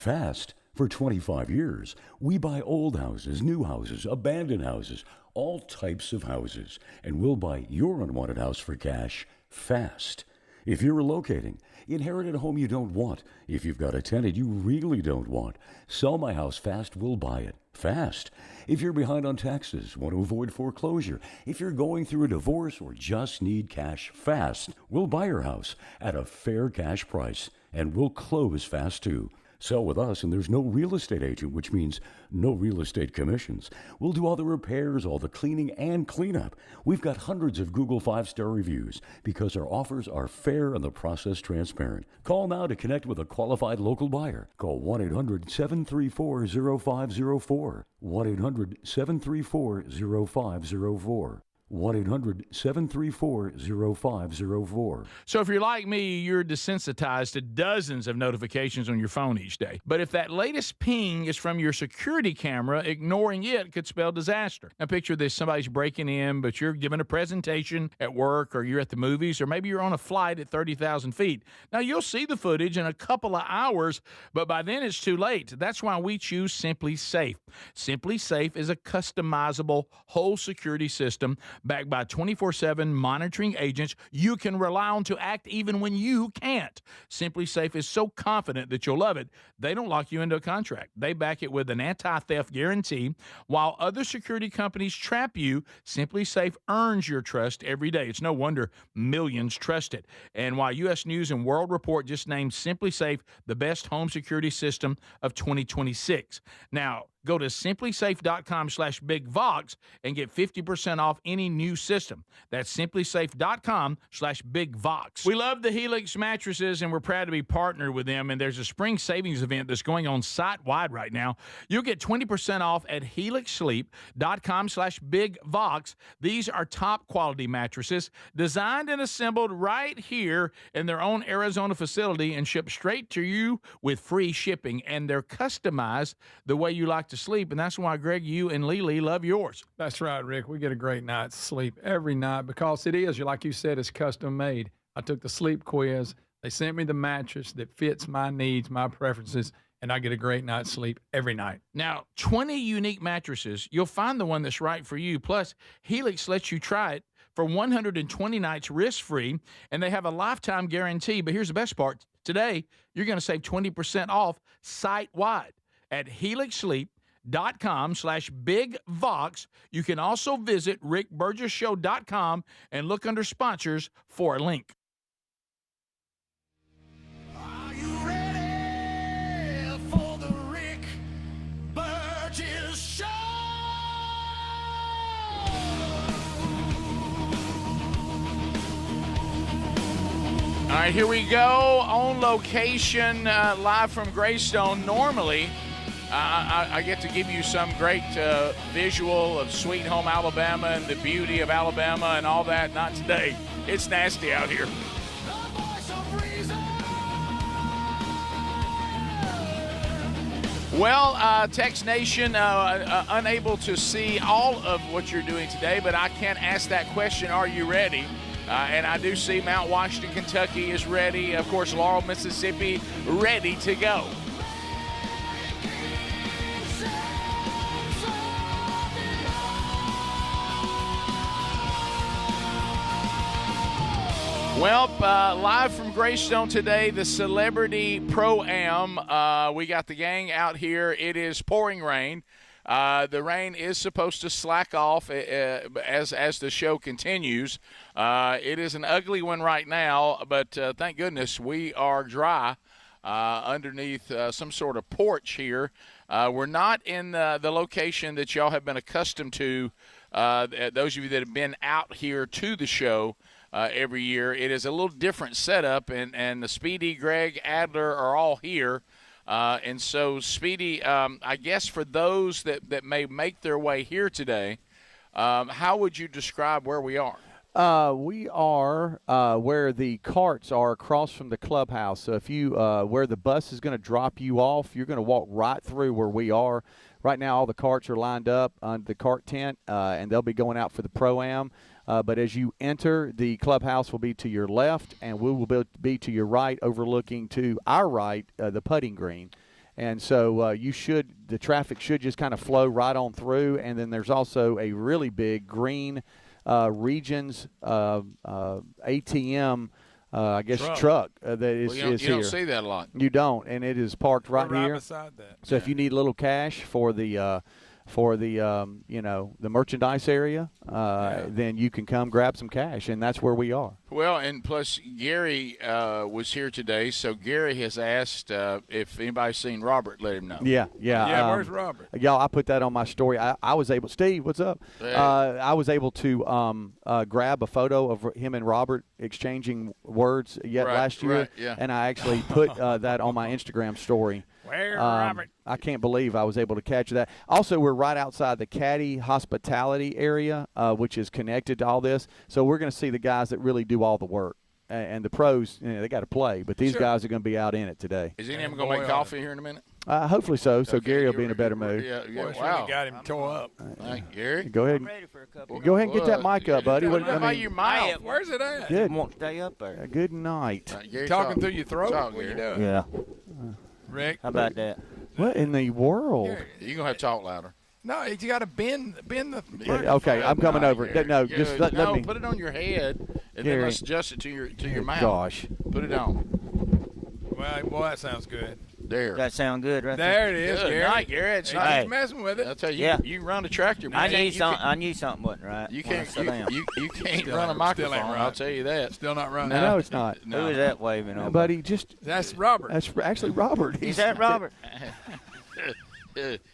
Fast. For 25 years, we buy old houses, new houses, abandoned houses, all types of houses, and we'll buy your unwanted house for cash fast. If you're relocating, inherited a home you don't want, if you've got a tenant you really don't want, Sell My House Fast will buy it fast. If you're behind on taxes, want to avoid foreclosure, if you're going through a divorce or just need cash fast, we'll buy your house at a fair cash price, and we'll close fast too. Sell with us, and there's no real estate agent, which means no real estate commissions. We'll do all the repairs, all the cleaning, and cleanup. We've got hundreds of Google 5-star reviews because our offers are fair and the process transparent. Call now to connect with a qualified local buyer. Call 1-800-734-0504. 1-800-734-0504. 1-800-734-0504. So if you're like me, you're desensitized to dozens of notifications on your phone each day. But if that latest ping is from your security camera, ignoring it could spell disaster. Now picture this, somebody's breaking in, but you're giving a presentation at work, or you're at the movies, or maybe you're on a flight at 30,000 feet. Now you'll see the footage in a couple of hours, but by then it's too late. That's why we choose Simply Safe. Simply Safe is a customizable whole security system backed by 24/7 monitoring agents you can rely on to act even when you can't. Simply Safe is so confident that you'll love it, they don't lock you into a contract. They back it with an anti-theft guarantee. While other security companies trap you, Simply Safe earns your trust every day. It's no wonder millions trust it. And while U.S. News and World Report just named Simply Safe the best home security system of 2026. Now, go to simplysafe.com/bigvox and get 50% off any new system. That's simplysafe.com/bigvox. We love the Helix mattresses, and we're proud to be partnered with them. And there's a spring savings event that's going on site-wide right now. You'll get 20% off at helixsleep.com/bigvox. These are top quality mattresses designed and assembled right here in their own Arizona facility and shipped straight to you with free shipping. And they're customized the way you like to sleep, and that's why, Greg, you and Lily love yours. That's right, Rick. We get a great night's sleep every night because it is, like you said, it's custom made. I took the sleep quiz. They sent me the mattress that fits my needs, my preferences, and I get a great night's sleep every night. Now, 20 unique mattresses. You'll find the one that's right for you. Plus, Helix lets you try it for 120 nights risk-free, and they have a lifetime guarantee. But here's the best part. Today, you're going to save 20% off site-wide at helixsleep.com/bigvox. You can also visit rickburgesshow.com and look under sponsors for a link. Are you ready for the Rick Burgess Show? All right, here we go on location, live from Greystone. Normally, I get to give you some great visual of Sweet Home Alabama and the beauty of Alabama and all that. Not today. It's nasty out here. Well, Tex Nation, unable to see all of what you're doing today, but I can't ask that question, are you ready? And I do see Mount Washington, Kentucky is ready. Of course, Laurel, Mississippi, ready to go. Well, live from Greystone today, the Celebrity Pro-Am. We got the gang out here. It is pouring rain. The rain is supposed to slack off as the show continues. It is an ugly one right now, but thank goodness we are dry underneath some sort of porch here. We're not in the location that y'all have been accustomed to, those of you that have been out here to the show every year. It is a little different setup, and the Speedy, Greg, Adler are all here. And so, Speedy, I guess for those that may make their way here today, how would you describe where we are? We are where the carts are across from the clubhouse. So if you where the bus is going to drop you off, you're going to walk right through where we are. Right now, all the carts are lined up on the cart tent, and they'll be going out for the Pro-Am. But as you enter, the clubhouse will be to your left, and we will be to your right, overlooking to our right the putting green. And so the traffic should just kind of flow right on through. And then there's also a really big green Regions ATM, I guess, truck that is you here. don't see that a lot. You don't, and it is parked right here. beside that. So if you need a little cash for the the merchandise area, then you can come grab some cash, and that's where we are. Well, and plus Gary was here today, so Gary has asked if anybody's seen Robert. Let him know. Yeah. Where's Robert? Y'all, I put that on my story. I was able. Steve, what's up? I was able to grab a photo of him and Robert exchanging words last year, and I actually put that on my Instagram story. Where's Robert? I can't believe I was able to catch that. Also, we're right outside the Caddy Hospitality area, which is connected to all this. So we're going to see the guys that really do all the work. And the pros, they got to play. But these guys are going to be out in it today. Is any of them going to make coffee here in a minute? Hopefully so. So Okay, Gary will be in a better mood. Wow. Got him tore up. Thank Gary. Go ahead. I'm ready for a couple. Go ahead and get that mic up, buddy. What about your mouth? Where's it at? Good. Won't stay up there. Good night. Gary, Talking talk. through your throat? Talk, What you Gary. doing? Yeah. Rick? How about that? What in the world? You're going to have to talk louder. No, you got to bend the Okay, I'm coming over. Gary. No, just let me. Put it on your head, and Gary. then let's adjust it to your mouth. Gosh. Put it on. Well, boy, that sounds good. There. That sound good right there? There it is, Good Gary. night, Gary. It's He's nice. messing with it. I'll tell you, Yeah. you run a tractor. I man. knew something wasn't right. You when I can't. sat down. You can't Still run a ain't- microphone. still ain't right. I'll tell you that. Still not running. No, it's not. Who is that waving on? Buddy, just That's Robert. that's actually Robert. Is that Robert?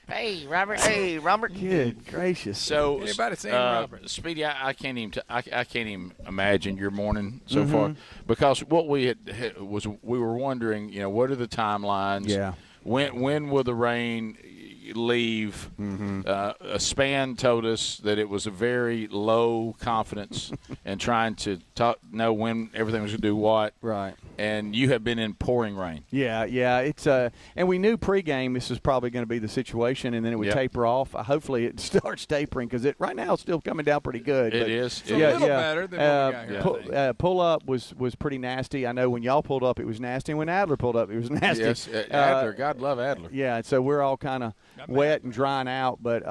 Hey, Robert. Hey, Robert. Good gracious. So, Anybody seen Robert? Speedy, I can't even. I can't even imagine your morning so Mm-hmm. far, because what we had was we were wondering, what are the timelines? Yeah. When will the rain leave? Mm-hmm. A span told us that it was a very low confidence and trying to know when everything was going to do what. Right. And you have been in pouring rain. Yeah. It's and we knew pregame this was probably going to be the situation, and then it would Yep. taper off. Hopefully, it starts tapering because it right now is still coming down pretty good. It but- is. It's a little better than what we got here, I think. Pull up was pretty nasty. I know when y'all pulled up, it was nasty. And when Adler pulled up, it was nasty. Yes, Adler. God love Adler. Yeah, and so we're all kind of wet and drying out, but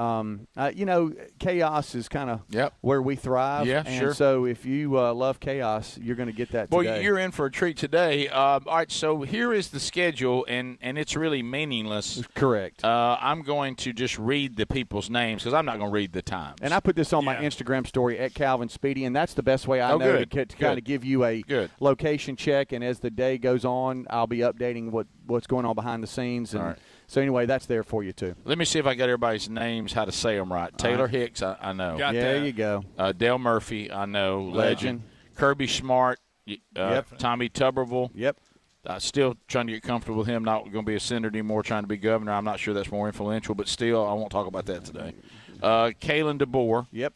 chaos is kind of Yep. where we thrive. Yeah, and sure. So if you love chaos, you're going to get that Well, today. you're in for a treat today. All right, so here is the schedule, and it's really meaningless. Correct. I'm going to just read the people's names because I'm not going to read the times. And I put this on my Instagram story at Calvin Speedy, and that's the best way I know good, to kind of give you a location check. And as the day goes on, I'll be updating what's going on behind the scenes. And All right. so anyway, that's there for you too. Let me see if I got everybody's names, how to say them right. Taylor Hicks, I know. Got There that. you go. Dale Murphy, I know. Legend. Kirby Smart, Tommy Tuberville. Yep. Still trying to get comfortable with him, not going to be a senator anymore, trying to be governor. I'm not sure that's more influential, but still, I won't talk about that today. Kalen DeBoer. Yep.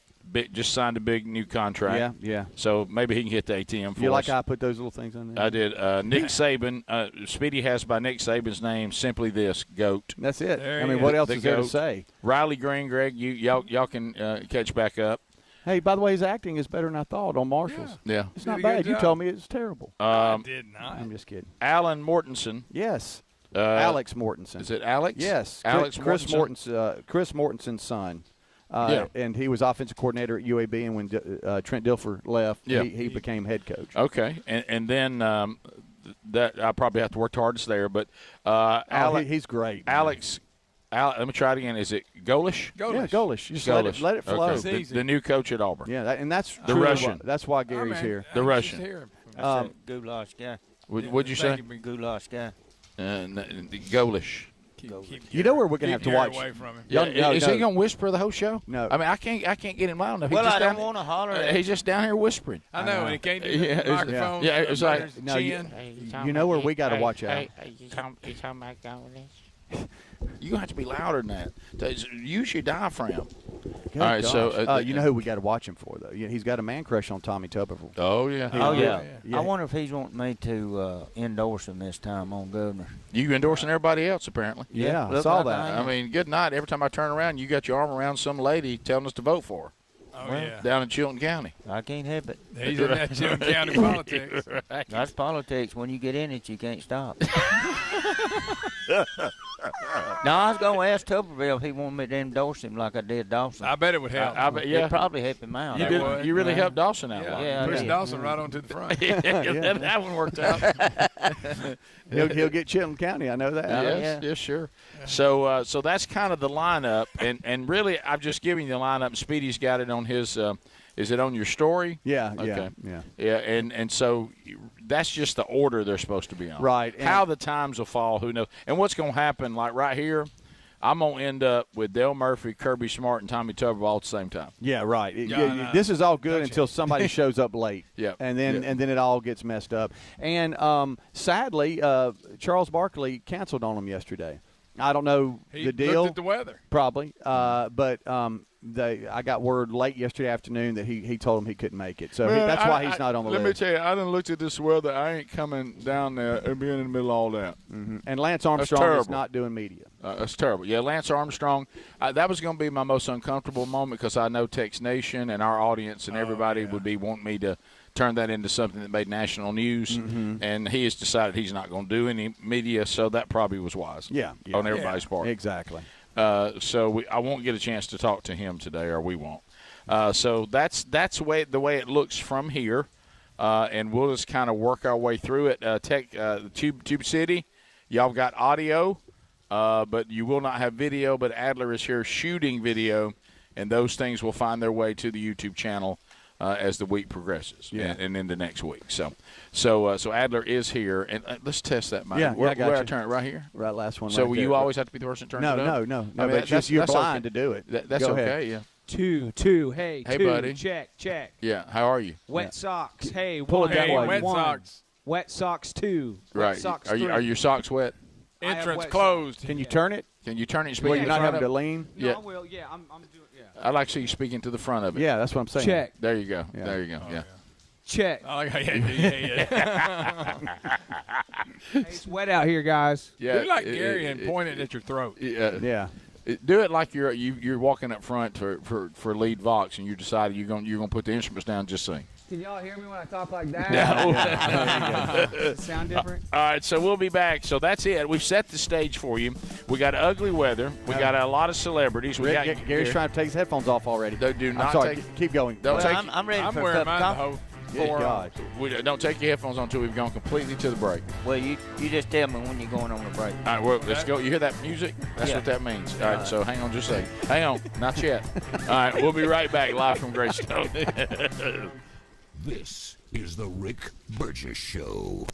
Just signed a big new contract. Yeah. So maybe he can hit the ATM for You us. like I put those little things on there? I did. Nick Saban. Speedy has by Nick Saban's name simply this: GOAT. That's it. There I mean, he what is. else The is there to GOAT. say? Riley Green, Greg, y'all can catch back up. Hey, by the way, his acting is better than I thought on Marshall's. Yeah. It's Did not a good bad. You job. told me it's terrible. I did not. I'm just kidding. Alan Mortensen. Yes. Alex Mortensen. Is it Alex? Yes. Alex Chris Mortensen. Chris Mortensen's son. Yeah. And he was offensive coordinator at UAB, and when Trent Dilfer left, Yeah. he became head coach. Okay, and then that I probably have to work the hardest there, but He's great. man. Alex. Let me try it again. Is it Golish? Yeah, Golish. Just Golish. let it flow. Okay. The new coach at Auburn. Yeah, and that's The truly Russian. that's why Gary's here. The Russian. That's a goulash guy. What'd you say? Goulash guy. The Golish. You know where we're gonna have to watch. Away from him. Yeah, No, is no. he gonna whisper the whole show? No. I mean, I can't get him loud enough. Well, He's just I don't down- want to holler at He's just down here whispering. I know, and he can't do Yeah, the it's- microphone. yeah, it's like- There's No, you- chin. You know where we got to watch out. You talking about Golish? You're gonna have to be louder than that. Use your diaphragm. Good All right, so, gosh. You know who we got to watch him for though. He's got a man crush on Tommy Tuberville. Oh yeah. Oh, yeah. Yeah. I wonder if he's wanting me to endorse him this time on governor. You endorsing everybody else apparently. Yeah, I look saw like that. I I mean, good night. Every time I turn around, you got your arm around some lady telling us to vote for her Oh, yeah. down in Chilton County. I can't help it. He's in that Chilton County politics. Right. That's politics. When you get in it, you can't stop. No, I was going to ask Tuberville if he wanted me to endorse him like I did Dawson. I bet it would help. I bet, It'd yeah. probably help him out. You really helped Dawson out. Yeah, I push did. Dawson right onto the front. That one worked out. He'll get Chilton County. I know that. Yes, sure. So that's kind of the lineup, and really, I've just given you the lineup. Speedy's got it on his. Is it on your story? Yeah. Okay. Yeah. And so that's just the order they're supposed to be on. Right. And How the times will fall, who knows? And what's going to happen? Like right here, I'm going to end up with Dale Murphy, Kirby Smart, and Tommy Tuberville all at the same time. Yeah, right. no. This is all good until somebody shows up late. Yep. And then it all gets messed up. And sadly, Charles Barkley canceled on him yesterday. I don't know He the deal. looked at the weather. Probably. But I got word late yesterday afternoon that he told him he couldn't make it. So that's why he's not on the list. Let me tell you, I done looked at this weather. I ain't coming down there and being in the middle of all that. Mm-hmm. And Lance Armstrong is terrible. not doing media. That's terrible. Yeah, Lance Armstrong, that was going to be my most uncomfortable moment because I know Tex Nation and our audience and everybody would be wanting me to turn that into something that made national news. Mm-hmm. And he has decided he's not going to do any media, so that probably was wise on everybody's part. Exactly. So I won't get a chance to talk to him today, or we won't. So that's the way it looks from here, and we'll just kind of work our way through it. Tube City, y'all got audio, but you will not have video. But Adler is here shooting video, and those things will find their way to the YouTube channel as the week progresses and into next week. So Adler is here, and let's test that mic. Yeah, where I got I you. turn it right here. Right, last one. So right will there. you always have to be the person that turns it up? No. I mean, But just you're that's blind okay. to do it. That's Go okay. ahead. Yeah. Two. Hey, Hey, two. buddy. Check. Yeah. How are you? Wet socks. Hey, Pull it one. that Hey, way. wet One. socks. Wet socks 2. Wet Right. socks Are 3. your socks wet? I have Entrance wet closed. Can you turn it? Can you turn it and speak Where in you're the not front having of to it? lean? No, Yeah. I will. Yeah, I'm doing. Yeah. I'd like to see you speaking to the front of it. Yeah, that's what I'm saying. Check. There you go. Yeah. There you go. Yeah. Check. I like how yeah. Hey, it's wet out here, guys. Yeah. Do like Gary and point it at your throat. Yeah. Do it like you're walking up front for lead Vox, and you decided you're gonna put the instruments down and just sing. Can y'all hear me when I talk like that? No. Does it sound different? All right, so we'll be back. So that's it. We've set the stage for you. We got ugly weather. We got a lot of celebrities. We got Gary's trying to take his headphones off already. Do I'm not sorry. take. Keep going. Don't Well, take. I'm ready I'm for a wearing cup mine of the coffee. whole. Good God. Don't take your headphones on until we've gone completely to the break. Well, you just tell me when you're going on the break. All right, well, let's go. You hear that music? That's Yeah. what that means. All right, so hang on just a second. Hang on, not yet. All right, we'll be right back live from Greystone. This is the Rick Burgess Show.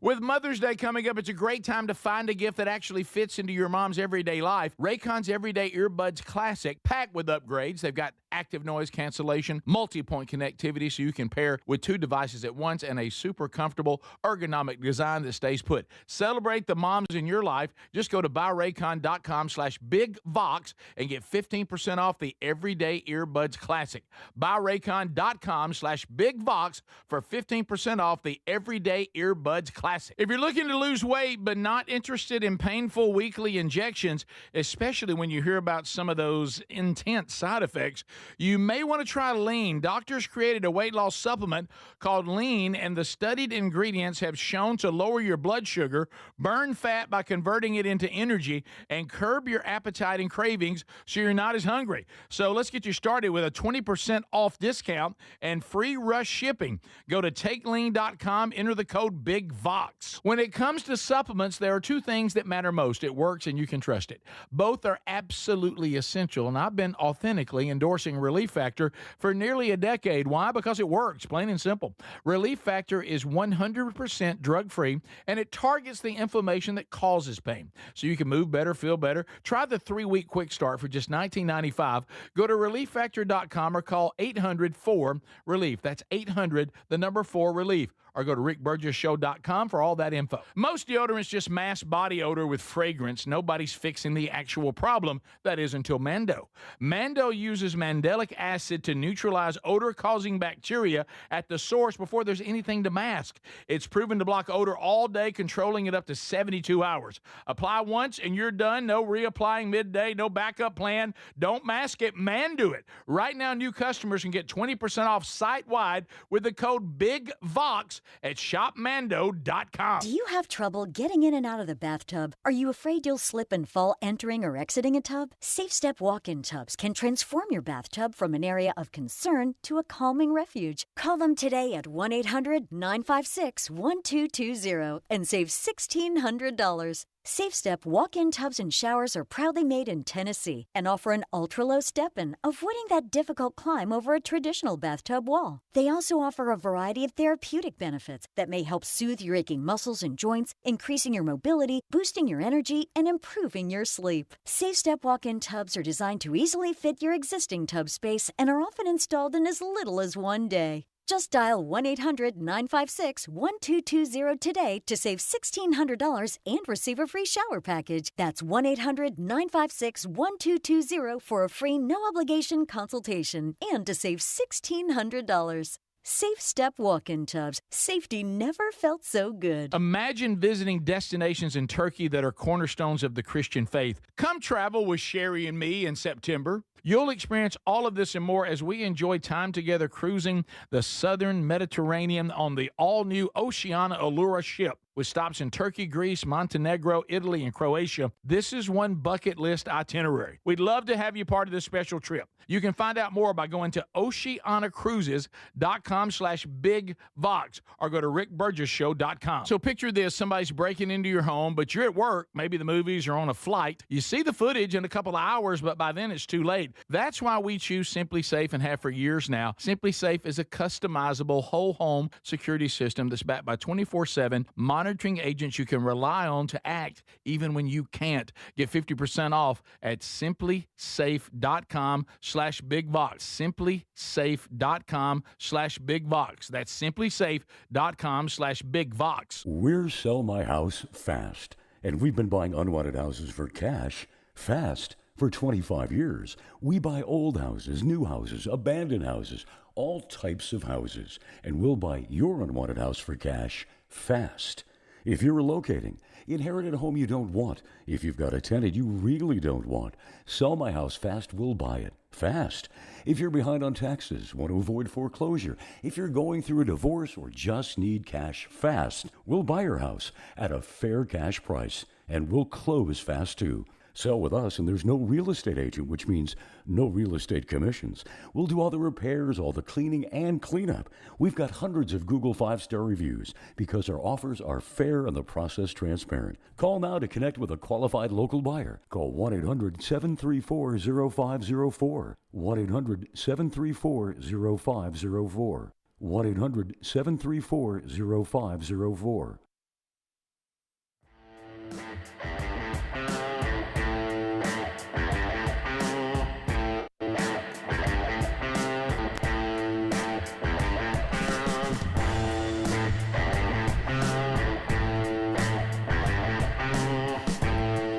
With Mother's Day coming up, it's a great time to find a gift that actually fits into your mom's everyday life. Raycon's Everyday Earbuds Classic, packed with upgrades. They've got active noise cancellation, multi-point connectivity so you can pair with 2 devices at once, and a super comfortable ergonomic design that stays put. Celebrate the moms in your life. Just go to buyraycon.com/bigvox and get 15% off the Everyday Earbuds Classic. Buyraycon.com/bigvox for 15% off the Everyday Earbuds Classic. If you're looking to lose weight but not interested in painful weekly injections, especially when you hear about some of those intense side effects, you may want to try Lean. Doctors created a weight loss supplement called Lean, and the studied ingredients have shown to lower your blood sugar, burn fat by converting it into energy, and curb your appetite and cravings so you're not as hungry. So let's get you started with a 20% off discount and free rush shipping. Go to takelean.com, enter the code BIGVOX. When it comes to supplements, there are 2 things that matter most. It works and you can trust it. Both are absolutely essential, and I've been authentically endorsing Relief Factor for nearly a decade. Why? Because it works, plain and simple. Relief Factor is 100% drug-free, and it targets the inflammation that causes pain. So you can move better, feel better. Try the 3-week quick start for just $19.95. Go to relieffactor.com or call 800-4-RELIEF. That's 800, the number 4 relief. or go to rickburgessshow.com for all that info. Most deodorants just mask body odor with fragrance. Nobody's fixing the actual problem. That is until Mando. Mando uses mandelic acid to neutralize odor-causing bacteria at the source before there's anything to mask. It's proven to block odor all day, controlling it up to 72 hours. Apply once and you're done. No reapplying midday, no backup plan. Don't mask it, Mando it. Right now, new customers can get 20% off site-wide with the code BIGVOX at shopmando.com. Do you have trouble getting in and out of the bathtub? Are you afraid you'll slip and fall entering or exiting a tub? SafeStep walk-in tubs can transform your bathtub from an area of concern to a calming refuge. Call them today at 1-800-956-1220 and save $1,600. SafeStep walk-in tubs and showers are proudly made in Tennessee and offer an ultra-low step-in, avoiding that difficult climb over a traditional bathtub wall. They also offer a variety of therapeutic benefits that may help soothe your aching muscles and joints, increasing your mobility, boosting your energy, and improving your sleep. SafeStep walk-in tubs are designed to easily fit your existing tub space and are often installed in as little as one day. Just dial 1-800-956-1220 today to save $1,600 and receive a free shower package. That's 1-800-956-1220 for a free no-obligation consultation and to save $1,600. Safe Step walk-in tubs. Safety never felt so good. Imagine visiting destinations in Turkey that are cornerstones of the Christian faith. Come travel with Sherry and me in September. You'll experience all of this and more as we enjoy time together cruising the southern Mediterranean on the all-new Oceana Allura ship. With stops in Turkey, Greece, Montenegro, Italy, and Croatia, this is one bucket list itinerary. We'd love to have you part of this special trip. You can find out more by going to oceanacruises.com/bigvox or go to rickburgessshow.com. So picture this, somebody's breaking into your home, but you're at work, maybe the movies or on a flight. You see the footage in a couple of hours, but by then it's too late. That's why we choose Simply Safe and have for years now. Simply Safe is a customizable whole home security system that's backed by 24/7 monitoring agents you can rely on to act even when you can't. Get 50% off at simplysafe.com/bigvox. simplysafe.com/bigvox. That's simplysafe.com/bigvox. We're Sell My House Fast, and we've been buying unwanted houses for cash fast for 25 years. We buy old houses, new houses, abandoned houses, all types of houses, and we'll buy your unwanted house for cash fast. If you're relocating, inherited a home you don't want, if you've got a tenant you really don't want, Sell My House Fast will buy it fast. If you're behind on taxes, want to avoid foreclosure, if you're going through a divorce or just need cash fast, we'll buy your house at a fair cash price, and we'll close fast too. Sell with us, and there's no real estate agent, which means no real estate commissions. We'll do all the repairs, all the cleaning, and cleanup. We've got hundreds of Google 5-star reviews because our offers are fair and the process transparent. Call now to connect with a qualified local buyer. Call 1-800-734-0504. 1-800-734-0504. 1-800-734-0504.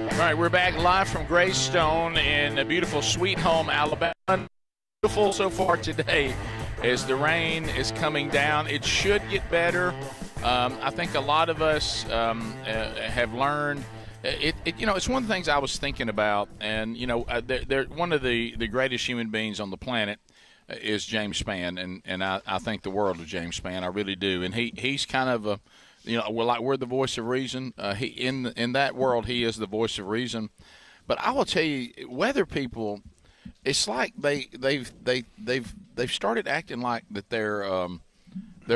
All right, we're back live from Greystone in a beautiful Sweet Home, Alabama. Beautiful so far today as the rain is coming down. It should get better. I think a lot of us have learned. It's one of the things I was thinking about, and they're one of the greatest human beings on the planet is James Spann, and I think the world of James Spann. I really do, and he's kind of a. We're the voice of reason. In that world, he is the voice of reason. But I will tell you, weather people, it's like they've started acting like that they're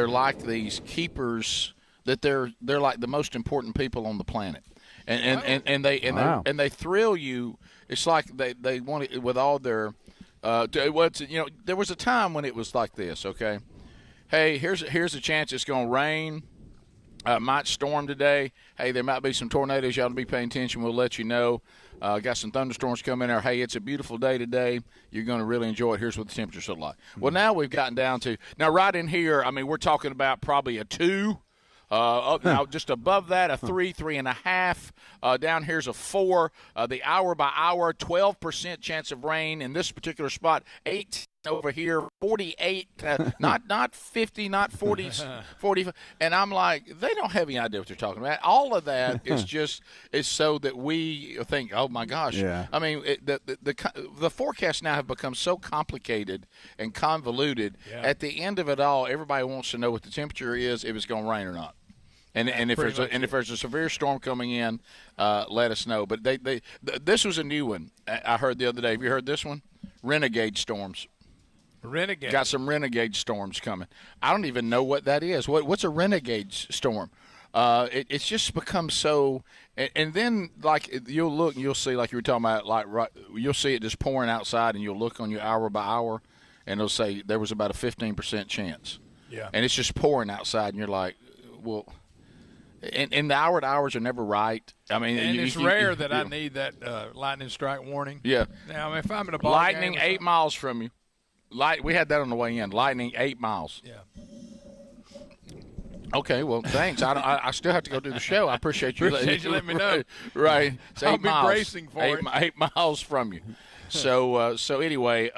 like these keepers, that they're like the most important people on the planet, and they thrill you. It's like they want it with all their. There was a time when it was like this. Okay, hey, here's a chance it's going to rain. Might storm today. Hey, there might be some tornadoes. Y'all to be paying attention. We'll let you know. Got some thunderstorms coming there. Hey, it's a beautiful day today. You're going to really enjoy it. Here's what the temperature's look like. Well, now we've gotten down to – now right in here, I mean, we're talking about probably a 2. Now just above that, a 3, 3.5. Down here's a 4. The hour by hour, 12% chance of rain in this particular spot. 8 over here, 48. Not 50, not 40, 40. And I'm like, they don't have any idea what they're talking about. All of that is so that we think, oh my gosh. Yeah. I mean, the forecasts now have become so complicated and convoluted. Yeah. At the end of it all, everybody wants to know what the temperature is, if it's going to rain or not. And if there's a severe storm coming in, let us know. But this was a new one I heard the other day. Have you heard this one? Renegade storms. Renegade. Got some renegade storms coming. I don't even know what that is. What's a renegade storm? It's just become so. And then like you'll look and you'll see, like you were talking about, like you'll see it just pouring outside, and you'll look on your hour by hour, and it'll say there was about a 15% chance. Yeah. And it's just pouring outside, and you're like, well. And the hour to hours are never right. I mean, and it's rare that I need that lightning strike warning. Yeah. Now, if I'm in a ball lightning game 8 miles from you. We had that on the way in. Lightning 8 miles. Yeah. Okay. Well, thanks. I still have to go do the show. I appreciate you. Appreciate you letting me know. Right. It's 8 I'll be miles. bracing for it. 8 miles from you. So anyway.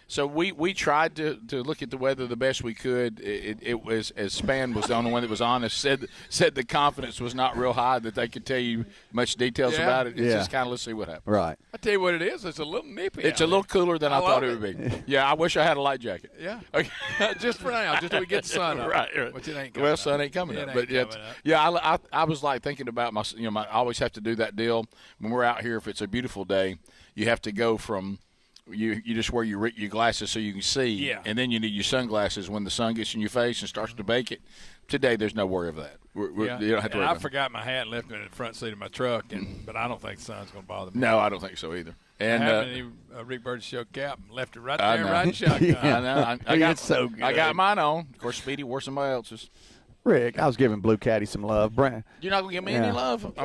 So we tried to look at the weather the best we could. It was, as Span was the only one that was honest, said the confidence was not real high that they could tell you much details about it. It's just kind of, let's see what happens. Right. I tell you what it is. It's a little nippy. It's a little cooler than I thought it would be. Yeah, I wish I had a light jacket. Yeah. Okay. Just for now, just till we get the sun up. Right. Which it ain't coming well, sun ain't coming up. But I was like thinking about I always have to do that deal when we're out here. If it's a beautiful day, you have to go from. You just wear your glasses so you can see, and then you need your sunglasses when the sun gets in your face and starts to bake it. Today, there's no worry of that. You don't have to worry about it. I forgot my hat and left it in the front seat of my truck, but I don't think the sun's going to bother me. No, I don't think so either. And I have a Rick Burgess show cap and left it right there, right in shotgun. I know. I got so good. I got mine on. Of course, Speedy wore somebody else's. Rick, I was giving Blue Caddy some love. Brand. You're not going to give me any love? I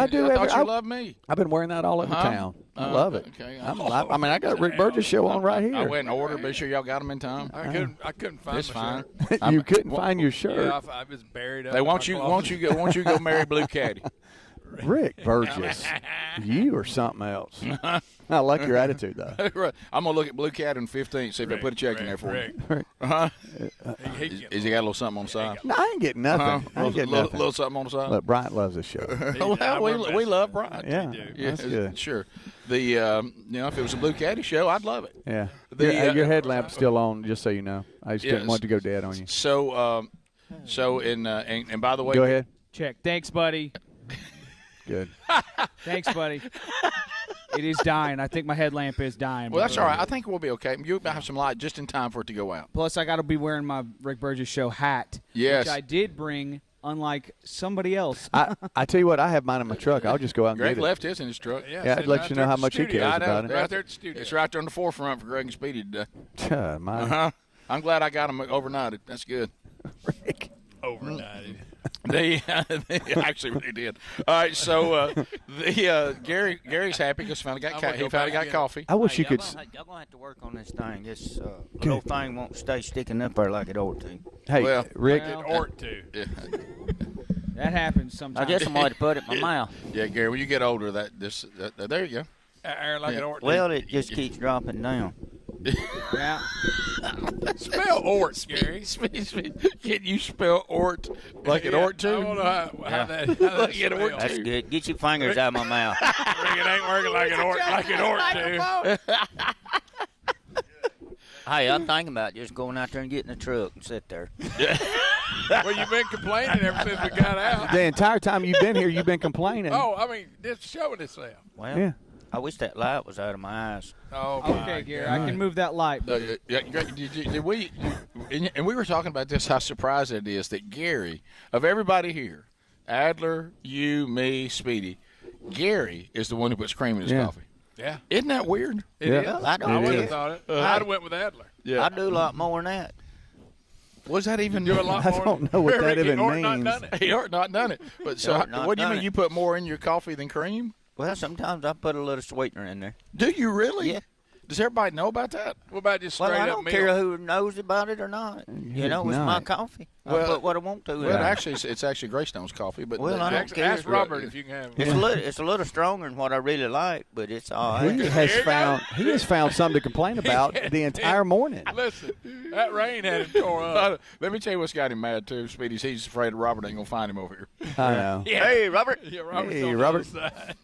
do. I thought you loved me. I've been wearing that all over town. I love it. Okay. I got Rick Burgess show on right here. I went in order. Be sure y'all got them in time. I couldn't find it's my fine. shirt. You couldn't find your shirt. Yeah, I was buried up. Hey, won't you go marry Blue Caddy? Rick Burgess, you or something else. I like your attitude, though. I'm going to look at Blue Cat on 15th, see if I put a check in there for him. Is he got a little something on the side? No, I ain't getting nothing. I ain't getting nothing. Little something on the side? Look, Bryant loves this show. Well, we love Bryant. Yeah, that's good. Sure. If it was a Blue Caddy show, I'd love it. Yeah. Your headlamp's still on, just so you know. I just didn't want to go dead on you. So, and by the way. Go ahead. Check. Thanks, buddy. Good. Thanks, buddy. It is dying. I think my headlamp is dying. Well, that's all right. I think we'll be okay. You'll have some light just in time for it to go out. Plus, I got to be wearing my Rick Burgess show hat, which I did bring, unlike somebody else. I tell you what, I have mine in my truck. I'll just go out and Greg get it. left his in his truck. Yeah, I'd let you know how much he cares about it. Right there at the studio. It's right there on the forefront for Greg and Speedy today. I'm glad I got them overnighted. That's good. Rick. Overnighted. They actually really did. All right, so Gary's happy because he finally got coffee. I wish you could. Y'all gonna have to work on this thing. This little thing won't stay sticking up there like it ought to. Hey, Rick, it ought to. Yeah. That happens sometimes. I guess I'm going to put it in my mouth. Yeah, Gary, when you get older, there you go. Air like it ought to. Well, it just keeps dropping down. Yeah. Spell ort, Gary. Can you spell ort like it ought to? I don't know how that like it ought to. That's good. Get your fingers out of my mouth. Rick, it ain't working like it ought to. Hey, I'm thinking about just going out there and getting a truck and sit there. Well, you've been complaining ever since we got out. The entire time you've been here, you've been complaining. Oh, I mean, just showing itself. Well, yeah. I wish that light was out of my eyes. Oh, okay, Gary, I can move that light. Did we? And we were talking about this. How surprised it is that Gary, of everybody here, Adler, you, me, Speedy, Gary is the one who puts cream in his coffee. Yeah. Isn't that weird? It is. I I would have thought it. I'd have went with Adler. Yeah. I do a lot more than that. Was that even Do a lot I more. don't know what that Ricky even Orton means. Not done it. He ought not done it. But so, Ought not what do you done mean? it. You put more in your coffee than cream? Well, sometimes I put a little sweetener in there. Do you really? Yeah. Does everybody know about that? What about just Well, straight I up don't milk? care who knows about it or not. You know, it's my not. coffee. I Well- put what I want to. in Well, it. actually, it's actually Greystone's coffee. But Well, I don't Ask, care. ask Robert if you can have It's it. it's a little stronger than what I really like, but it's all right. He has found something to complain about the entire morning. Listen, that rain had him tore up. Let me tell you what's got him mad too, Speedy's. He's afraid Robert ain't gonna find him over here. I know. Hey, Robert. Yeah, Robert's Hey, on the Robert. other side.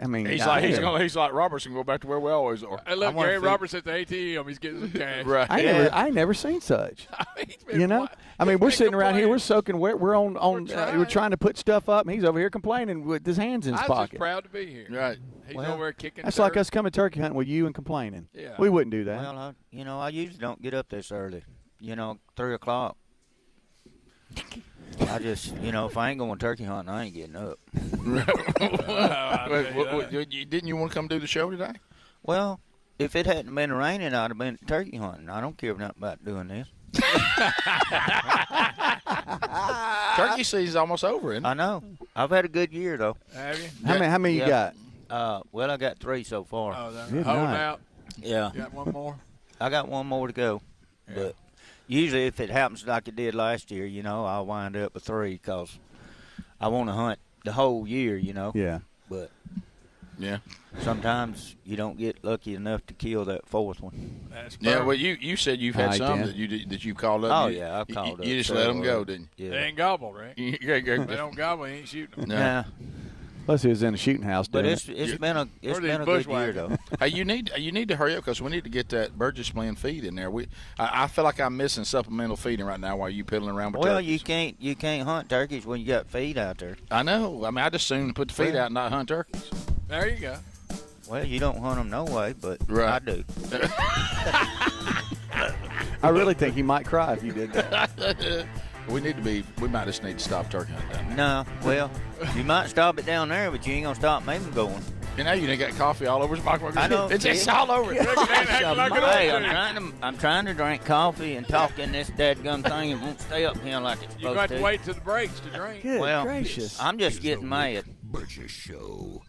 I mean, He's I- he's like Robertson. Go back to where we always are. Hey, look, I wanna Gary feed- Roberts at the ATM. He's getting some cash. Right. I never seen such. He's been You know, quiet. I mean, we're He's been sitting around here, we're complaining. soaking wet. We're we're trying to put stuff up, and he's over here complaining with his hands in his I was just pocket. proud to be here. Right. He's Well, over there kicking That's dirt. like us coming turkey hunting with you and complaining. Yeah. We wouldn't do that. Well, I usually don't get up this early. 3 o'clock. I just, if I ain't going turkey hunting, I ain't getting up. Didn't you want to come do the show today? Well, if it hadn't been raining, I'd have been turkey hunting. I don't care nothing about doing this. Turkey season's almost over, isn't it? I know. I've had a good year, though. Have you? How many you got? Well, I got 3 so far. Oh, that Good holding night. out. Yeah. Got one more. I got one more to go. But usually if it happens like it did last year, I'll wind up with 3 because I want to hunt the whole year, Yeah. But Yeah. sometimes you don't get lucky enough to kill that 4th one. That's Yeah. perfect. Well, you said you've had I some did. that you called up. Oh, You- yeah, I've called up You just let them several. go, didn't Yeah. They ain't gobble, right? you? They don't gobble. He ain't shooting them. No. Yeah. Plus, he was in a shooting house But doing it's it. been a Or these good year bushwhackers. though. Hey, you need to hurry up because we need to get that Burgess blend feed in there. I feel like I'm missing supplemental feeding right now while you piddling around with Well, turkeys. you can't hunt turkeys when you got feed out there. I know. I mean, I just soon put the feed out and not hunt turkeys. There you go. Well, you don't hunt them no way, but Right. I do. I really think he might cry if you did that. We might just need to stop turkey hunting down there. No, well, you might stop it down there, but you ain't gonna stop me from going. You know, you done got coffee all over his microphone. I know, It's just kid. all over it. Hey, I'm trying to drink coffee and talk in this dadgum thing and won't stay up here like it's You supposed got to to. wait till the breaks to drink. Good Well, gracious. I'm just getting mad. Burgess Show.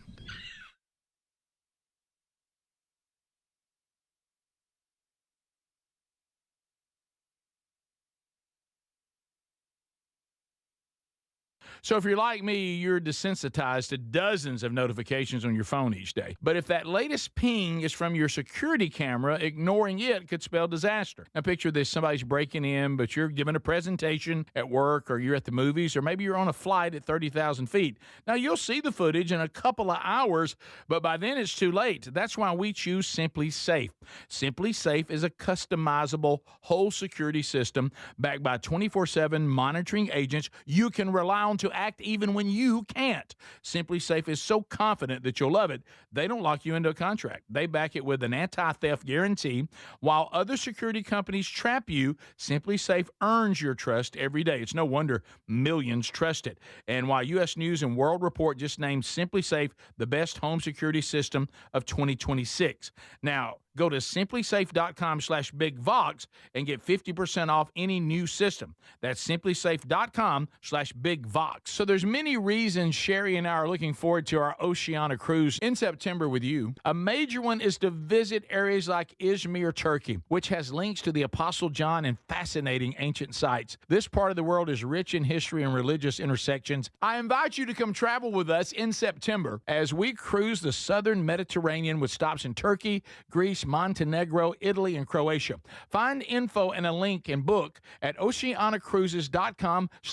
So if you're like me, you're desensitized to dozens of notifications on your phone each day. But if that latest ping is from your security camera, ignoring it could spell disaster. Now picture this, somebody's breaking in, but you're giving a presentation at work or you're at the movies or maybe you're on a flight at 30,000 feet. Now you'll see the footage in a couple of hours, but by then it's too late. That's why we choose Simply Safe. Simply Safe is a customizable whole security system backed by 24/7 monitoring agents you can rely on to act even when you can't. Simply Safe is so confident that you'll love it, they don't lock you into a contract. They back it with an anti-theft guarantee. While other security companies trap you, Simply Safe earns your trust every day. It's no wonder millions trust it. And while U.S. News and World Report just named Simply Safe the best home security system of 2026. Now, go to simplysafe.com/bigvox and get 50% off any new system. That's simplysafe.com/bigvox. So there's many reasons Sherry and I are looking forward to our Oceania cruise in September with you. A major one is to visit areas like Izmir, Turkey, which has links to the Apostle John and fascinating ancient sites. This part of the world is rich in history and religious intersections. I invite you to come travel with us in September as we cruise the southern Mediterranean with stops in Turkey, Greece, Montenegro, Italy, and Croatia. Find info and a link and book at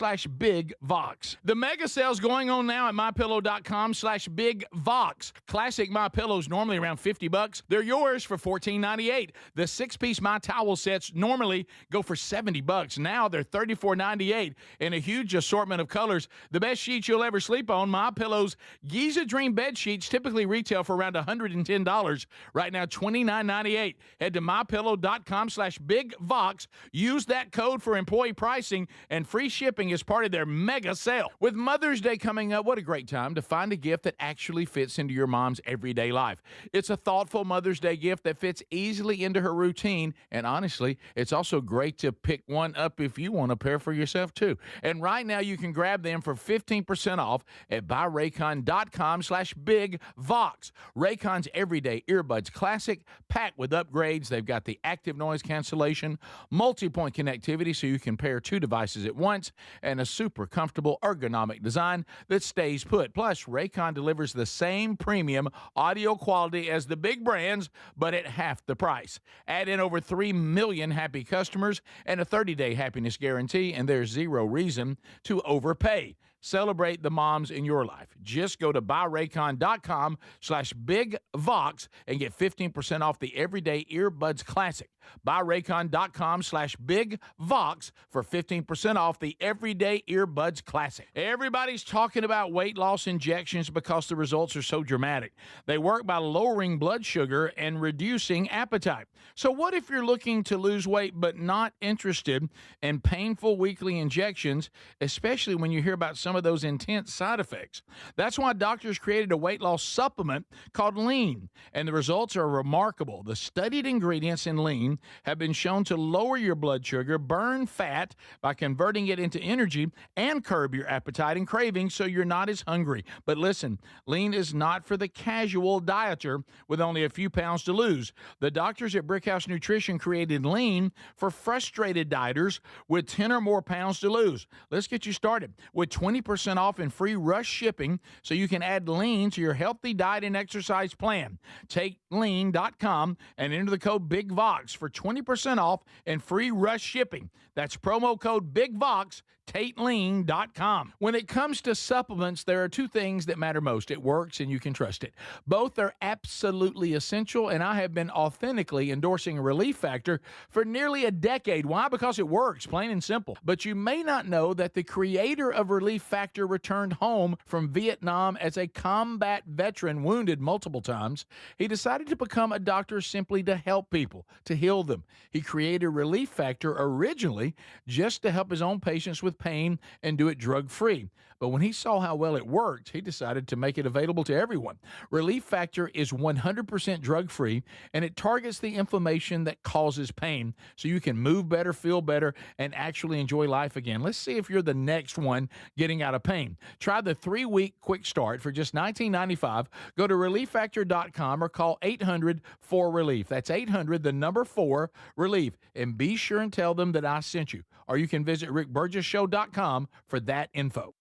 oceanacruises.com/bigvox. The mega sale's going on now at mypillow.com/bigvox. Classic My Pillows normally around $50. They're yours for $14.98. The 6-piece My Towel sets normally go for $70. Now they're $34.98 in a huge assortment of colors. The best sheets you'll ever sleep on, My Pillow's Giza Dream bed sheets typically retail for around $110. Right now, $29 $49.98. Head to mypillow.com/BigVox. Use that code for employee pricing and free shipping as part of their mega sale. With Mother's Day coming up, what a great time to find a gift that actually fits into your mom's everyday life. It's a thoughtful Mother's Day gift that fits easily into her routine, and honestly, it's also great to pick one up if you want a pair for yourself too. And right now you can grab them for 15% off at buyraycon.com/BigVox. Raycon's everyday earbuds classic, packed with upgrades. They've got the active noise cancellation, multi-point connectivity so you can pair two devices at once, and a super comfortable ergonomic design that stays put. Plus, Raycon delivers the same premium audio quality as the big brands, but at half the price. Add in over 3 million happy customers and a 30-day happiness guarantee, and there's zero reason to overpay. Celebrate the moms in your life. Just go to buyraycon.com/BigVox and get 15% off the Everyday Earbuds Classic. Buyraycon.com/BigVox for 15% off the Everyday Earbuds Classic. Everybody's talking about weight loss injections because the results are so dramatic. They work by lowering blood sugar and reducing appetite. So what if you're looking to lose weight but not interested in painful weekly injections, especially when you hear about some of those intense side effects? That's why doctors created a weight loss supplement called Lean, and the results are remarkable. The studied ingredients in Lean have been shown to lower your blood sugar, burn fat by converting it into energy, and curb your appetite and cravings so you're not as hungry. But listen, Lean is not for the casual dieter with only a few pounds to lose. The doctors at Brickhouse Nutrition created Lean for frustrated dieters with 10 or more pounds to lose. Let's get you started with 20% off and free rush shipping so you can add Lean to your healthy diet and exercise plan. Take lean.com and enter the code BIGVOX for 20% off and free rush shipping. That's promo code BIGVOX, TateLean.com. When it comes to supplements, there are two things that matter most. It works and you can trust it. Both are absolutely essential, and I have been authentically endorsing Relief Factor for nearly a decade. Why? Because it works, plain and simple. But you may not know that the creator of Relief Factor returned home from Vietnam as a combat veteran, wounded multiple times. He decided to become a doctor simply to help people, to heal them. He created Relief Factor originally just to help his own patients with pain and do it drug-free. But when he saw how well it worked, he decided to make it available to everyone. Relief Factor is 100% drug-free, and it targets the inflammation that causes pain so you can move better, feel better, and actually enjoy life again. Let's see if you're the next one getting out of pain. Try the 3-week quick start for just $19.95. Go to ReliefFactor.com or call 800-4RELIEF. That's 800-4RELIEF. And be sure and tell them that I sent you. Or you can visit RickBurgessShow.com for that info.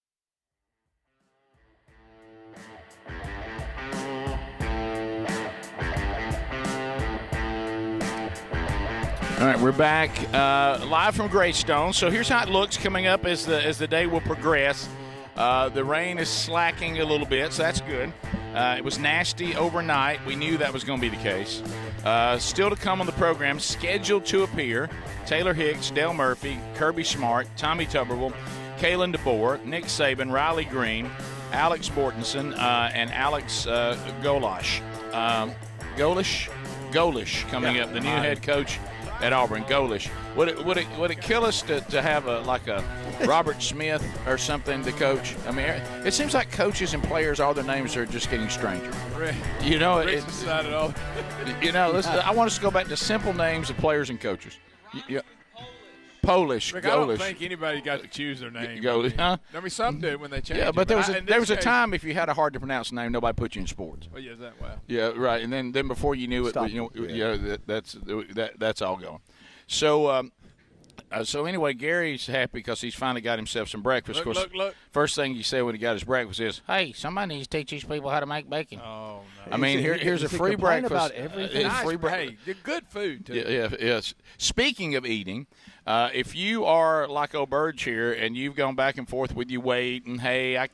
All right, we're back live from Greystone. So here's how it looks coming up as the day will progress. The rain is slacking a little bit, so that's good. It was nasty overnight. We knew that was going to be the case. Still to come on the program, scheduled to appear, Taylor Hicks, Dale Murphy, Kirby Smart, Tommy Tuberville, Kalen DeBoer, Nick Saban, Riley Green, Alex Bortenson, and Alex Golish. Golish coming up, the new head coach at Auburn. Golish. Would it kill us to have a Robert Smith or something to coach? I mean, it seems like coaches and players, all their names are just getting stranger. You know, listen, I want us to go back to simple names of players and coaches. Polish, Rick, Golish. I don't think anybody got to choose their name. Golish, huh? I mean, some did when they changed. Yeah, but there was a case, time if you had a hard to pronounce name, nobody put you in sports. Oh, yeah, that well. Yeah, right. And then before you knew it, that's all gone. So anyway, Gary's happy because he's finally got himself some breakfast. Look. First thing he said when he got his breakfast is, "Hey, somebody needs to teach these people how to make bacon." Oh, no. I mean, here's a free breakfast. About everything. Hey, good food too. Yes. Speaking of eating, if you are like old Burge here and you've gone back and forth with your weight and hey, I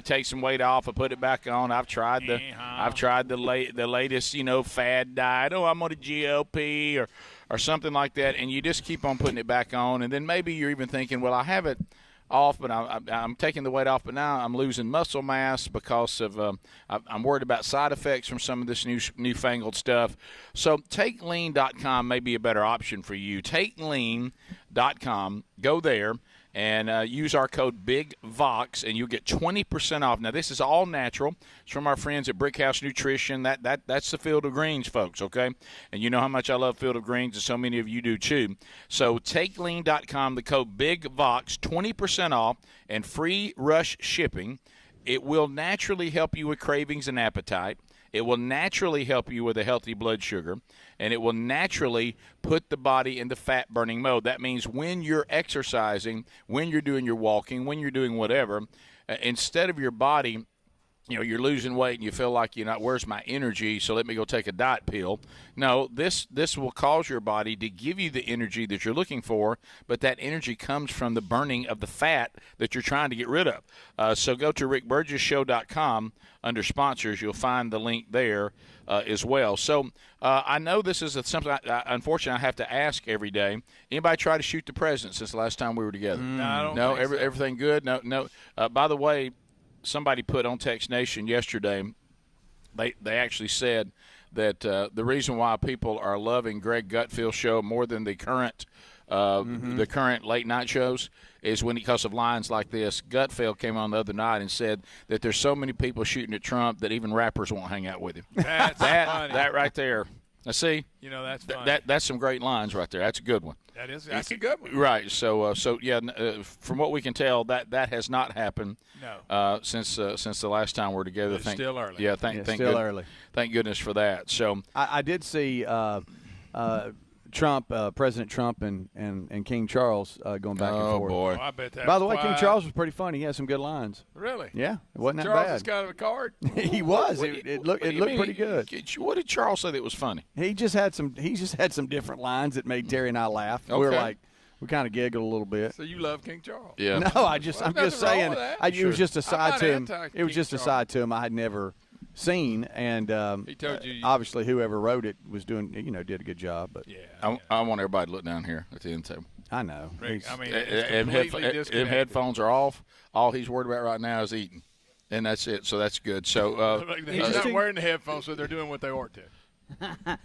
take some weight off, I put it back on. I've tried the latest fad diet. Oh, I'm on a GLP or something like that, and you just keep on putting it back on, and then maybe you're even thinking, well, I have it off, but I'm taking the weight off. But now I'm losing muscle mass because of I'm worried about side effects from some of this newfangled stuff. So TakeLean.com may be a better option for you. TakeLean.com. Go there. And use our code BIGVOX, and you'll get 20% off. Now, this is all natural. It's from our friends at Brickhouse Nutrition. That's the Field of Greens, folks, okay? And you know how much I love Field of Greens, and so many of you do too. So TakeLean.com, the code BIGVOX, 20% off, and free rush shipping. It will naturally help you with cravings and appetite. It will naturally help you with a healthy blood sugar, and it will naturally put the body into fat-burning mode. That means when you're exercising, when you're doing your walking, when you're doing whatever, instead of your body, you're losing weight and you feel like, where's my energy, so let me go take a diet pill. No, this will cause your body to give you the energy that you're looking for, but that energy comes from the burning of the fat that you're trying to get rid of. So go to rickburgessshow.com. Under sponsors, you'll find the link there as well. So I know this is something, unfortunately, I have to ask every day. Anybody try to shoot the president since the last time we were together? No, I don't think so. Everything good? No. By the way, somebody put on Text Nation yesterday, they actually said that the reason why people are loving Greg Gutfield's show more than the current late night shows is because of lines like this. Gutfeld came on the other night and said that there's so many people shooting at Trump that even rappers won't hang out with him. That's funny. That right there. Now see, that's funny. That's some great lines right there. That's a good one. That's a good one. Right. So from what we can tell, that has not happened. No. Since the last time we're together. It's still early. Yeah. Early. Thank goodness for that. So I did see President Trump and King Charles going back and forth. Oh boy! Oh, I bet that. By the way, was King Charles was pretty funny. He had some good lines. Really? Yeah, it wasn't Charles that is bad. kind of a card. He was. It looked pretty good. What did Charles say that was funny? He just had some different lines that made Terry and I laugh. Okay. We kind of giggled a little bit. So you love King Charles? Yeah. No, I'm just saying. It was just a side to him. It was just a side to him I had never seen, and he told you. obviously whoever wrote it was did a good job. But Yeah. I want everybody to look down here at the end table. I know. Rick, I mean, And headphones are off. All he's worried about right now is eating, and that's it. So that's good. So he's not wearing the headphones, so they're doing what they ought to.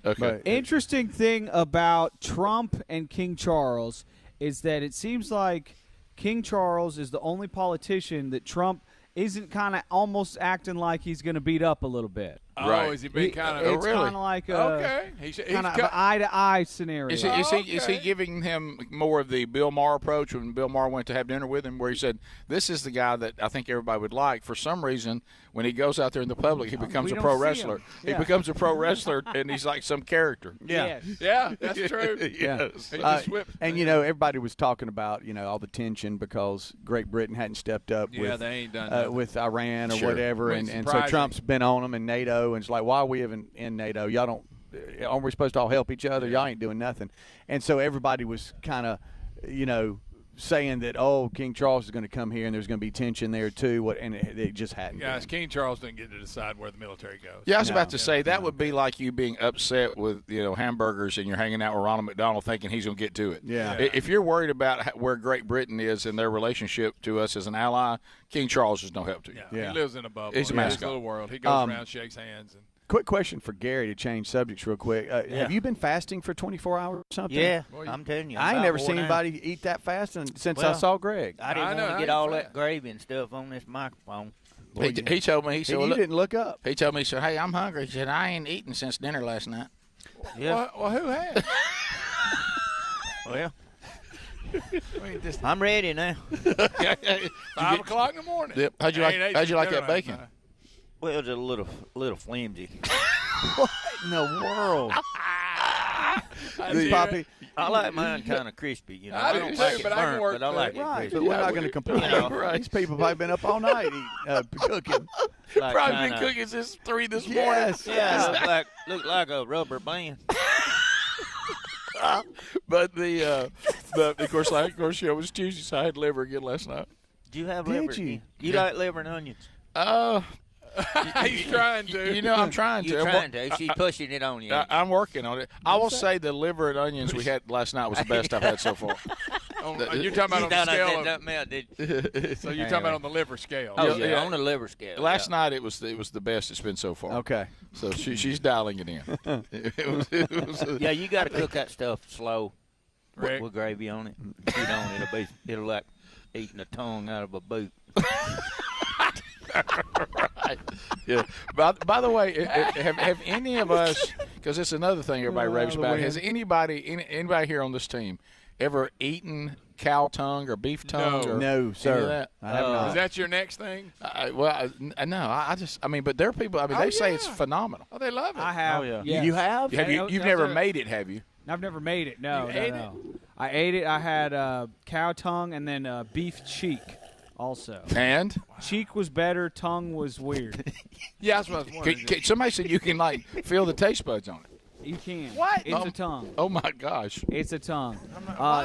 Okay. Interesting thing about Trump and King Charles is that it seems like King Charles is the only politician that Trump isn't kind of almost acting like he's going to beat up a little bit. Oh, Right. has he been kind of? It's kind of like a Okay. He's kind of an eye-to-eye scenario. Is he giving him more of the Bill Maher approach when Bill Maher went to have dinner with him, where he said, "This is the guy that I think everybody would like." For some reason, when he goes out there in the public, he becomes we a don't pro see wrestler. him. He Yeah. becomes a pro wrestler, and he's like some character. Yeah. Yes. Yeah, that's true. Yes. He just whipped. And everybody was talking about all the tension because Great Britain hadn't stepped up Yeah, they ain't done nothing. with Iran or Sure. whatever, It's and so surprising. Trump's been on them and NATO, and it's like, why are we even in NATO? Y'all don't. Aren't we supposed to all help each other? Y'all ain't doing nothing. And so everybody was kind of, saying that, King Charles is going to come here and there's going to be tension there too. And it just hadn't. Guys, been. King Charles didn't get to decide where the military goes. Yeah, I was No. about to say that would be like you being upset with hamburgers and you're hanging out with Ronald McDonald thinking he's going to get to it. Yeah. If you're worried about where Great Britain is in their relationship to us as an ally, King Charles is no help to you. Yeah. He lives in a bubble. He's a in his mascot. little world. He goes around, shakes hands, and Quick question for Gary to change subjects real quick. Have you been fasting for 24 hours or something? Yeah, Boy, I'm telling you. I ain't about never wore seen down. anybody eat that fast since I Well, saw Greg. I didn't I know, want I to get ain't all fat. that gravy and stuff on this microphone. He told me, he said, you didn't look up. he told me, he said, "Hey, I'm hungry." He said, "I ain't eaten since dinner last night." Yeah. well, who has? Well, I mean, just I'm ready now. 5 o'clock in the morning. Yep. How'd you I like- ain't ate how'd you since like dinner that last bacon? night. Well, it's a little flimsy. What in the world? Poppy, I like mine kind of crispy. I do don't too, like it but I can burnt, work but I like that. it right, crispy. but we're not going to complain. Right. These people probably been up all night cooking. Like Probably kinda- been cooking since 3 this Yes. Yeah, look like a rubber band. morning. But of course, it was Tuesday, so I had liver again last night. Do you have Did liver? you? You like liver and onions? He's trying to. I'm trying to. You're trying to. She's pushing it on you. I'm working on it. I will say the liver and onions we had last night was the best I've had so far. You're talking about on the scale. Something else, did you? So you're talking about on the liver scale. Oh, yeah, on the liver scale. Last night it was the best it's been so far. Okay. So she's dialing it in. It was Yeah, you got to cook that stuff slow Rick. with gravy on it. If you don't, it'll like eating a tongue out of a boot. Right. Yeah. By the way, have any of us? Because it's another thing everybody raves about. Has anybody here on this team ever eaten cow tongue or beef tongue? Or No, any of sir. that? I have not. Is that your next thing? No. But there are people. I mean, they say it's phenomenal. Oh, they love it. I have. Oh, yeah. Yes. You have? You've never made it, have you? I've never made it. No, You ate no. I ate it. I had cow tongue and then beef cheek also. And Cheek was better. Tongue was weird. Yeah, that's what I was wondering. somebody said you can feel the taste buds on it. You can. What? It's a tongue. Oh my gosh! It's a tongue.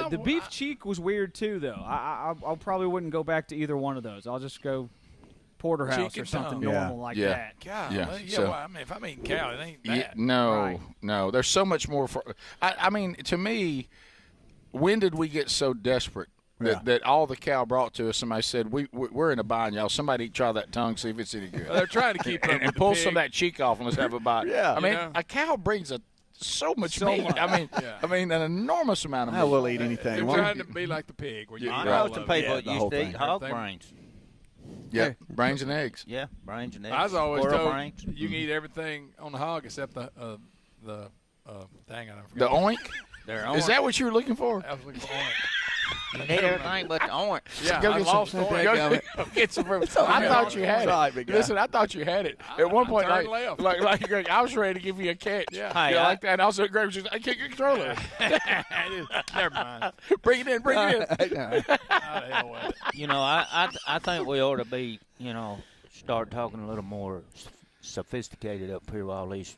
The beef cheek was weird too, though. I probably wouldn't go back to either one of those. I'll just go porterhouse Cheek or and something tongue. normal like that. God, Yeah, well, so- well, I mean, if I'm eating cow, it ain't that. Yeah, no, Right. no. There's so much more for. I mean, to me, when did we get so desperate that all the cow brought to us? Somebody said we're in a bind, y'all. Somebody try that tongue, see if it's any good. Well, they're trying to keep up and with the pull pig. some of that cheek off and let's have a bite. Yeah. I mean, You know? a cow brings so much So meat. much. I mean, an enormous amount of meat. I will eat anything. They're Won't trying you? to be like the pig. Where you I eat know all some of it. people the that whole used to eat thing. hog Everything. brains. Yeah, brains and eggs. Yeah, brains and eggs. I was always Squirrel told brains. you can eat everything on the hog except the dang, I The forgot. oink. They're Is orange. that what you were looking for? I was looking for orange. You need everything but the orange. Yeah, Go I get lost some. orange. Go get some. I thought you had Sorry, it. big guy. Listen, I thought you had it. At one point, turned left. like Greg, I was ready to give you a catch. Yeah. Hey, like that. And also, Greg was just, I can't get control of it. Never mind. Bring it in. Bring it in. How the hell was it? You know, I think we ought to be, start talking a little more sophisticated up here while these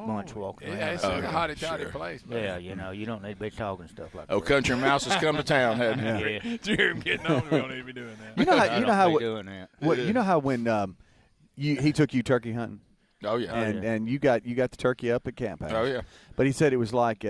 bunch walking Yeah, around. it's a Okay, hotty-totty sure. place, man. Yeah, you don't need to be talking stuff like Oh, that. country mouse has come to town, hadn't it? Yeah. Did you hear him getting on? We don't need to be doing that. You know how I you know don't how be doing that. you know how when he took you turkey hunting Oh yeah. and you got the turkey up at Camp House. Oh yeah. But he said it was like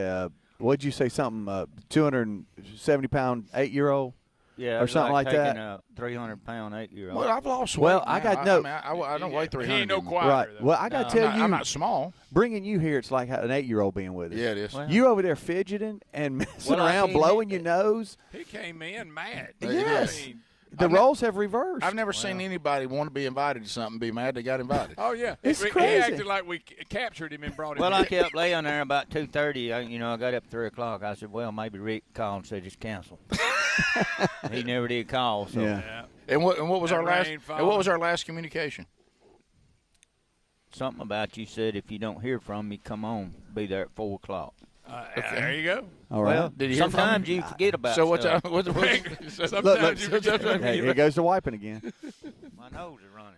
what'd you say, something 270-pound 8-year-old? Yeah, Or it's something like taking that. a 300-pound 8-year-old. Well, I've lost weight. Well, I now. got no- I don't weigh 300. He ain't no anymore. quieter, Right. though. Well, I got to tell you, I'm not small. bringing you here, it's like an 8-year-old being with us. Yeah, it is. Well, You over there fidgeting and messing Well, I around, can't blowing hit your nose. He came in mad. Yes. I mean, The roles have reversed. I've never seen anybody want to be invited to something, be mad they got invited. oh, yeah. It's He crazy. acted like we captured him and brought him Well, in. I kept laying there about 2:30. I got up at 3 o'clock. I said, well, maybe Rick called and said it's canceled. He never did call. So. Yeah. Yeah. And what was That our last? rain And falling. what was our last communication? Something about you said if you don't hear from me, come on. Be there at 4 o'clock. There you go. All right. Well, Did you hear from sometimes me? you forget about So what's stuff. what? Sometimes look, you forget. Hey, here goes the wiping again. My nose is running.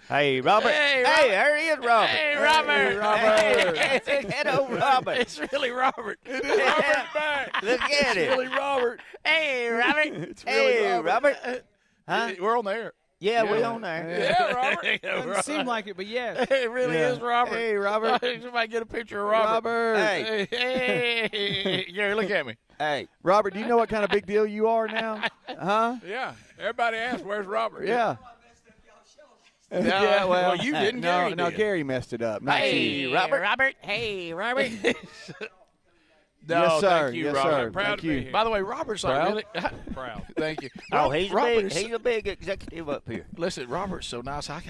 Hey, Robert. Hey, there he is, Robert. Hey, Robert. Hey, hello, Robert. It's really Robert. Look at it. Really Robert. Hey, Robert. It's really Hey, Robert. Huh? We're on there. Yeah, we on there. Yeah, Robert. Doesn't seem like it, but yes. It really is Robert. Hey, Robert. Somebody get a picture of Robert. Robert. Hey. Hey, Gary, look at me. Hey. Robert, do you know what kind of big deal you are now? Huh? Yeah. Everybody asks, where's Robert? Yeah. Yeah, well, you didn't. No, Gary no, did. Gary messed it up. Not you. Robert. Hey, Robert. No, Yes, sir. thank you, Yes, Robert. sir. Proud Thank to be you. here. By the way, Robert's like Proud? really Proud. Thank you. Oh, he's Robert a big executive up here. Listen, Robert's so nice. How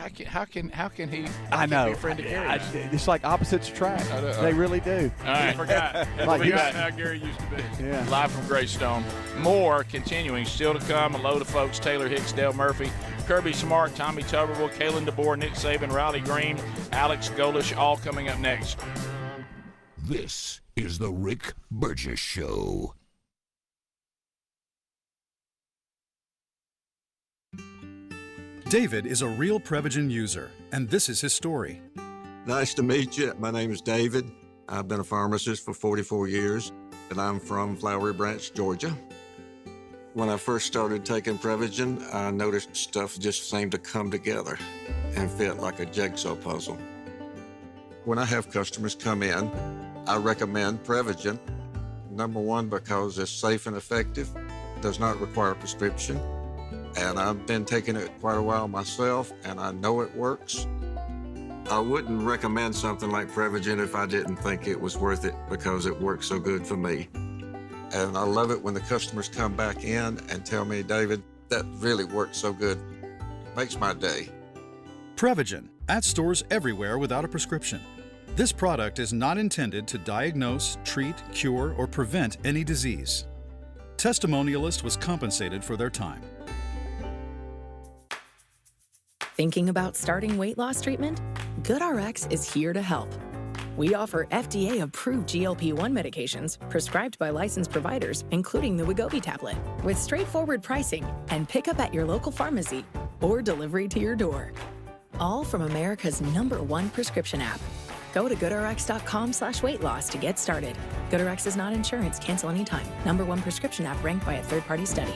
can he? I know. Be a friend of Gary? It's like opposites attract. I know. They really do. All right. Forgot. Like Forgot you- how Gary used to be. Yeah. Live from Greystone. More continuing still to come. A load of folks: Taylor Hicks, Dale Murphy, Kirby Smart, Tommy Tuberville, Kalen DeBoer, Nick Saban, Riley Green, Alex Golish, all coming up next. This is the Rick Burgess Show. David is a real Prevagen user, and this is his story. Nice to meet you. My name is David. I've been a pharmacist for 44 years, and I'm from Flowery Branch, Georgia. When I first started taking Prevagen, I noticed stuff just seemed to come together and fit like a jigsaw puzzle. When I have customers come in, I recommend Prevagen. Number one, because it's safe and effective, does not require a prescription. And I've been taking it quite a while myself, and I know it works. I wouldn't recommend something like Prevagen if I didn't think it was worth it because it works so good for me. And I love it when the customers come back in and tell me, David, that really works so good. Makes my day. Prevagen, at stores everywhere without a prescription. This product is not intended to diagnose, treat, cure, or prevent any disease. Testimonialist was compensated for their time. Thinking about starting weight loss treatment? GoodRx is here to help. We offer FDA-approved GLP-1 medications prescribed by licensed providers, including the Wegovy tablet, with straightforward pricing and pickup at your local pharmacy or delivery to your door. All from America's #1 prescription app. Go to goodrx.com/weight loss to get started. GoodRx is not insurance. Cancel anytime. #1 prescription app ranked by a third-party study.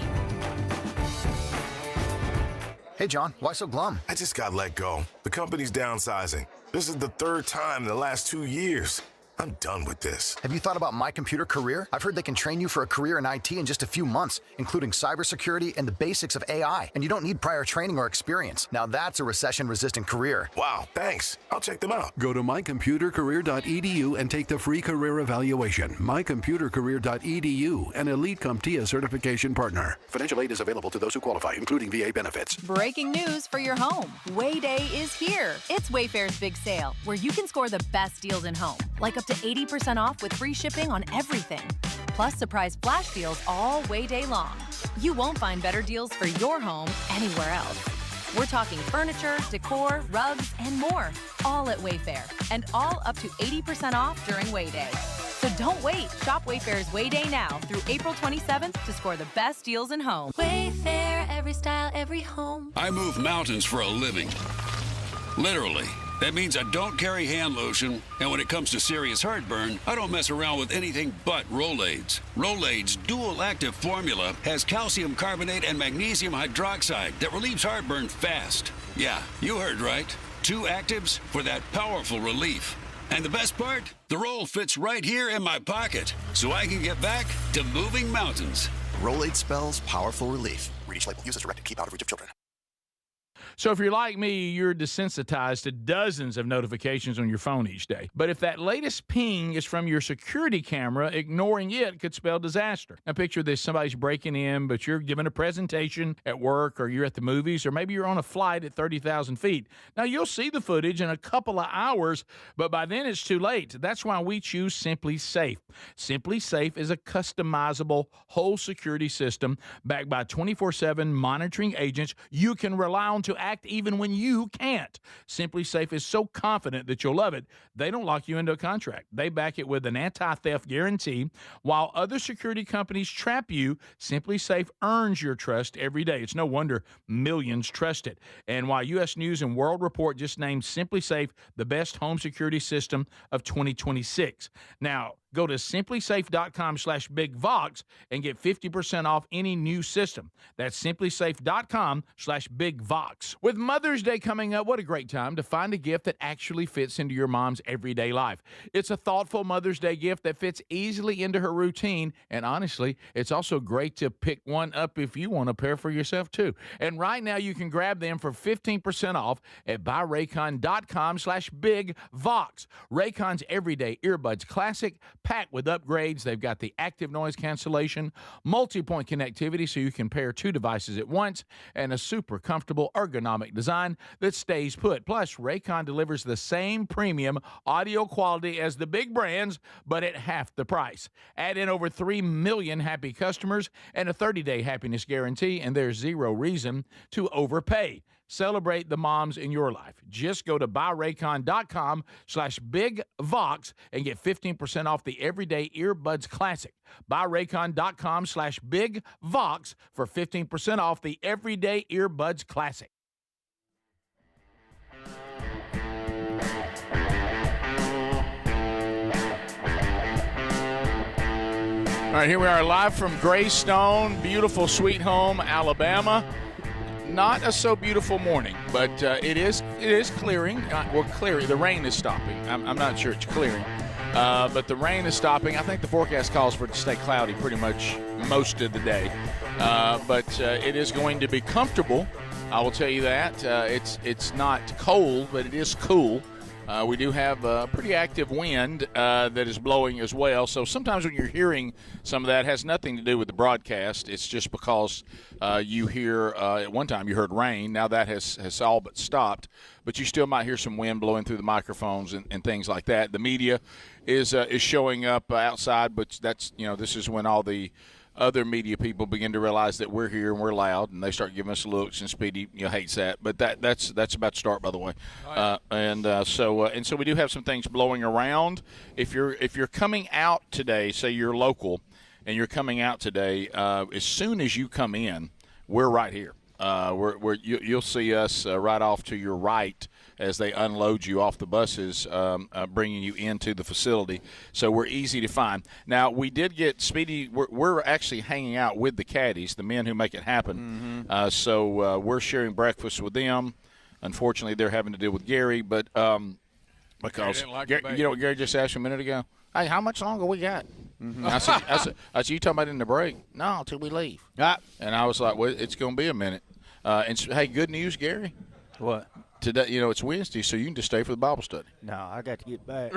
Hey, John, why so glum? I just got let go. The company's downsizing. This is the third time in the last 2 years. I'm done with this. Have you thought about My Computer Career? I've heard they can train you for a career in IT in just a few months, including cybersecurity and the basics of AI. And you don't need prior training or experience. Now that's a recession-resistant career. Wow, thanks. I'll check them out. Go to mycomputercareer.edu and take the free career evaluation. mycomputercareer.edu, an Elite CompTIA certification partner. Financial aid is available to those who qualify, including VA benefits. Breaking news for your home. Wayday is here. It's Wayfair's big sale, where you can score the best deals in home, like up to 80% off with free shipping on everything. Plus surprise flash deals all Wayday long. You won't find better deals for your home anywhere else. We're talking furniture, decor, rugs, and more, all at Wayfair, and all up to 80% off during Wayday. So don't wait. Shop Wayfair's Wayday now through April 27th to score the best deals in home. Wayfair, every style, every home. I move mountains for a living. Literally. That means I don't carry hand lotion, and when it comes to serious heartburn, I don't mess around with anything but Rolaids. Rolaids' dual-active formula has calcium carbonate and magnesium hydroxide that relieves heartburn fast. Yeah, you heard right. 2 actives for that powerful relief. And the best part? The roll fits right here in my pocket, so I can get back to moving mountains. Rolaid spells powerful relief. Read each label. Use as directed. Keep out of reach of children. So if you're like me, you're desensitized to dozens of notifications on your phone each day. But if that latest ping is from your security camera, ignoring it could spell disaster. Now picture this, somebody's breaking in, but you're giving a presentation at work, or you're at the movies, or maybe you're on a flight at 30,000 feet. Now you'll see the footage in a couple of hours, but by then it's too late. That's why we choose Simply Safe. Simply Safe is a customizable whole security system backed by 24/7 monitoring agents you can rely on to act even when you can't. Simply Safe is so confident that you'll love it, they don't lock you into a contract. They back it with an anti-theft guarantee. While other security companies trap you, Simply Safe earns your trust every day. It's no wonder millions trust it. And while U.S. News and World Report just named Simply Safe the best home security system of 2026. Now, go to simplysafe.com/bigvox and get 50% off any new system. That's simplysafe.com/bigvox. With Mother's Day coming up, what a great time to find a gift that actually fits into your mom's everyday life. It's a thoughtful Mother's Day gift that fits easily into her routine, and honestly, it's also great to pick one up if you want a pair for yourself too. And right now, you can grab them for 15% off at buyraycon.com/bigvox. Raycon's Everyday Earbuds Classic, packed with upgrades. They've got the active noise cancellation, multi-point connectivity so you can pair 2 devices at once, and a super comfortable ergonomic design that stays put. Plus, Raycon delivers the same premium audio quality as the big brands, but at half the price. Add in over 3 million happy customers and a 30-day happiness guarantee, and there's zero reason to overpay. Celebrate the moms in your life. Just go to buyraycon.com/bigvox and get 15% off the Everyday Earbuds Classic. Buyraycon.com/bigvox for 15% off the Everyday Earbuds Classic. All right, here we are live from Greystone, beautiful Sweet Home, Alabama. Not a so beautiful morning, but it is clearing. Clearing. The rain is stopping. I'm not sure it's clearing. But the rain is stopping. I think the forecast calls for it to stay cloudy pretty much most of the day. But it is going to be comfortable. I will tell you that. It's not cold, but it is cool. We do have a pretty active wind that is blowing as well. So sometimes when you're hearing some of that, it has nothing to do with the broadcast. It's just because you hear at one time you heard rain. Now that has all but stopped. But you still might hear some wind blowing through the microphones and things like that. The media is showing up outside, but that's this is when all the other media people begin to realize that we're here and we're loud, and they start giving us looks. And Speedy hates that, but that's about to start, by the way. So we do have some things blowing around. If you're coming out today, say you're local, and you're coming out today, as soon as you come in, we're right here. You'll see us right off to your right as they unload you off the buses, bringing you into the facility. So we're easy to find. Now, we did get Speedy. We're actually hanging out with the caddies, the men who make it happen. So we're sharing breakfast with them. Unfortunately, they're having to deal with Gary, but because you know what Gary just asked a minute ago? Hey, how much longer we got? I said, you talking about in the break? No, till we leave. And I was like, well, it's going to be a minute. Hey, good news, Gary. What? Today, it's Wednesday, so you can just stay for the Bible study. No, I got to get back.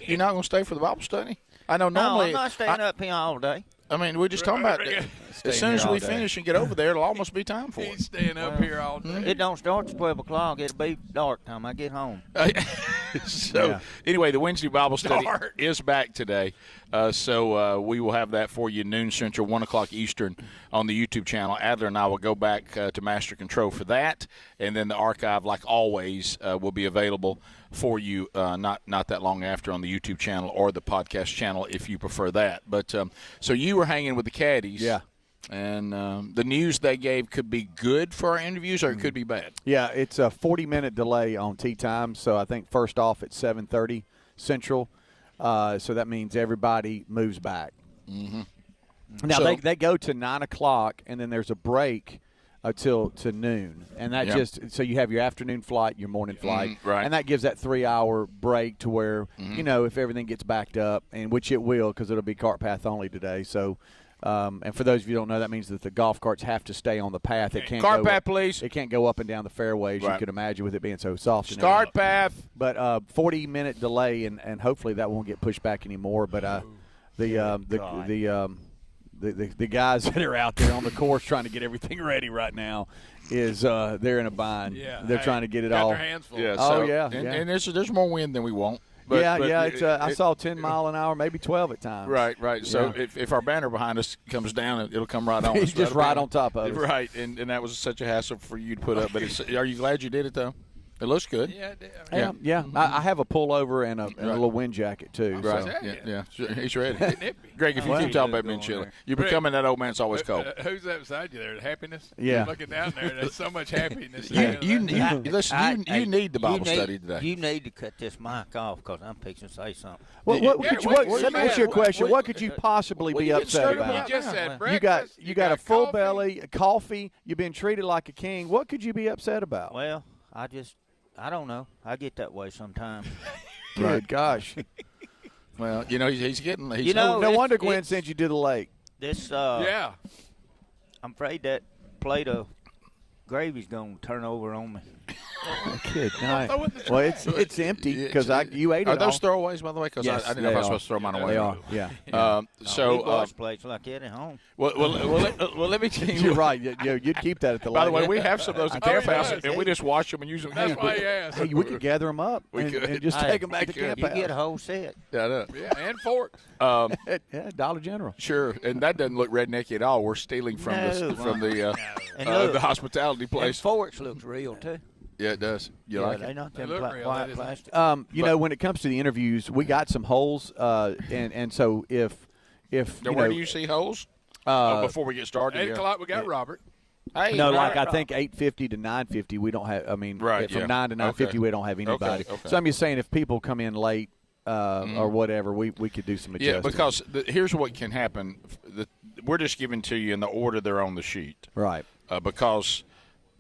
You're not going to stay for the Bible study? I know No, normally. I'm not staying up here all day. I mean, we're just talking about it. As soon as we finish and get over there, it'll almost be time for it. He's staying up here all day. It don't start till 12 o'clock. It'll be dark time I get home. Anyway, the Wednesday Bible study is back today. So we will have that for you noon Central, 1 o'clock Eastern on the YouTube channel. Adler and I will go back to Master Control for that. And then the archive, like always, will be available for you not that long after on the YouTube channel or the podcast channel if you prefer that. But so you were hanging with the caddies. Yeah. And the news they gave could be good for our interviews or it could be bad. Yeah, it's a 40-minute delay on tee time, so I think first off at 7:30 Central. So that means everybody moves back. Now, they go to 9 o'clock, and then there's a break till to noon. And that so you have your afternoon flight, your morning flight. Right. And that gives that 3-hour break to where, if everything gets backed up, and which it will because it'll be cart path only today. So and for those of you who don't know, that means that the golf carts have to stay on the path. It can't cart path, please. It can't go up and down the fairways. Right. You can imagine with it being so soft. Cart path. But 40-minute delay, and hopefully that won't get pushed back anymore. But the guys that are out there on the course trying to get everything ready right now is they're in a bind. Yeah, they're trying to get it got all. their hands full. Yeah, And there's more wind than we want. But, I saw 10 mile an hour, maybe 12 at times. Right. So if our banner behind us comes down, it'll come right on us. It's just right on top of us. Right, and that was such a hassle for you to put up. But are you glad you did it, though? It looks good. Yeah. I have a pullover and a little wind jacket, too. Right. So. Yeah. He's ready. Greg, if you keep talking about being chilly, you're becoming that old man that's always cold. Who's that beside you there? Happiness? Yeah. You're looking down there. There's so much happiness. You need the Bible study today. You need to cut this mic off because I'm fixing to say something. Let me ask you a question. What could you possibly be upset about? You just said You got a full belly, coffee. You've been treated like a king. What could you be upset about? Well, I don't know. I get that way sometimes. Good gosh. Well, he's getting. No wonder Gwen sent you to the lake. This. Yeah. I'm afraid that plate of gravy's gonna turn over on me. Good night. Well, it's empty because you ate it. Are those all. throwaways, by the way? Because Yes, I didn't know if I was supposed to throw mine away. They are. Yeah. We wash plates like that at home. Well, let me tell you. You're right. You'd keep that at the lake. By the way, we have some of those at Camp House, and we just wash them and use them. That's why you asked. Hey, we could gather them up and just take them back to Camp House. You get a whole set. Yeah, I know. Yeah, and forks. Yeah, Dollar General. Sure, and that doesn't look rednecky at all. We're stealing from the hospitality place. And forks looks real too. Yeah, it does. You like they it? not They them look real, white that is- plastic. When it comes to the interviews, we got some holes, and so if Now, where do you see holes? Before we get started, 8 o'clock, we got Robert. Hey, no, Robert. like I think 8:50 to 9:50, we don't have. I mean, Right, from yeah. 9 to 9:50, Okay. we don't have anybody. Okay. So I'm just saying, if people come in late or whatever, we could do some adjusting. Yeah, because here's what can happen. We're just giving to you in the order they're on the sheet. Right. Because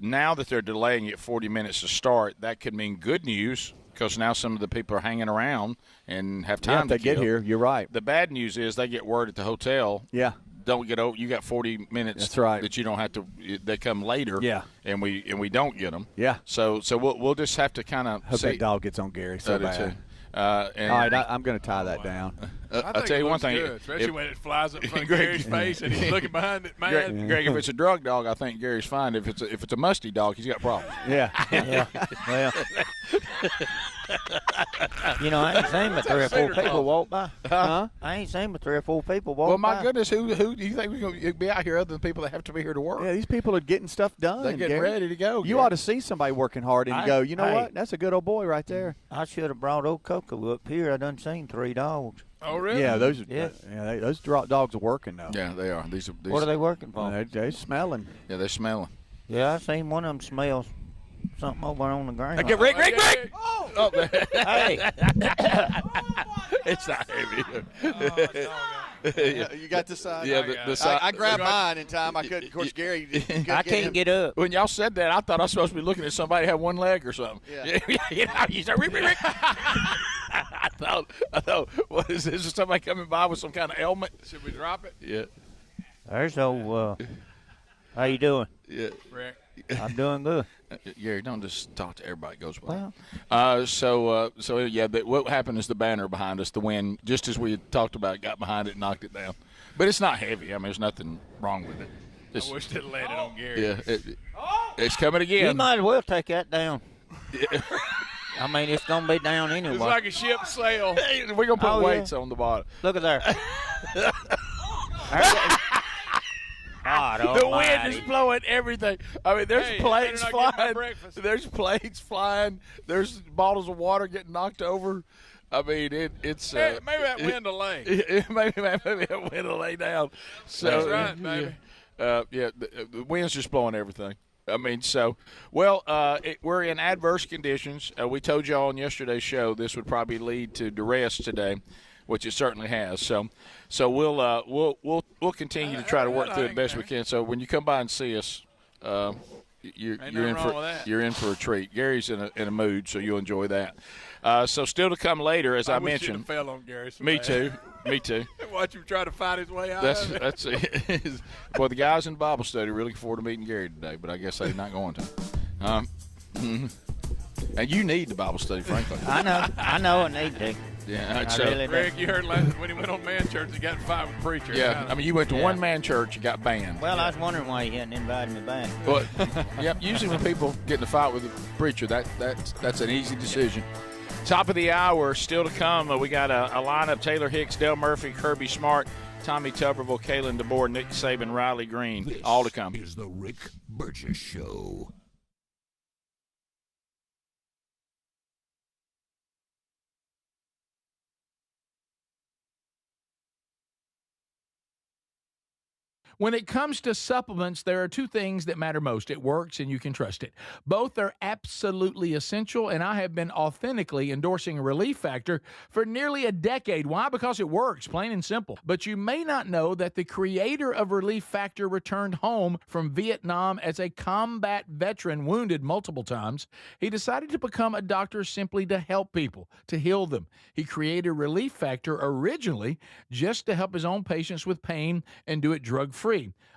now that they're delaying it 40 minutes to start, that could mean good news because now some of the people are hanging around and have Yeah, time if to they get kill. here, you're right. The bad news is they get word at the hotel. Yeah. Don't get over. You got 40 minutes. That's right. That you don't have to. They come later. Yeah. And we don't get them. Yeah. So we'll just have to kind of Hope see. that dog gets on Gary so I do bad. too. And All right, I'm going to tie that down. I'll tell you one thing. Good, especially when it flies up in front of Greg- Gary's face and he's looking behind it, man. Greg, if it's a drug dog, I think Gary's fine. If it's a musty dog, he's got problems. Yeah. Yeah. Well, you know, I ain't seen but 3 or 4 people walk by. Huh? I ain't seen but 3 or 4 people walk by. Well, my goodness, who do you think we're going to be out here other than people that have to be here to work? Yeah, these people are getting stuff done. They're getting Gary. ready to go. You Gary. ought to see somebody working hard and go, you know hey. what? That's a good old boy right there. I should have brought old Coco up here. I done seen 3 dogs. Oh, really? Yeah, those dogs are working though. Yeah, they are. These What are they working for? They're smelling. Yeah, they're smelling. Yeah, I seen one of them smells something over on the ground. Get Rick! Oh, Hey. It's not heavy. You got this side? Yeah, the side. I grabbed mine in time. I couldn't. Of course, Gary. I can't get up. When y'all said that, I thought I was supposed to be looking at somebody that had one leg or something. Yeah. You know, you said, Rick. I thought, what is this? Is somebody coming by with some kind of ailment? Should we drop it? Yeah. There's old. How you doing? Yeah. Rick. I'm doing good. Gary, don't just talk to everybody that goes by. Well. So yeah, what happened is the banner behind us, the wind, just as we had talked about, got behind it and knocked it down. But it's not heavy. I mean, there's nothing wrong with it. I wish they'd landed on Gary. Yeah, it's coming again. You might as well take that down. I mean, it's going to be down anyway. It's like a ship sail. Hey, we're going to put weights on the bottom. Look at there. God the wind almighty. is blowing everything. I mean, there's Hey, planes I better not get my flying. breakfast. There's planes flying. There's bottles of water getting knocked over. I mean, it's. Hey, maybe that wind will lay. Maybe that wind will lay down. So, That's right, baby. The wind's just blowing everything. I mean, we're in adverse conditions. We told y'all on yesterday's show this would probably lead to duress today, which it certainly has. So we'll continue to try to work through it best we can. So when you come by and see us, you're in for a treat. Gary's in a mood, so you'll enjoy that. So still to come later, as I wish mentioned. you'd have fell on Gary so Me bad. too. Me too. Watch him try to fight his way out. That's it. Well, the guys in Bible study are really looking forward to meeting Gary today, but I guess they're not going to. And you need the Bible study, frankly. I know I need to. Yeah, I really do. Greg, you heard when he went on man church, he got in a fight with the preacher. Yeah, I mean, you went to one man church, you got banned. Well, I was wondering why he hadn't invited me back. But usually when people get in a fight with a preacher, that's an easy decision. Top of the hour, still to come. We got a lineup: Taylor Hicks, Dale Murphy, Kirby Smart, Tommy Tuberville, Kalen DeBoer, Nick Saban, Riley Green. All to come. Is the Rick Burgess Show. When it comes to supplements, there are two things that matter most. It works and you can trust it. Both are absolutely essential, and I have been authentically endorsing Relief Factor for nearly a decade. Why? Because it works, plain and simple. But you may not know that the creator of Relief Factor returned home from Vietnam as a combat veteran, wounded multiple times. He decided to become a doctor simply to help people, to heal them. He created Relief Factor originally just to help his own patients with pain and do it drug-free.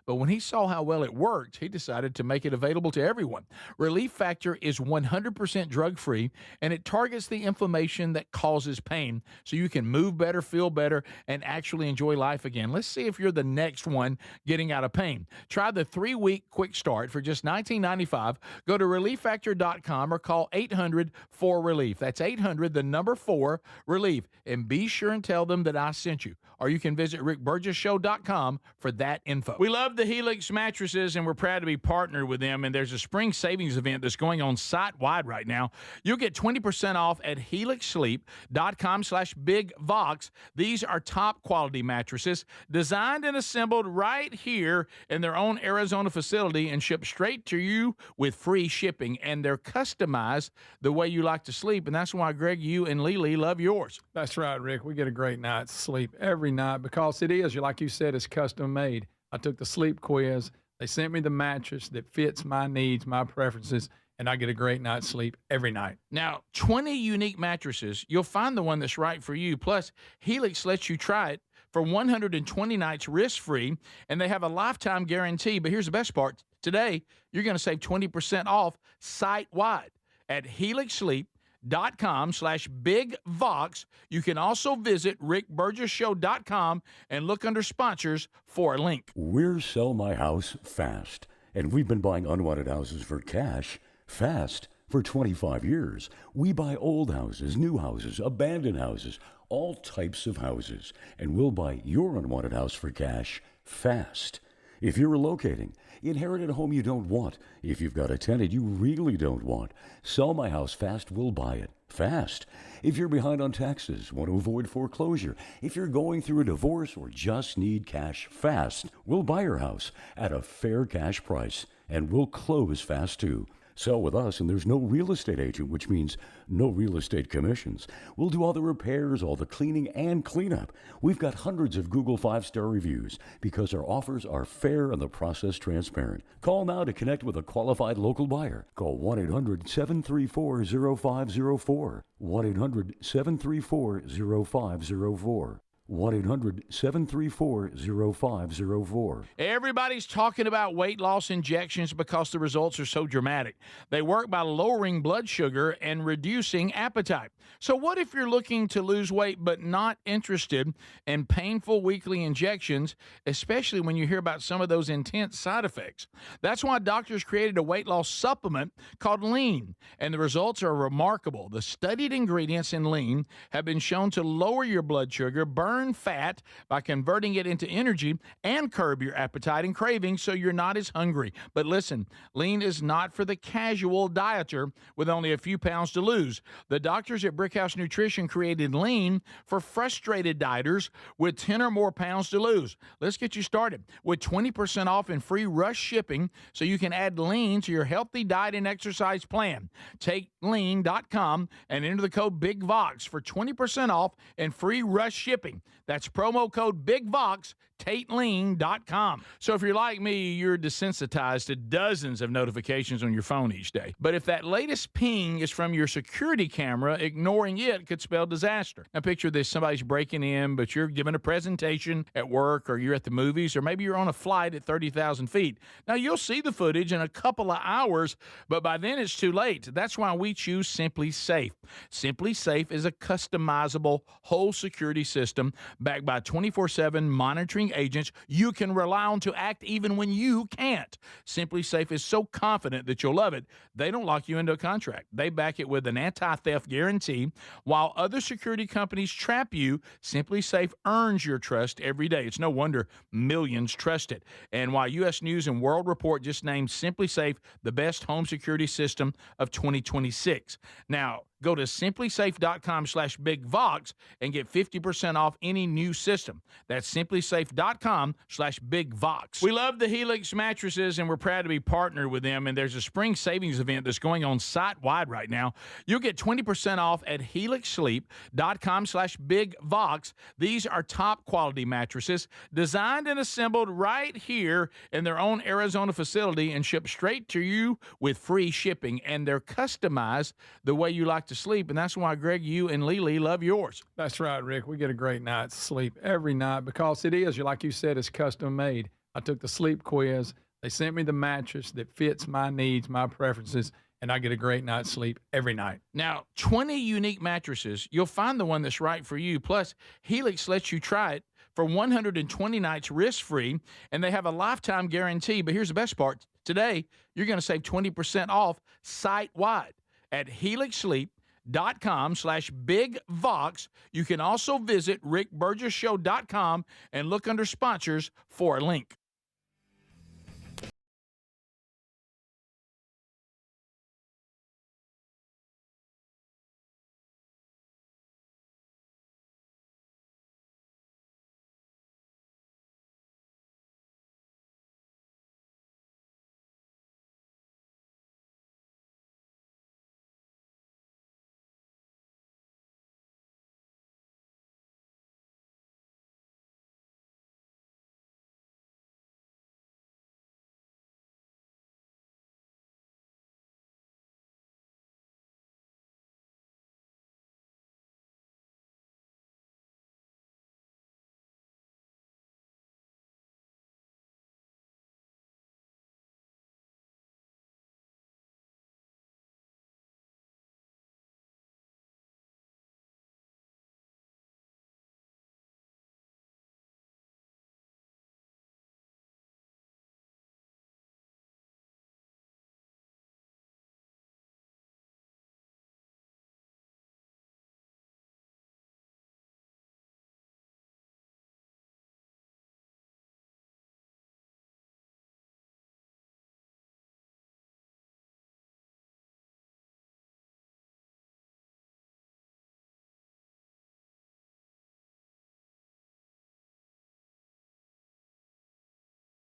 But when he saw how well it worked, he decided to make it available to everyone. Relief Factor is 100% drug-free, and it targets the inflammation that causes pain so you can move better, feel better, and actually enjoy life again. Let's see if you're the next one getting out of pain. Try the 3-week quick start for just $19.95. Go to ReliefFactor.com or call 800-4RELIEF. That's 800-4RELIEF. And be sure and tell them that I sent you. Or you can visit RickBurgessShow.com for that info. We love the Helix mattresses, and we're proud to be partnered with them. And there's a spring savings event that's going on site-wide right now. You'll get 20% off at HelixSleep.com/BigVox. These are top-quality mattresses designed and assembled right here in their own Arizona facility and shipped straight to you with free shipping. And they're customized the way you like to sleep, and that's why, Greg, you and Lily love yours. That's right, Rick. We get a great night's sleep every night because it is, like you said, it's custom made. I took the sleep quiz. They sent me the mattress that fits my needs, my preferences, and I get a great night's sleep every night. Now, 20 unique mattresses. You'll find the one that's right for you. Plus, Helix lets you try it for 120 nights risk-free, and they have a lifetime guarantee. But here's the best part. Today, you're going to save 20% off site-wide at helixsleep.com/bigvox. You can also visit rickburgesshow.com and look under sponsors for a link. We're Sell My House Fast, and we've been buying unwanted houses for cash fast for 25 years. We buy old houses, new houses, abandoned houses, all types of houses, and we'll buy your unwanted house for cash fast. If you're relocating, inherited a home you don't want, if you've got a tenant you really don't want, Sell My House Fast will buy it fast. If you're behind on taxes, want to avoid foreclosure, if you're going through a divorce or just need cash fast, we'll buy your house at a fair cash price, and we'll close fast too. Sell with us, and there's no real estate agent, which means no real estate commissions. We'll do all the repairs, all the cleaning, and cleanup. We've got hundreds of Google 5-star reviews because our offers are fair and the process transparent. Call now to connect with a qualified local buyer. Call 1-800-734-0504. 1-800-734-0504. 1-800-734-0504. Everybody's talking about weight loss injections because the results are so dramatic. They work by lowering blood sugar and reducing appetite. So what if you're looking to lose weight but not interested in painful weekly injections, especially when you hear about some of those intense side effects? That's why doctors created a weight loss supplement called Lean, and the results are remarkable. The studied ingredients in Lean have been shown to lower your blood sugar, burn fat by converting it into energy, and curb your appetite and cravings so you're not as hungry. But listen, Lean is not for the casual dieter with only a few pounds to lose. The doctors at Brickhouse Nutrition created Lean for frustrated dieters with 10 or more pounds to lose. Let's get you started with 20% off and free rush shipping so you can add Lean to your healthy diet and exercise plan. Take lean.com and enter the code BIGVOX for 20% off and free rush shipping. That's promo code BIGVOX, TateLean.com. So if you're like me, you're desensitized to dozens of notifications on your phone each day. But if that latest ping is from your security camera, ignoring it could spell disaster. Now picture this, somebody's breaking in, but you're giving a presentation at work, or you're at the movies, or maybe you're on a flight at 30,000 feet. Now you'll see the footage in a couple of hours, but by then it's too late. That's why we choose Simply Safe. Simply Safe is a customizable whole security system backed by 24/7 monitoring agents you can rely on to act even when you can't. Simply Safe is so confident that you'll love it, they don't lock you into a contract. They back it with an anti-theft guarantee. While other security companies trap you, Simply Safe earns your trust every day. It's no wonder millions trust it. And while U.S. News and World Report just named Simply Safe the best home security system of 2026. Now, go to simplysafe.com/bigvox and get 50% off any new system. That's simplysafe.com/bigvox. We love the Helix mattresses, and we're proud to be partnered with them. And there's a spring savings event that's going on site-wide right now. You'll get 20% off at helixsleep.com/bigvox. These are top quality mattresses designed and assembled right here in their own Arizona facility and shipped straight to you with free shipping. And they're customized the way you like to sleep, and that's why, Greg, you and Lily love yours. That's right, Rick. We get a great night's sleep every night because it is, like you said, it's custom made. I took the sleep quiz. They sent me the mattress that fits my needs, my preferences, and I get a great night's sleep every night. Now, 20 unique mattresses. You'll find the one that's right for you. Plus, Helix lets you try it for 120 nights risk-free, and they have a lifetime guarantee. But here's the best part. Today, you're going to save 20% off site-wide at helixsleep.com/bigvox. You can also visit rickburgesshow.com and look under sponsors for a link.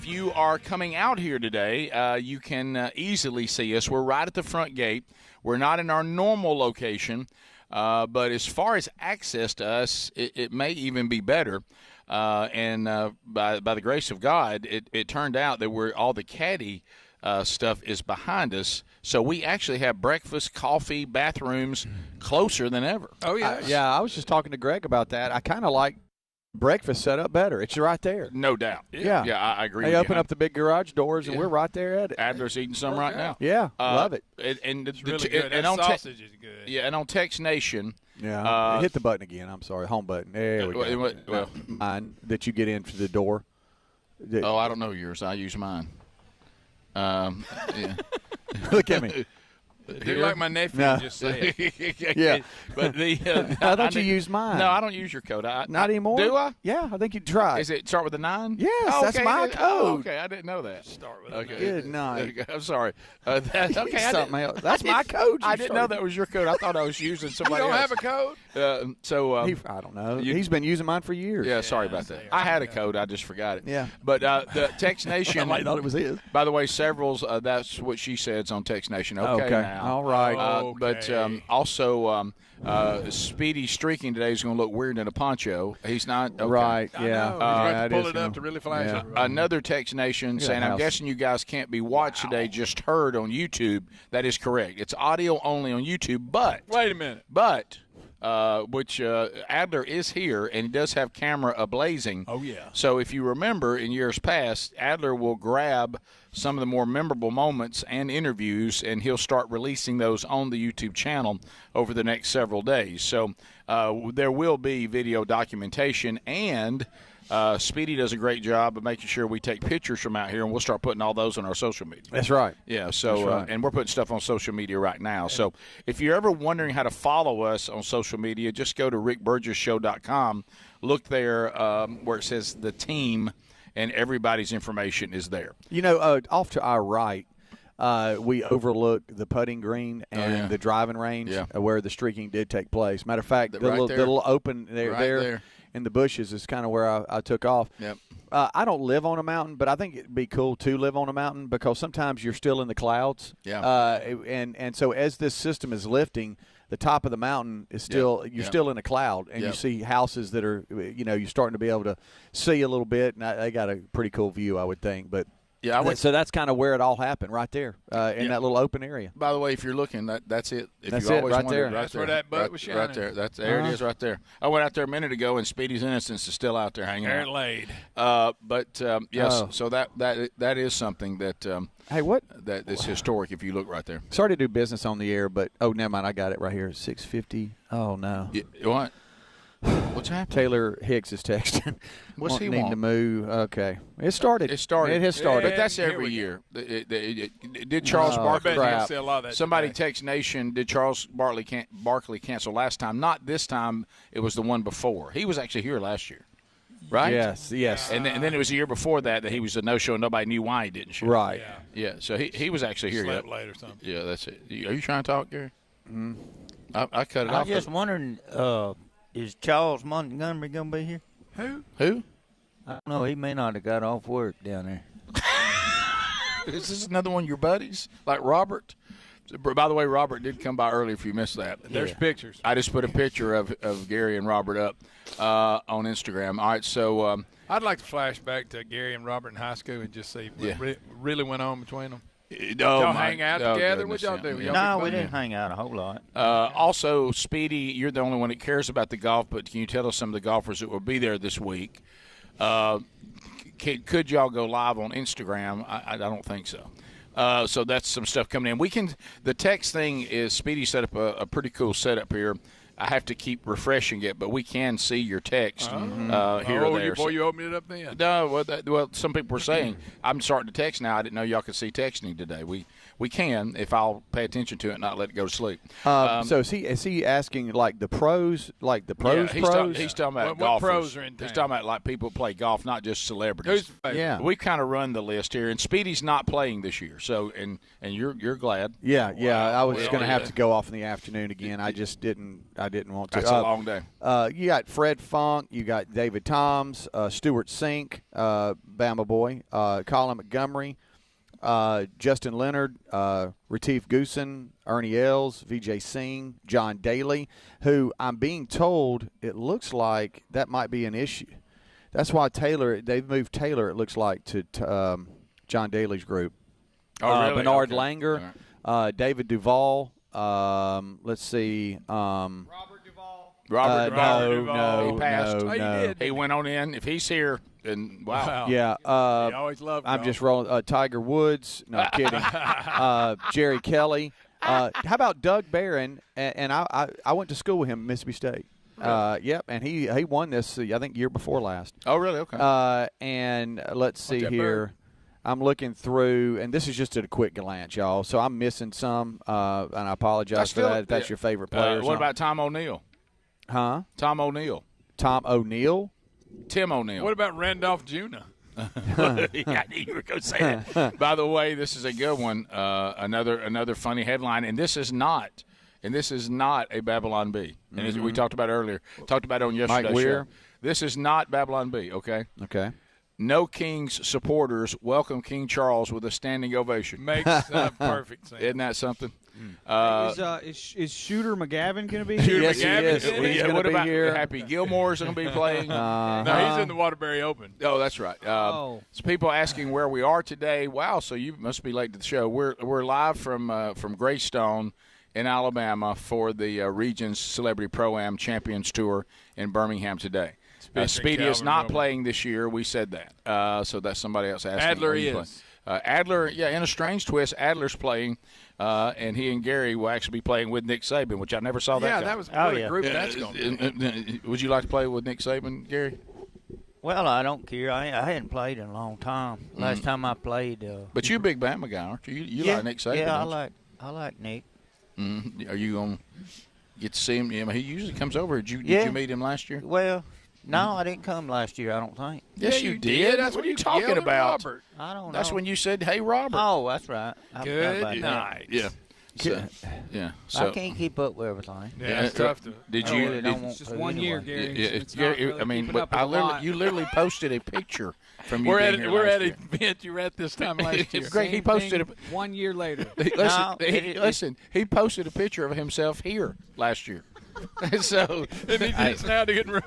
you are coming out here today, you can easily see us. We're right at the front gate. We're not in our normal location, but as far as access to us, it may even be better. And by the grace of God, it turned out that all the caddy stuff is behind us. So we actually have breakfast, coffee, bathrooms closer than ever. Oh, yeah. Yeah, I was just talking to Greg about that. I kind of like breakfast set up better. It's right there. No doubt. Yeah. I agree They with open you. up the big garage doors, and we're right there at it. Adler's eating some right now. Yeah, love it. And It's really good. That sausage is good. Yeah, and on Text Nation. Yeah, hit the button again. I'm sorry, home button. There we go. Well, mine that you get in through the door. I don't know yours. I use mine. Yeah. Look at me. Do like my nephew just said. Yeah. But I thought you used mine. No, I don't use your code. Not anymore? Do I? Yeah, I think you tried. Is it start with a 9? Yes, Oh, that's okay, my then- code. Oh, okay, I didn't know that. Start with Okay. Good night. I'm sorry. Okay, Something else. That's my code. I didn't know that was your code. I thought I was using You somebody don't else. have a code? I don't know. He's been using mine for years. Yeah, sorry about that. I had a code. I just forgot it. Yeah. But the Text Nation. I might thought it was his. By the way, several's, that's what she says on Text Nation. Okay. Now. All right. But also, Speedy streaking today is going to look weird in a poncho. He's not. Okay. Right, I yeah. know. He's got Yeah, to it pull is it up gonna- to really flash yeah. it. Another Text Nation saying, I'm house. guessing you guys can't be watched today, just heard on YouTube. That is correct. It's audio only on YouTube, but. Wait a minute. But. Which Adler is here, and he does have camera ablazing. Oh, yeah. So if you remember in years past, Adler will grab some of the more memorable moments and interviews, and he'll start releasing those on the YouTube channel over the next several days. So there will be video documentation, and Speedy does a great job of making sure we take pictures from out here, and we'll start putting all those on our social media. That's right. Yeah, so That's right. and we're putting stuff on social media right now. So if you're ever wondering how to follow us on social media, just go to rickburgessshow.com. Look there where it says the team, and everybody's information is there. You know, off to our right, we overlook the putting green and the driving range where the streaking did take place. Matter of fact, the little open there in the bushes is kind of where I took off. Yep. I don't live on a mountain, but I think it'd be cool to live on a mountain because sometimes you're still in the clouds. Yeah. And so as this system is lifting, the top of the mountain is still you're still in a cloud, and you see houses that are you're starting to be able to see a little bit, and they got a pretty cool view, I would think. But so that's kind of where it all happened, right there in that little open area. By the way, if you're looking, that's it. If That's you it, always right wondered, there. right That's there, where that butt was right shining. there. There it is, right there. I went out there a minute ago, and Speedy's Innocence is still out there hanging There out. it laid. But yes, so that is something that hey, what that is historic. If you look right there. Sorry to do business on the air, but never mind. I got it right here. 6:50. Oh no. What? What's happening? Taylor Hicks is texting. What's he wanting want? to move? Okay, it started. It started. It has started. But that's Here every we year. Did Charles Barkley? crap. See a lot of that Somebody today. text Nation. Did Charles Barkley cancel last time? Not this time. It was the one before. He was actually here last year, right? Yes. And then it was the year before that he was a no-show, and nobody knew why he didn't show. Right. Yeah. So he was actually here. Slept late or something. Yeah, that's it. Are you trying to talk, Gary? Mm-hmm. I cut it I off. was just wondering, is Charles Montgomery going to be here? Who? I don't know. He may not have got off work down there. Is this another one of your buddies, like Robert? By the way, Robert did come by early if you missed that. There's pictures. I just put a picture of Gary and Robert up on Instagram. All right, so I'd like to flash back to Gary and Robert in high school and just see what really went on between them. y'all hang out together? What y'all do? Y'all No, be we playing? didn't hang out a whole lot. Also, Speedy, you're the only one that cares about the golf, but can you tell us some of the golfers that will be there this week? Could y'all go live on Instagram? I don't think so. So that's some stuff coming in. The text thing is Speedy set up a pretty cool setup here. I have to keep refreshing it, but we can see your text here or there. Boy, you opened it up then. No, well, some people were saying I'm starting to text now. I didn't know y'all could see texting today. We We can if I'll pay attention to it and not let it go to sleep. So is he asking like the pros, Yeah, pros? he's talking about What golfers. pros are in He's town? talking about like people who play golf, not just celebrities. Yeah. We kind of run the list here, and Speedy's not playing this year. So and you're glad. Yeah, I was going to have yeah. to go off in the afternoon again. I just didn't want to. That's a long day. You got Fred Funk, you got David Toms, Stuart Sink, Bama boy, Colin Montgomery, Justin Leonard, Retief Goosen, Ernie Els, VJ Singh, John Daly, who I'm being told it looks like that might be an issue. That's why they've moved Taylor, it looks like, to John Daly's group. Oh, really? Bernard Okay. Langer, David Duvall, let's see. Robert Duvall. No, he passed. no, no. He went on in. If he's here, then wow. Yeah. He always loved I'm golf. just rolling. Tiger Woods. No kidding. Jerry Kelly. How about Doug Barron? And I went to school with him at Mississippi State. Yep, and he won this, I think, year before last. Oh, really? Okay. And let's see that here. bird? I'm looking through, and this is just at a quick glance, y'all. So I'm missing some, and I apologize for that if that's your favorite player. What about Tom O'Neill? Huh? Tom O'Neill. Tom O'Neill? Tim O'Neill. What about Randolph Jr.? I knew you were going to say that. By the way, this is a good one. Another funny headline, and this is not a Babylon Bee. And as we talked about earlier, talked about it on yesterday's Mike Weir. show. This is not Babylon Bee. Okay. Okay. No King's supporters welcome King Charles with a standing ovation. Makes perfect sense. Isn't that something? Is Shooter McGavin going to be Shooter here? Yes, he McGavin. is. He's gonna what be about here. Happy Gilmore's going to be playing? No, he's in the Waterbury Open. Oh, that's right. So people asking where we are today. Wow, so you must be late to the show. We're live from Greystone in Alabama for the Regions Celebrity Pro-Am Champions Tour in Birmingham today. Speedy is not playing this year. We said that. So that's somebody else asking. Adler are you is. playing? Adler, in a strange twist, Adler's playing, and he and Gary will actually be playing with Nick Saban, which I never saw that. Yeah, guy. that was what a group that's going to be. Would you like to play with Nick Saban, Gary? Well, I don't care. I hadn't played in a long time. Last time I played. But you're a big Bama guy, aren't you? You like Nick Saban? Yeah, don't I like Nick. you? Are you going to get to see him? Yeah, he usually comes over. Did you meet him last year? Well, no, I didn't come last year, I don't think. Yes, you did. That's what what are you you talking yelled at about? Robert. I don't know. That's when you said, "Hey, Robert." Oh, that's right. I forgot about Good that. night. Yeah. So, yeah. I can't keep up with everything. Yeah, it's tough to. Did I you? really don't did- want Just to 1 year, anyway. Gary. Yeah, It's not really I mean, keeping but up with a lot. you literally posted a picture from you. We're being at here we're last at year. an event you were at this time last year. Great. He Same posted thing 1 year later. Listen, he posted a picture of himself here last year. So And he just now to remember.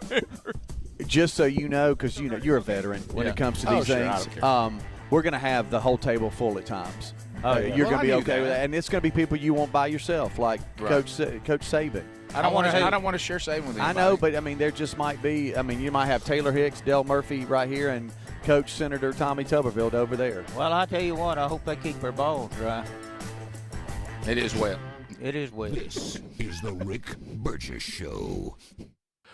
Just so you know, because you're a veteran when it comes to these sure, I things. don't We're going to have the whole table full at times. Oh, yeah. You're Well, going I to be knew okay with that. that, and it's going to be people you won't by yourself, like Right. Coach Saban. I don't want to share Saban with anybody. I know, but I mean, there just might be. I mean, you might have Taylor Hicks, Del Murphy right here, and Coach Senator Tommy Tuberville over there. Well, I tell you what, I hope they keep their balls dry. It is wet. It is wet. This is the Rick Burgess Show.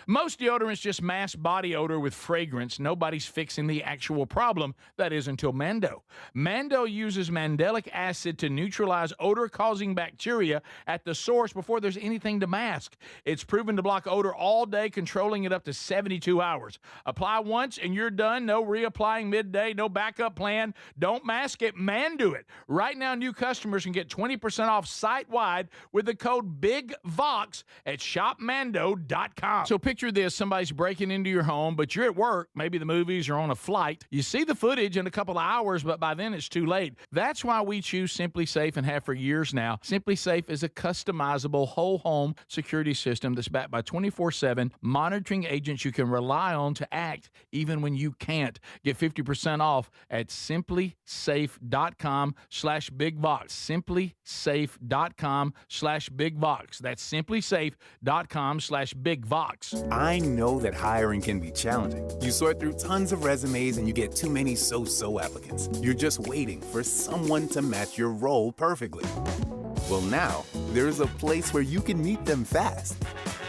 Most deodorants just mask body odor with fragrance. Nobody's fixing the actual problem. That is until Mando. Mando uses mandelic acid to neutralize odor-causing bacteria at the source before there's anything to mask. It's proven to block odor all day, controlling it up to 72 hours. Apply once and you're done. No reapplying midday, no backup plan. Don't mask it, Mando it. Right now, new customers can get 20% off site-wide with the code BIGVOX at shopmando.com. So picture this, somebody's breaking into your home, but you're at work, maybe the movies or on a flight. You see the footage in a couple of hours, but by then it's too late. That's why we choose Simply Safe and have for years now. Simply Safe is a customizable whole home security system that's backed by 24/7 monitoring agents you can rely on to act even when you can't. Get 50% off at simplysafe.com/bigvox. simplysafe.com/bigvox. That's simplysafe.com/bigvox. I know that hiring can be challenging. You sort through tons of resumes and you get too many so-so applicants. You're just waiting for someone to match your role perfectly. Well, now, there's a place where you can meet them fast.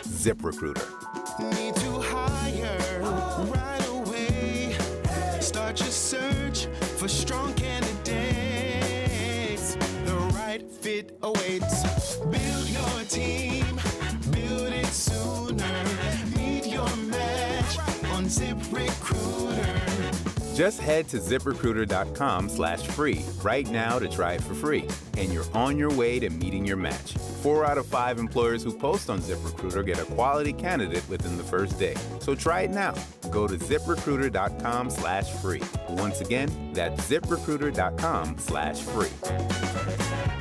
ZipRecruiter. Need to hire right away. Start your search for strong candidates. The right right fit awaits. Build your team, build it sooner. Meet your match on ZipRecruiter. Just head to ziprecruiter.com/free right now to try it for free, and you're on your way to meeting your match. 4 out of 5 employers who post on ZipRecruiter get a quality candidate within the first day. So try it now. Go to ziprecruiter.com/free. Once again, that's ziprecruiter.com/free.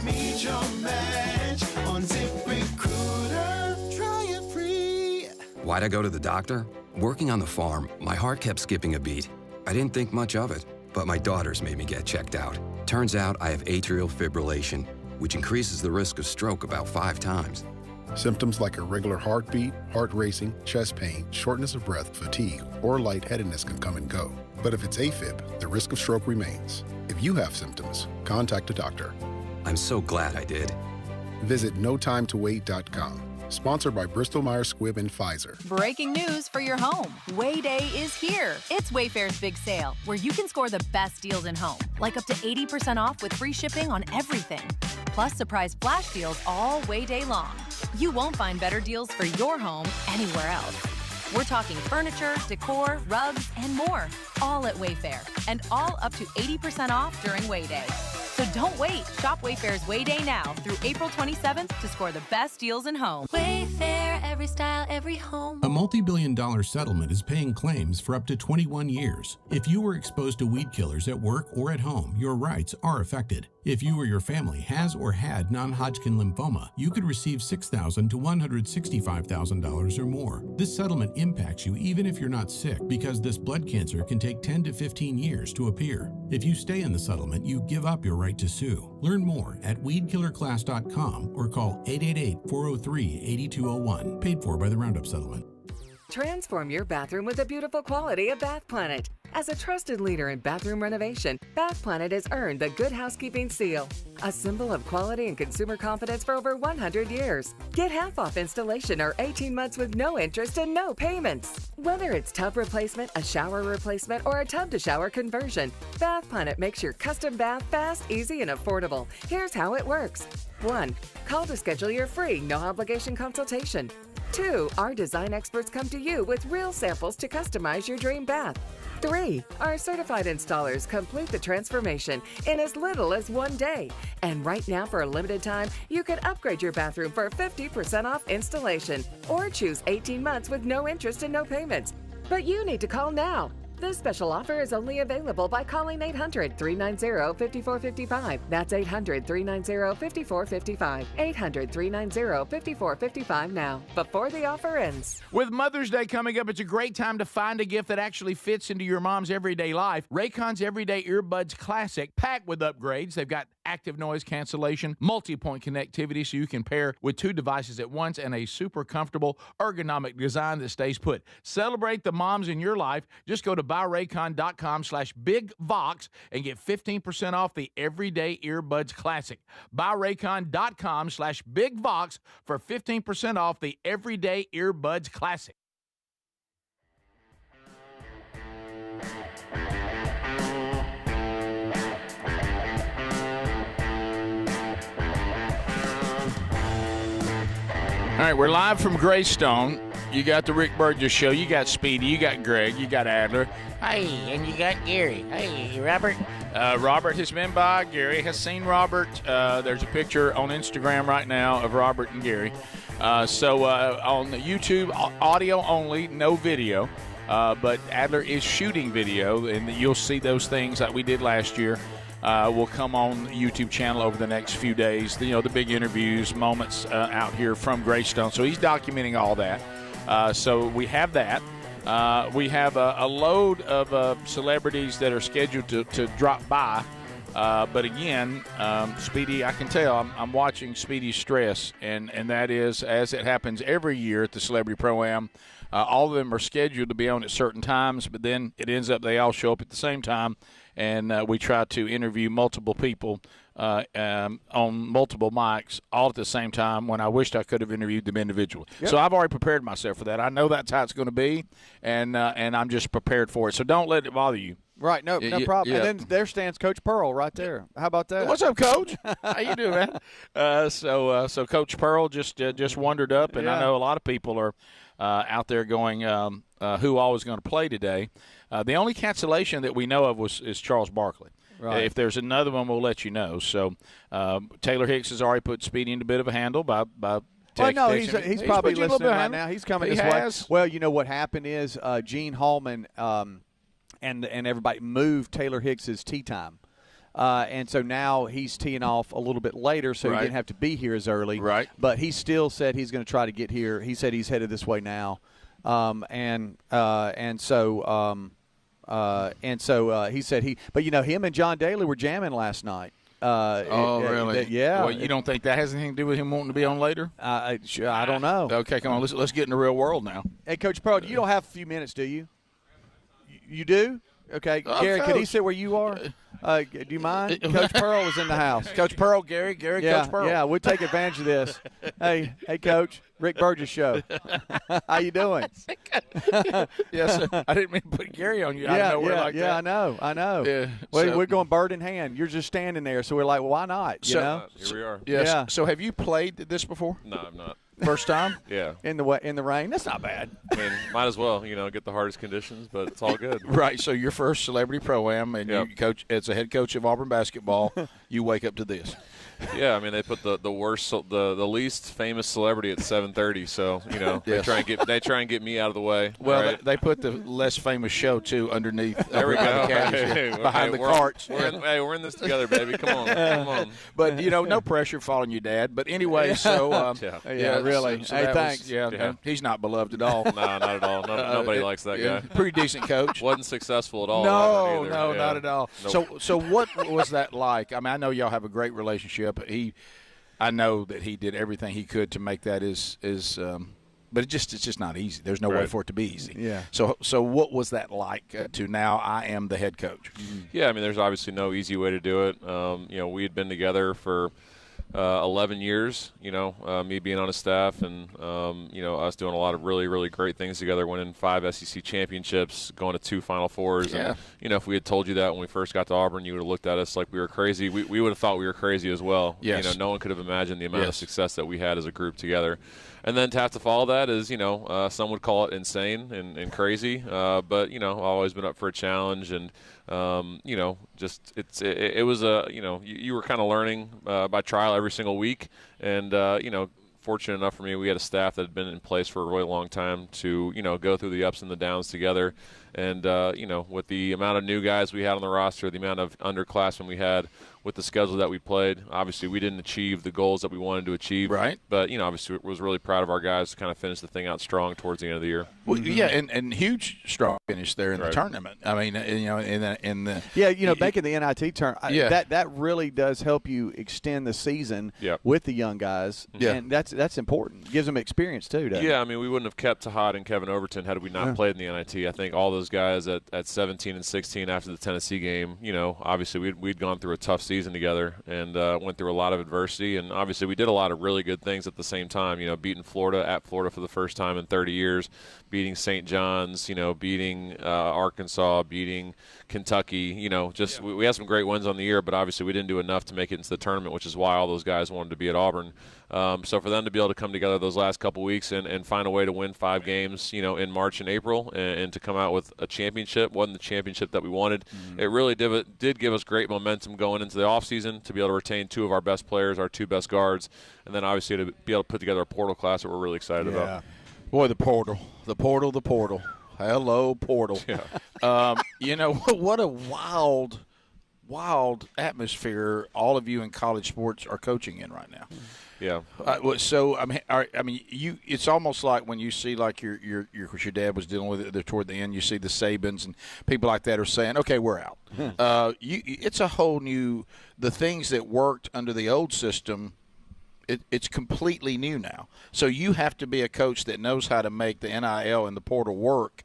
Meet your match on ZipRecruiter. Try it free. Why'd I go to the doctor? Working on the farm, my heart kept skipping a beat. I didn't think much of it, but my daughters made me get checked out. Turns out I have atrial fibrillation, which increases the risk of stroke about 5 times. Symptoms like irregular heartbeat, heart racing, chest pain, shortness of breath, fatigue, or lightheadedness can come and go. But if it's AFib, the risk of stroke remains. If you have symptoms, contact a doctor. I'm so glad I did. Visit notimetowait.com. Sponsored by Bristol-Myers Squibb and Pfizer. Breaking news for your home. Way Day is here. It's Wayfair's big sale, where you can score the best deals in home, like up to 80% off with free shipping on everything. Plus surprise flash deals all Way Day long. You won't find better deals for your home anywhere else. We're talking furniture, decor, rugs, and more, all at Wayfair, and all up to 80% off during Way Day. So don't wait. Shop Wayfair's Way Day now through April 27th to score the best deals in home. Wayfair, every style, every home. A multi-billion-dollar settlement is paying claims for up to 21 years. If you were exposed to weed killers at work or at home, your rights are affected. If you or your family has or had non-Hodgkin lymphoma, you could receive $6,000 to $165,000 or more. This settlement impacts you even if you're not sick, because this blood cancer can take 10 to 15 years to appear. If you stay in the settlement, you give up your right to sue. Learn more at weedkillerclass.com or call 888-403-8201. Paid for by the Roundup Settlement. Transform your bathroom with the beautiful quality of Bath Planet. As a trusted leader in bathroom renovation, Bath Planet has earned the Good Housekeeping Seal, a symbol of quality and consumer confidence for over 100 years. Get half off installation or 18 months with no interest and no payments. Whether it's tub replacement, a shower replacement, or a tub-to-shower conversion, Bath Planet makes your custom bath fast, easy, and affordable. Here's how it works. 1. Call to schedule your free, no-obligation consultation. 2. Our design experts come to you with real samples to customize your dream bath. 3. Our certified installers complete the transformation in as little as 1 day. And right now, for a limited time, you can upgrade your bathroom for 50% off installation or choose 18 months with no interest and no payments. But you need to call now. This special offer is only available by calling 800-390-5455. That's 800-390-5455. 800-390-5455 now, before the offer ends. With Mother's Day coming up, it's a great time to find a gift that actually fits into your mom's everyday life. Raycon's Everyday Earbuds Classic, packed with upgrades. They've got active noise cancellation, multi-point connectivity so you can pair with 2 devices at once, and a super comfortable ergonomic design that stays put. Celebrate the moms in your life. Just go to buyraycon.com/bigvox and get 15% off the Everyday Earbuds Classic. Buyraycon.com/bigvox for 15% off the Everyday Earbuds Classic. All right, we're live from Greystone. You got the Rick Burgess Show. You got Speedy. You got Greg. You got Adler. Hey, and you got Gary. Hey, Robert. Robert has been by. Gary has seen Robert. There's a picture on Instagram right now of Robert and Gary. So on YouTube, audio only, no video. But Adler is shooting video, and you'll see those things like we did last year. Will come on the YouTube channel over the next few days. You know, the big interviews, moments out here from Greystone. So he's documenting all that. So we have that. We have a load of celebrities that are scheduled to drop by. But again, Speedy, I can tell I'm watching Speedy's stress, and that is, as it happens every year at the Celebrity Pro-Am, all of them are scheduled to be on at certain times, but then it ends up they all show up at the same time, and we try to interview multiple people on multiple mics all at the same time when I wished I could have interviewed them individually. Yep. So I've already prepared myself for that. I know that's how it's going to be, and I'm just prepared for it. So don't let it bother you. Right, no problem. Yeah. And then there stands Coach Pearl right there. How about that? What's up, Coach? How you doing, man? So Coach Pearl just wandered up, and I know a lot of people are out there going, who all is going to play today. The only cancellation that we know of is Charles Barkley. Right. If there's another one, we'll let you know. So Taylor Hicks has already put Speedy in a bit of a handle by well, no, he's probably listening right now. He's coming this way. Well, you know what happened is Gene Hallman and everybody moved Taylor Hicks's tee time. And so now he's teeing off a little bit later, so he didn't have to be here as early. Right. But he still said he's going to try to get here. He said he's headed this way now. And so he said but you know, him and John Daly were jamming last night. Really? Yeah. Well, you don't think that has anything to do with him wanting to be on later? I don't know. Okay, come on. Let's get in the real world now. Hey, Coach Pearl, you don't have a few minutes, do you? You do? Okay. Oh, Gary, could he Coach. sit where you are? Do you mind? Coach Pearl is in the house. Coach Pearl, Gary, yeah, Coach Pearl. Yeah, we'll take advantage of this. Hey, Coach. Rick Burgess Show. How you doing? Yes, I didn't mean to put Gary on you. Yeah, that. I know. Yeah, We're going bird in hand. You're just standing there, so we're like, well, why not? You know? Here we are. Yes. Yeah. So have you played this before? No, I'm not. First time? Yeah. In the rain? That's not bad. I mean, might as well, get the hardest conditions, but it's all good. Right. So your first celebrity pro-am, and you coach as a head coach of Auburn basketball, you wake up to this. Yeah, I mean they put the worst, the least famous celebrity at 7:30. So they try and get me out of the way. Well, right? they put the less famous show too underneath. There we go. Behind the carts. We're in this together, baby. Come on. But no pressure following your dad. But anyway, so really. So hey, thanks. He's not beloved at all. No, not at all. Nobody likes that guy. Pretty decent coach. Wasn't successful at all. No, not at all. Nope. So what was that like? I mean, I know y'all have a great relationship. I know that he did everything he could to make that but it's just not easy. There's no way for it to be easy. Yeah. So what was that like to now I am the head coach? Yeah, I mean, there's obviously no easy way to do it. We had been together for 11 years, me being on his staff and, us doing a lot of really, really great things together, winning 5 SEC championships, going to 2 Final Fours. Yeah. And, if we had told you that when we first got to Auburn, you would have looked at us like we were crazy. We would have thought we were crazy as well. Yes. No one could have imagined the amount of success that we had as a group together. And then to have to follow that is, some would call it insane and crazy. But, I've always been up for a challenge and, it was you were kind of learning by trial every single week. And, fortunate enough for me, we had a staff that had been in place for a really long time to, go through the ups and the downs together. And, with the amount of new guys we had on the roster, the amount of underclassmen we had with the schedule that we played, obviously we didn't achieve the goals that we wanted to achieve. Right. But, obviously was really proud of our guys to kind of finish the thing out strong towards the end of the year. Well, yeah, and huge strong finish there in the tournament. I mean, in the making the NIT tournament, that really does help you extend the season with the young guys. Yeah. And that's important. Gives them experience too, doesn't it? Yeah, I mean, we wouldn't have kept Tahad and Kevin Overton had we not played in the NIT. I think all those guys at 17 and 16 after the Tennessee game, obviously we'd gone through a tough season together and went through a lot of adversity. And obviously we did a lot of really good things at the same time, beating Florida at Florida for the first time in 30 years, beating St. John's, beating Arkansas, beating Kentucky. We had some great wins on the year, but obviously we didn't do enough to make it into the tournament, which is why all those guys wanted to be at Auburn. So for them to be able to come together those last couple weeks and find a way to win 5 games, in March and April and to come out with a championship, wasn't the championship that we wanted. It really did give us great momentum going into the offseason to be able to retain 2 of our best players, our 2 best guards, and then obviously to be able to put together a portal class that we're really excited about. Boy, the portal. Hello, portal. Yeah. What a wild atmosphere all of you in college sports are coaching in right now. Yeah. So it's almost like when you see like your dad was dealing with it toward the end. You see the Sabins and people like that are saying, "Okay, we're out." It's a whole new. The things that worked under the old system, it's completely new now. So you have to be a coach that knows how to make the NIL and the portal work.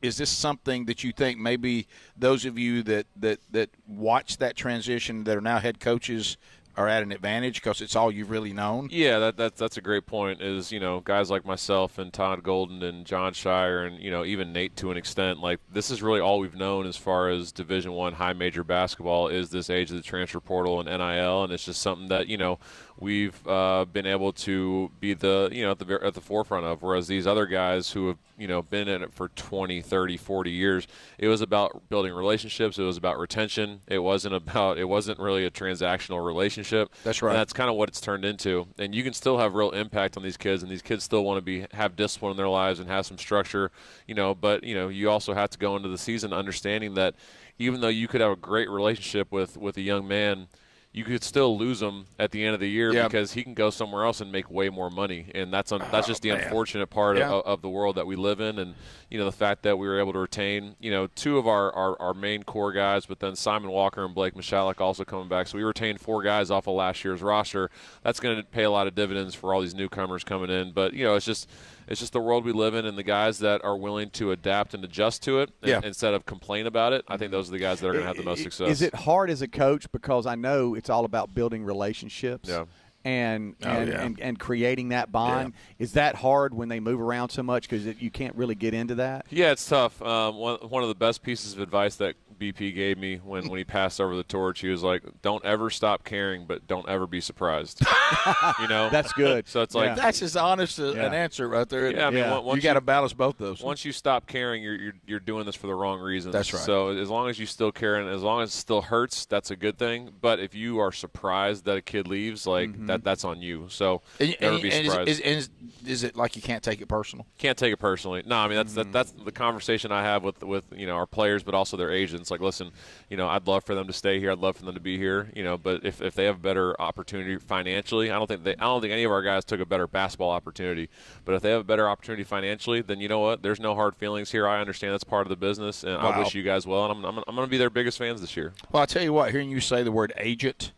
Is this something that you think maybe those of you that watch that transition that are now head coaches are at an advantage because it's all you've really known? Yeah, that's a great point. Is, you know, guys like myself and Todd Golden and John Shire and, you know, even Nate to an extent, like, this is really all we've known as far as Division I high major basketball is this age of the transfer portal and NIL, and it's just something that, you know, we've been able to be the, you know, at the forefront of, whereas these other guys who have, you know, been in it for 20, 30, 40 years, it was about building relationships. It was about retention. It wasn't really a transactional relationship. That's right. And that's kind of what it's turned into. And you can still have real impact on these kids, and these kids still want to have discipline in their lives and have some structure, you know, but, you know, you also have to go into the season understanding that even though you could have a great relationship with a young man, you could still lose him at the end of the year because he can go somewhere else and make way more money. And that's just the unfortunate part of the world that we live in. And, you know, the fact that we were able to retain, you know, two of our main core guys, but then Simon Walker and Blake Michalek also coming back. So we retained 4 guys off of last year's roster. That's going to pay a lot of dividends for all these newcomers coming in. But, you know, it's just the world we live in, and the guys that are willing to adapt and adjust to it instead of complain about it, I think those are the guys that are going to have the most success. Is it hard as a coach? Because I know it's all about building relationships and creating that bond. Is that hard when they move around so much because you can't really get into that? Yeah, it's tough. One of the best pieces of advice that BP gave me when he passed over the torch, he was like, don't ever stop caring, but don't ever be surprised. You know? That's good. So it's like that's as honest an answer right there. Yeah, I mean, you got to balance both those. Once you stop caring, you're doing this for the wrong reasons. That's right. So as long as you still care and as long as it still hurts, that's a good thing. But if you are surprised that a kid leaves, like that's on you. So never be surprised. Is it like you can't take it personal? Can't take it personally. No, I mean that's the conversation I have with you know, our players, but also their agents. Like, listen, you know, I'd love for them to stay here. I'd love for them to be here. You know, but if they have a better opportunity financially, I don't think any of our guys took a better basketball opportunity. But if they have a better opportunity financially, then you know what? There's no hard feelings here. I understand that's part of the business, and I wish you guys well. And I'm going to be their biggest fans this year. Well, I'll tell you what. Hearing you say the word agent,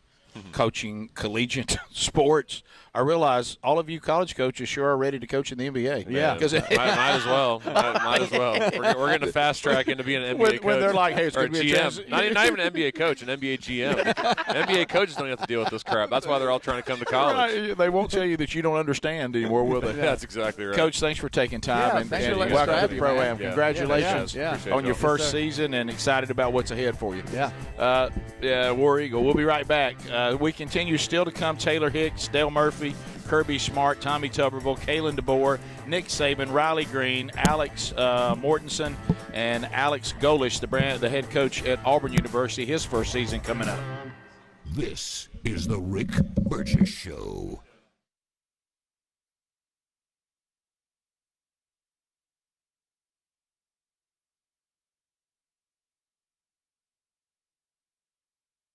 coaching collegiate sports, I realize all of you college coaches sure are ready to coach in the NBA. Yeah, because might as well. Might as well. We're getting a fast track into being an NBA coach. When they're like, hey, it's going to be a GM. Not even an NBA coach, an NBA GM. NBA coaches don't have to deal with this crap. That's why they're all trying to come to college. Right. They won't tell you that you don't understand anymore, will they? That's exactly right. Coach, thanks for taking time and welcome to the program. Congratulations on your first season, and excited about what's ahead for you. War Eagle. We'll be right back. We continue still to come. Taylor Hicks, Dale Murphy, Kirby Smart, Tommy Tuberville, Kalen DeBoer, Nick Saban, Riley Green, Alex Mortensen, and Alex Golish, the head coach at Auburn University, his first season coming up. This is the Rick Burgess Show.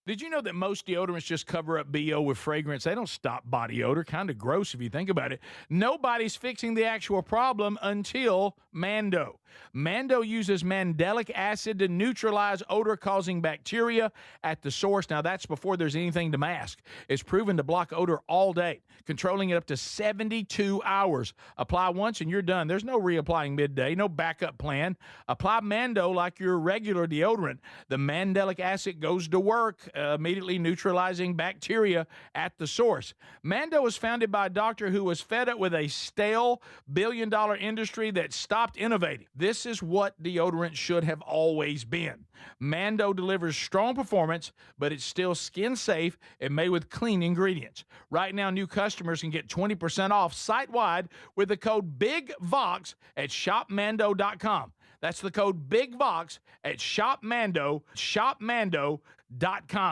Did you know that most deodorants just cover up BO with fragrance? They don't stop body odor. Kind of gross if you think about it. Nobody's fixing the actual problem until Mando. Mando uses mandelic acid to neutralize odor-causing bacteria at the source. Now, that's before there's anything to mask. It's proven to block odor all day, controlling it up to 72 hours. Apply once and you're done. There's no reapplying midday, no backup plan. Apply Mando like your regular deodorant. The mandelic acid goes to work, immediately neutralizing bacteria at the source. Mando was founded by a doctor who was fed up with a stale billion-dollar industry that stopped innovating. This is what deodorant should have always been. Mando delivers strong performance, but it's still skin safe and made with clean ingredients. Right now, new customers can get 20% off site-wide with the code BIGVOX at shopmando.com. That's the code BIGVOX at shopmando.com.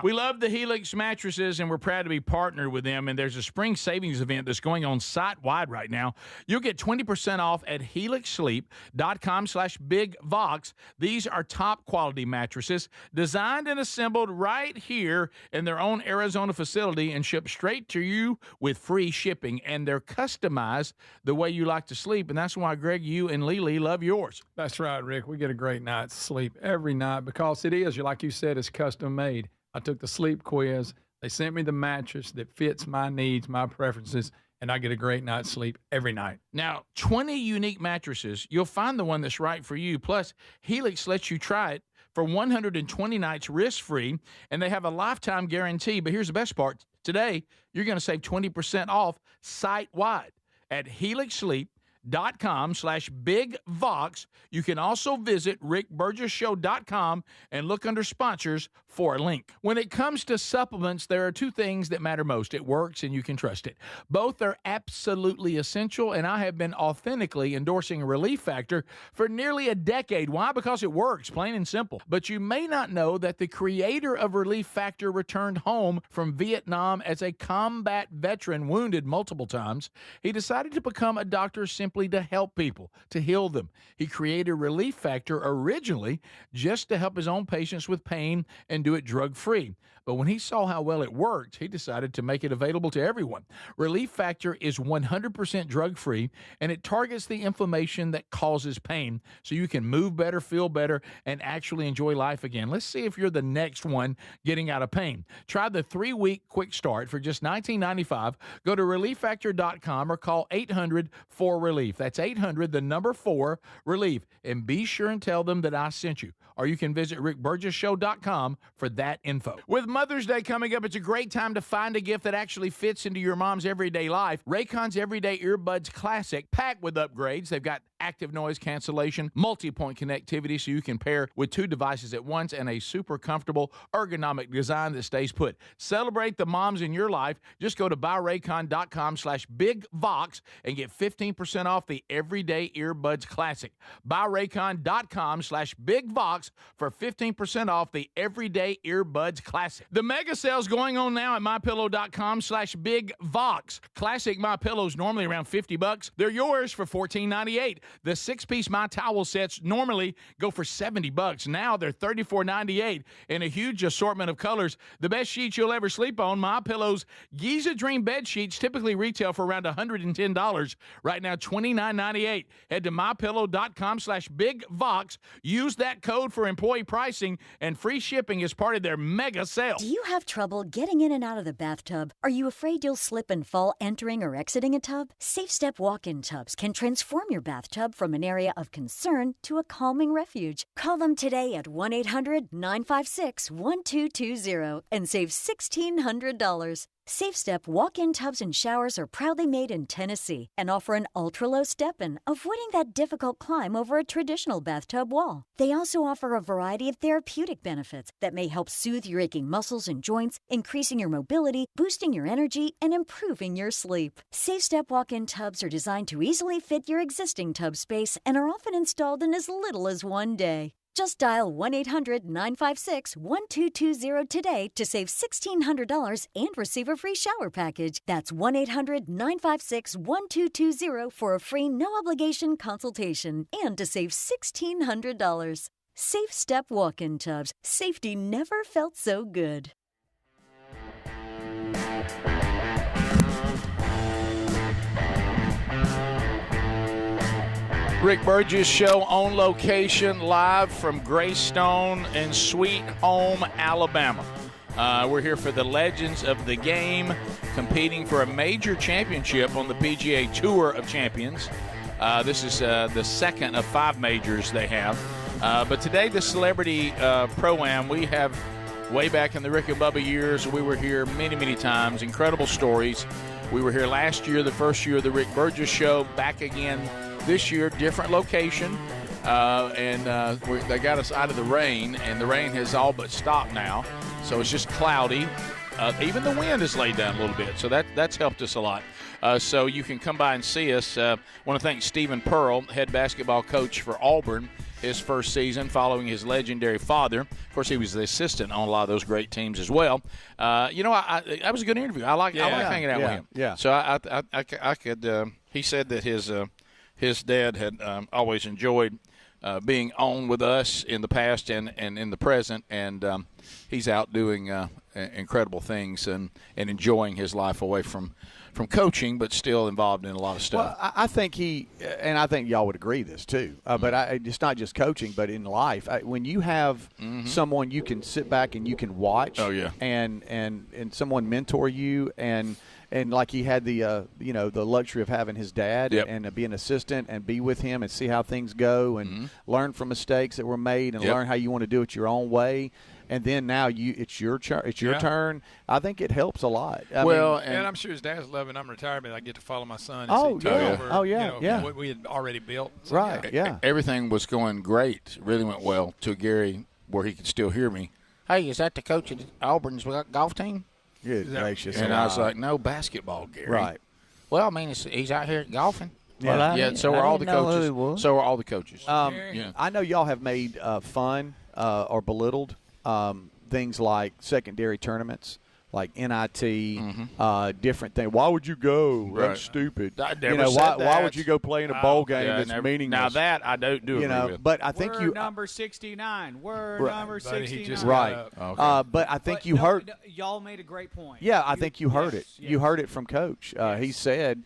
We love the Helix mattresses, and we're proud to be partnered with them. And there's a spring savings event that's going on site-wide right now. You'll get 20% off at helixsleep.com/BigVox. These are top-quality mattresses designed and assembled right here in their own Arizona facility and shipped straight to you with free shipping. And they're customized the way you like to sleep, and that's why, Greg, you and Lily love yours. That's right, Rick. We get a great night's sleep every night because it is, like you said, it's custom-made. I took the sleep quiz. They sent me the mattress that fits my needs, my preferences, and I get a great night's sleep every night. Now, 20 unique mattresses. You'll find the one that's right for you. Plus, Helix lets you try it for 120 nights risk-free, and they have a lifetime guarantee. But here's the best part. Today, you're going to save 20% off site-wide at helixsleep.com/bigvox. You can also visit rickburgessshow.com and look under sponsors for a link. When it comes to supplements, there are two things that matter most. It works and you can trust it. Both are absolutely essential, and I have been authentically endorsing Relief Factor for nearly a decade. Why? Because it works, plain and simple. But you may not know that the creator of Relief Factor returned home from Vietnam as a combat veteran, wounded multiple times. He decided to become a doctor simply to help people, to heal them. He created Relief Factor originally just to help his own patients with pain and do it drug-free. But when he saw how well it worked, he decided to make it available to everyone. Relief Factor is 100% drug-free, and it targets the inflammation that causes pain so you can move better, feel better, and actually enjoy life again. Let's see if you're the next one getting out of pain. Try the 3-week quick start for just $19.95. Go to ReliefFactor.com or call 800-4RELIEF. That's 800-4RELIEF. And be sure and tell them that I sent you. Or you can visit rickburgessshow.com for that info. With Mother's Day coming up, it's a great time to find a gift that actually fits into your mom's everyday life. Raycon's Everyday Earbuds Classic, packed with upgrades. They've got active noise cancellation, multi-point connectivity so you can pair with 2 devices at once, and a super comfortable ergonomic design that stays put. Celebrate the moms in your life. Just go to buyraycon.com/bigvox and get 15% off the Everyday Earbuds Classic. Buyraycon.com/bigvox for 15% off the Everyday Earbuds Classic. The mega sale's going on now at mypillow.com/bigvox. Classic My Pillows normally around $50. They're yours for $14.98. The 6-piece My Towel sets normally go for $70. Now they're $34.98 in a huge assortment of colors. The best sheets you'll ever sleep on. My Pillow's Giza Dream bed sheets typically retail for around $110. Right now, $29.98. Head to mypillow.com/bigvox. Use that code for employee pricing and free shipping as part of their mega sale. Do you have trouble getting in and out of the bathtub? Are you afraid you'll slip and fall entering or exiting a tub? Safe Step walk-in tubs can transform your bathtub from an area of concern to a calming refuge. Call them today at 1-800-956-1220 and save $1,600. Safe Step walk-in tubs and showers are proudly made in Tennessee and offer an ultra-low step-in, avoiding that difficult climb over a traditional bathtub wall. They also offer a variety of therapeutic benefits that may help soothe your aching muscles and joints, increasing your mobility, boosting your energy, and improving your sleep. Safe Step walk-in tubs are designed to easily fit your existing tub space and are often installed in as little as 1 day. Just dial 1-800-956-1220 today to save $1,600 and receive a free shower package. That's 1-800-956-1220 for a free no-obligation consultation and to save $1,600. Safe Step walk-in tubs. Safety never felt so good. Rick Burgess Show on location, live from Greystone in Sweet Home, Alabama. We're here for the Legends of the Game, competing for a major championship on the PGA Tour of Champions. This is the second of 5 majors they have. But today, the Celebrity Pro-Am, we have way back in the Rick and Bubba years. We were here many, many times. Incredible stories. We were here last year, the first year of the Rick Burgess Show, back again this year, different location, and they got us out of the rain, and the rain has all but stopped now, so it's just cloudy. Even the wind has laid down a little bit, so that's helped us a lot. So you can come by and see us. I want to thank Stephen Pearl, head basketball coach for Auburn, his first season following his legendary father. Of course, he was the assistant on a lot of those great teams as well. That was a good interview. I like hanging out with him. Yeah. So I could. He said that his dad had always enjoyed being on with us in the past and in the present, and he's out doing incredible things and enjoying his life away from coaching, but still involved in a lot of stuff. Well, I think I think y'all would agree this too, but it's not just coaching, but in life. When you have someone you can sit back and you can watch, oh, yeah. and someone mentor you, and and like he had the the luxury of having his dad Yep. and be an assistant and be with him and see how things go and learn from mistakes that were made and Yep. learn how you want to do it your own way. And then now it's your turn. I think it helps a lot. I mean, and I'm sure his dad's loving. I'm retired, but I get to follow my son. And Oh, see yeah. over, Oh, yeah, yeah. What we had already built. So, right, yeah. Everything was going great. It really went well till Gary, where he could still hear me. Hey, is that the coach of Auburn's golf team? Good gracious. And I was like, no, basketball, Gary. Right. Well, I mean, he's out here golfing. Yeah. Yeah, so are all the coaches. So are all the coaches. Yeah. I know y'all have made fun or belittled things like secondary tournaments, like NIT, different things. Why would you go? Right. That's stupid. I never said why that. would you go play in a bowl game that's never, meaningless? Now that I don't do agree with. But I think We're you number 69. We're Right. number Buddy, he 69. just right. But I think you heard. Y'all made a great point. Yeah, I think you heard it. Yes. You heard it from Coach. He said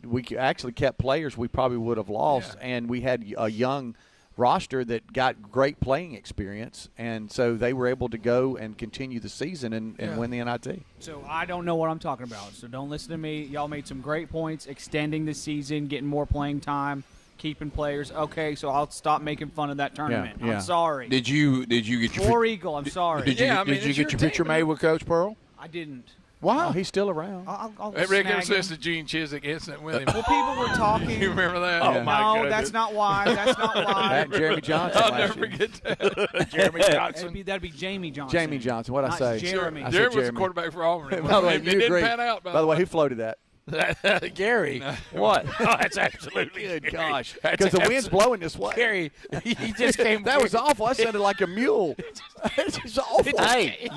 we actually kept players we probably would have lost, and we had a young roster that got great playing experience, and so they were able to go and continue the season and win the NIT. So I don't know what I'm talking about. So don't listen to me. Y'all made some great points, extending the season, getting more playing time, keeping players. Okay, so I'll stop making fun of that tournament. Yeah. I'm sorry. Did you get your War Eagle, I'm sorry. Did you get your picture made with Coach Pearl? I didn't. Wow, he's still around. I'll Hey, Rick, ever snag him. since the Gene Chiswick incident with him. Well, people were talking. You remember that? Oh, my No, goodness. that's not why. That's not why. That and Jeremy Johnson. I'll last never year. forget that. Jeremy Johnson. That'd be Jamie Johnson. Jamie Johnson. What'd I Not say? Jeremy. I said Jeremy was the Jeremy. quarterback for Auburn. By the way, It you didn't agree. pan out. By the way, who floated that? Gary. What? Oh, that's absolutely Good gosh. That's Because the wind's blowing this way. Gary, he just came. That was awful. I sounded like a mule. It's just awful. Hey,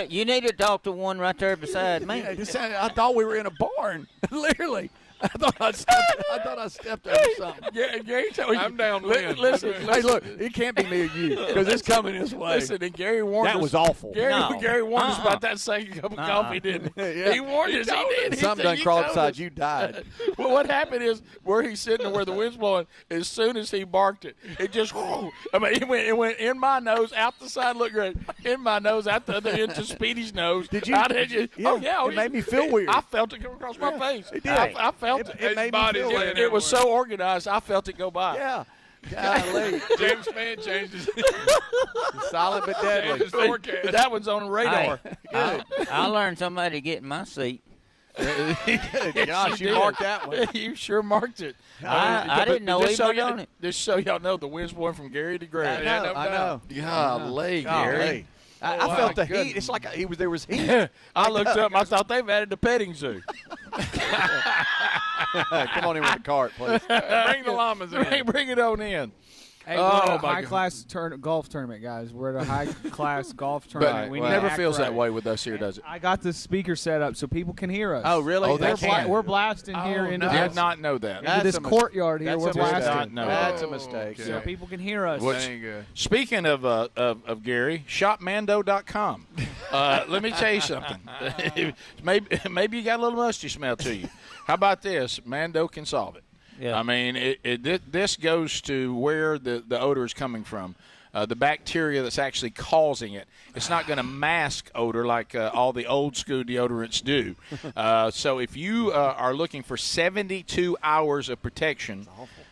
you need to talk to one right there beside me. Yeah, it just sounded, I thought we were in a barn. Literally. I thought I stepped over something. Gary told you. I'm down wind. Listen, Hey, look, it can't be me or you because it's coming this way. Listen, and Gary warned us. That was awful. Gary warned us about that second cup of coffee, didn't he? Yeah. He warned us. He did. Something done He crawled told beside us. you, died. Well, what happened is where he's sitting and where the wind's blowing, as soon as he barked it just, I mean, it went in my nose, out the side, looked great, in my nose, out the other end to Speedy's nose. Did you? Out the- Yeah, oh, yeah. it made me feel weird. I felt it come across my face. It did. I felt it. It made me body feel did. weird. It was so organized, I felt it go by. Yeah. Golly. James Spann changed his, Silent but changed deadly. his forecast. That one's on the radar. I learned somebody to get in my seat. Good gosh, you marked that one. You sure marked it. I didn't know Just he so was you- on it. Just so y'all know, the wind's blowing from Gary to Gray. I know. Golly, Gary. I felt the heat. It's like there was heat. I looked up and I thought they've added the petting zoo. Come on in with the cart, please. Bring the llamas in. Bring it on in. Hey, Oh, we're at a my high-class golf tournament, guys. We're at a high-class golf tournament. But We it need to never act feels right. that way with us here, does it? I got the speaker set up so people can hear us. Oh, really? Oh, they can. We're blasting here into I did this, not know that. into this courtyard here. That's We're a mistake. blasting. No. That's a mistake. Okay. So people can hear us. What's- That ain't good. Speaking of Gary, shopmando.com. Let me tell you something. maybe you got a little musty smell to you. How about this? Mando can solve it. Yeah. I mean, this goes to where the odor is coming from. The bacteria that's actually causing it. It's not going to mask odor like all the old school deodorants do. So if you are looking for 72 hours of protection,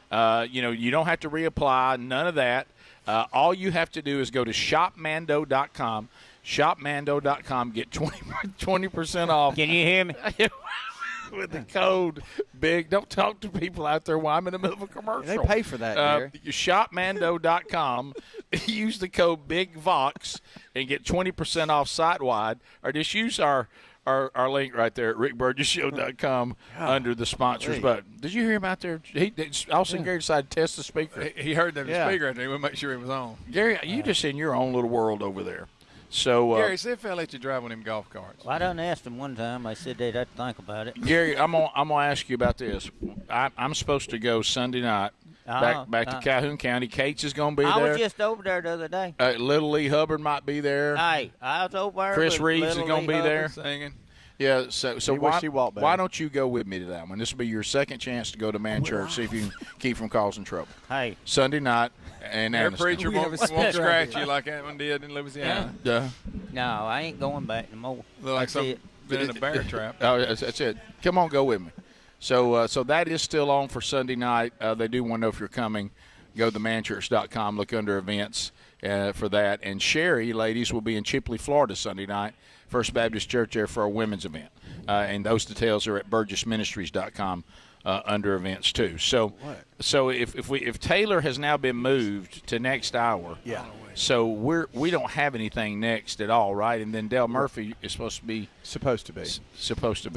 you don't have to reapply, none of that. All you have to do is go to shopmando.com. Shopmando.com. Get 20% off. Can you hear me? With the code BIG. Don't talk to people out there while I'm in the middle of a commercial. They pay for that, Gary. Shopmando.com. Use the code BIGVOX and get 20% off site-wide. Or just use our link right there at rickburgesshow.com under the sponsors button. Did you hear him out there? All of a sudden, Gary decided to test the speaker. He heard that the speaker out there. We'll make sure he was on. Gary, you just in your own little world over there. So, Gary, see if they'll let you drive one of them golf carts. Well, I done asked them one time. They said they'd have to think about it. Gary, I'm gonna ask you about this. I'm supposed to go Sunday night back to Calhoun County. Cates is gonna be there. I was just over there the other day. Little Lee Hubbard might be there. Hey, I was over there. Chris with Reeves is Little gonna Lee be there. Hubbard. Singing. Yeah, so walked why don't you go with me to that one? This will be your second chance to go to Man Church, see if you can keep from causing trouble. Hey. Sunday night and Their Anniston. preacher won't scratch you like that one did in Louisiana. Yeah. No, I ain't going back no more. Look like That's some it. Been in a bear trap. Oh, that's it. Come on, go with me. So that is still on for Sunday night. They do want to know if you're coming. Go to themanchurch.com, look under events for that. And Sherry, ladies, will be in Chipley, Florida Sunday night, First Baptist Church there for a women's event. And those details are at burgessministries.com under events too. So if Taylor has now been moved to next hour, so we don't have anything next at all, right? And then Dale Murphy is supposed to be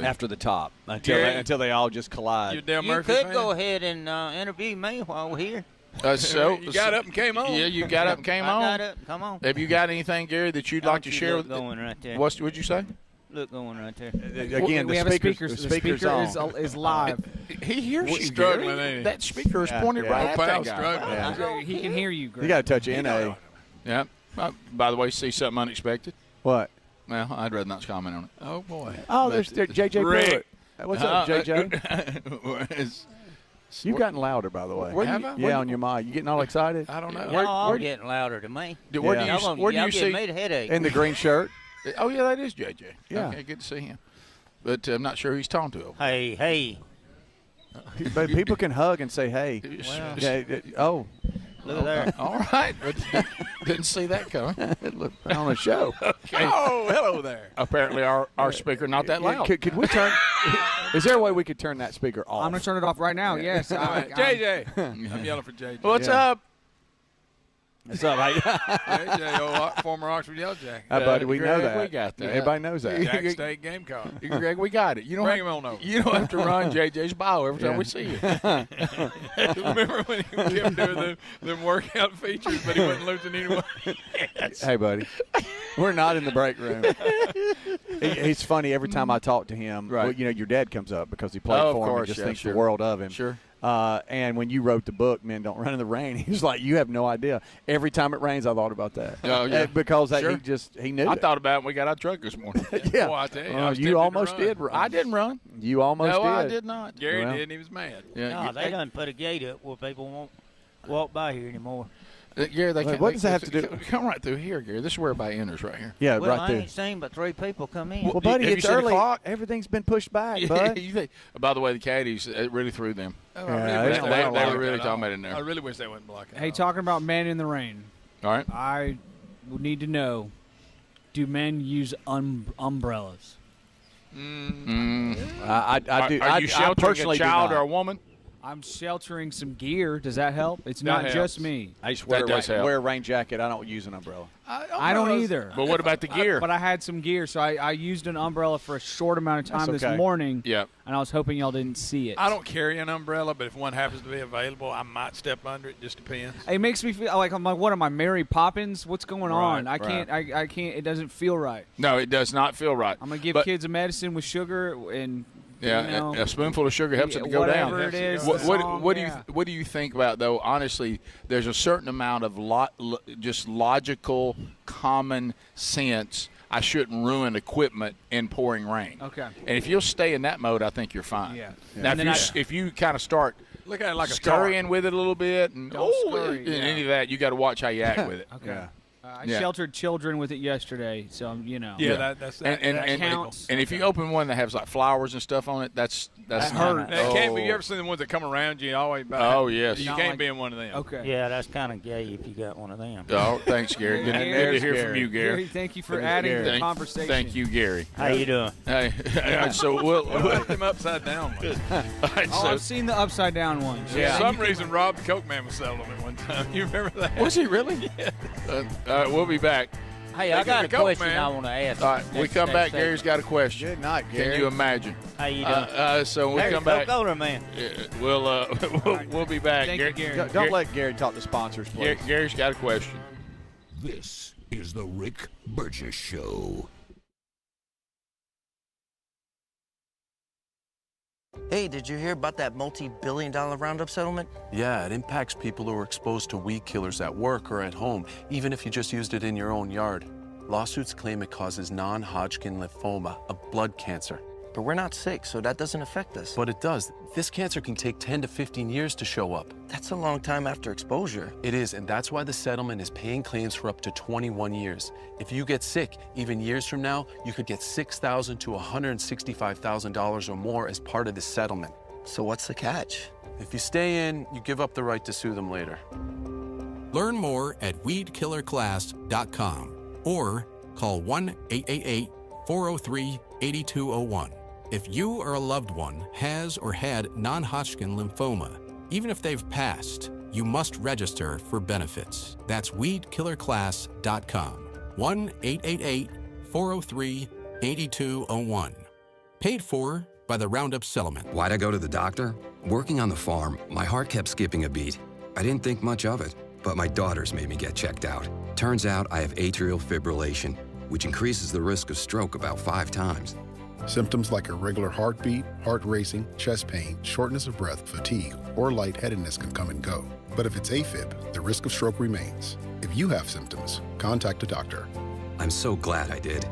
after the top until they all just collide. You Dale You Murphy could fan? go ahead and interview me while we're here. You got up and came on. Yeah, you got up and came on. I got up. Come on. Have you got anything, Gary, that you'd like to share with going right there. What'd you say? Look going right there. Again, we the have a speaker's speaker on. is live. He hears you, struggling, Gary. ain't he? That speaker is pointed right at that guy. Struggling. He can hear you, Greg. You got to touch NA. Yeah. By the way, see something unexpected? What? Well, I'd rather not comment on it. Oh, boy. Oh, there's JJ Rick. Pruitt. What's up, JJ? You've gotten louder, by the way. Have I? Yeah, on your mic. You getting all excited? I don't know. Y'all getting louder to me. Where do you y'all see? me the headache. In the green shirt. Oh, yeah, that is JJ. Yeah. Okay, good to see him. But I'm not sure who he's talking to. Hey. But people can hug and say, hey. Well, Oh. look there. All right. Didn't see that coming. Look, on a show. Okay. Oh, hello there. Apparently our speaker not that loud. Could we turn? Is there a way we could turn that speaker off? I'm going to turn it off right now. Yes. JJ. I'm yelling for JJ. What's up? What's up, mate? JJ, former Oxford Yellow Jacket. Buddy, we know that. We got that. Everybody knows that. Jack State Gamecock. Greg, we got it. You don't Bring him on over. You don't have to run JJ's bio every time we see you. Remember when he kept doing them workout features, but he wasn't losing anyway? Hey, buddy. We're not in the break room. He's funny every time I talk to him. Right. Well, your dad comes up because he played for him and just thinks the world of him. Sure. And when you wrote the book, Men Don't Run in the Rain, he was like, you have no idea. Every time it rains, I thought about that. Oh, yeah. Because Sure. he knew I it. thought about it when we got out of the truck this morning. Yeah. Boy, I tell you, I was tempted you to almost run. did run. I didn't run. You almost did. No, I did not. Gary Well. did, and he was mad. Yeah. No, they done put a gate up where people won't walk by here anymore. Gary, they can't. What does that have to do? Come right through here, Gary. This is where everybody enters right here. Yeah, Well, right I there. ain't seen but 3 people come in. Well, buddy, Have you it's seen the early. clock? Everything's been pushed back, bud. By the way, the caddies, it really threw them. Oh, Yeah, I they really wish don't they like wouldn't were really block talking that about it in there. I really wish they wouldn't block it. Hey, talking about men in the rain. All right. I need to know, do men use umbrellas? I do. Are you I sheltering personally a child do or not. a woman? I'm sheltering some gear. Does that help? It's That not helps. just me. I just wear, That does help. wear a rain jacket. I don't use an umbrella. I don't either. But what about the gear? But I had some gear, so I used an umbrella for a short amount of time That's this okay. morning. Yeah. And I was hoping y'all didn't see it. I don't carry an umbrella, but if one happens to be available, I might step under it. Just depends. It makes me feel like I'm like, what am I, Mary Poppins? What's going on? I right. can't. I can't. It doesn't feel right. No, it does not feel right. I'm gonna give But- kids a medicine with sugar and. Yeah, you know, a spoonful of sugar helps it to go down. whatever it is. What, the song, what do yeah. you what do you think about though? Honestly, there's a certain amount of just logical, common sense. I shouldn't ruin equipment in pouring rain. Okay. And if you'll stay in that mode, I think you're fine. Yeah. Now, And then if you kind of start Look at it like a scurrying with it a little bit and Don't scurry, and yeah. any of that, you got to watch how you act with it. Okay. Yeah. I Yeah. sheltered children with it yesterday, so you know. Yeah, that's And that counts. And if you open one that has like flowers and stuff on it, that's That not- hurts. It can't be. Oh. You ever seen the ones that come around you always back? Oh, yes. You Not can't like- be in one of them. Okay. Yeah, that's kind of gay if you got one of them. Oh, thanks, Gary. Good, Gary. good to hear Gary. from you, Gary. Gary, thank you for adding to the conversation. Thank you, Gary. How you doing? Hey, so we'll Put them upside down. all right, Oh, so I've seen the upside down ones. For some reason, Rob the Coke Man was selling them at one time. You remember that? was he really? Yeah. All right, we'll be back. Hey, I got a the Coke, question man. I want to ask. All right, we Next- come next back. segment. Gary's got a question. Good night, Gary. Can you imagine? How you doing? So when we There's come back, Coca-Cola, man. we'll be back. Thank you, Gary. Don't let Gary talk to sponsors, please. Gary's got a question. This is the Rick Burgess Show. Hey, did you hear about that multi-billion-dollar Roundup settlement? Yeah, it impacts people who are exposed to weed killers at work or at home, even if you just used it in your own yard. Lawsuits claim it causes non-Hodgkin lymphoma, a blood cancer. But we're not sick, so that doesn't affect us. But it does. This cancer can take 10 to 15 years to show up. That's a long time after exposure. It is, and that's why the settlement is paying claims for up to 21 years. If you get sick, even years from now, you could get $6,000 to $165,000 or more as part of the settlement. So what's the catch? If you stay in, you give up the right to sue them later. Learn more at weedkillerclass.com or call 1-888-403-8201. If you or a loved one has or had non-Hodgkin lymphoma, even if they've passed, you must register for benefits. That's weedkillerclass.com. 1-888-403-8201. Paid for by the Roundup Settlement. Why'd I go to the doctor? Working on the farm, my heart kept skipping a beat. I didn't think much of it, but my daughters made me get checked out. Turns out I have atrial fibrillation, which increases the risk of stroke about 5 times. Symptoms like irregular heartbeat, heart racing, chest pain, shortness of breath, fatigue, or lightheadedness can come and go. But if it's AFib, the risk of stroke remains. If you have symptoms, contact a doctor. I'm so glad I did.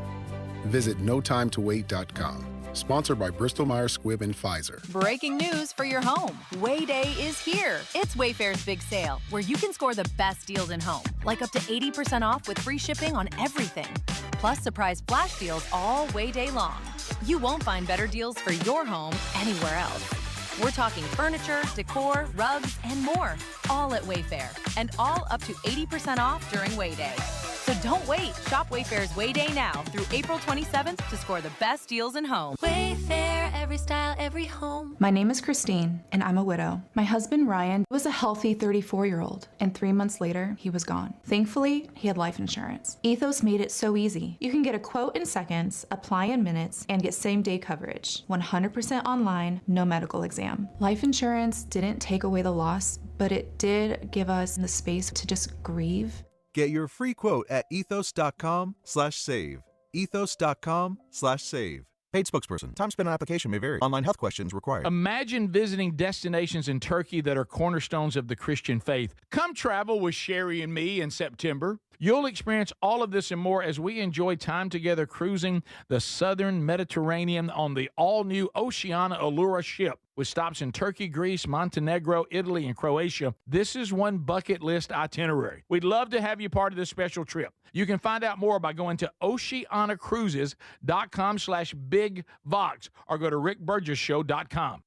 Visit notimetowait.com. Sponsored by Bristol-Myers Squibb and Pfizer. Breaking news for your home. Way Day is here. It's Wayfair's big sale, where you can score the best deals in home, like up to 80% off with free shipping on everything. Plus surprise flash deals all Way Day long. You won't find better deals for your home anywhere else. We're talking furniture, decor, rugs, and more, all at Wayfair, and all up to 80% off during Way Day. So don't wait. Shop Wayfair's Way Day now through April 27th to score the best deals in home. Wayfair, every style, every home. My name is Christine, and I'm a widow. My husband, Ryan, was a healthy 34-year-old, and 3 months later, he was gone. Thankfully, he had life insurance. Ethos made it so easy. You can get a quote in seconds, apply in minutes, and get same-day coverage. 100% online, no medical exam. Life insurance didn't take away the loss, but it did give us the space to just grieve. Get your free quote at ethos.com/save. Ethos.com/save. Paid spokesperson. Time spent on application may vary. Online health questions required. Imagine visiting destinations in Turkey that are cornerstones of the Christian faith. Come travel with Sherry and me in September. You'll experience all of this and more as we enjoy time together cruising the southern Mediterranean on the all-new Oceana Allura ship. With stops in Turkey, Greece, Montenegro, Italy, and Croatia, this is one bucket list itinerary. We'd love to have you part of this special trip. You can find out more by going to oceanacruises.com/bigvox or go to rickburgesshow.com.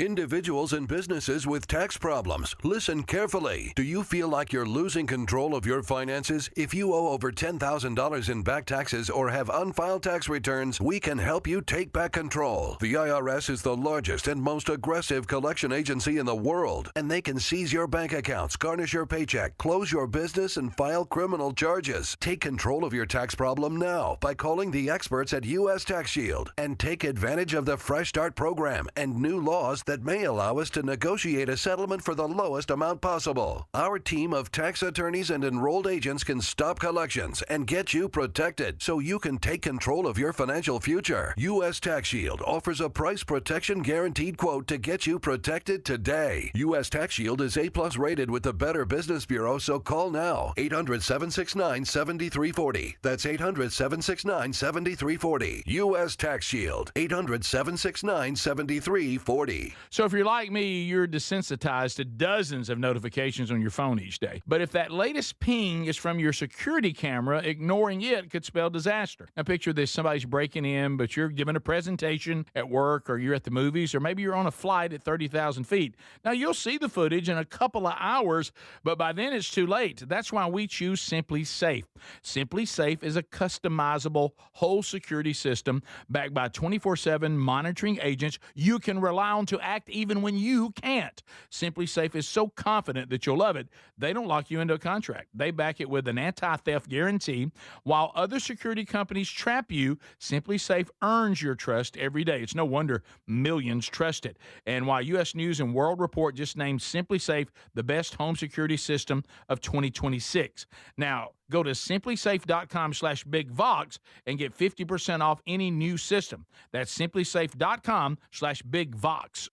Individuals and businesses with tax problems, listen carefully. Do you feel like you're losing control of your finances? If you owe over $10,000 in back taxes or have unfiled tax returns, we can help you take back control. The IRS is the largest and most aggressive collection agency in the world, and they can seize your bank accounts, garnish your paycheck, close your business, and file criminal charges. Take control of your tax problem now by calling the experts at U.S. Tax Shield and take advantage of the Fresh Start program and new laws that may allow us to negotiate a settlement for the lowest amount possible. Our team of tax attorneys and enrolled agents can stop collections and get you protected so you can take control of your financial future. U.S. Tax Shield offers a price protection guaranteed quote to get you protected today. U.S. Tax Shield is A+ rated with the Better Business Bureau, so call now. 800-769-7340. That's 800-769-7340. U.S. Tax Shield. 800-769-7340. So if you're like me, you're desensitized to dozens of notifications on your phone each day. But if that latest ping is from your security camera, ignoring it could spell disaster. Now picture this, somebody's breaking in, but you're giving a presentation at work, or you're at the movies, or maybe you're on a flight at 30,000 feet. Now you'll see the footage in a couple of hours, but by then it's too late. That's why we choose Simply Safe. Simply Safe is a customizable whole security system backed by 24/7 monitoring agents you can rely on to act even when you can't. Simply Safe is so confident that you'll love it, they don't lock you into a contract. They back it with an anti-theft guarantee. While other security companies trap you, Simply Safe earns your trust every day. It's no wonder millions trust it. And while U.S. News and World Report just named Simply Safe the best home security system of 2026. Now, go to simplysafe.com/bigvox and get 50% off any new system. That's simplysafe.com/bigvox.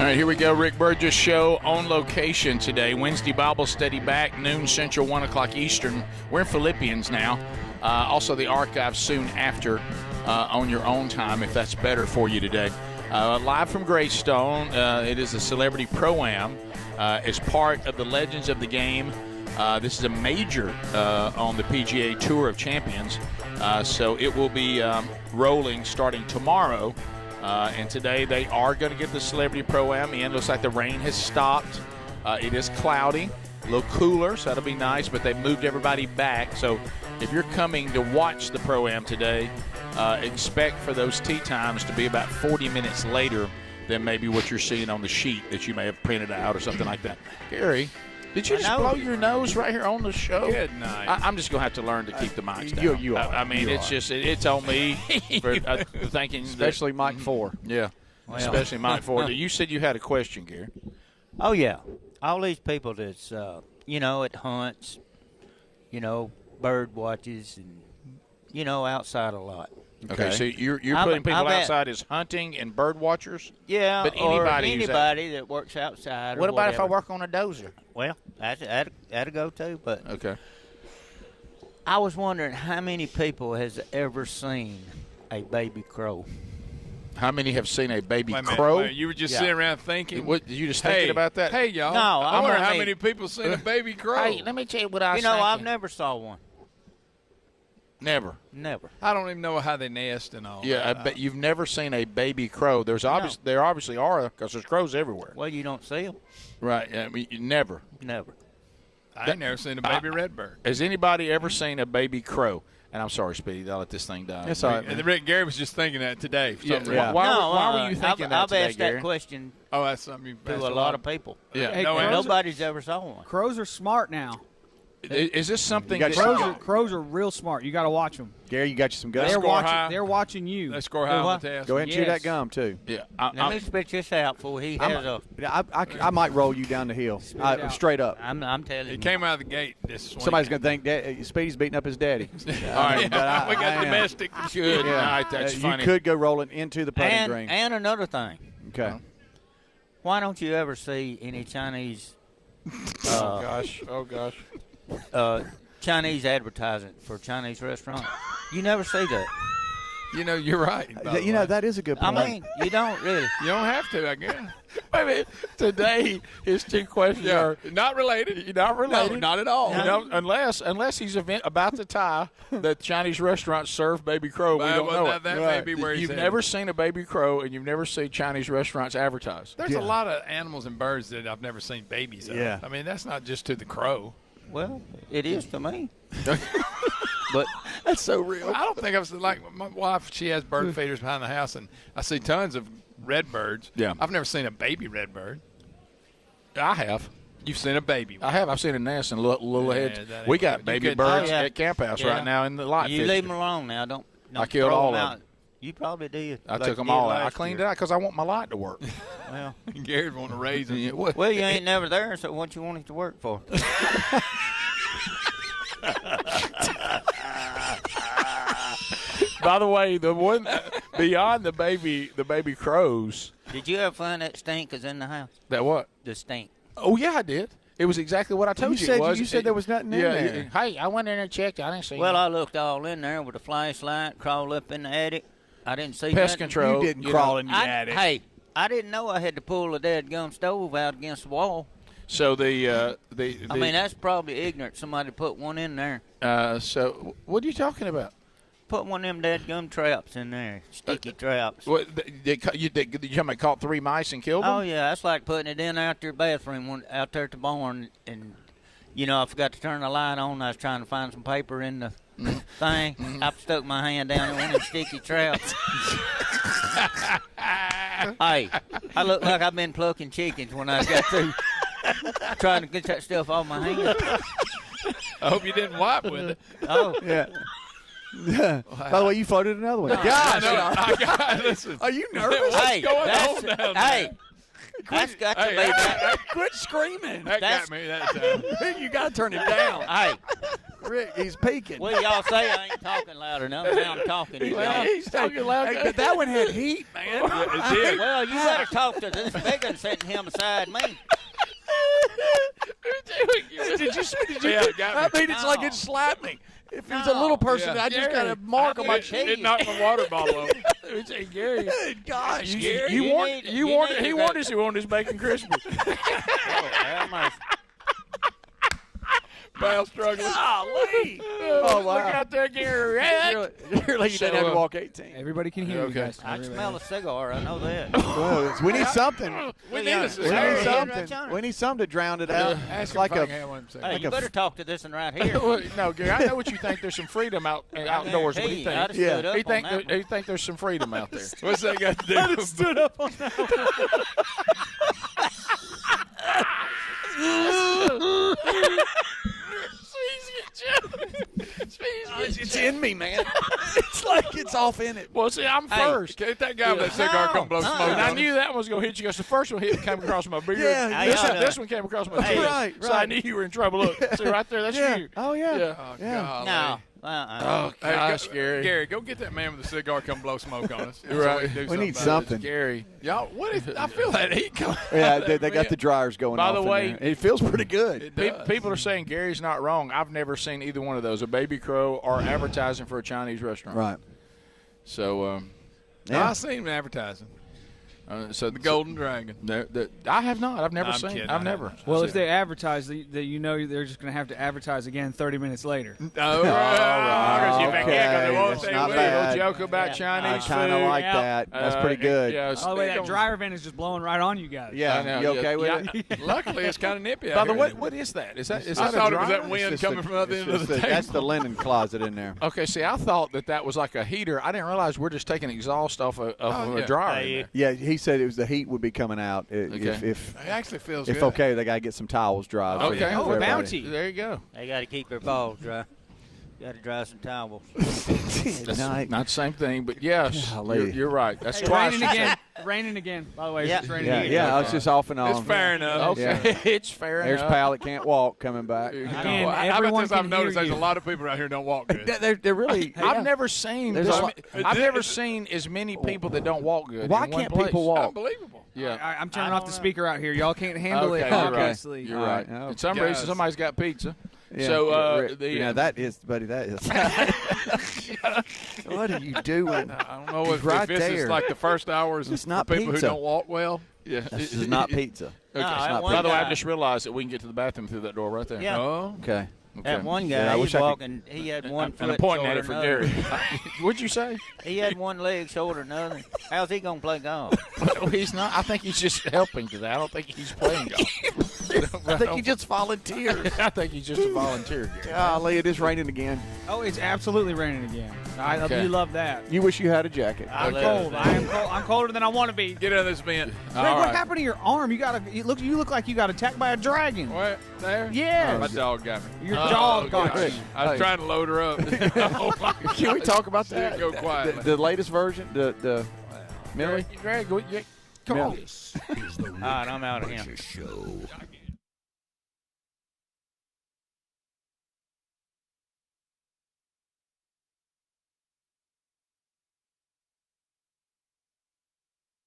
All right, here we go. Rick Burgess Show on location today. Wednesday Bible study back, noon Central, 1 o'clock Eastern. We're in Philippians now. Also, the archive soon after on your own time, if that's better for you today. Live from Greystone, it is a Celebrity Pro-Am as part of the Legends of the Game. This is a major on the PGA Tour of Champions. So it will be rolling starting tomorrow. And today they are going to get the Celebrity Pro-Am in. Looks like the rain has stopped. It is cloudy, a little cooler, so that'll be nice. But they moved everybody back. So if you're coming to watch the Pro-Am today, expect for those tee times to be about 40 minutes later than maybe what you're seeing on the sheet that you may have printed out or something like that. Gary, did you just blow your nose right here on the show? Good night. I'm just going to have to learn to keep the mics down. You are. I mean, it's on me for thinking. Especially Mike 4. Yeah, well, especially Mike 4. You said you had a question, Gary. Oh, yeah. All these people that's, at hunts, bird watches and, outside a lot. Okay, so you're putting people outside as hunting and bird watchers? Yeah, but anybody that works outside. What about whatever. if I work on a dozer? Well, that'd go too. But okay, I was wondering how many people has ever seen a baby crow? How many have seen a baby crow? You were just sitting around thinking. What, you just thinking about that? Hey, y'all. No, I wonder how many people seen a baby crow. Hey, let me tell you what I was thinking. thinking. I've never saw one. Never. I don't even know how they nest and all. Yeah, that. I bet you've never seen a baby crow. There obviously are, because there's crows everywhere. Well, you don't see them. Right. I mean, never. I ain't never seen a baby redbird. Has anybody ever seen a baby crow? And I'm sorry, Speedy, I'll let this thing die. That's all right. And Rick Gary was just thinking that today. For some reason. Why were you thinking I've today, asked Gary? that question that's something you've to a lot of people. Yeah. Hey, nobody's ever saw one. Crows are smart now. Is this something Crows are real smart. You got to watch them. Gary, you got you some guns? They're watching you. They score high on the test. Go ahead and chew that gum, too. Yeah. Let me spit this out before he has a... I might roll you down the hill. Straight up. I'm telling you. He came out of the gate. Somebody's going to think that Speedy's beating up his daddy. All right. We got domestic. Good. Yeah. All right, that's funny. You could go rolling into the putting green. And another thing. Okay. Why don't you ever see any Chinese... Oh, gosh. Chinese advertising for Chinese restaurants? You never see that. You're right. That is a good point. I mean, you don't really. You don't have to, I guess. Wait a minute. Today, his two questions are not related. Not related. No, not at all. Unless he's about to tie that Chinese restaurants serve baby crow. We don't know it. That may be where he's You've never seen a baby crow, and you've never seen Chinese restaurants advertise. There's a lot of animals and birds that I've never seen babies of. Yeah. I mean, that's not just to the crow. Well, it is to me. But that's so real. I don't think I've seen, like my wife, she has bird feeders behind the house, and I see tons of red birds. Yeah. I've never seen a baby red bird. I have. You've seen a baby one. I have. I've seen a nest and little heads. We got baby birds at Camp House right now in the lot. You leave them alone now. Don't I killed throw all them of out. them. You probably did. I took them all out. I cleaned it out because I want my light to work. Well, Gary'd want to raise them. Well, you ain't never there, so what you want it to work for? By the way, the one beyond the baby crows. Did you ever find that stink is in the house? That what? The stink. Oh yeah, I did. It was exactly what I told you. You said there was nothing in there. Hey, I went in and checked. I didn't see. Well, I looked all in there with a flashlight, crawled up in the attic. I didn't see pest nothing. control. You didn't crawl in the attic. Hey, I didn't know I had to pull the dead gum stove out against the wall. So I mean, that's probably ignorant. Somebody put one in there. So what are you talking about? Put one of them dead gum traps in there, sticky traps. What you caught 3 mice and killed them? Oh yeah, that's like putting it in out their bathroom, out there at the barn, and I forgot to turn the light on. I was trying to find some paper in the thing. I stuck my hand down in one of them sticky traps. Hey, I look like I've been plucking chickens when I got through trying to get that stuff off my hand. I hope you didn't wipe with it. Oh yeah. By the way, you floated another one. No, Gosh, listen. Are you nervous? Hey, What's going on down there? That's got to be that. Quit screaming. That got me that time. You got to turn it down. Hey, Rick, he's peeking. Well, y'all say I ain't talking loud enough. Now I'm talking. He's talking loud. Hey, but that one had heat, man. It did. Well, you better talk to this big one sitting him beside me. Did you? I mean, it's like it slapped me. If it was a little person, I just got a mark on my cheek. It knocked my water bottle over. Hey, Gary. Gosh, He warned us he wanted his bacon crispy. Bowel struggling. Golly. Oh, wow. Look out there, Gary. You're like you didn't have to walk 18. Everybody can hear you guys. I can smell a cigar. I know that. Well, we need something. We need a We need cigar. something. We need something to drown it out. Ask It's him like if I a. can have one second. Hey, Like you a better talk to this one right here. No, Gary, I know what you think. There's some freedom outdoors. What do you think? Yeah. He think there's some freedom out there. What's that got to do? I just stood up on that It's in me, man. It's like it's off in it. Well, see, I'm first. Get that guy with that cigar come blow smoke. And I on knew that one was going to hit you because the first one came across my beard. Yeah, This one came across my chin. Right. So I knew you were in trouble. Look, see right there, that's you. Oh, yeah. Oh, Yeah. golly. No. Oh, gosh, Hey, Gary. Gary, go get that man with the cigar come blow smoke on us. So Right. we can do We need about it. something. Gary. Y'all, what is? I feel that heat coming. Yeah, they got the dryers going By off the in way- there. It feels pretty good. It does. People are saying Gary's not wrong. I've never seen either one of those, a baby crow or advertising for a Chinese restaurant. Right. So, I seen him advertising. so The Golden Dragon. I have not. I've never I'm seen. kidding. I've I never. haven't. Well, if they advertise, that you know they're just going to have to advertise again 30 minutes later. Oh, Because you okay. forget, 'cause they won't That's say not we bad. joke about I Chinese kind food. of like that. That's pretty good. Yeah, By the way, that dryer vent is just blowing right on you guys. Yeah, I know, you yeah, okay with yeah. it? Luckily, it's kind of nippy out By the here. way, what is that? Is I that thought a it was dryer? that wind It's coming just from the other end of the table. That's the linen closet in there. Okay, see, I thought that was like a heater. I didn't realize we're just taking exhaust off of yeah. a dryer. in there. Yeah, he said it was the heat would be coming out. Okay. If It actually feels if good. okay, they got to get some towels dry. Okay. for Oh, everybody. bounty. There you go. They got to keep their balls dry. Got to dry some towels. That's Night. not the same thing, but yes, Golly. you're right. That's Hey, twice. raining again. Raining again. By the way, Yeah. it's raining Yeah, again. yeah, it's just off and on. It's fair enough. Okay, it's fair There's enough. Pal that can't walk coming back. Again, Well, how about everyone this? I've can noticed hear there's you. a lot of people out here don't walk good. They're really. I've never seen. There's This, a lot- I've never seen as many people that don't walk good. Why in one can't place. people walk? Unbelievable. Yeah. I'm turning off the speaker out here. Y'all can't handle Okay, it, you're right. obviously. You're All right. right. For some Guys. reason, somebody's got pizza. Yeah, So that is, buddy. That is. What are you doing? I don't know if right this there. is like the first hours It's for not people pizza. who don't walk well. Yeah. This is not pizza. Okay. that one By the way, guy- I just realized that we can get to the bathroom through that door right there. Yeah. Oh, Okay. That one guy, Yeah, I he wish was I could- walking. He had one And foot I'm pointing at shorter it for than the Gary. What'd you say? other. He had one leg shorter than the other. How's he gonna play golf? Well, he's not. I think he's just helping to that. I don't think he's playing golf. I think he just volunteered. I think he's just a volunteer. Gary. Golly, it is raining again. Oh, it's absolutely raining again. I Okay. do love that. You wish you had a jacket. I'm love cold. that. I am cold. I'm colder than I want to be. get out of this vent. Rick, All what right. happened to your arm? You look like you got attacked by a dragon. What? There? Yes. My dog got me. Your dog got gosh. you. I was trying to load her up. Can we talk about that? Go quietly. The latest version, the Millie. Greg, come on. This is the Rick All right, I'm out of here. Burgess Show.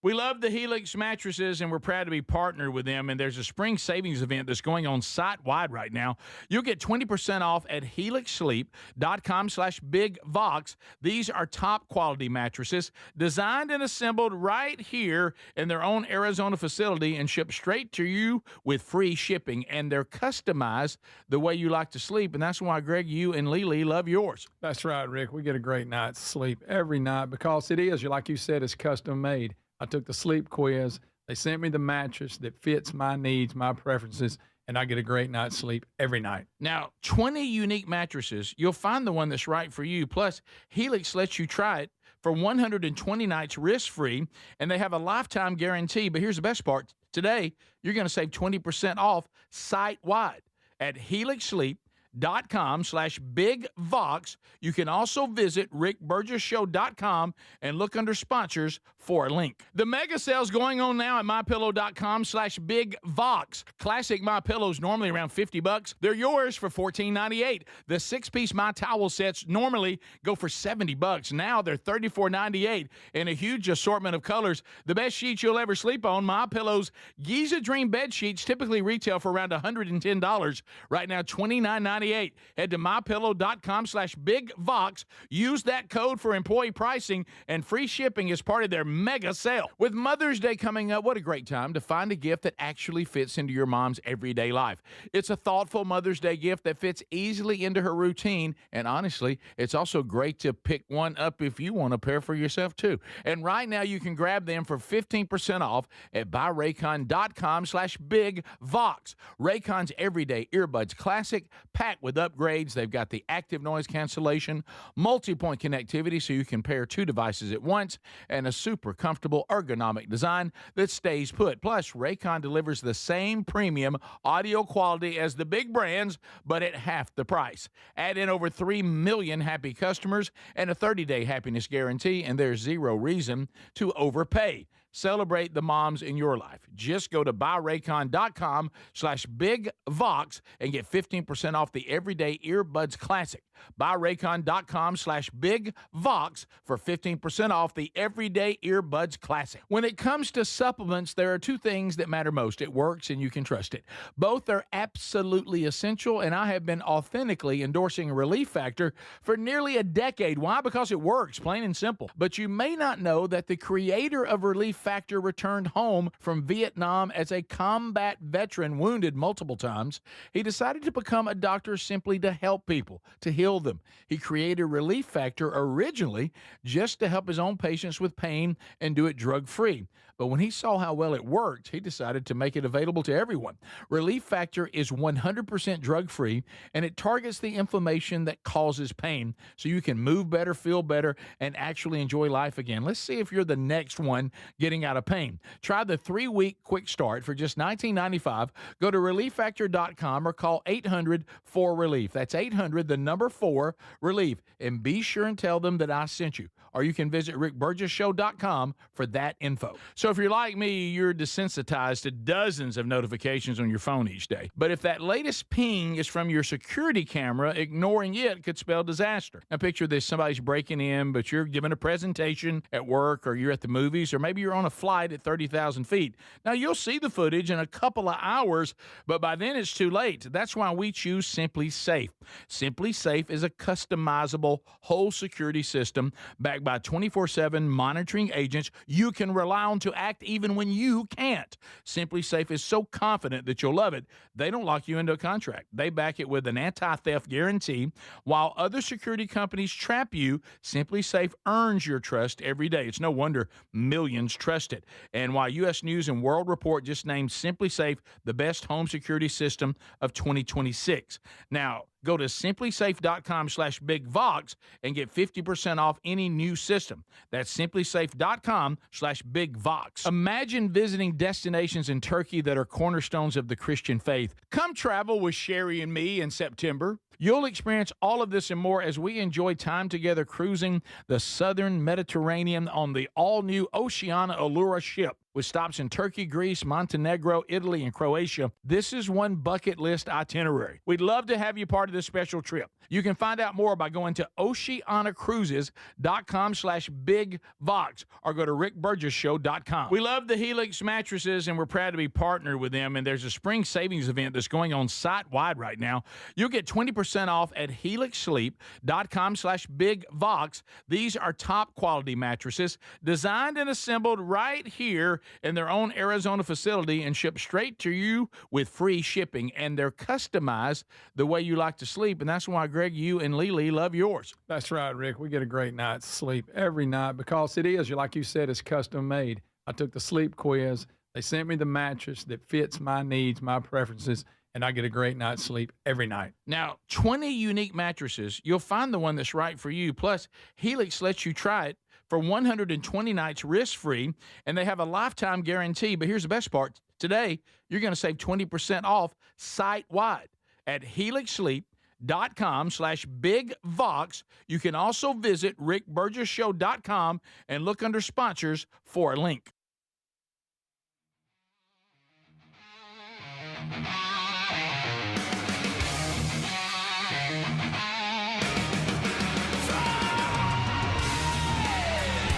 We love the Helix mattresses, and we're proud to be partnered with them. And there's a spring savings event that's going on site-wide right now. You'll get 20% off at helixsleep.com/bigvox. These are top-quality mattresses designed and assembled right here in their own Arizona facility and shipped straight to you with free shipping. And they're customized the way you like to sleep, and that's why, Greg, you and Lily love yours. That's right, Rick. We get a great night's sleep every night because it is, like you said, it's custom made. I took the sleep quiz. They sent me the mattress that fits my needs, my preferences, and I get a great night's sleep every night. Now, 20 unique mattresses. You'll find the one that's right for you. Plus, Helix lets you try it for 120 nights risk-free, and they have a lifetime guarantee. But here's the best part. Today, you're going to save 20% off site-wide at helixsleep.com/bigvox. rickburgessshow.com/bigvox. You can also visit rickburgessshow.com and look under sponsors for a link. The mega sale's going on now at mypillow.com/bigvox. Classic My Pillows normally around $50. They're yours for $14.98. The 6-piece My Towel sets normally go for $70. Now they're $34.98 in a huge assortment of colors. The best sheets you'll ever sleep on. My Pillow's Giza Dream bed sheets typically retail for around $110. Right now, $29.98. Head to mypillow.com/bigvox. Use that code for employee pricing and free shipping as part of their mega sale. With Mother's Day coming up, what a great time to find a gift that actually fits into your mom's everyday life. It's a thoughtful Mother's Day gift that fits easily into her routine, and honestly, it's also great to pick one up if you want a pair for yourself too. And right now, you can grab them for 15% off at buyraycon.com/bigvox. Raycon's everyday earbuds classic, packed with upgrades. They've got the active noise cancellation, multi-point connectivity so you can pair 2 devices at once, and a super comfortable ergonomic design that stays put. Plus, Raycon delivers the same premium audio quality as the big brands, but at half the price. Add in over 3 million happy customers and a 30-day happiness guarantee, and there's zero reason to overpay. Celebrate the moms in your life. Just go to buyraycon.com/bigvox and get 15% off the everyday earbuds classic. Buyraycon.com/bigvox for 15% off the everyday earbuds classic. When it comes to supplements, there are 2 things that matter most. It works and you can trust it. Both are absolutely essential, and I have been authentically endorsing Relief Factor for nearly a decade. Why? Because it works, plain and simple. But you may not know that the creator of Relief Factor returned home from Vietnam as a combat veteran, wounded multiple times. He decided to become a doctor simply to help people, to heal them. He created Relief Factor originally just to help his own patients with pain and do it drug-free. But when he saw how well it worked, he decided to make it available to everyone. Relief Factor is 100% drug-free, and it targets the inflammation that causes pain so you can move better, feel better, and actually enjoy life again. Let's see if you're the next one getting out of pain. Try the 3-week quick start for just $19.95. Go to relieffactor.com or call 800-4RELIEF. That's 800-4RELIEF. And be sure and tell them that I sent you. Or you can visit rickburgessshow.com for that info. So if you're like me, you're desensitized to dozens of notifications on your phone each day. But if that latest ping is from your security camera, ignoring it could spell disaster. Now picture this, somebody's breaking in, but you're giving a presentation at work, or you're at the movies, or maybe you're on a flight at 30,000 feet. Now you'll see the footage in a couple of hours, but by then it's too late. That's why we choose Simply Safe. Simply Safe is a customizable whole security system backed by 24/7 monitoring agents you can rely on to act even when you can't. Simply Safe is so confident that you'll love it, they don't lock you into a contract. They back it with an anti-theft guarantee. While other security companies trap you, Simply Safe earns your trust every day. It's no wonder millions trust it. And while U.S. News and World Report just named Simply Safe the best home security system of 2026. Now, go to simplysafe.com/bigvox and get 50% off any new system. That's simplysafe.com/bigvox. Imagine visiting destinations in Turkey that are cornerstones of the Christian faith. Come travel with Sherry and me in September. You'll experience all of this and more as we enjoy time together cruising the southern Mediterranean on the all-new Oceana Allura ship. With stops in Turkey, Greece, Montenegro, Italy, and Croatia, this is one bucket list itinerary. We'd love to have you part of this special trip. You can find out more by going to oceanacruises.com/bigvox or go to rickburgessshow.com. We love the Helix mattresses, and we're proud to be partnered with them, and there's a spring savings event that's going on site-wide right now. You'll get 20% off at helixsleep.com/bigvox. These are top-quality mattresses designed and assembled right here in their own Arizona facility and shipped straight to you with free shipping, and they're customized the way you like to sleep, and that's why, Greg, you and Lily love yours. That's right, Rick. We get a great night's sleep every night because it is, like you said, it's custom made. I took the sleep quiz. They sent me the mattress that fits my needs, my preferences, and I get a great night's sleep every night. Now, 20 unique mattresses. You'll find the one that's right for you. Plus, Helix lets you try it for 120 nights risk-free, and they have a lifetime guarantee. But here's the best part. Today, you're going to save 20% off site-wide at helixsleep.com rickburgessshow.com/bigvox. You can also visit rickburgessshow.com and look under sponsors for a link.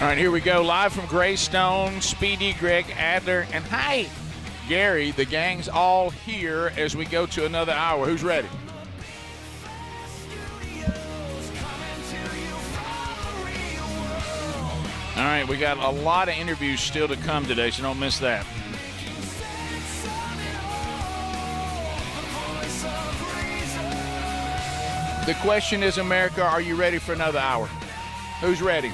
All right, here we go. Live from Greystone, Speedy, Greg Adler, and hi, Gary. The gang's all here as we go to another hour. Who's ready? All right, we got a lot of interviews still to come today, so don't miss that. The question is, America, are you ready for another hour? Who's ready?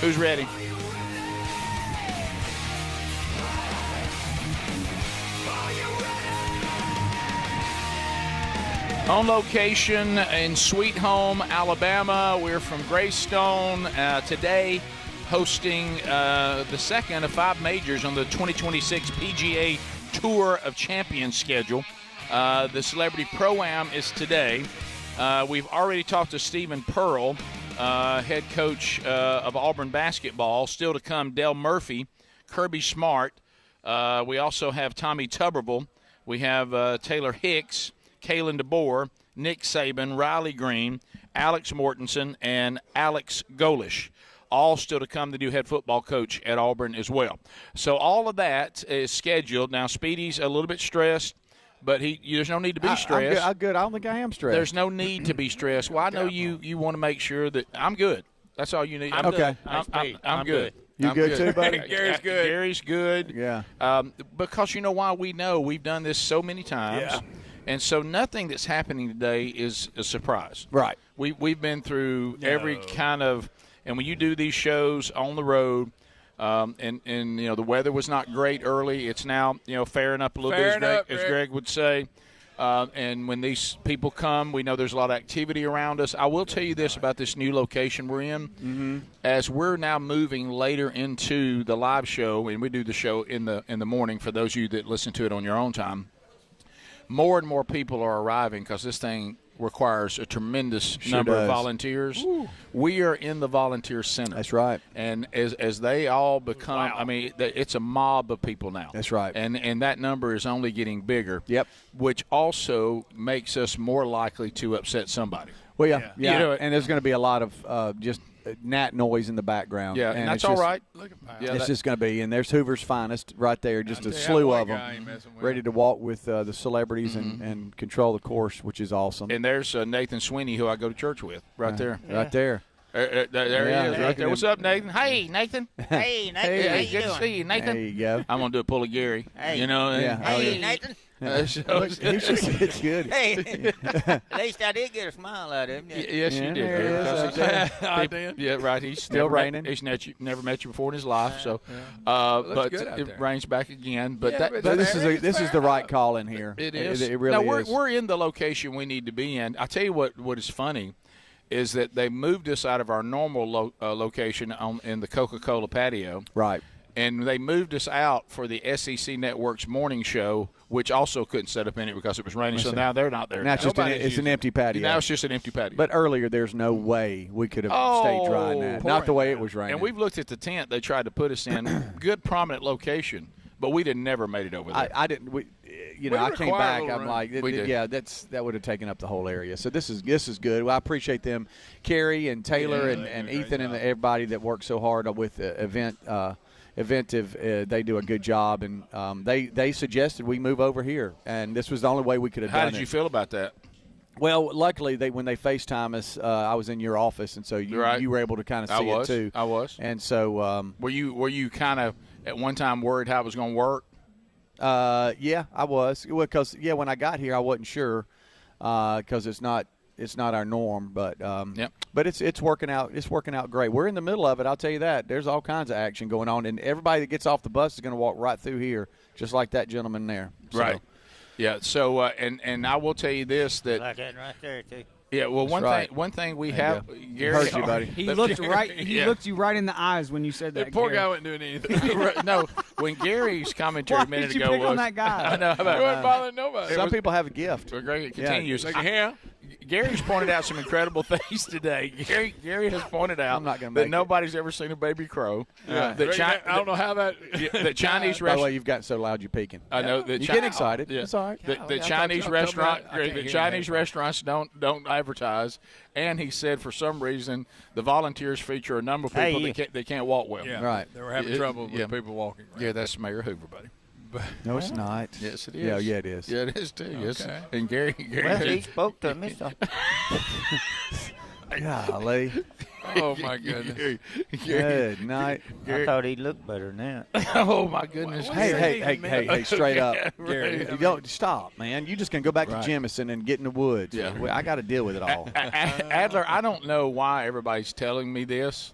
Who's ready? On location in Sweet Home, Alabama. We're from Greystone today, hosting the second of 5 majors on the 2026 PGA Tour of Champions schedule. The Celebrity Pro-Am is today. We've already talked to Stephen Pearl, head coach of Auburn basketball. Still to come, Dale Murphy, Kirby Smart. We also have Tommy Tuberville. We have Taylor Hicks, Kalen DeBoer, Nick Saban, Riley Green, Alex Mortensen, and Alex Golish. All still to come, the new head football coach at Auburn as well. So all of that is scheduled. Now, Speedy's a little bit stressed, but there's no need to be stressed. I'm good. I don't think I am stressed. There's no need to be stressed. Well, I know you want to make sure that I'm good. That's all you need. I'm okay. I'm good. You good too, buddy? Gary's good. Gary's good. Yeah. Because you know why? We know we've done this so many times. Yeah. And so nothing that's happening today is a surprise. Right. We've been through every kind of – and when you do these shows on the road, and you know, the weather was not great early. It's now, fairing up a little bit, as Greg would say. And when these people come, we know there's a lot of activity around us. I will tell you this about this new location we're in. Mm-hmm. As we're now moving later into the live show, and we do the show in the morning for those of you that listen to it on your own time, more and more people are arriving because this thing requires a tremendous number of volunteers. Woo. We are in the volunteer center. That's right. And as they all become, I mean, it's a mob of people now. That's right. And that number is only getting bigger. Yep. Which also makes us more likely to upset somebody. Well, yeah. And there's going to be a lot of just gnat noise in the background. Yeah, and that's all right. Yeah, it's just going to be. And there's Hoover's finest right there, just a slew of them, ready to walk with the celebrities and control the course, which is awesome. And there's Nathan Sweeney, who I go to church with, right there. Right there. There he is, right there. What's up, Nathan? Hey, Nathan. Hey, Nathan. How you good doing? to see you, Nathan. There you go. I'm going to do a pull of Gary. Hey. Hey, Nathan. It's good. Hey, at least I did get a smile out of him. Yes, you did. I did. Yeah, right. He's still raining. He's never met you before in his life. So, but it rains back again. But this is the right call in here. It is. It really is. We're in the location we need to be in. I tell you what is funny is that they moved us out of our normal location in the Coca-Cola patio. Right. And they moved us out for the SEC Network's morning show, which also couldn't set up in it because it was raining. So now they're not there. Now it's an empty patio. Now it's just an empty patio. But earlier, there's no way we could have stayed dry in that. Not the way it was raining. And we've looked at the tent they tried to put us in. Good, prominent location. But we never made it over there. I didn't. I came back. I'm like, that would have taken up the whole area. So this is good. Well, I appreciate them, Carrie and Taylor and Ethan and everybody that worked so hard with the event. Eventive, they do a good job, and they suggested we move over here, and this was the only way we could have done it. How did you feel about that? Well, luckily, when they FaceTime us, I was in your office, and so you were able to kind of see it too. I was. And so were you kind of at one time worried how it was going to work? Yeah, I was. Well, because when I got here, I wasn't sure because it's not our norm, but but it's working out. It's working out great. We're in the middle of it. I'll tell you that. There's all kinds of action going on, and everybody that gets off the bus is going to walk right through here, just like that gentleman there. So. Right. Yeah. So and I will tell you this that like that right there too. Yeah, well, one thing we have, Gary, Heard you, buddy. He looked right. He looked you right in the eyes when you said that. That poor Gary. guy wasn't doing anything. No, when Gary's commentary Why a minute did you ago pick was on that guy? I know. He wasn't bothering nobody. Some people have a gift. Well, Greg, it continues. Like, yeah. Gary's pointed out some incredible things today. Gary has pointed out I'm not gonna that make it. nobody's ever seen a baby crow. Yeah. That I don't know how that. the Chinese By the restaurant. way, you've gotten so loud you're peeking. I know You get excited. Yeah. It's all right. The Chinese restaurant. The Chinese restaurant. restaurants don't advertise, and he said for some reason the volunteers feature a number of people that can't walk well. Yeah. Right. They were having trouble with people walking. Right. Yeah, that's Mayor Hoover, buddy. No, it's not. Yes, it is. Yeah, it is. Yeah, it is too. Yes. Okay. And Gary Well, he spoke to me. So. Golly. Oh, my goodness. Good night. I thought he looked better than that. Oh my goodness. Hey, straight up. Gary. You don't stop, man. You just can go back Right. to Jemison and get in the woods. Yeah. Well, I got to deal with it all. Adler, I don't know why everybody's telling me this,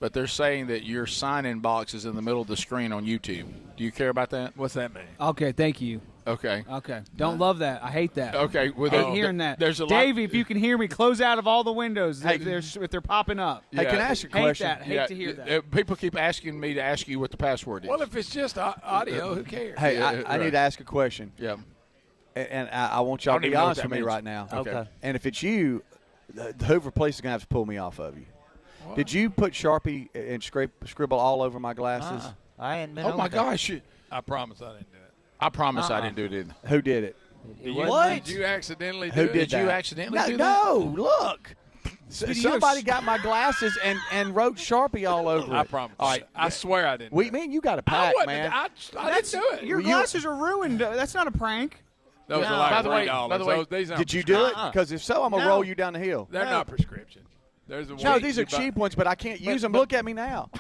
but they're saying that your sign-in box is in the middle of the screen on YouTube. Do you care about that? What's that mean? Okay, thank you. Okay. Okay, don't love that. I hate that. Okay. Well, hate hearing that. There's a lot. Davey, if you can hear me, close out of all the windows Hey. if they're popping up. Hey, can I ask you a Hate question? that. Hate to hear that. People keep asking me to ask you what the password is. Well, if it's just audio, who cares? Hey, Yeah, I need to ask a question. Yeah. And I want y'all I to don't be even know what honest that with me means. right now. Okay. And if it's you, the Hoover Police is going to have to pull me off of you. What? Did you put Sharpie and scribble all over my glasses? I hadn't been Oh my over there. gosh! I promise I didn't do it. I promise I didn't do it either. Who did it? Did you accidentally do Who it? did you that? accidentally no, do that? No, look. Somebody got my glasses and wrote Sharpie all over I it. promise. All right. I swear I didn't. Me and you got a pack, man. I didn't do it. Your glasses are ruined. That's not a prank. Those No. are like By the way- $3. by the way, Those- these aren't Did you do it? Uh-uh. Because if so, I'm going to No. roll you down the hill. They're not prescription. There's a No, way these are you buy- cheap ones, but I can't use them. Look at me now.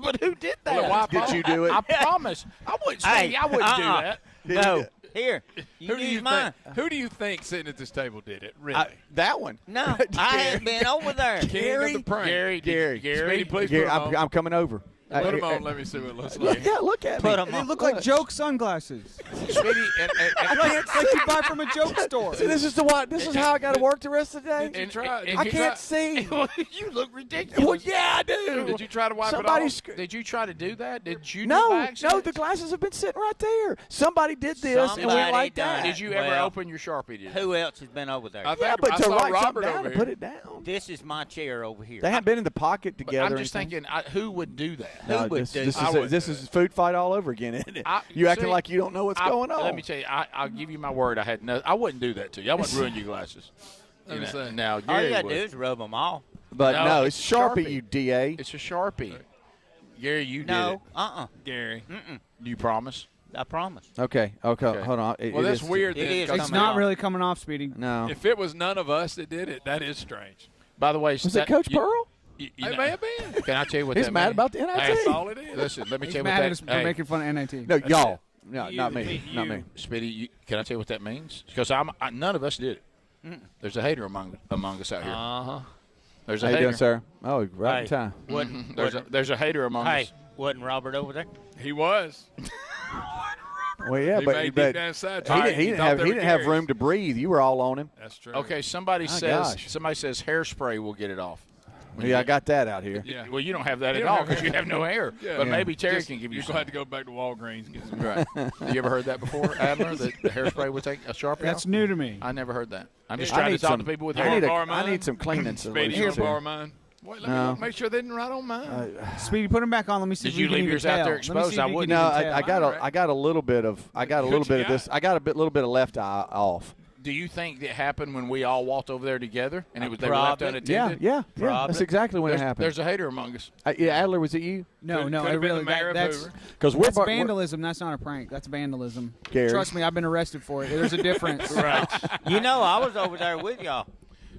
But who did that? Well, why Did you do it? I promise. I wouldn't. Hey, I wouldn't do that. No. Here. You Who do use you mine. think? Who do you think sitting at this table did it? Really? That one. No, I hadn't been over there. King of the prank. Gary, Speedy, please Gary, put them on. I'm coming over. Put them on. Let me see what it looks like. Yeah, look at Put me. 'em They on. look like joke sunglasses. Speedy, like you buy from a joke store. See, this is how I got to work the rest of the day. Did you try? I can't see. you look ridiculous. Well, yeah, I do. Did you try to wipe Somebody it off? Did you try to do that? Did you? do No, by accident? no, the glasses have been sitting right there. Somebody did this and Somebody went like done that. it. Did you ever Well, open your Sharpie? Did you? Who else has been over there? I think Yeah, but I to saw write Robert something down over and here. put it down. This is my chair over here. They haven't been in the pocket But together. I'm or just anything. thinking, who would do that? No, would this, do this, that? is, this is food fight all over again, isn't it? You acting see, like you don't know what's going on. Let me tell you, I'll give you my word. I wouldn't do that to you. I wouldn't ruin your glasses. Let me see. Now, All Gary you got to would. do is rub them off. But no, it's it's Sharpie, Sharpie. you DA. It's a Sharpie. Gary, you did No, it. Gary. Do you promise? I promise. Okay, hold on. Well, that's weird. It then, is 'cause It's coming not off. really coming off, Speedy. No. If it was none of us that did it, that is strange. By the way, Was it Coach Pearl? It may have been. Can I tell you what He's that mad means? about the NIT. That's all it is. Listen, let me He's tell you mad what at us that. for making fun of NIT. No, y'all. No, not me. You. Not me. Speedy, can I tell you what that means? Because none of us did it. There's a hater among us out here. Uh-huh. There's a How you hater. doing, sir? Oh, right Hey. in time. There's a hater among Hey, us. wasn't Robert over there? He was. Well, yeah, He but, made but deep down inside. he didn't have room to breathe. You were all on him. That's true. Okay, somebody My says gosh. hairspray will get it off. Yeah, I got that out here. Yeah. Well, you don't have that You at don't all have because you hair. have no hair. Yeah. But Yeah. maybe Terry Just- can give you You're some. going to have to go back to Walgreens and get some. Right. You ever heard that before, Adler? That the hairspray would take a Sharpie That's off? new to me. I never heard that. I'm just I trying to need talk some- to people with I hair. need, Borrow I mine? need some cleaning Speedy, you solutions want to borrow here. mine? Wait, let No. me make sure they didn't write on mine. Speedy, put them back on. Let me see Did if you we can leave even yours out tell. there Let me see exposed? if I you can wouldn't. No, even tell. I got a little bit of this. I got a little bit of left eye off. Do you think that happened when we all walked over there together and they were left Probably. unattended? Yeah. That's exactly when it There's, happened. there's a hater among us. Yeah, Adler, was it you? No, Could I have been really the mayor of that's Hoover. Because that's vandalism. That's not a prank. That's vandalism. Gary. Trust me, I've been arrested for it. There's a difference. Right. You know, I was over there with y'all.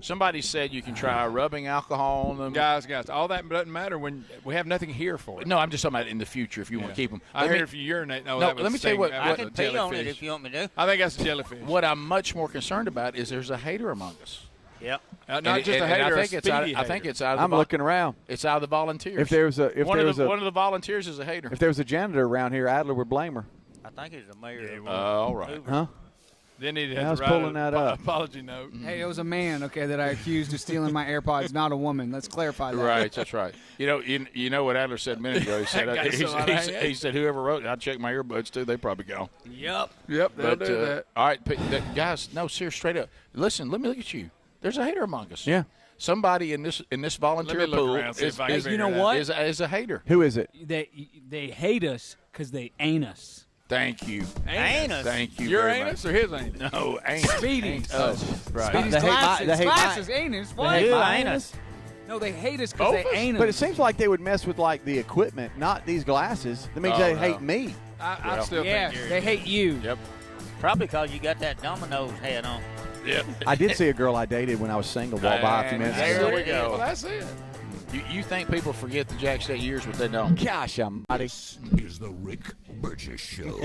Somebody said you can try rubbing alcohol on them. Guys, all that doesn't matter when we have nothing here for it. No, I'm just talking about in the future if you want to keep them. I heard if you urinate. No, that was let me tell you what. I can pee on it if you want me to. I think that's a jellyfish. What I'm much more concerned about is there's a hater among us. Yep. Not And- just a and hater. I think a it's out. speedy I think hater. it's out. Of the I'm looking around. It's out of the volunteers. If there was a one of the volunteers is a hater. if there was a janitor around here, Adler would blame her. I think it's the mayor. All right. Huh? Then he I had was to write pulling an that up. apology note. Hey, it was a man, okay, that I accused of stealing my AirPods, not a woman. Let's clarify that. Right, that's right. You know what Adler said a minute ago. He said he said whoever wrote it, I checked my earbuds too. They probably gone. Yep, they'll do that. All right, guys. No, seriously, straight up. Listen, let me look at you. There's a hater among us. Yeah. Somebody in this volunteer pool is a hater. Who is it? They hate us because they ain't us. Thank you. Anus. Thank you. Your very anus much. or his anus? No, anus. Speedy's. Right. Speedy's glasses, anus. What? They hate my anus. No, they hate us because they ain't us. But it seems like they would mess with like the equipment, not these glasses. That means they hate me. I still think you're they hate you. Yep. Probably because you got that Domino's head on. Yep. I did see a girl I dated when I was single walk by a few minutes ago. There we go. Well, that's it. You think people forget the Jack State years, but they don't. Gosh, This is the Rick Burgess Show.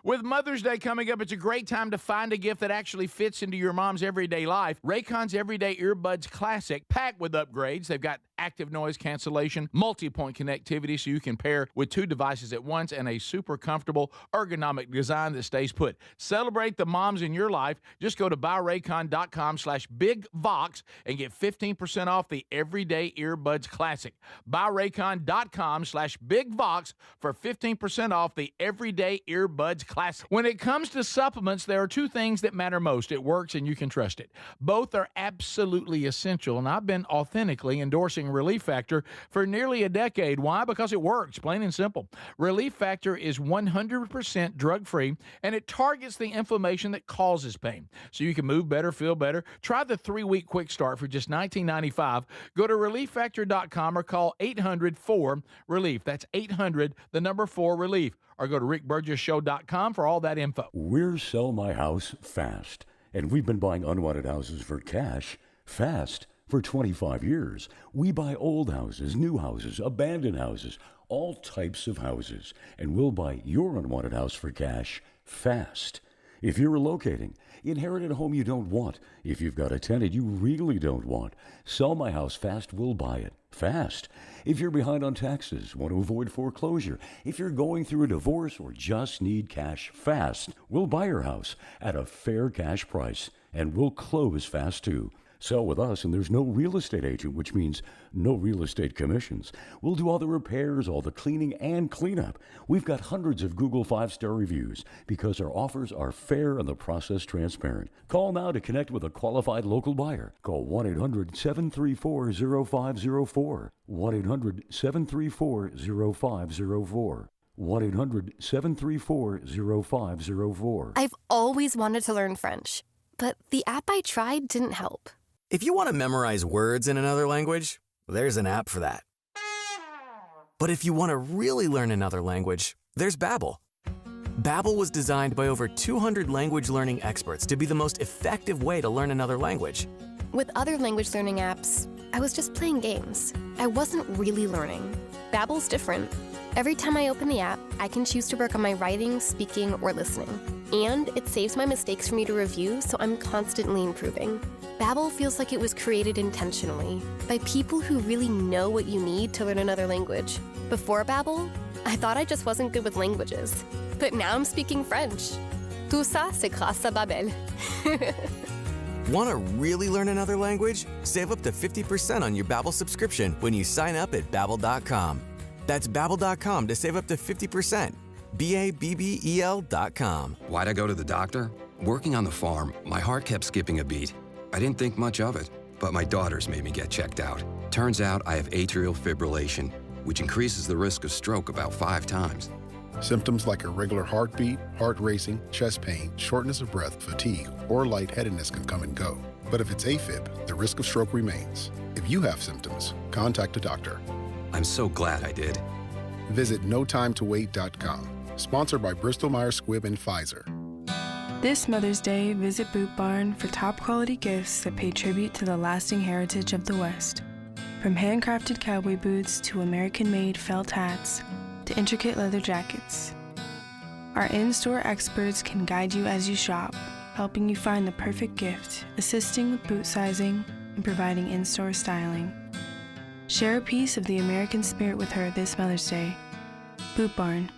With Mother's Day coming up, it's a great time to find a gift that actually fits into your mom's everyday life. Raycon's Everyday Earbuds Classic, packed with upgrades. They've got active noise cancellation, multi-point connectivity so you can pair with two devices at once, and a super comfortable ergonomic design that stays put. Celebrate the moms in your life. Just go to buyraycon.com/bigvox and get 15% off the Everyday Earbuds Classic. Buyraycon.com/bigvox for 15% off the Everyday Earbuds Classic. When it comes to supplements, there are two things that matter most. It works and you can trust it. Both are absolutely essential, and I've been authentically endorsing Relief Factor for nearly a decade. Why? Because it works, plain and simple. Relief Factor is 100% drug-free, and it targets the inflammation that causes pain. So you can move better, feel better. Try the 3-week quick start for just $19.95. Go to relieffactor.com or call 800-4-RELIEF. That's 800-4-RELIEF. Or go to rickburgessshow.com for all that info. We're Sell My House Fast, and we've been buying unwanted houses for cash fast for 25 years. We buy old houses, new houses, abandoned houses, all types of houses, and we'll buy your unwanted house for cash fast. If you're relocating, inherited a home you don't want, if you've got a tenant you really don't want, Sell My House Fast will buy it fast. If you're behind on taxes, want to avoid foreclosure, if you're going through a divorce or just need cash fast, we'll buy your house at a fair cash price, and we'll close fast too. Sell with us, and there's no real estate agent, which means no real estate commissions. We'll do all the repairs, all the cleaning, and cleanup. We've got hundreds of Google 5-star reviews because our offers are fair and the process transparent. Call now to connect with a qualified local buyer. Call 1-800-734-0504. 1-800-734-0504. 1-800-734-0504. I've always wanted to learn French, but the app I tried didn't help. If you want to memorize words in another language, there's an app for that. But if you want to really learn another language, there's Babbel. Babbel was designed by over 200 language learning experts to be the most effective way to learn another language. With other language learning apps, I was just playing games. I wasn't really learning. Babbel's different. Every time I open the app, I can choose to work on my writing, speaking, or listening. And it saves my mistakes for me to review, so I'm constantly improving. Babbel feels like it was created intentionally by people who really know what you need to learn another language. Before Babbel, I thought I just wasn't good with languages. But now I'm speaking French. Tout ça, c'est grâce à Babbel. Want to really learn another language? Save up to 50% on your Babbel subscription when you sign up at Babbel.com. That's Babbel.com to save up to 50%. Babbel.com. Why'd I go to the doctor? Working on the farm, my heart kept skipping a beat. I didn't think much of it, but my daughters made me get checked out. Turns out I have atrial fibrillation, which increases the risk of stroke about 5 times. Symptoms like irregular heartbeat, heart racing, chest pain, shortness of breath, fatigue, or lightheadedness can come and go. But if it's AFib, the risk of stroke remains. If you have symptoms, contact a doctor. I'm so glad I did. Visit notimetowait.com. Sponsored by Bristol-Myers Squibb and Pfizer. This Mother's Day, visit Boot Barn for top-quality gifts that pay tribute to the lasting heritage of the West. From handcrafted cowboy boots to American-made felt hats to intricate leather jackets. Our in-store experts can guide you as you shop, helping you find the perfect gift, assisting with boot sizing, and providing in-store styling. Share a piece of the American spirit with her this Mother's Day. Boot Barn.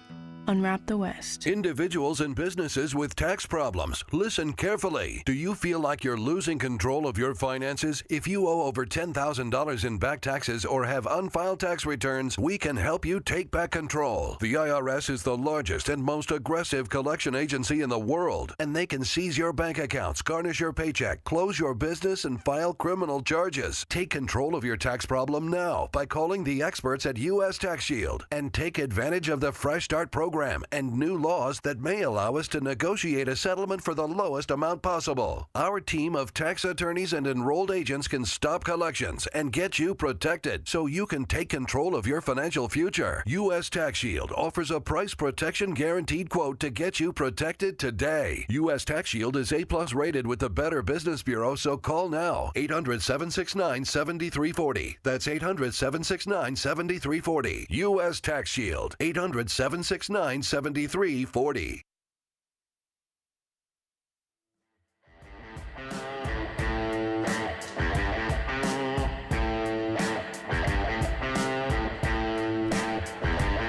Unwrap the West. Individuals and businesses with tax problems, listen carefully. Do you feel like you're losing control of your finances? If you owe over $10,000 in back taxes or have unfiled tax returns, we can help you take back control. The IRS is the largest and most aggressive collection agency in the world, and they can seize your bank accounts, garnish your paycheck, close your business, and file criminal charges. Take control of your tax problem now by calling the experts at U.S. Tax Shield and take advantage of the Fresh Start program and new laws that may allow us to negotiate a settlement for the lowest amount possible. Our team of tax attorneys and enrolled agents can stop collections and get you protected so you can take control of your financial future. U.S. Tax Shield offers a price protection guaranteed quote to get you protected today. U.S. Tax Shield is A+ rated with the Better Business Bureau, so call now. 800-769-7340. That's 800-769-7340. U.S. Tax Shield. 800-769-7340. All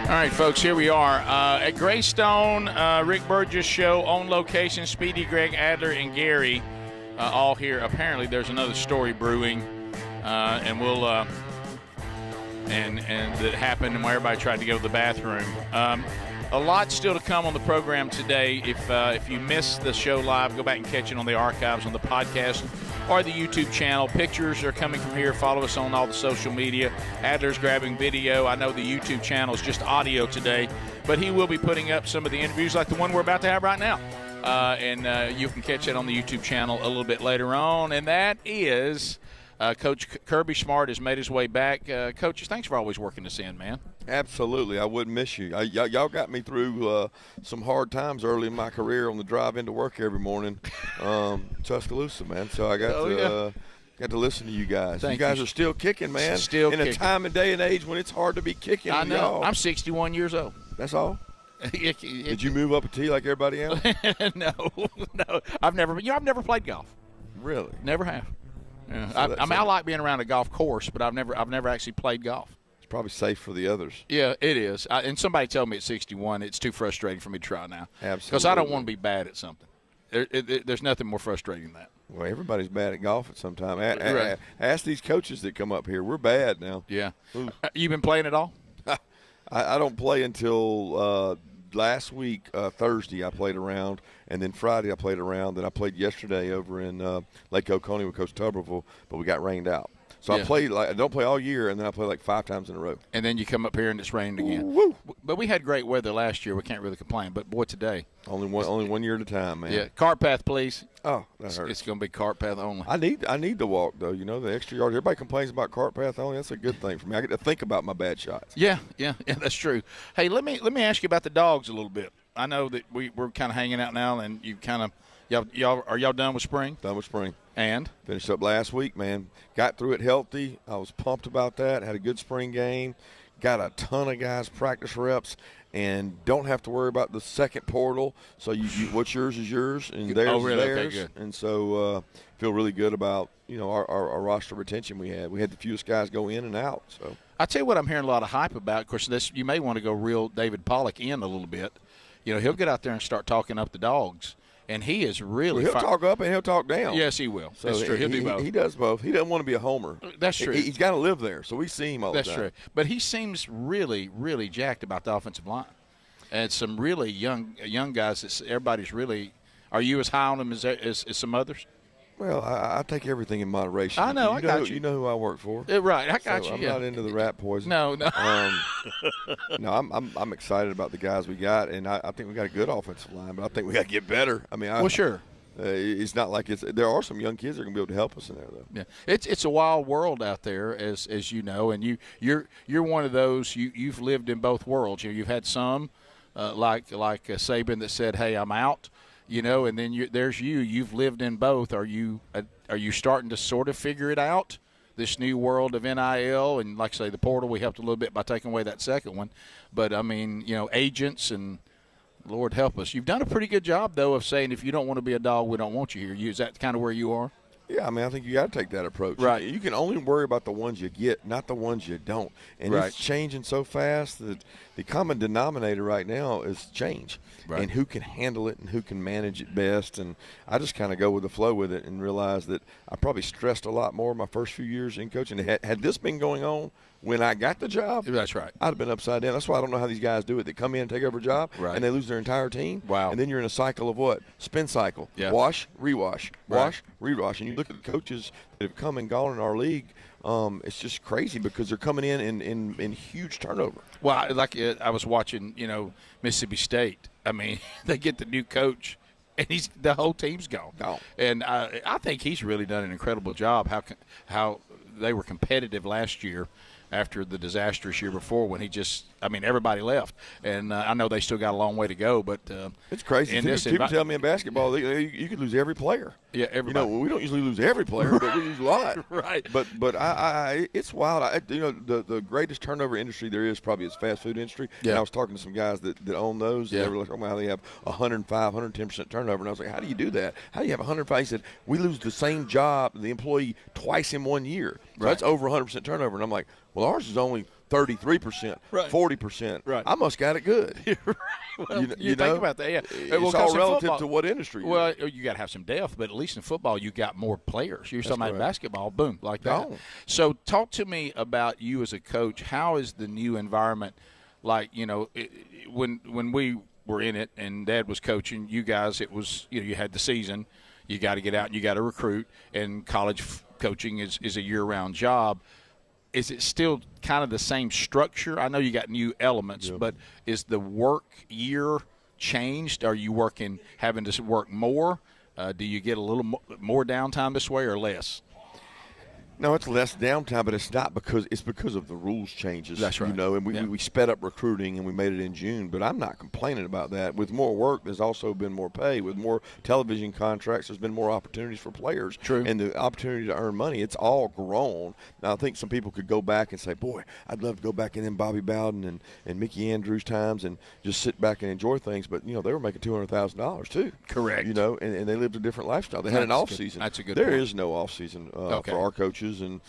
right, folks, here we are at Greystone, Rick Burgess show on location. Speedy, Greg, Adler, and Gary all here. Apparently, there's another story brewing, and we'll and that happened and where everybody tried to go to the bathroom. A lot still to come on the program today. If you missed the show live, go back and catch it on the archives on the podcast or the YouTube channel. Pictures are coming from here. Follow us on all the social media. Adler's grabbing video. I know the YouTube channel is just audio today, but he will be putting up some of the interviews like the one we're about to have right now. And you can catch it on the YouTube channel a little bit later on. And that is Coach Kirby Smart has made his way back. Coaches, thanks for always working us in, man. Absolutely. I wouldn't miss you. Y'all got me through some hard times early in my career on the drive into work every morning. Tuscaloosa, man. So I got to listen to you guys. You guys are still kicking, man. Still in kicking. A time and day and age when it's hard to be kicking. I know. Y'all. I'm 61 years old. That's all? Did you move up a tee like everybody else? No. I've never played golf. Really? Never have. Yeah. I like being around a golf course, but I've never actually played golf. It's probably safe for the others. Yeah, it is. And somebody told me at 61, it's too frustrating for me to try now. Absolutely. Because I don't want to be bad at something. There's nothing more frustrating than that. Well, everybody's bad at golf at some time. Ask these coaches that come up here. We're bad now. Yeah. You been playing at all? I don't play until last week, Thursday, I played around, and then Friday I played around. Then I played yesterday over in Lake Oconee with Coach Tuberville, but we got rained out. So I played I don't play all year, and then I play like 5 times in a row. And then you come up here and it's rained again. Woo. But we had great weather last year. We can't really complain. But boy, today only one year at a time, man. Yeah, cart path, please. Oh, that hurts. It's going to be cart path only. I need to walk though. You know, the extra yard. Everybody complains about cart path only. That's a good thing for me. I get to think about my bad shots. Yeah, that's true. Hey, let me ask you about the dogs a little bit. I know that we're kind of hanging out now, and you kind of y'all done with spring? Done with spring. And finished up last week, man. Got through it healthy. I was pumped about that. Had a good spring game. Got a ton of guys practice reps, and don't have to worry about the second portal. So you what's yours is yours, and theirs is theirs. Okay, good. And so feel really good about our roster retention we had. We had the fewest guys go in and out. So I tell you what, I'm hearing a lot of hype about. Of course, this you may want to go reel David Pollock in a little bit. He'll get out there and start talking up the dogs. And he is really he'll talk up and he'll talk down. Yes, he will. So that's true. He'll do both. He does both. He doesn't want to be a homer. That's true. He's got to live there, so we see him all the time. That's true. But he seems really, really jacked about the offensive line. And some really young guys that everybody's really – are you as high on them as some others? Well, I take everything in moderation. I know. I got you. You know who I work for. Right. I got you. I'm not into the rat poison. No. No, I'm excited about the guys we got, and I think we got a good offensive line, but I think we got to get better. I mean, sure. It's not like there are some young kids that are going to be able to help us in there, though. Yeah, it's a wild world out there, as you know, and you're one of those. You've lived in both worlds. You've had some like Saban that said, "Hey, I'm out," and then there's you. You've lived in both. Are you starting to sort of figure it out? This new world of NIL and, like I say, the portal. We helped a little bit by taking away that second one, but I mean, agents and. Lord help us. You've done a pretty good job, though, of saying if you don't want to be a dog, we don't want you here. Is that kind of where you are? Yeah, I mean, I think you got to take that approach. Right. You can only worry about the ones you get, not the ones you don't. And right. it's changing so fast that the common denominator right now is change. Right. And who can handle it and who can manage it best. And I just kind of go with the flow with it and realize that I probably stressed a lot more my first few years in coaching. Had this been going on when I got the job, that's right, I'd have been upside down. That's why I don't know how these guys do it. They come in, take over a job, right. and they lose their entire team. Wow. And then you're in a cycle of what? Spin cycle. Yeah. Wash, rewash, right. wash, rewash. And you look at the coaches that have come and gone in our league, it's just crazy because they're coming in huge turnover. Well, I was watching, Mississippi State. I mean, they get the new coach, and the whole team's gone. And I think he's really done an incredible job. How they were competitive last year after the disastrous year before when everybody left. And I know they still got a long way to go, but it's crazy. People tell me in basketball you could lose every player. Yeah, everybody. We don't usually lose every player, but we lose a lot. Right. But I it's wild. The greatest turnover industry there is probably is fast food industry. Yeah. And I was talking to some guys that own those. Yeah. And they were like, how they have 105, 110% turnover. And I was like, how do you do that? How do you have 105? He said, we lose the same job, the employee, twice in 1 year. So that's over 100% turnover. And I'm like, well, ours is only 33%, right. 40%. Right. I must got it good. Right. Well, you think know? about that. Yeah. It's all relative to what industry you're in. Well, you got to have some depth, but at least in football, you got more players. You're talking about basketball, boom, like that. No. So talk to me about you as a coach. How is the new environment like, when we were in it and Dad was coaching, you guys, it was, you had the season. You got to get out and you got to recruit, and college coaching is a year-round job. Is it still kind of the same structure? I know you got new elements, but is the work year changed? Are you having to work more? Do you get a little more downtime this way or less? No, it's less downtime, but it's not because of the rules changes. That's right. And we sped up recruiting and we made it in June, but I'm not complaining about that. With more work, there's also been more pay. With more television contracts, there's been more opportunities for players. True. And the opportunity to earn money, it's all grown. Now, I think some people could go back and say, boy, I'd love to go back in Bobby Bowden and Mickey Andrews times and just sit back and enjoy things. But, they were making $200,000 too. Correct. And they lived a different lifestyle. They had an off season. That's a good There point. is no off season for our coaches. And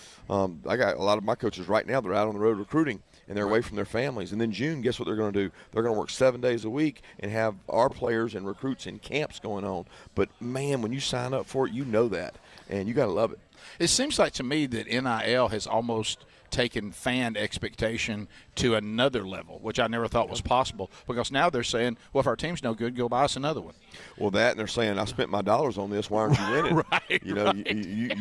I got a lot of my coaches right now. They're out on the road recruiting, and they're away from their families. And then June, guess what they're going to do? They're going to work 7 days a week and have our players and recruits in camps going on. But, man, when you sign up for it, you know that, and you got to love it. It seems like to me that NIL has almost taken fan expectation to another level, which I never thought was possible, because now they're saying, well, if our team's no good, go buy us another one. Well, and they're saying, I spent my dollars on this. Why aren't you winning? Right.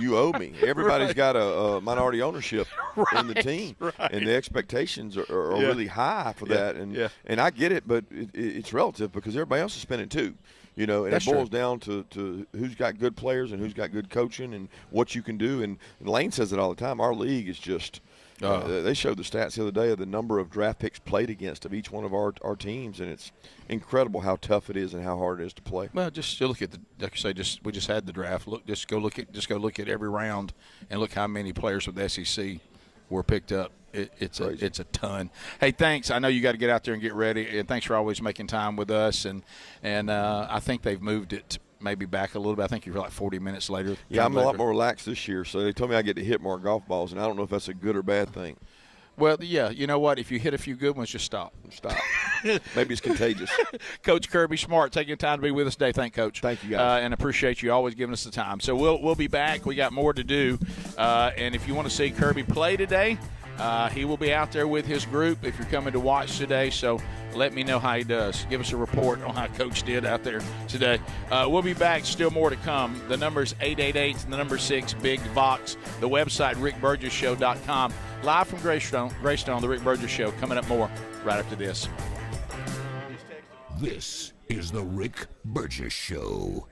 You owe me. Everybody's got a minority ownership in the team, and the expectations are really high for that. And I get it, but it's relative because everybody else is spending too. And That's it boils true. down to who's got good players and who's got good coaching and what you can do. And Lane says it all the time. Our league is just they showed the stats the other day of the number of draft picks played against of each one of our teams, and it's incredible how tough it is and how hard it is to play. Well, just look at like you say, we just had the draft. Go look at every round and look how many players with the SEC were picked up. It's a ton. Hey, thanks. I know you got to get out there and get ready, and thanks for always making time with us. And I think they've moved it maybe back a little bit. I think you're like 40 minutes later. Yeah, I'm a lot more relaxed this year, so they told me I get to hit more golf balls, and I don't know if that's a good or bad thing. Well, yeah, you know what? If you hit a few good ones, just stop. Maybe it's contagious. Coach Kirby Smart taking time to be with us today. Thank you, Coach. Thank you, guys. And appreciate you always giving us the time. So we'll be back. We got more to do. And if you want to see Kirby play today, he will be out there with his group if you're coming to watch today. So let me know how he does. Give us a report on how Coach did out there today. We'll be back. Still more to come. The number's 888 and the number 6 Big Vox. The website rickburgesshow.com. Live from Greystone, the Rick Burgess Show. Coming up more right after this. This is the Rick Burgess Show.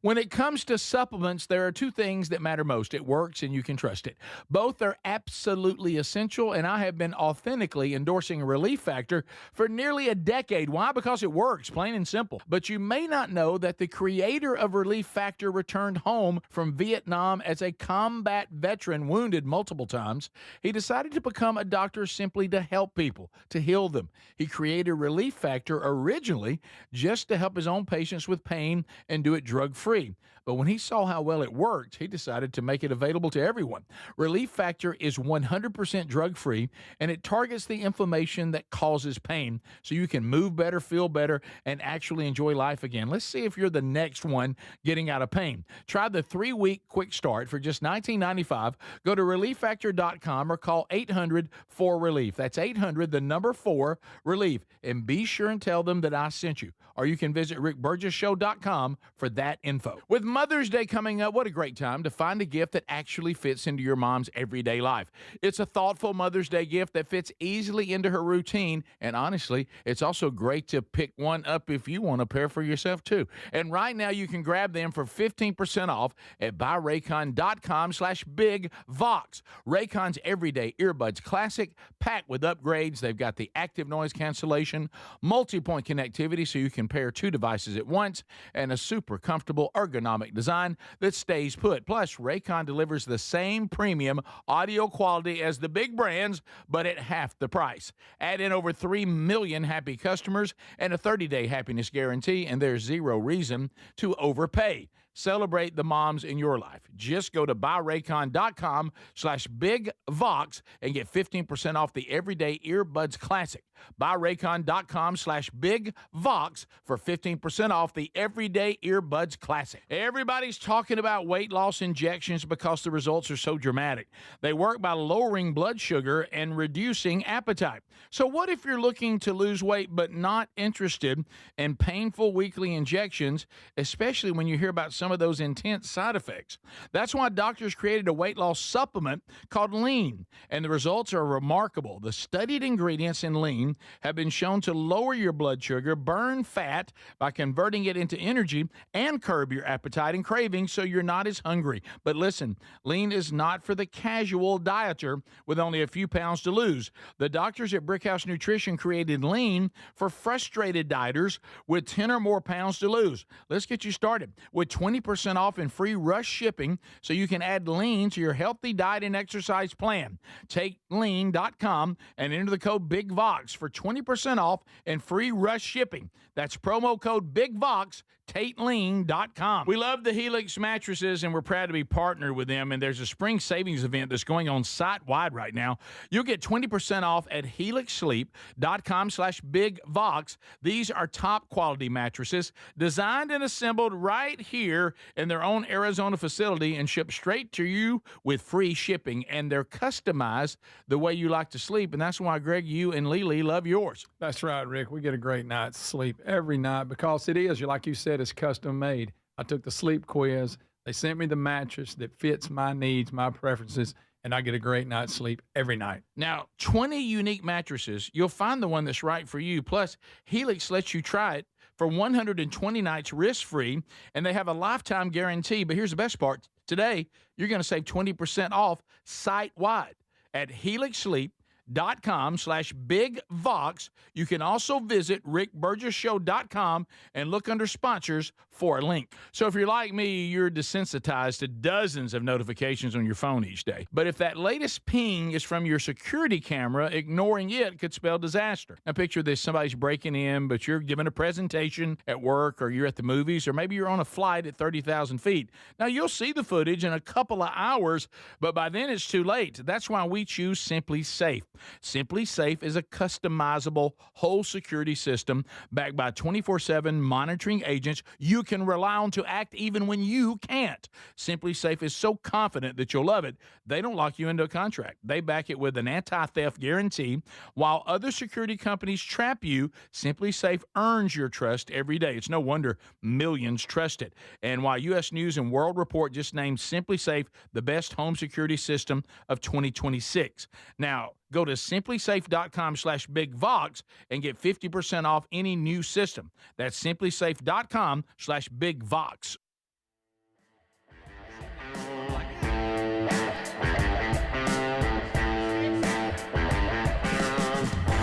When it comes to supplements, there are two things that matter most. It works and you can trust it. Both are absolutely essential, and I have been authentically endorsing Relief Factor for nearly a decade. Why? Because it works, plain and simple. But you may not know that the creator of Relief Factor returned home from Vietnam as a combat veteran, wounded multiple times. He decided to become a doctor simply to help people, to heal them. He created Relief Factor originally just to help his own patients with pain and do it drug-free. But when he saw how well it worked, he decided to make it available to everyone. Relief Factor is 100% drug-free, and it targets the inflammation that causes pain so you can move better, feel better, and actually enjoy life again. Let's see if you're the next one getting out of pain. Try the 3-week quick start for just $19.95. Go to ReliefFactor.com or call 800-4RELIEF. That's 800-4-RELIEF. And be sure and tell them that I sent you. Or you can visit RickBurgessShow.com for that info. With Mother's Day coming up, what a great time to find a gift that actually fits into your mom's everyday life. It's a thoughtful Mother's Day gift that fits easily into her routine, and honestly, it's also great to pick one up if you want a pair for yourself too. And right now, you can grab them for 15% off at buyraycon.com/bigvox. Raycon's everyday earbuds classic, packed with upgrades. They've got the active noise cancellation, multi-point connectivity so you can pair two devices at once, and a super comfortable ergonomic design that stays put. Plus, Raycon delivers the same premium audio quality as the big brands, but at half the price. Add in over 3 million happy customers and a 30-day happiness guarantee, and there's zero reason to overpay. Celebrate the moms in your life. Just go to buyraycon.com/bigvox and get 15% off the everyday earbuds classic. Buyraycon.com/bigvox for 15% off the everyday earbuds classic. Everybody's talking about weight loss injections because the results are so dramatic. They work by lowering blood sugar and reducing appetite. So what if you're looking to lose weight but not interested in painful weekly injections, especially when you hear about some of those intense side effects? That's why doctors created a weight loss supplement called Lean, and the results are remarkable. The studied ingredients in Lean have been shown to lower your blood sugar, burn fat by converting it into energy, and curb your appetite and cravings so you're not as hungry. But listen, Lean is not for the casual dieter with only a few pounds to lose. The doctors at Brickhouse Nutrition created Lean for frustrated dieters with 10 or more pounds to lose. Let's get you started with 20% off and free rush shipping so you can add Lean to your healthy diet and exercise plan. Take lean.com and enter the code BIGVOX for 20% off and free rush shipping. That's promo code BIGVOX, TateLean.com. We love the Helix mattresses, and we're proud to be partnered with them, and there's a spring savings event that's going on site-wide right now. You'll get 20% off at helixsleep.com/bigvox. These are top-quality mattresses designed and assembled right here in their own Arizona facility and shipped straight to you with free shipping, and they're customized the way you like to sleep, and that's why, Greg, you and Lily love yours. That's right, Rick. We get a great night's sleep every night because it is, like you said, it's custom made. I took the sleep quiz. They sent me the mattress that fits my needs, my preferences, and I get a great night's sleep every night. Now, 20 unique mattresses. You'll find the one that's right for you. Plus, Helix lets you try it for 120 nights risk-free, and they have a lifetime guarantee. But here's the best part. Today, you're going to save 20% off site-wide at helixsleep.com/bigvox. You can also visit rickburgesshow.com and look under sponsors for a link. So if you're like me, you're desensitized to dozens of notifications on your phone each day. But if that latest ping is from your security camera, ignoring it could spell disaster. Now picture this, somebody's breaking in, but you're giving a presentation at work, or you're at the movies, or maybe you're on a flight at 30,000 feet. Now you'll see the footage in a couple of hours, but by then it's too late. That's why we choose Simply Safe. Simply Safe is a customizable whole security system backed by 24/7 monitoring agents you can rely on to act even when you can't. Simply Safe is so confident that you'll love it, they don't lock you into a contract. They back it with an anti-theft guarantee. While other security companies trap you, Simply Safe earns your trust every day. It's no wonder millions trust it. And while U.S. News and World Report just named Simply Safe the best home security system of 2026. Now, go to simplysafe.com/bigvox and get 50% off any new system. That's simplysafe.com/bigvox.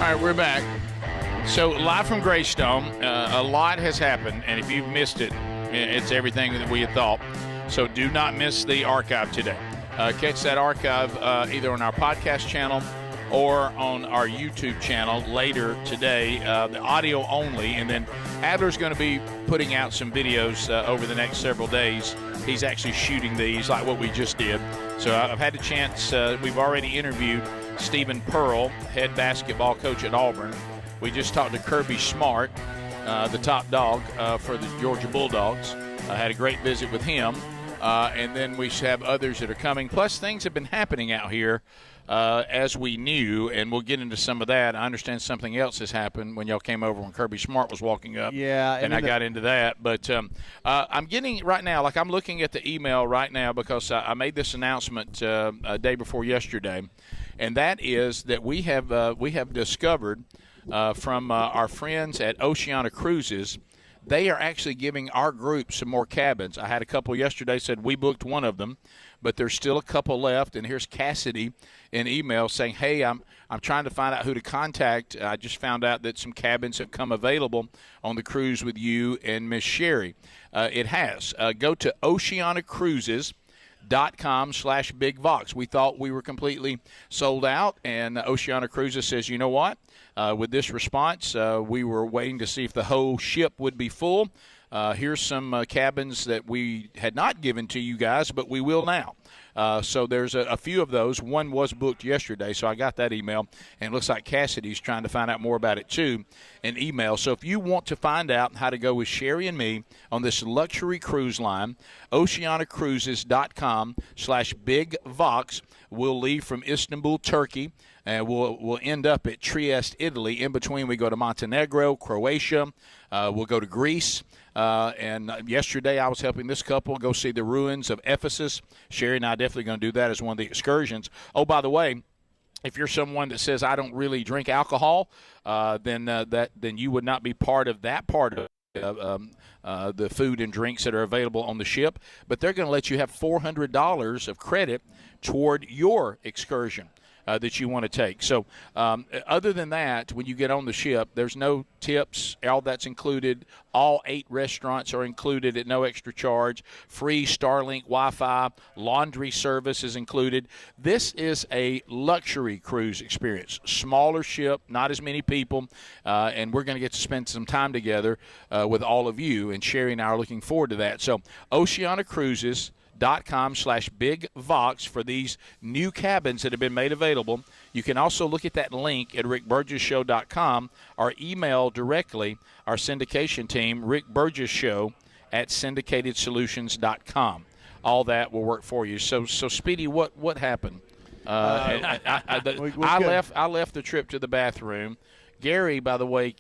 right, we're back. So, live from Greystone, a lot has happened, and if you've missed it, it's everything that we had thought. So, do not miss the archive today. Catch that archive either on our podcast channel or on our YouTube channel later today, the audio only. And then Adler's going to be putting out some videos over the next several days. He's actually shooting these like what we just did. So I've had a chance. We've already interviewed Stephen Pearl, head basketball coach at Auburn. We just talked to Kirby Smart, the top dog for the Georgia Bulldogs. I had a great visit with him. And then we have others that are coming. Plus, things have been happening out here as we knew, and we'll get into some of that. I understand something else has happened when y'all came over when Kirby Smart was walking up. Yeah. And I got into that. But I'm getting right now, like I'm looking at the email right now because I made this announcement a day before yesterday, and that is that we have discovered from our friends at Oceana Cruises, they are actually giving our group some more cabins. I had a couple yesterday said we booked one of them, but there's still a couple left. And here's Cassidy in email saying, hey, I'm trying to find out who to contact. I just found out that some cabins have come available on the cruise with you and Miss Sherry. It has. Go to oceanacruises.com/BigVox. We thought we were completely sold out, and Oceana Cruises says, you know what? With this response, we were waiting to see if the whole ship would be full. Here's some cabins that we had not given to you guys, but we will now. So there's a few of those. One was booked yesterday, so I got that email. And it looks like Cassidy's trying to find out more about it, too, in email. So if you want to find out how to go with Sherry and me on this luxury cruise line, oceanacruises.com/BigVox. We'll leave from Istanbul, Turkey, and we'll end up at Trieste, Italy. In between, we go to Montenegro, Croatia. We'll go to Greece. And yesterday I was helping this couple go see the ruins of Ephesus. Sherry and I are definitely going to do that as one of the excursions. Oh, by the way, if you're someone that says I don't really drink alcohol, then you would not be part of that part of the food and drinks that are available on the ship. But they're going to let you have $400 of credit toward your excursion that you want to take. So other than that, when you get on the ship, there's no tips. All that's included. All 8 restaurants are included at no extra charge. Free Starlink Wi-Fi. Laundry service is included. This is a luxury cruise experience. Smaller ship, not as many people, and we're going to get to spend some time together with all of you, and Sherry and I are looking forward to that. So oceanacruises.com/BigVox for these new cabins that have been made available. You can also look at that link at rickburgesshow.com or email directly our syndication team, rickburgesshow@syndicatedsolutions.com. All that will work for you. So Speedy, what happened? I left the trip to the bathroom. Gary, by the way,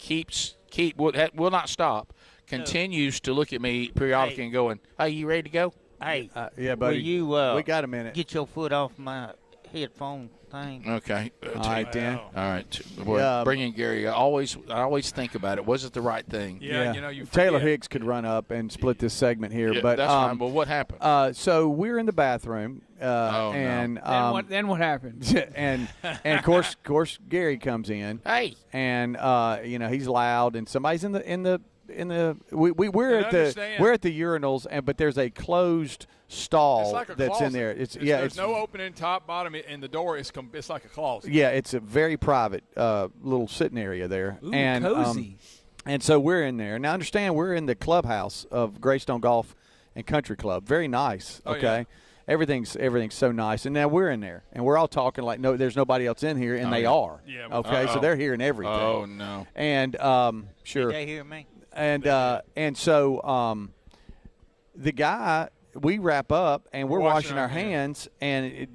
will not stop. Continues to look at me periodically and going, "Hey, you ready to go?" Hey, yeah, buddy. Will you, we got a minute. Get your foot off my headphone thing. Okay. All right, Dan. All right. Boy, bring in Gary. I always think about it. Was it the right thing? Yeah. You know, Taylor Hicks could run up and split this segment here, but that's fine. But what happened? So we're in the bathroom, and then what happened? and of course Gary comes in. Hey. And he's loud, and somebody's we're at the urinals, but there's a closed stall it's like a that's closet. in there. There's no opening top, bottom, and the door is like a closet. Yeah, it's a very private little sitting area there. Ooh, and cozy. And so we're in there. Now understand, we're in the clubhouse of Greystone Golf and Country Club. Very nice. Okay. Oh, yeah. Everything's so nice, and now we're in there, and we're all talking like there's nobody else in here, and they are. Yeah. Okay, so they're hearing everything. Oh no. And sure. Did they hear me? And so the guy, we wrap up and we're washing our hands, and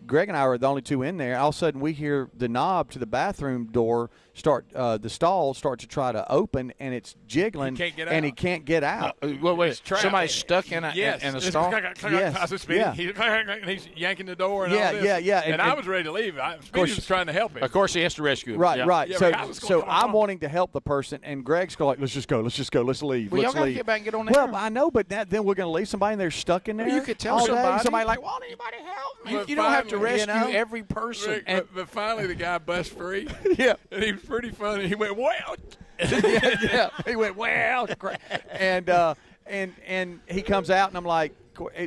Greg and I are the only two in there. All of a sudden, we hear the knob to the bathroom door the stall start to try to open, and it's jiggling, and he can't get out. Wait, somebody's stuck in a stall? Yes. He's yanking the door and all this. Yeah. And I was ready to leave. Speedy was trying to help him. Of course, he has to rescue him. Right. Yeah, so I'm wanting to help the person, and Greg's going like, let's just go, let's leave. Well, y'all got to get back and get on there. Well, I know, but then we're going to leave somebody in there stuck in there. Well, you could tell somebody somebody like, won't anybody help me? You don't have to rescue every person. But finally, the guy bust free. Yeah. And he was pretty funny. He went, well. yeah. He went, well. And he comes out, and I'm like,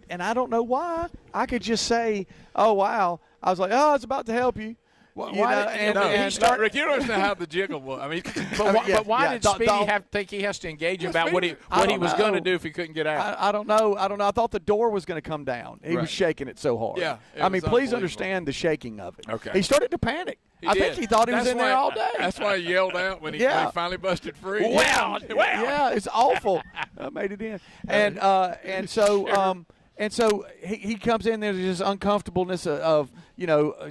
and I don't know why. I could just say, oh, wow. I was like, oh, it's about to help you. Rick, you don't understand how the jiggle was. I mean, but why did Speedy think he has to engage about what he was going to do if he couldn't get out? I don't know. I thought the door was going to come down. He was shaking it so hard. Yeah, I mean, please understand the shaking of it. Okay. He started to panic. I think he thought he was in there all day. That's why he yelled out when he finally busted free. Well. Yeah, it's awful. I made it in. And so he comes in. There's this uncomfortableness of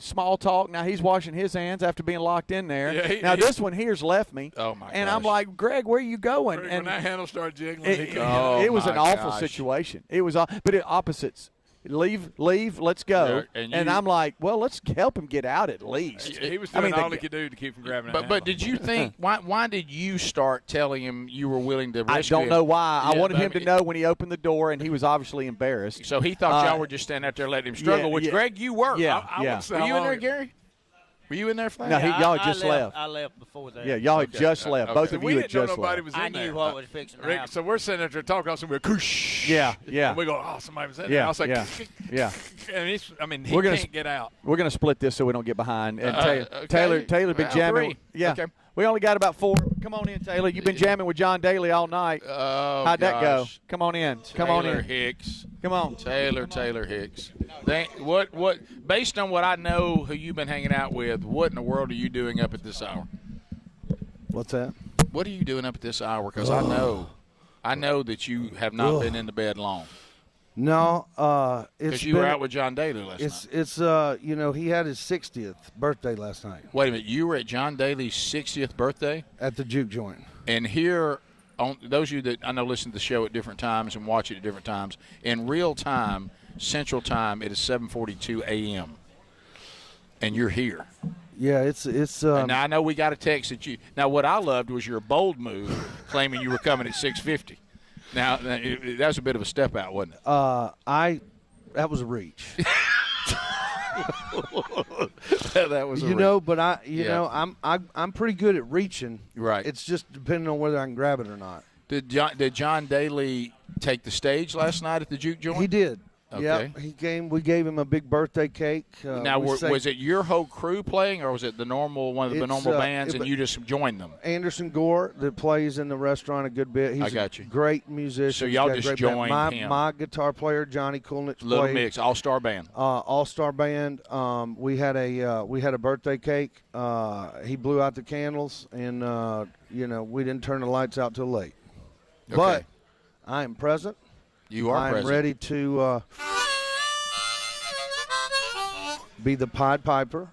small talk. Now he's washing his hands after being locked in there. Now this one here's left me. Oh my! And I'm like, Greg, where are you going? Greg, and when that handle started jiggling, it was an awful situation. It was, but opposites. Leave, let's go. And I'm like, well, let's help him get out at least. He was doing all he could do to keep from grabbing it. But did you think, why did you start telling him you were willing to rescue him? I don't know why. I wanted him to know when he opened the door, and he was obviously embarrassed. So he thought y'all were just standing out there letting him struggle, which, Greg, you were. Yeah, Were you in there, Gary? Were you in there for that? No, y'all had just left. I left before that. Yeah, y'all had just left. Both of you had just left. Nobody was in I there. knew what was fixing to happen. So we're sitting there talking, also we're koosh. Yeah. And we go, oh, somebody was in there. I was like, yeah. And he can't get out. We're going to split this so we don't get behind. And okay. Taylor been jamming. Yeah. Okay. We only got about 4. Come on in, Taylor. You've been jamming with John Daly all night. Oh, How'd that go? Come on in. Taylor Hicks. Come on. Taylor Hicks. What? Based on what I know who you've been hanging out with, what in the world are you doing up at this hour? What's that? What are you doing up at this hour? Because I know that you have not been in the bed long. No, because you were out with John Daly last night. It's he had his 60th birthday last night. Wait a minute, you were at John Daly's 60th birthday at the Juke Joint. And here, on those of you that I know listen to the show at different times and watch it at different times, in real time, Central Time, it is 7:42 a.m. and you're here. Yeah, it's. Now I know we got a text that you. Now what I loved was your bold move, claiming you were coming at 6:50. Now, that was a bit of a step out, wasn't it? That was a reach. That was a reach. But I'm pretty good at reaching. Right. It's just depending on whether I can grab it or not. Did John Daly take the stage last night at the Juke Joint? He did. Okay. Yeah, he came. We gave him a big birthday cake. Now, was it your whole crew playing, or was it the one of the normal bands, and you just joined them? Anderson Gore, that plays in the restaurant a good bit. He's a great musician. So y'all just joined him. My guitar player, Johnny Coolnich, Little played. Mix, all-star band. All-star band. We had a birthday cake. He blew out the candles, and we didn't turn the lights out till late. Okay. But I am present. You are present. I'm ready to be the Pied Piper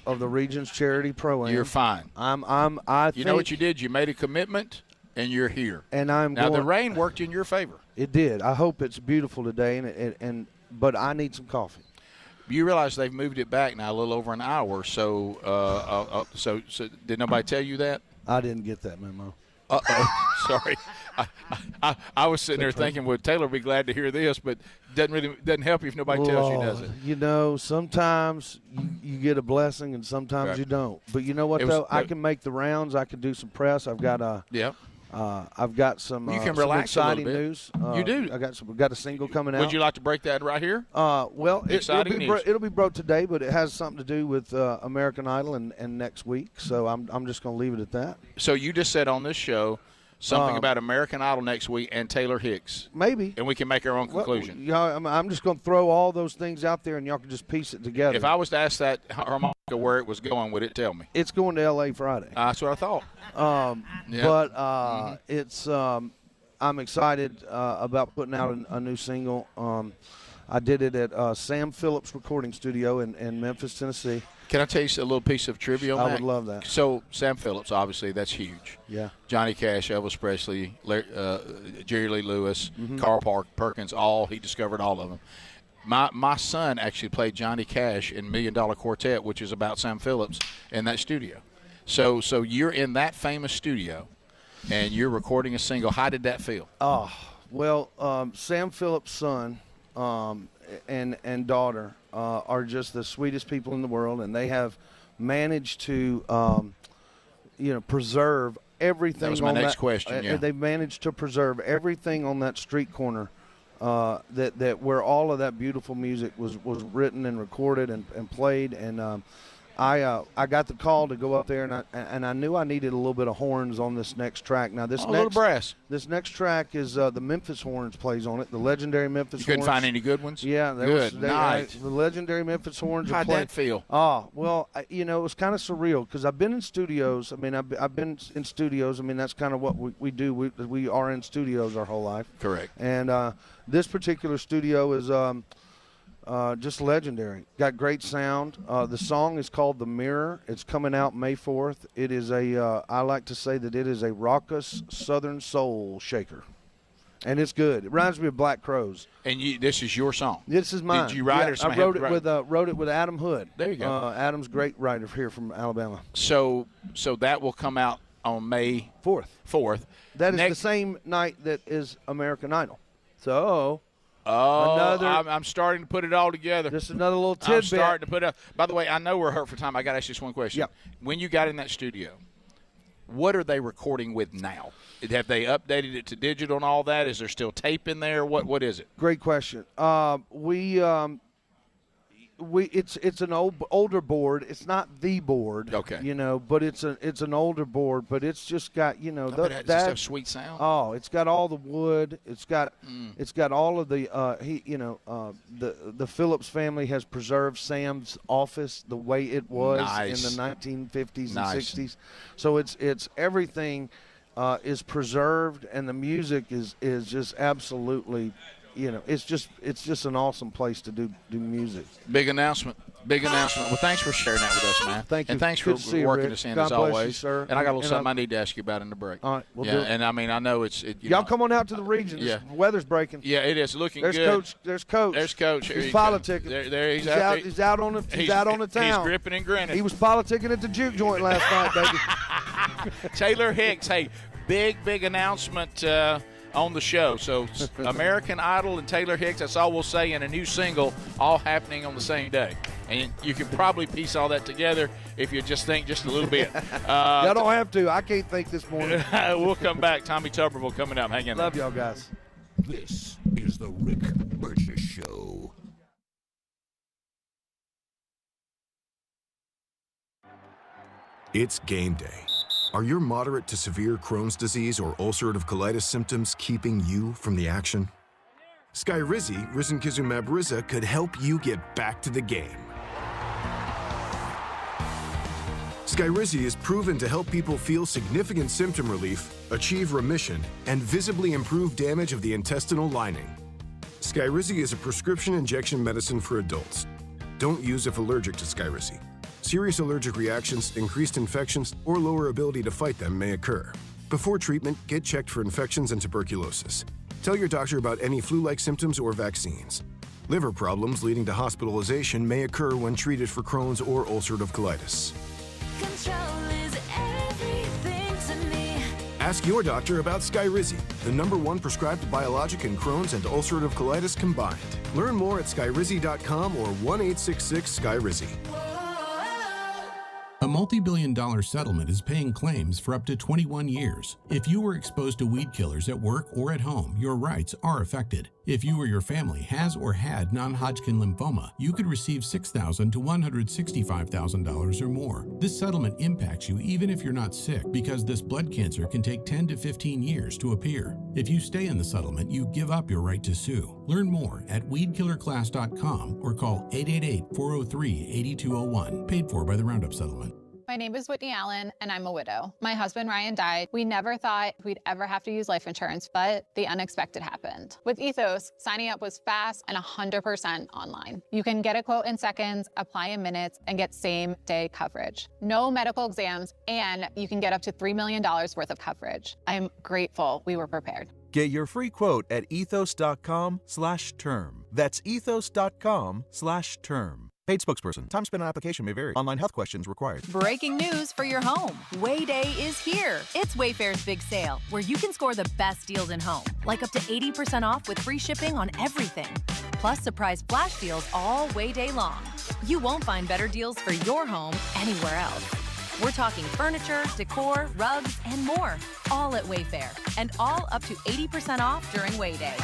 of the Regions Charity Pro-Am. You're fine. You know what you did? You made a commitment, and you're here. And the rain worked in your favor. It did. I hope it's beautiful today, but I need some coffee. You realize they've moved it back now a little over an hour. So did nobody tell you that? I didn't get that memo. Sorry. I was sitting there thinking, well, Taylor would be glad to hear this, but doesn't help you if nobody tells you, does it? Sometimes you get a blessing and sometimes you don't. But you know what, I can make the rounds. I can do some press. I've got I've got some. You can some relax exciting a little bit. news. You do. We've got a single coming out. Would you like to break that right here? It'll be broke today, but it has something to do with American Idol and next week. So I'm just going to leave it at that. So you just said on this show something about American Idol next week and Taylor Hicks. Maybe. And we can make our own conclusion. I'm just going to throw all those things out there, and y'all can just piece it together. If I was to ask that harmonica where it was going, would it tell me? It's going to L.A. Friday. That's what I thought. But it's I'm excited about putting out a new single. I did it at Sam Phillips Recording Studio in Memphis, Tennessee. Can I tell you a little piece of trivia on that? I would love that. So Sam Phillips, obviously, that's huge. Yeah. Johnny Cash, Elvis Presley, Jerry Lee Lewis, Carl Perkins, he discovered all of them. My son actually played Johnny Cash in $1 Million Quartet, which is about Sam Phillips, in that studio. So you're in that famous studio, and you're recording a single. How did that feel? Oh, well, Sam Phillips' son and daughter are just the sweetest people in the world, and they have managed to, preserve everything. That was my next question. Yeah, they've managed to preserve everything on that street corner. That where all of that beautiful music was written and recorded and played, and I got the call to go up there, and I knew I needed a little bit of horns on this next track. Now this little brass. This next track is the Memphis Horns plays on it, the legendary Memphis. You couldn't Horns. find any good ones? Yeah, night. The legendary Memphis Horns. How'd that feel? Oh well, it was kind of surreal because I've been in studios. I mean, I've been in studios. I mean, that's kind of what we do. We are in studios our whole life. Correct. And this particular studio is just legendary. Got great sound. The song is called The Mirror. It's coming out May 4th. It is I like to say that it is a raucous Southern soul shaker. And it's good. It reminds me of Black Crowes. And this is your song? This is mine. Did you write it? I wrote it with Adam Hood. There you go. Adam's a great writer here from Alabama. So that will come out on May 4th. That is the same night that is American Idol. So I'm starting to put it all together. Just another little tidbit. I'm starting to put it. By the way, I know we're hurt for time. I got to ask you just one question. Yep. When you got in that studio, what are they recording with now? Have they updated it to digital and all that? Is there still tape in there? What is it? Great question. It's an older board. It's not the board, okay. But it's an older board. But it's just got that just have sweet sound. Oh, it's got all the wood. It's got all of the the Phillips family has preserved Sam's office the way it was in the 1950s and 60s. So it's everything is preserved, and the music is just absolutely. It's just an awesome place to do music. Big announcement. Well, thanks for sharing that with us, man. Thank you. And thanks Good for working us in, as always. You, sir. And I got a little something I need to ask you about in the break. All right, we'll do it. And I mean, I know y'all come on out to the region. Yeah. The weather's breaking. Yeah, it is looking good. There's Coach. He's politicking. There he's out on the town. He's gripping and grinning. He was politicking at the juke joint last night, baby. Taylor Hicks, hey, big announcement on the show. So American Idol and Taylor Hicks, that's all we'll say, and a new single all happening on the same day. And you can probably piece all that together if you just think just a little bit. Y'all don't have to. I can't think this morning. We'll come back. Tommy Tuberville coming up. Hang in there. Love y'all guys. This is the Rick Burgess Show. It's game day. Are your moderate to severe Crohn's disease or ulcerative colitis symptoms keeping you from the action? Skyrizi, risankizumab Riza, could help you get back to the game. Skyrizi is proven to help people feel significant symptom relief, achieve remission, and visibly improve damage of the intestinal lining. Skyrizi is a prescription injection medicine for adults. Don't use if allergic to Skyrizi. Serious allergic reactions, increased infections, or lower ability to fight them may occur. Before treatment, get checked for infections and tuberculosis. Tell your doctor about any flu-like symptoms or vaccines. Liver problems leading to hospitalization may occur when treated for Crohn's or ulcerative colitis. Control is everything to me. Ask your doctor about Skyrizi, the #1 prescribed biologic in Crohn's and ulcerative colitis combined. Learn more at skyrizi.com or 1-866-SKYRIZI. A multi-billion-dollar settlement is paying claims for up to 21 years. If you were exposed to weed killers at work or at home, your rights are affected. If you or your family has or had non-Hodgkin lymphoma, you could receive $6,000 to $165,000 or more. This settlement impacts you even if you're not sick, because this blood cancer can take 10 to 15 years to appear. If you stay in the settlement, you give up your right to sue. Learn more at weedkillerclass.com or call 888-403-8201. Paid for by the Roundup Settlement. My name is Whitney Allen, and I'm a widow. My husband, Ryan, died. We never thought we'd ever have to use life insurance, but the unexpected happened. With Ethos, signing up was fast and 100% online. You can get a quote in seconds, apply in minutes, and get same-day coverage. No medical exams, and you can get up to $3 million worth of coverage. I'm grateful we were prepared. Get your free quote at ethos.com/term. That's ethos.com/term. Paid spokesperson. Time spent on application may vary. Online health questions required. Breaking news for your home. Wayday is here. It's Wayfair's big sale, where you can score the best deals in home, like up to 80% off with free shipping on everything. Plus surprise flash deals all Wayday long. You won't find better deals for your home anywhere else. We're talking furniture, decor, rugs, and more, all at Wayfair, and all up to 80% off during Wayday.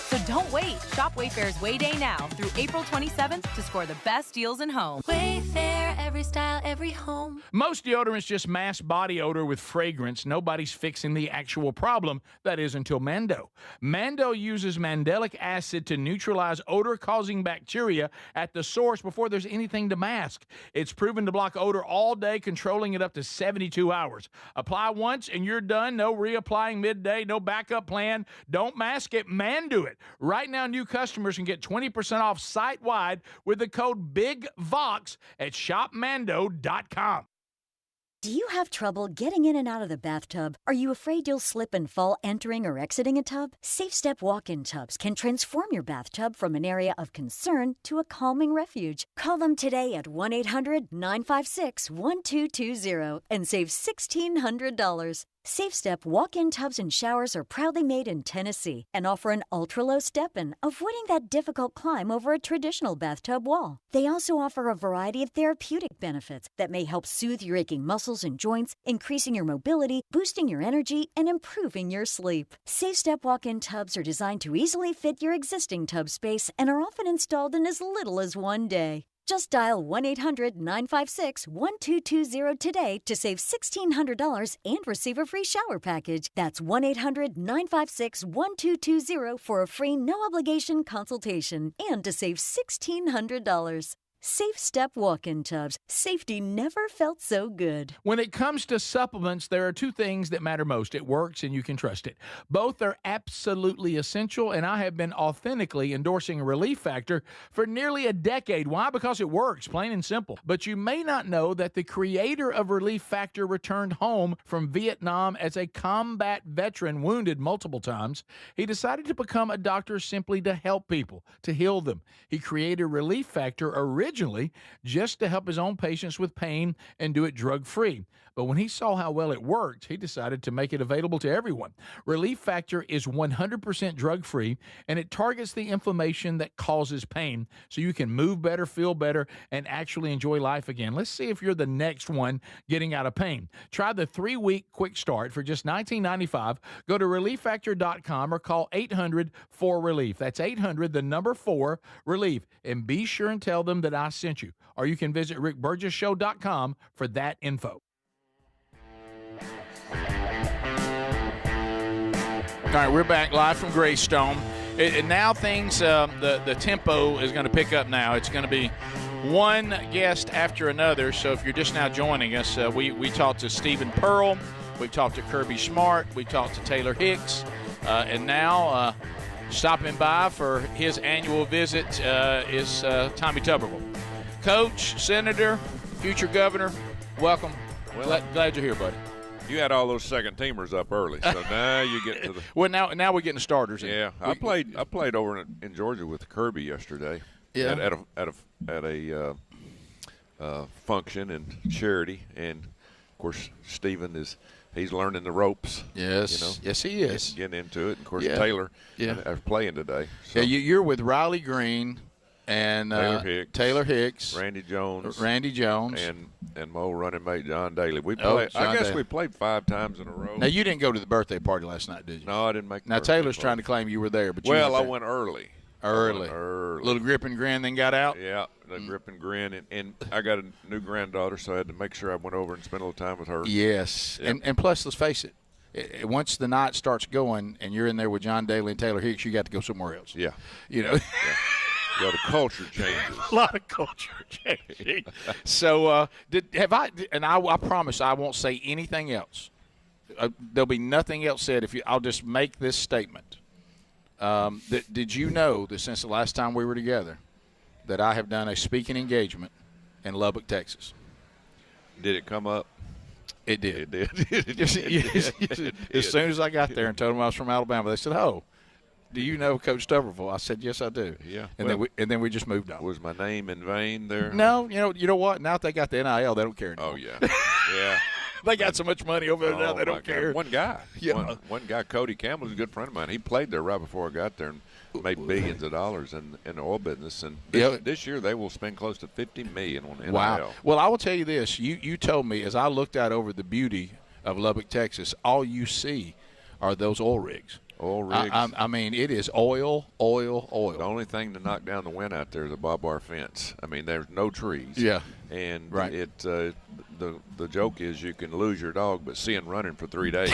So don't wait. Shop Wayfair's Wayday now through April 27th to score the best deals in home. Wayfair, every style, every home. Most deodorants just mask body odor with fragrance. Nobody's fixing the actual problem. That is until Mando. Mando uses mandelic acid to neutralize odor-causing bacteria at the source before there's anything to mask. It's proven to block odor all day, controlling it up to 72 hours. Apply once and you're done. No reapplying midday, no backup plan. Don't mask it, Mando it. Right now, new customers can get 20% off site-wide with the code BIGVOX at shopmando.com. Do you have trouble getting in and out of the bathtub? Are you afraid you'll slip and fall entering or exiting a tub? Safe Step walk-in tubs can transform your bathtub from an area of concern to a calming refuge. Call them today at 1-800-956-1220 and save $1,600. Safe Step walk-in tubs and showers are proudly made in Tennessee and offer an ultra-low step-in, avoiding that difficult climb over a traditional bathtub wall. They also offer a variety of therapeutic benefits that may help soothe your aching muscles and joints, increasing your mobility, boosting your energy, and improving your sleep. Safe Step walk-in tubs are designed to easily fit your existing tub space and are often installed in as little as one day. Just dial 1-800-956-1220 today to save $1,600 and receive a free shower package. That's 1-800-956-1220 for a free no-obligation consultation and to save $1,600. Safe Step walk-in tubs. Safety never felt so good. When it comes to supplements, there are two things that matter most. It works and you can trust it. Both are absolutely essential, and I have been authentically endorsing Relief Factor for nearly a decade. Why? Because it works, plain and simple. But you may not know that the creator of Relief Factor returned home from Vietnam as a combat veteran, wounded multiple times. He decided to become a doctor simply to help people, to heal them. He created Relief Factor originally just to help his own patients with pain and do it drug-free. But when he saw how well it worked, he decided to make it available to everyone. Relief Factor is 100% drug-free, and it targets the inflammation that causes pain so you can move better, feel better, and actually enjoy life again. Let's see if you're the next one getting out of pain. Try the 3-week quick start for just $19.95. Go to ReliefFactor.com or call 800-4RELIEF. That's 800-4-RELIEF. And be sure and tell them that I sent you. Or you can visit RickBurgessShow.com for that info. All right, we're back live from Greystone. And now things, the tempo is going to pick up now. It's going to be one guest after another. So if you're just now joining us, we talked to Stephen Pearl. We talked to Kirby Smart. We talked to Taylor Hicks. And now stopping by for his annual visit is Tommy Tuberville. Coach, Senator, future governor, welcome. Well, glad you're here, buddy. You had all those second-teamers up early, so now you get to the. Well, now we're getting the starters. Yeah, I played over in Georgia with Kirby yesterday. Yeah. At a function and charity, and of course Stephen he's learning the ropes. Yes, yes he is getting into it. And of course Taylor, playing today. So. Yeah, you're with Riley Green. And Taylor Hicks, Randy Jones, and Mo running mate John Daly. We played. I guess we played 5 times in a row. Now you didn't go to the birthday party last night, did you? No, I didn't make. Now Taylor's trying to claim you were there, but I went early. Early. Little grip and grin, then got out. Yeah, the grip and grin, and I got a new granddaughter, so I had to make sure I went over and spent a little time with her. Yes, yep. and plus, let's face it. Once the night starts going, and you're in there with John Daly and Taylor Hicks, you got to go somewhere else. Yeah, you know. Yeah. A lot of culture changes. A lot of culture changing. So, I promise I won't say anything else. There'll be nothing else said. I'll just make this statement. Did you know that since the last time we were together, that I have done a speaking engagement in Lubbock, Texas? Did it come up? It did. It did. As soon as I got there and told them I was from Alabama, they said, "Oh." do you know Coach Tuberville? I said, yes, I do. Yeah. And then we just moved on. Was my name in vain there? No, you know what? Now that they got the NIL, they don't care anymore. Oh, yeah. Yeah. They got so much money over there now, they don't care. One guy. Yeah. One guy, Cody Campbell, is a good friend of mine. He played there right before I got there and made billions of dollars in the oil business. And this year they will spend close to $50 million on NIL. Wow. Well, I will tell you this. You told me, as I looked out over the beauty of Lubbock, Texas, all you see are those oil rigs. Oil rigs. I mean, it is oil. The only thing to knock down the wind out there is a barbed wire fence. I mean, there's no trees. Yeah. And right. The joke is you can lose your dog, but see him running for 3 days.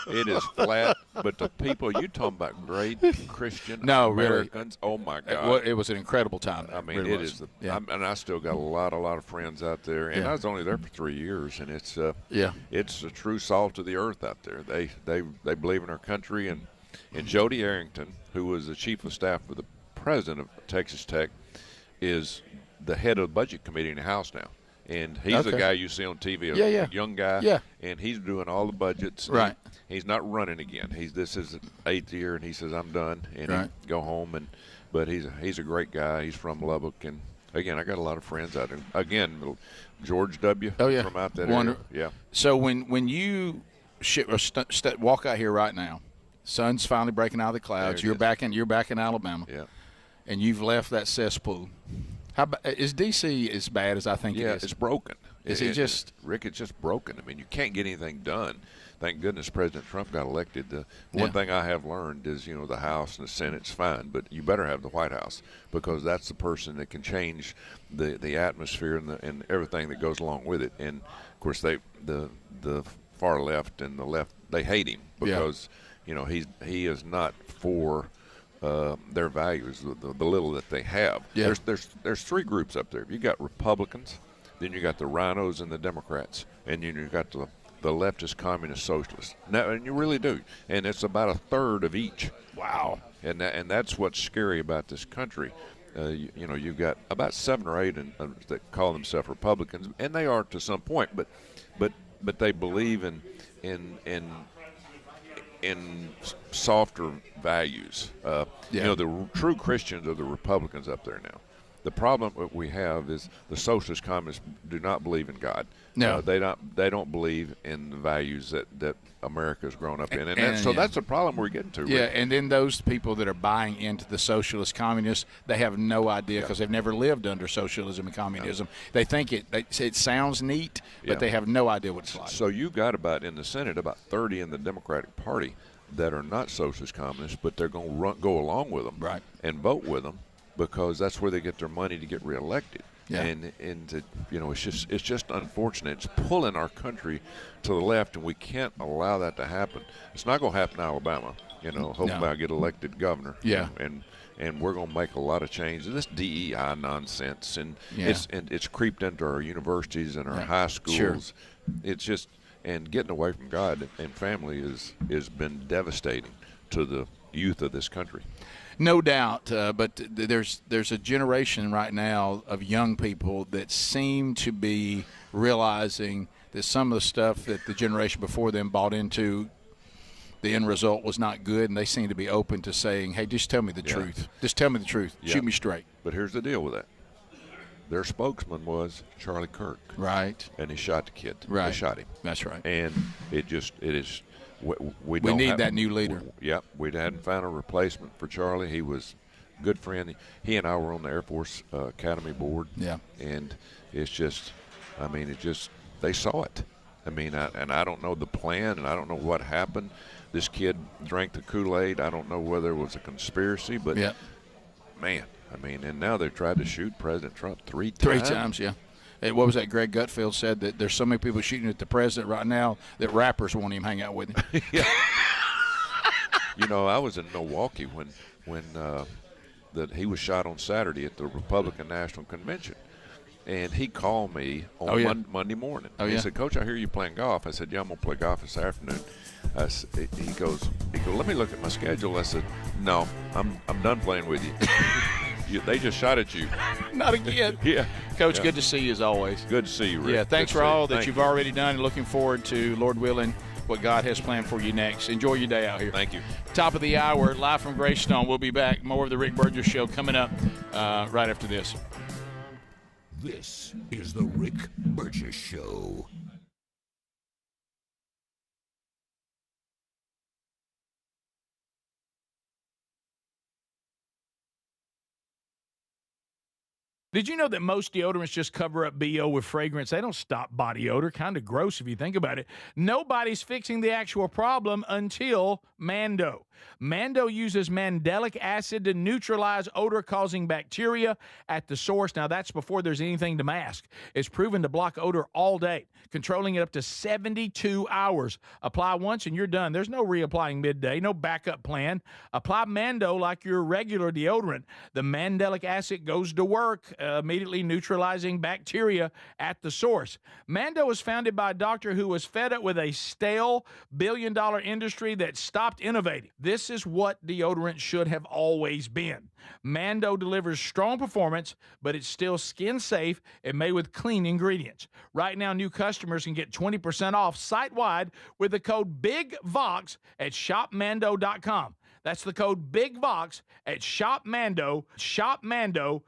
It is flat. But the people, you talking about great Christian Americans. Really. Oh, my God. It was an incredible time. I mean, really it is. And I still got a lot of friends out there. And I was only there for 3 years. And it's the true salt of the earth out there. They believe in our country. And Jody Arrington, who was the chief of staff for the president of Texas Tech, is the head of the budget committee in the House now. And he's the guy you see on TV, a young guy. Yeah. And he's doing all the budgets. Right. He's not running again. This is the 8th year, and he says, I'm done. And right. he go home. But he's a great guy. He's from Lubbock. And, again, I got a lot of friends out there. Again, George W. from out that area. Yeah. So when you walk out here right now, sun's finally breaking out of the clouds. You're back in Alabama. Yeah. And you've left that cesspool. Is D.C. as bad as I think it is? Yeah, it's broken. Is it just – Rick, it's just broken. I mean, you can't get anything done. Thank goodness President Trump got elected. One thing I have learned is, the House and the Senate's fine, but you better have the White House because that's the person that can change the atmosphere and everything that goes along with it. And, of course, the far left and the left, they hate him because, he is not for – their values, the little that they have. Yeah. There's 3 groups up there. You got Republicans, then you got the rhinos and the Democrats, and then you got the leftist, communist, socialists. Now, and you really do. And it's about a third of each. Wow. And that's what's scary about this country. You've got about 7 or 8 that call themselves Republicans, and they are to some point, but they believe in softer values. The true Christians are the Republicans up there now. The problem that we have is the socialist communists do not believe in God. No, they don't believe in the values that America's grown up in, and that's the problem we're getting to. Yeah, Rick. and then those people that are buying into the socialist communists, they have no idea because they've never lived under socialism and communism. They think it sounds neat, but they have no idea what it's like. So you got in the Senate about 30 in the Democratic Party that are not socialist communists, but they're going to go along with them and vote with them because that's where they get their money to get reelected. Yeah. And it's just unfortunate. It's pulling our country to the left, and we can't allow that to happen. It's not going to happen in Alabama. Hopefully I get elected governor. Yeah. And we're going to make a lot of changes. This DEI nonsense, and it's creeped into our universities and our high schools. Sure. It's just and getting away from God and family has been devastating to the youth of this country. No doubt, but there's a generation right now of young people that seem to be realizing that some of the stuff that the generation before them bought into, the end result was not good, and they seem to be open to saying, hey, just tell me the truth. Just tell me the truth. Shoot me straight. But here's the deal with that. Their spokesman was Charlie Kirk. Right. And he shot the kid. Right. They shot him. That's right. And it is – we need that new leader. We hadn't found a replacement for Charlie. He was a good friend. He and I were on the Air Force Academy board. Yeah. And it's just they saw it. I don't know the plan, and I don't know what happened. This kid drank the Kool-Aid. I don't know whether it was a conspiracy, but man, and now they've tried to shoot President Trump 3 times. 3 times, yeah. And what was that? Greg Gutfeld said that there's so many people shooting at the president right now that rappers won't even hang out with him. Yeah. I was in Milwaukee when he was shot on Saturday at the Republican National Convention. And he called me on Monday morning. He said, Coach, I hear you playing golf. I said, yeah, I'm going to play golf this afternoon. He goes, let me look at my schedule. I said, no, I'm done playing with you. They just shot at you. Not again. Yeah. Coach, good to see you as always. Good to see you, Rick. Yeah, thanks for all that you've already done, and looking forward to, Lord willing, what God has planned for you next. Enjoy your day out here. Thank you. Top of the hour, live from Greystone. We'll be back. More of the Rick Burgess Show coming up right after this. This is the Rick Burgess Show. Did you know that most deodorants just cover up BO with fragrance? They don't stop body odor. Kind of gross if you think about it. Nobody's fixing the actual problem until Mando. Mando uses mandelic acid to neutralize odor-causing bacteria at the source. Now, that's before there's anything to mask. It's proven to block odor all day, controlling it up to 72 hours. Apply once and you're done. There's no reapplying midday, no backup plan. Apply Mando like your regular deodorant. The mandelic acid goes to work, immediately neutralizing bacteria at the source. Mando was founded by a doctor who was fed up with a stale billion-dollar industry that stopped innovating. This is what deodorant should have always been. Mando delivers strong performance, but it's still skin safe and made with clean ingredients. Right now, new customers can get 20% off site-wide with the code BIGVOX at shopmando.com. That's the code BIGVOX at shopmando.com.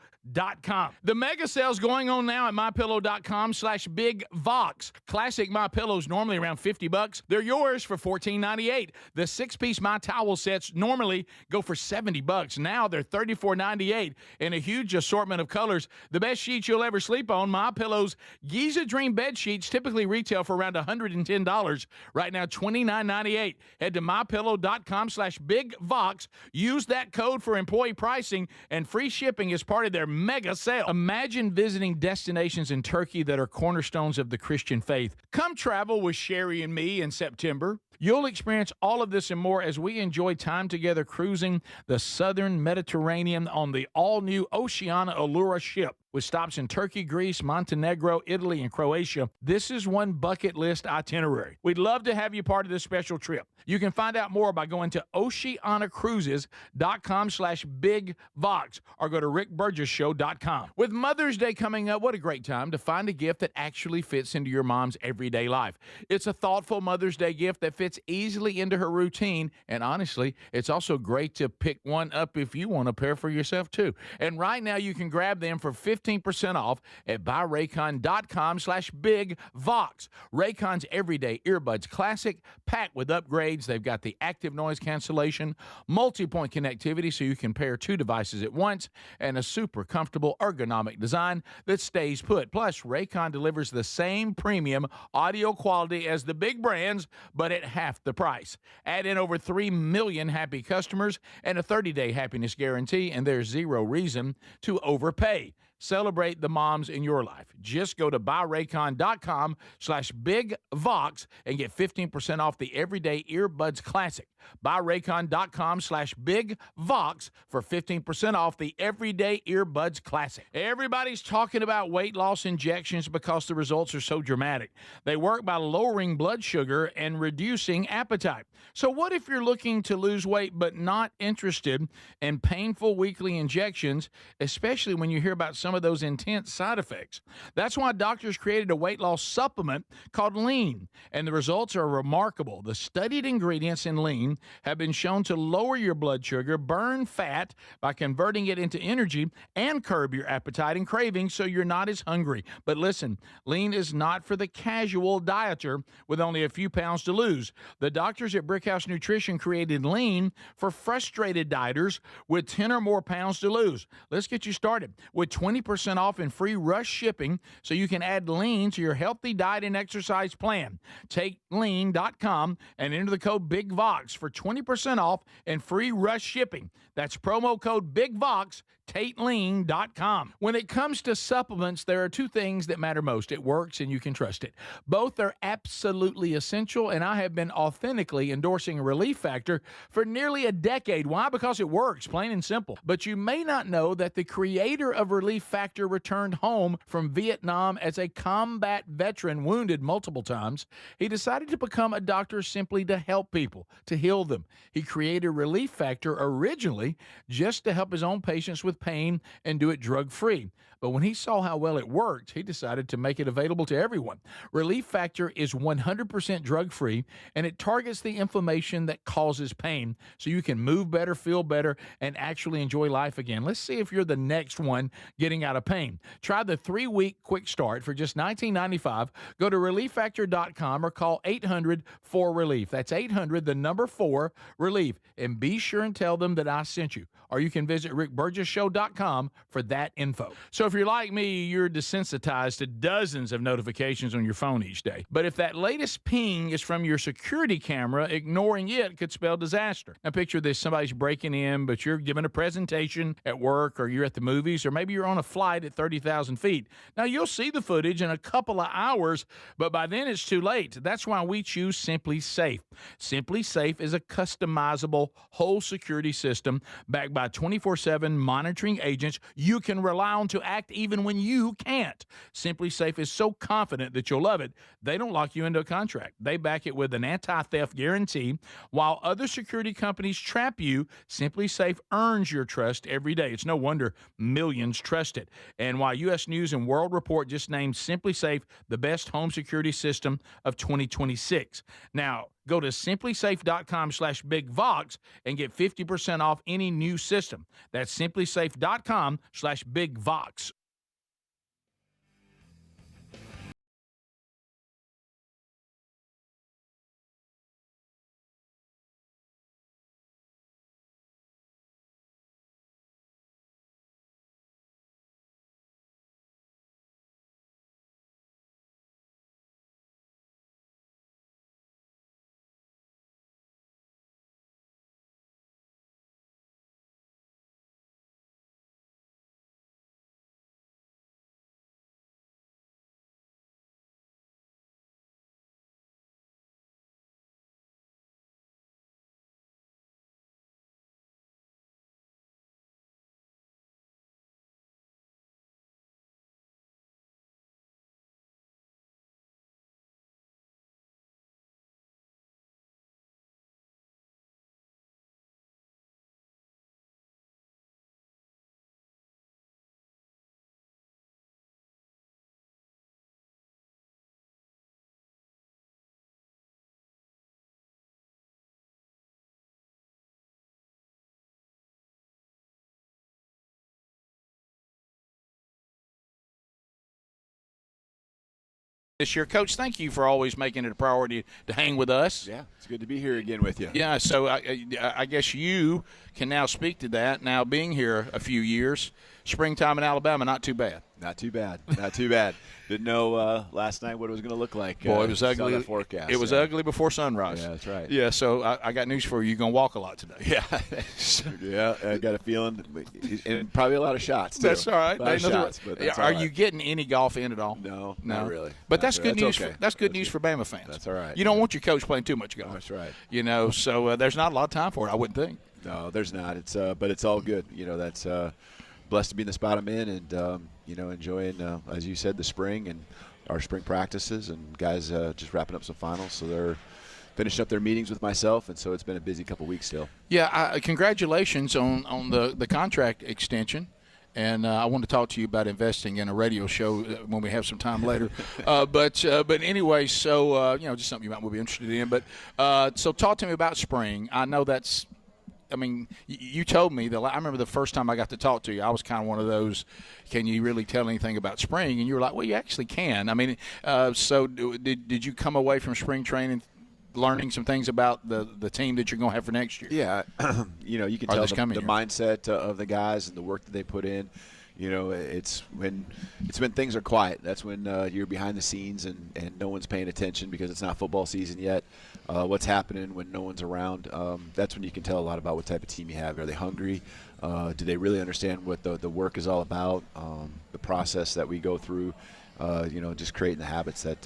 The mega sale's going on now at mypillow.com/BigVox. Classic My Pillows normally around $50. They're yours for $14.98. The 6-piece My Towel sets normally go for $70. Now they're $34.98 in a huge assortment of colors. The best sheets you'll ever sleep on. My Pillow's Giza Dream bed sheets typically retail for around $110. Right now, $29.98. Head to mypillow.com/BigVox. Use that code for employee pricing and free shipping as part of their mega sale. Imagine visiting destinations in Turkey that are cornerstones of the Christian faith. Come travel with Sherry and me in September. You'll experience all of this and more as we enjoy time together cruising the southern Mediterranean on the all-new Oceania Allura ship. With stops in Turkey, Greece, Montenegro, Italy, and Croatia, this is one bucket list itinerary. We'd love to have you part of this special trip. You can find out more by going to oceanacruises.com/BigVox or go to rickburgesshow.com. With Mother's Day coming up, what a great time to find a gift that actually fits into your mom's everyday life. It's a thoughtful Mother's Day gift that fits easily into her routine, and honestly, it's also great to pick one up if you want a pair for yourself too. And right now, you can grab them for 15% off at buyraycon.com/BigVox. Raycon's Everyday Earbuds Classic, packed with upgrades. They've got the active noise cancellation, multi-point connectivity so you can pair two devices at once, and a super comfortable ergonomic design that stays put. Plus, Raycon delivers the same premium audio quality as the big brands, but at half the price. Add in over 3 million happy customers and a 30-day happiness guarantee, and there's zero reason to overpay. Celebrate the moms in your life. Just go to buyraycon.com/BigVox and get 15% off the Everyday Earbuds Classic. Buyraycon.com/BigVox for 15% off the Everyday Earbuds Classic. Everybody's talking about weight loss injections because the results are so dramatic. They work by lowering blood sugar and reducing appetite. So what if you're looking to lose weight but not interested in painful weekly injections, especially when you hear about some of those intense side effects? That's why doctors created a weight loss supplement called Lean, and the results are remarkable. The studied ingredients in Lean have been shown to lower your blood sugar, burn fat by converting it into energy, and curb your appetite and cravings so you're not as hungry. But listen, Lean is not for the casual dieter with only a few pounds to lose. The doctors at Brickhouse Nutrition created Lean for frustrated dieters with 10 or more pounds to lose. Let's get you started with 20% off and free rush shipping so you can add Lean to your healthy diet and exercise plan. Take lean.com and enter the code BigVox for 20% off and free rush shipping. That's promo code BigVox, TateLean.com. When it comes to supplements, there are two things that matter most. It works and you can trust it. Both are absolutely essential, and I have been authentically endorsing Relief Factor for nearly a decade. Why? Because it works, plain and simple. But you may not know that the creator of Relief Factor returned home from Vietnam as a combat veteran, wounded multiple times. He decided to become a doctor simply to help people, to heal them. He created Relief Factor originally just to help his own patients with pain and do it drug-free. But when he saw how well it worked, he decided to make it available to everyone. Relief Factor is 100% drug-free, and it targets the inflammation that causes pain so you can move better, feel better, and actually enjoy life again. Let's see if you're the next one getting out of pain. Try the 3-week quick start for just $19.95. Go to relieffactor.com or call 800-4RELIEF. That's 800, the number 4, RELIEF. And be sure and tell them that I sent you. Or you can visit rickburgessshow.com for that info. So if you're like me, you're desensitized to dozens of notifications on your phone each day. But if that latest ping is from your security camera, ignoring it could spell disaster. Now picture this, somebody's breaking in, but you're giving a presentation at work, or you're at the movies, or maybe you're on a flight at 30,000 feet. Now you'll see the footage in a couple of hours, but by then it's too late. That's why we choose Simply Safe. Simply Safe is a customizable whole security system backed by 24/7 monitoring agents you can rely on to act even when you can't. Simply Safe is so confident that you'll love it, they don't lock you into a contract. They back it with an anti-theft guarantee. While other security companies trap you, Simply Safe earns your trust every day. It's no wonder millions trust it. And while U.S. News and World Report just named Simply Safe the best home security system of 2026. Now, go to simplysafe.com/bigvox and get 50% off any new system. That's simplysafe.com/bigvox. This year, Coach, thank you for always making it a priority to hang with us. Yeah, it's good to be here again with you. Yeah, so I guess you can now speak to that. Now, being here a few years, springtime in Alabama, not too bad. Not too bad. Not too bad. Didn't know last night what it was going to to look like. Boy, it was ugly. Forecast. It was ugly before sunrise. Yeah, that's right. Yeah, so I got news for you. You're going to walk a lot today. Yeah. Yeah, I got a feeling. And probably a lot of shots, too. That's all right. A lot of shots, but that's all Are right. you getting any golf in at all? No, not really. But that's good news. Okay. That's good news for Bama fans. That's all right. You don't want your coach playing too much golf. That's right. You know, so there's not a lot of time for it, I wouldn't think. No, there's not. It's but it's all good. You know, that's blessed to be in the spot I'm in, and enjoying, as you said, the spring and our spring practices, and guys just wrapping up some finals, so they're finishing up their meetings with myself, and so it's been a busy couple weeks still. Yeah, congratulations on the contract extension. And I want to talk to you about investing in a radio show when we have some time later. But anyway, so just something you might be interested in. But so talk to me about spring. I know that's. I mean, you told me that. I remember the first time I got to talk to you, I was kind of one of those, can you really tell anything about spring? And you were like, well, you actually can. I mean, so did you come away from spring training learning some things about the team that you're going to have for next year? Yeah, you can tell the mindset of the guys and the work that they put in. It's when things are quiet. That's when you're behind the scenes and no one's paying attention because it's not football season yet. What's happening when no one's around, that's when you can tell a lot about what type of team you have. Are they hungry? Do they really understand what the work is all about? The process that we go through, just creating the habits that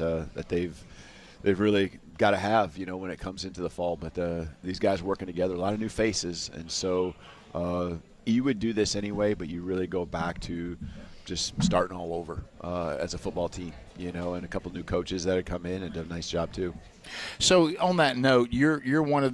they've really got to have, when it comes into the fall. But these guys working together, a lot of new faces, and so you would do this anyway, but you really go back to just starting all over as a football team, and a couple new coaches that have come in and done a nice job too. So on that note, you're one of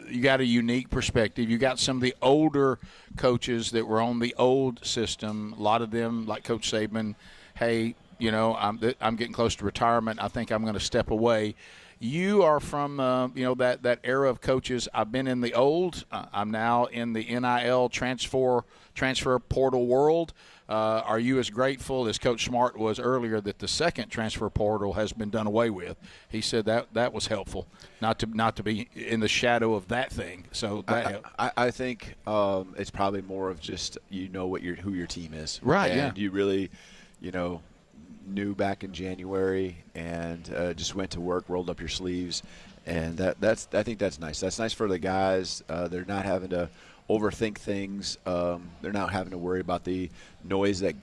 you got a unique perspective. You got some of the older coaches that were on the old system. A lot of them, like Coach Saban, hey, I'm getting close to retirement. I think I'm going to step away. You are from that era of coaches. I've been in the old. I'm now in the NIL transfer portal world. Are you as grateful as Coach Smart was earlier that the second transfer portal has been done away with? He said that was helpful, not to be in the shadow of that thing. So that I think it's probably more of just who your team is, right? And you really, knew back in January and just went to work, rolled up your sleeves, and I think that's nice. That's nice for the guys. They're not having to overthink things. They're not having to worry about the noise that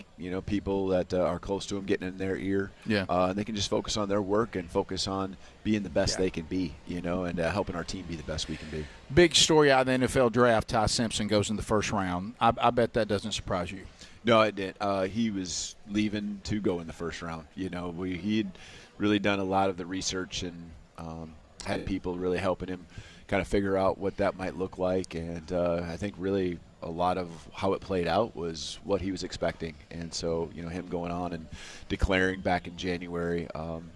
people that are close to them getting in their ear. Yeah. And they can just focus on their work and focus on being the best they can be, and helping our team be the best we can be. Big story out of the NFL draft. Ty Simpson goes in the first round. I bet that doesn't surprise you. No, it didn't. He was leaving to go in the first round. He'd really done a lot of the research and had people really helping him kind of figure out what that might look like. And I think really a lot of how it played out was what he was expecting. And so, him going on and declaring back in January,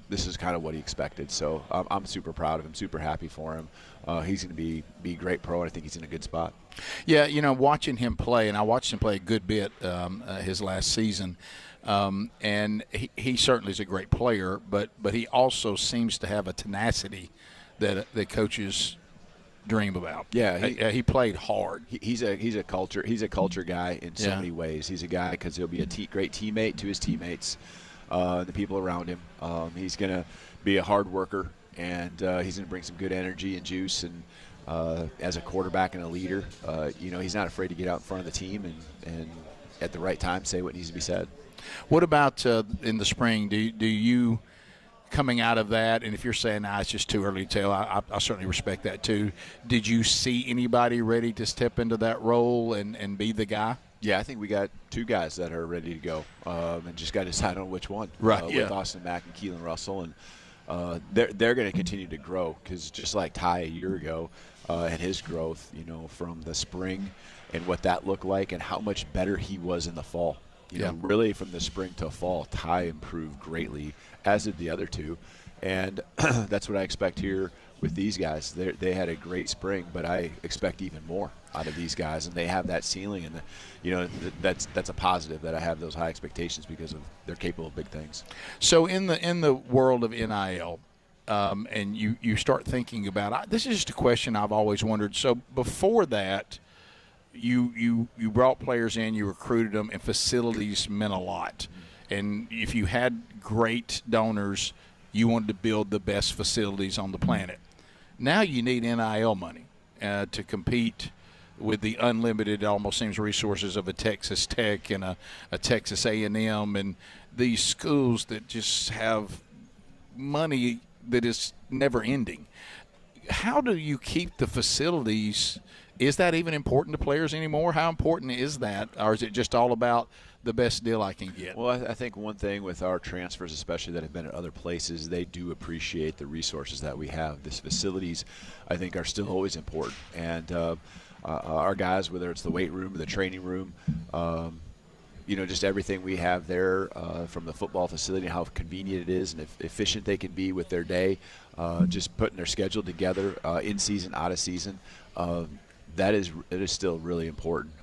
this is kind of what he expected. So I'm super proud of him, super happy for him. He's going to be a great pro, and I think he's in a good spot. Yeah, watching him play, and I watched him play a good bit his last season, and he certainly is a great player, but he also seems to have a tenacity that coaches dream about. Yeah, he played hard. He's a culture guy in so many ways. He's a guy because he'll be a great teammate to his teammates, the people around him. He's going to be a hard worker, and he's going to bring some good energy and juice. And as a quarterback and a leader, he's not afraid to get out in front of the team and at the right time say what needs to be said. What about in the spring? Do you coming out of that, and if you're saying, it's just too early to tell, I certainly respect that too. Did you see anybody ready to step into that role and be the guy? Yeah, I think we got two guys that are ready to go, and just got to decide on which one. Right. With Austin Mack and Keelan Russell, and they're going to continue to grow because just like Ty a year ago, and his growth, from the spring and what that looked like, and how much better he was in the fall. Really from the spring to fall, Ty improved greatly, as did the other two, and that's what I expect here with these guys. They had a great spring, but I expect even more out of these guys, and they have that ceiling, and that's a positive that I have those high expectations because they're capable of big things. So in the world of NIL, and you start thinking about this is just a question I've always wondered. So before that, you brought players in, you recruited them, and facilities meant a lot. And if you had great donors, you wanted to build the best facilities on the planet. Now you need NIL money to compete with the unlimited, it almost seems, resources of a Texas Tech and a Texas A&M and these schools that just have money that is never ending. How do you keep the facilities? Is that even important to players anymore? How important is that? Or is it just all about the best deal I can get? Well, I think one thing with our transfers, especially that have been at other places, they do appreciate the resources that we have. These facilities, I think, are still always important. And our guys, whether it's the weight room or the training room, just everything we have there from the football facility, how convenient it is and efficient they can be with their day, just putting their schedule together in season, out of season. It is still really important.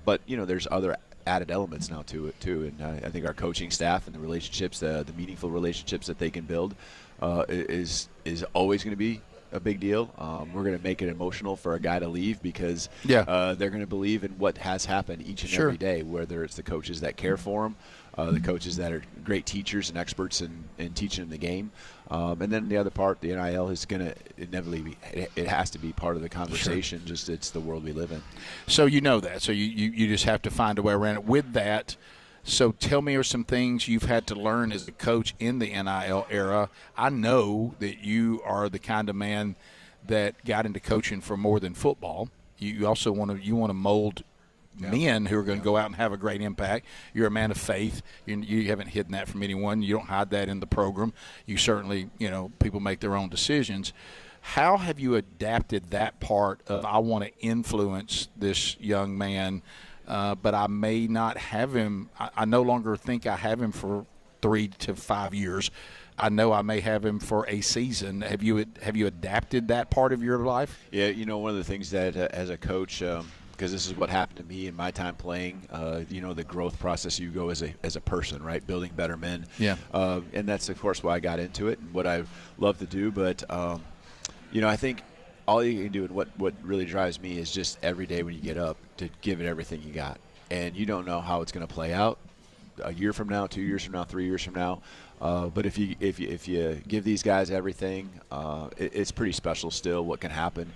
But, there's other added elements now to it, too. And I think our coaching staff and the relationships, the meaningful relationships that they can build is always going to be a big deal. We're going to make it emotional for a guy to leave because they're going to believe in what has happened each and every day, whether it's the coaches that care for them, the coaches that are great teachers and experts in teaching them the game. And then the other part, the NIL, is going to inevitably it has to be part of the conversation. Sure. Just it's the world we live in. So that. So you just have to find a way around it. With that, so tell me some things you've had to learn as a coach in the NIL era. I know that you are the kind of man that got into coaching for more than football. You also want to mold men who are going to go out and have a great impact. You're a man of faith. You haven't hidden that from anyone. You don't hide that in the program. You certainly, people make their own decisions. How have you adapted that part of I want to influence this young man, but I may not have him. I no longer think I have him for 3 to 5 years. I know I may have him for a season. Have you adapted that part of your life? Yeah, one of the things that as a coach, because this is what happened to me in my time playing, the growth process you go as a person, right? Building better men. Yeah. And that's, of course, why I got into it and what I love to do. But, I think all you can do and what really drives me is just every day when you get up to give it everything you got. And you don't know how it's going to play out a year from now, 2 years from now, 3 years from now. But if you give these guys everything, it's pretty special still what can happen.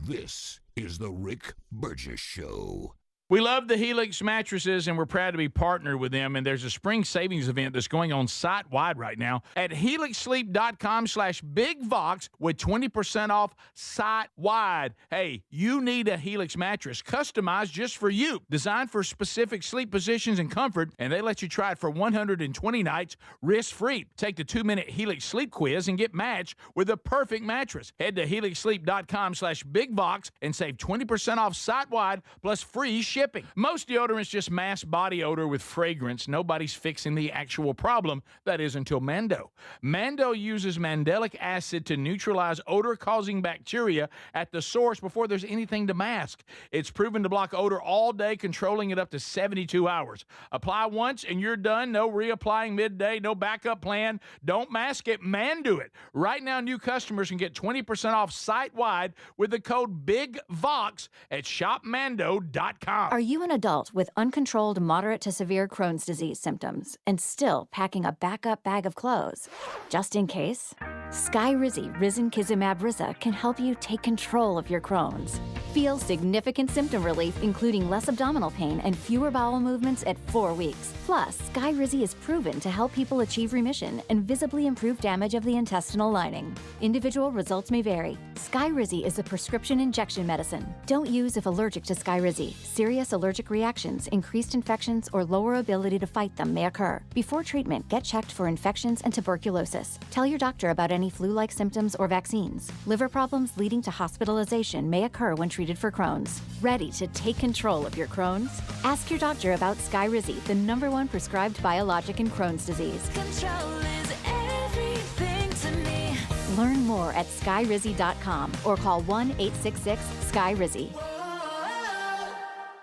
This is the Rick Burgess Show. We love the Helix mattresses, and we're proud to be partnered with them. And there's a spring savings event that's going on site-wide right now at helixsleep.com/BigVox with 20% off site-wide. Hey, you need a Helix mattress customized just for you, designed for specific sleep positions and comfort, and they let you try it for 120 nights risk-free. Take the 2-minute Helix sleep quiz and get matched with the perfect mattress. Head to helixsleep.com/BigVox and save 20% off site-wide plus free shipping. Most deodorants just mask body odor with fragrance. Nobody's fixing the actual problem. That is until Mando. Mando uses mandelic acid to neutralize odor-causing bacteria at the source before there's anything to mask. It's proven to block odor all day, controlling it up to 72 hours. Apply once and you're done. No reapplying midday, no backup plan. Don't mask it, Mando it. Right now, new customers can get 20% off site-wide with the code BIGVOX at shopmando.com. Are you an adult with uncontrolled moderate to severe Crohn's disease symptoms and still packing a backup bag of clothes? Just in case? Skyrizi Risankizumab Riza can help you take control of your Crohn's. Feel significant symptom relief, including less abdominal pain and fewer bowel movements at 4 weeks. Plus, Skyrizi is proven to help people achieve remission and visibly improve damage of the intestinal lining. Individual results may vary. Skyrizi is a prescription injection medicine. Don't use if allergic to Skyrizi. Serious allergic reactions, increased infections, or lower ability to fight them may occur. Before treatment, get checked for infections and tuberculosis. Tell your doctor about any flu-like symptoms or vaccines. Liver problems leading to hospitalization may occur when treated for Crohn's. Ready to take control of your Crohn's? Ask your doctor about Skyrizi, the #1 prescribed biologic in Crohn's disease. Control is everything to me. Learn more at skyrizi.com or call 1-866-SKYRIZI.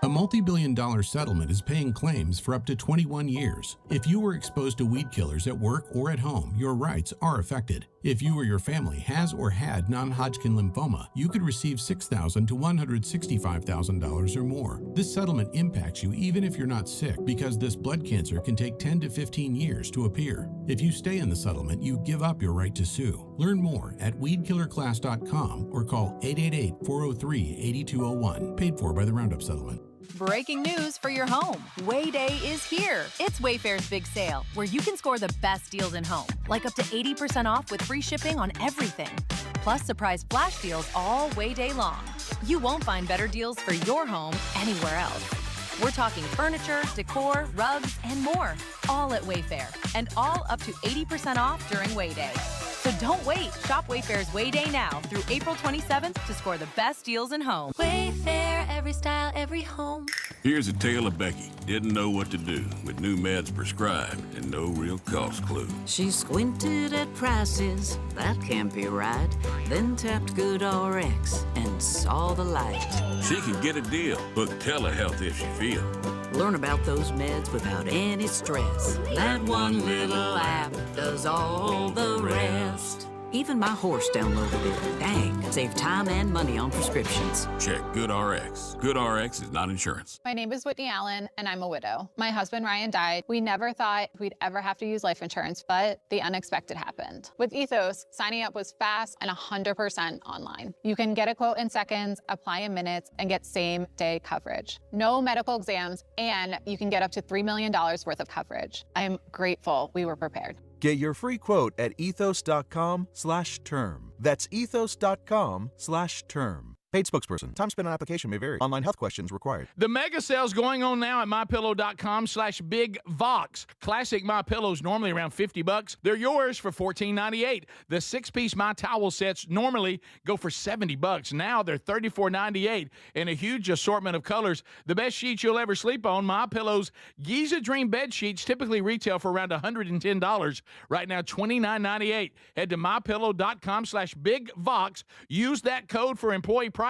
A multi-billion-dollar settlement is paying claims for up to 21 years. If you were exposed to weed killers at work or at home, your rights are affected. If you or your family has or had non-Hodgkin lymphoma, you could receive $6,000 to $165,000 or more. This settlement impacts you even if you're not sick, because this blood cancer can take 10 to 15 years to appear. If you stay in the settlement, you give up your right to sue. Learn more at weedkillerclass.com or call 888-403-8201. Paid for by the Roundup Settlement. Breaking news for your home. Way Day is here. It's Wayfair's big sale, where you can score the best deals in home, like up to 80% off with free shipping on everything. Plus surprise flash deals all Way Day long. You won't find better deals for your home anywhere else. We're talking furniture, decor, rugs, and more, all at Wayfair, and all up to 80% off during Way Day. So don't wait. Shop Wayfair's Way Day now through April 27th to score the best deals in home. Wayfair, every style, every home. Here's a tale of Becky. Didn't know what to do with new meds prescribed and no real cost clue. She squinted at prices, that can't be right. Then tapped GoodRx and saw the light. She can get a deal. Book telehealth if she feels. Learn about those meds without any stress. That one little app does all the rest. Even my horse downloaded it. Dang, save time and money on prescriptions. Check GoodRx. GoodRx is not insurance. My name is Whitney Allen, and I'm a widow. My husband, Ryan, died. We never thought we'd ever have to use life insurance, but the unexpected happened. With Ethos, signing up was fast and 100% online. You can get a quote in seconds, apply in minutes, and get same-day coverage. No medical exams, and you can get up to $3 million worth of coverage. I'm grateful we were prepared. Get your free quote at ethos.com/term. That's ethos.com/term. Paid spokesperson. Time spent on application may vary. Online health questions required. The mega sale's going on now at mypillow.com/bigvox. Classic My Pillows normally around $50. They're yours for $14.98. The 6-piece My Towel sets normally go for $70. Now they're $34.98 in a huge assortment of colors. The best sheets you'll ever sleep on. My Pillow's Giza Dream bed sheets typically retail for around $110. Right now $29.98. Head to mypillow.com/bigvox. Use that code for employee pricing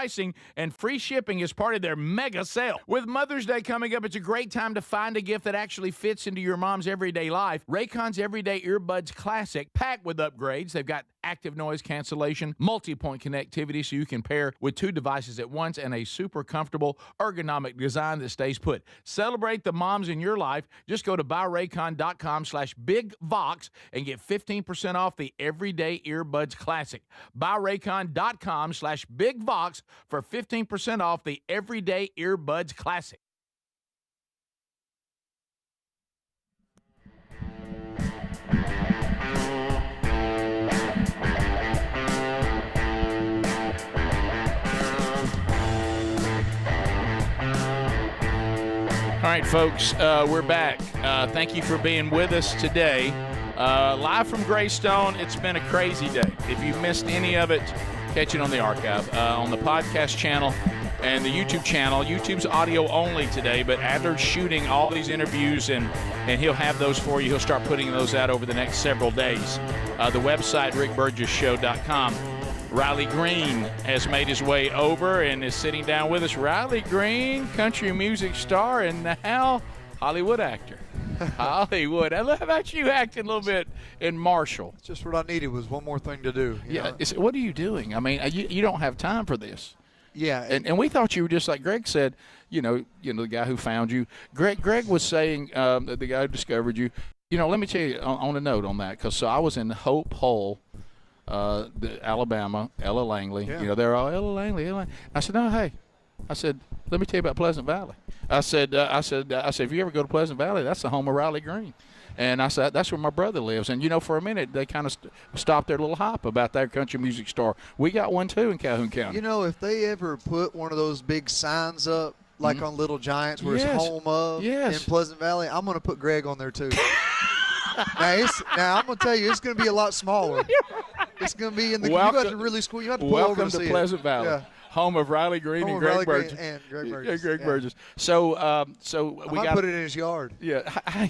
and free shipping as part of their mega sale. With Mother's Day coming up, it's a great time to find a gift that actually fits into your mom's everyday life. Raycon's Everyday Earbuds Classic, packed with upgrades. They've got active noise cancellation, multi-point connectivity so you can pair with 2 devices at once, and a super comfortable ergonomic design that stays put. Celebrate the moms in your life. Just go to buyraycon.com/bigvox and get 15% off the Everyday Earbuds Classic. Buyraycon.com/bigvox for 15% off the Everyday Earbuds Classic. All right, folks, we're back. Thank you for being with us today. Live from Greystone. It's been a crazy day. If you missed any of it, catch it on the archive, on the podcast channel and the YouTube channel. YouTube's audio only today, but Adler's shooting all these interviews, and he'll have those for you. He'll start putting those out over the next several days. The website, rickburgessshow.com. Riley Green has made his way over and is sitting down with us. Riley Green, country music star, and now Hollywood actor. Hollywood. How about you acting a little bit in Marshall? Just what I needed was one more thing to do. Yeah. What are you doing? I mean, you don't have time for this. Yeah. And we thought you were just like Greg said, you know, the guy who found you. Greg was saying, the guy who discovered you. You know, let me tell you on a note on that, because I was in Hope Hull, Alabama, Ella Langley. Yeah. You know, they're all Ella Langley. I said, no, hey. I said, let me tell you about Pleasant Valley. I said, if you ever go to Pleasant Valley, that's the home of Riley Green. And I said, that's where my brother lives. And, you know, for a minute, they kind of stopped their little hype about their country music star. We got one, too, in Calhoun County. You know, if they ever put one of those big signs up, like on Little Giants, where it's home of in Pleasant Valley, I'm going to put Greg on there, too. Now, I'm going to tell you, it's going to be a lot smaller. It's going to be in the – you got to really school. You have to pull over to see Welcome to Pleasant Valley. Yeah. home of Riley Green and Greg Burgess. And Greg Burgess. Greg Burgess. So we got put it in his yard. Yeah,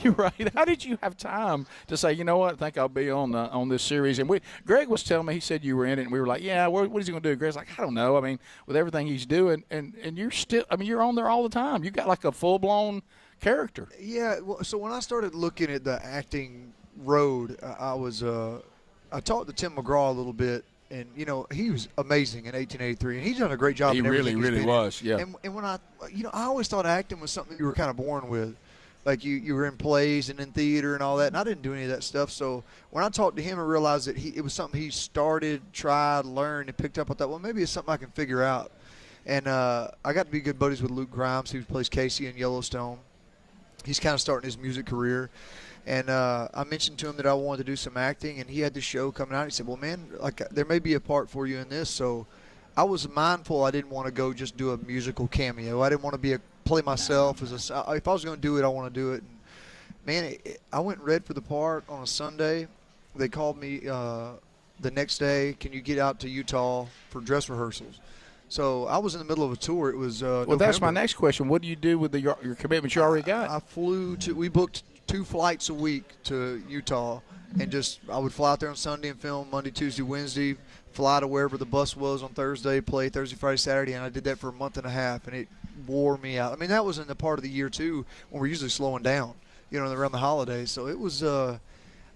you're right. How did you have time to say, you know what, I think I'll be on this series? And Greg was telling me, he said you were in it, and we were like, yeah, what is he going to do? Greg's like, I don't know. I mean, with everything he's doing, and you're still, I mean, you're on there all the time. You got like a full-blown character. Yeah, well, so when I started looking at the acting road, I talked to Tim McGraw a little bit, and he was amazing in 1883, and he's done a great job. He really was. Yeah. And when I always thought acting was something you were kind of born with, like you were in plays and in theater and all that, and I didn't do any of that stuff. So when I talked to him, I realized that it was something he started, tried, learned, and picked up. I thought, well, maybe it's something I can figure out. And I got to be good buddies with Luke Grimes, who plays Casey in Yellowstone. He's kind of starting his music career. And I mentioned to him that I wanted to do some acting, and he had the show coming out. He said, well, man, like there may be a part for you in this. So I was mindful I didn't want to go just do a musical cameo. I didn't want to play myself. If I was going to do it, I want to do it. And, man, I went and read for the part on a Sunday. They called me the next day, can you get out to Utah for dress rehearsals? So I was in the middle of a tour. It was November. That's my next question. What do you do with your commitments you already got? I flew we booked 2 flights a week to Utah, and I would fly out there on Sunday and film Monday, Tuesday, Wednesday, fly to wherever the bus was on Thursday, play Thursday, Friday, Saturday, and I did that for a month and a half, and it wore me out. I mean, that was in the part of the year, too, when we're usually slowing down, around the holidays. So it was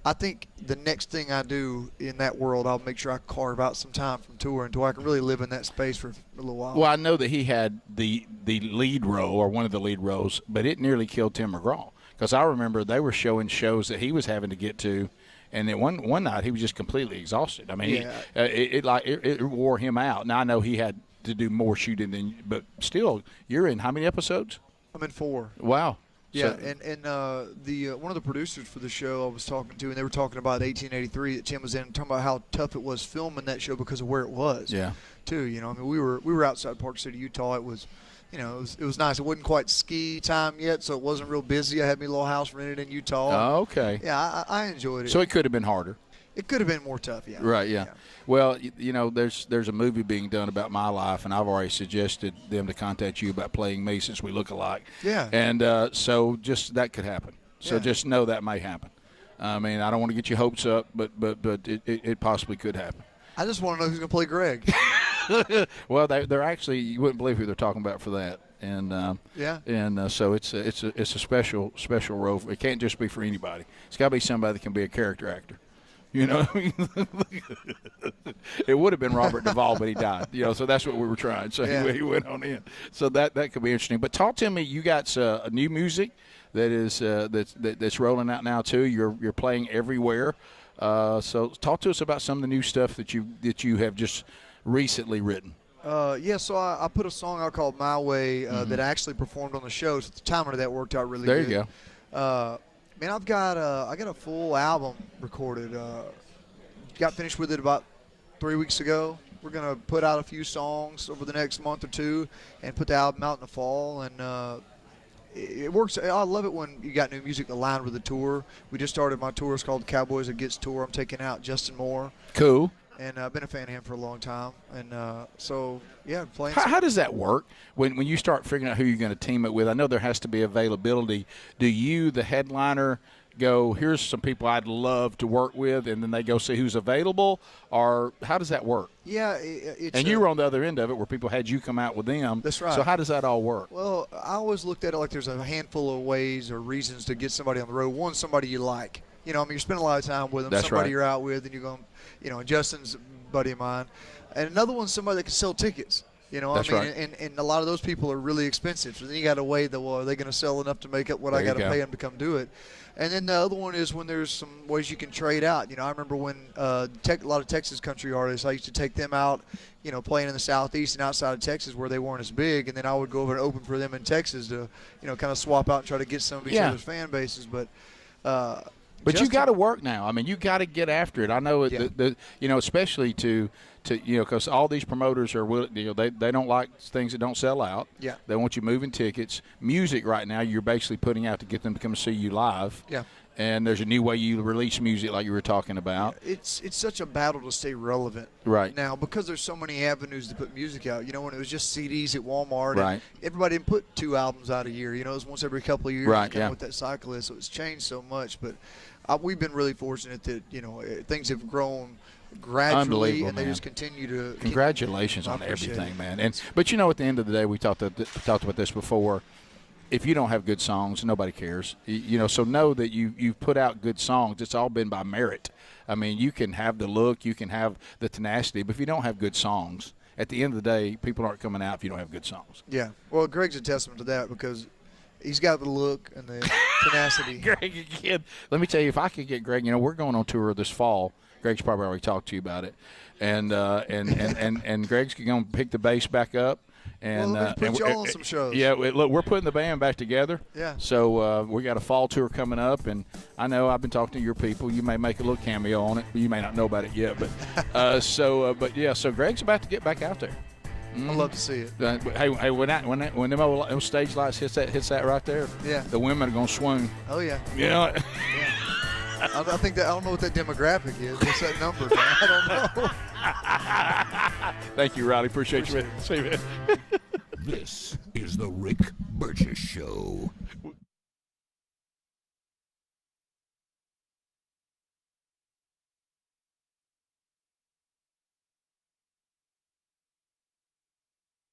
I think the next thing I do in that world, I'll make sure I carve out some time from touring until I can really live in that space for a little while. Well, I know that he had the lead role, or one of the lead roles, but it nearly killed Tim McGraw. Because I remember they were showing shows that he was having to get to, and then one night he was just completely exhausted. I mean, it wore him out. Now I know he had to do more shooting but still, you're in how many episodes? I'm in 4. Wow. Yeah, and one of the producers for the show I was talking to, and they were talking about 1883 that Tim was in, talking about how tough it was filming that show because of where it was. Yeah. Too, I mean, we were outside Park City, Utah. It was. It was nice. It wasn't quite ski time yet, so it wasn't real busy. I had my little house rented in Utah. Oh, okay. Yeah, I enjoyed it. So it could have been harder. It could have been more tough, yeah. Right, yeah. Well, there's a movie being done about my life, and I've already suggested them to contact you about playing me since we look alike. Yeah. And so just that could happen. So just know that may happen. I mean, I don't want to get your hopes up, but it possibly could happen. I just want to know who's going to play Greg. Well, they're actually, you wouldn't believe who they're talking about for that, and so it's a special role. It can't just be for anybody. It's got to be somebody that can be a character actor. It would have been Robert Duvall, but he died. So that's what we were trying. So he went on in. So that could be interesting. But talk to me. You got new music that is that's rolling out now too. You're playing everywhere. So talk to us about some of the new stuff that you have just recently written. So I put a song out called My Way that I actually performed on the show. So the timing of that worked out really good. There you go. Man, I got a full album recorded. Got finished with it about 3 weeks ago. We're going to put out a few songs over the next month or two and put the album out in the fall. And it works. I love it when you got new music aligned with the tour. We just started my tour. It's called Cowboys That Gets Tour. I'm taking out Justin Moore. Cool. And I've been a fan of him for a long time. And playing. How does that work when you start figuring out who you're going to team it with? I know there has to be availability. Do you, the headliner, go, here's some people I'd love to work with, and then they go see who's available? Or how does that work? Yeah. And you were on the other end of it where people had you come out with them. That's right. So how does that all work? Well, I always looked at it like there's a handful of ways or reasons to get somebody on the road. One, somebody you like. You're spending a lot of time with them. That's somebody right. You're out with, and you're going, Justin's a buddy of mine. And another one's somebody that can sell tickets. That's right. And a lot of those people are really expensive. So then you got to weigh are they going to sell enough to make up what I got to pay them to come do it? And then the other one is when there's some ways you can trade out. I remember when a lot of Texas country artists, I used to take them out, playing in the Southeast and outside of Texas where they weren't as big, and then I would go over and open for them in Texas to, kind of swap out and try to get some of each other's fan bases. But you got to work now. I mean, you got to get after it. I know, especially to to because all these promoters are willing. They don't like things that don't sell out. Yeah. They want you moving tickets. Music right now, you're basically putting out to get them to come see you live. Yeah. And there's a new way you release music, like you were talking about. It's such a battle to stay relevant right now because there's so many avenues to put music out. When it was just CDs at Walmart, right? Everybody didn't put 2 albums out a year. It was once every couple of years. Right. Yeah. What that cycle is, so it's changed so much. But we've been really fortunate that things have grown gradually, and they just continue to. Congratulations on everything, man. But at the end of the day, we talked about this before. If you don't have good songs, nobody cares. So know that you've put out good songs. It's all been by merit. I mean, you can have the look, you can have the tenacity, but if you don't have good songs, at the end of the day, people aren't coming out if you don't have good songs. Yeah. Well, Greg's a testament to that because he's got the look and the tenacity. Greg, again, let me tell you, if I could get Greg, we're going on tour this fall. Greg's probably already talked to you about it, and Greg's going to pick the bass back up. And put y'all on some shows. Yeah, look, we're putting the band back together. Yeah. So we got a fall tour coming up, and I know I've been talking to your people. You may make a little cameo on it, but you may not know about it yet. But so Greg's about to get back out there. I'd love to see it. Hey, when them old stage lights hits that right there, yeah, the women are gonna swoon. Oh yeah. Yeah. I think that I don't know what that demographic is. What's that number? I don't know. Thank you, Riley. Appreciate you. See you, man. This is the Rick Burgess Show.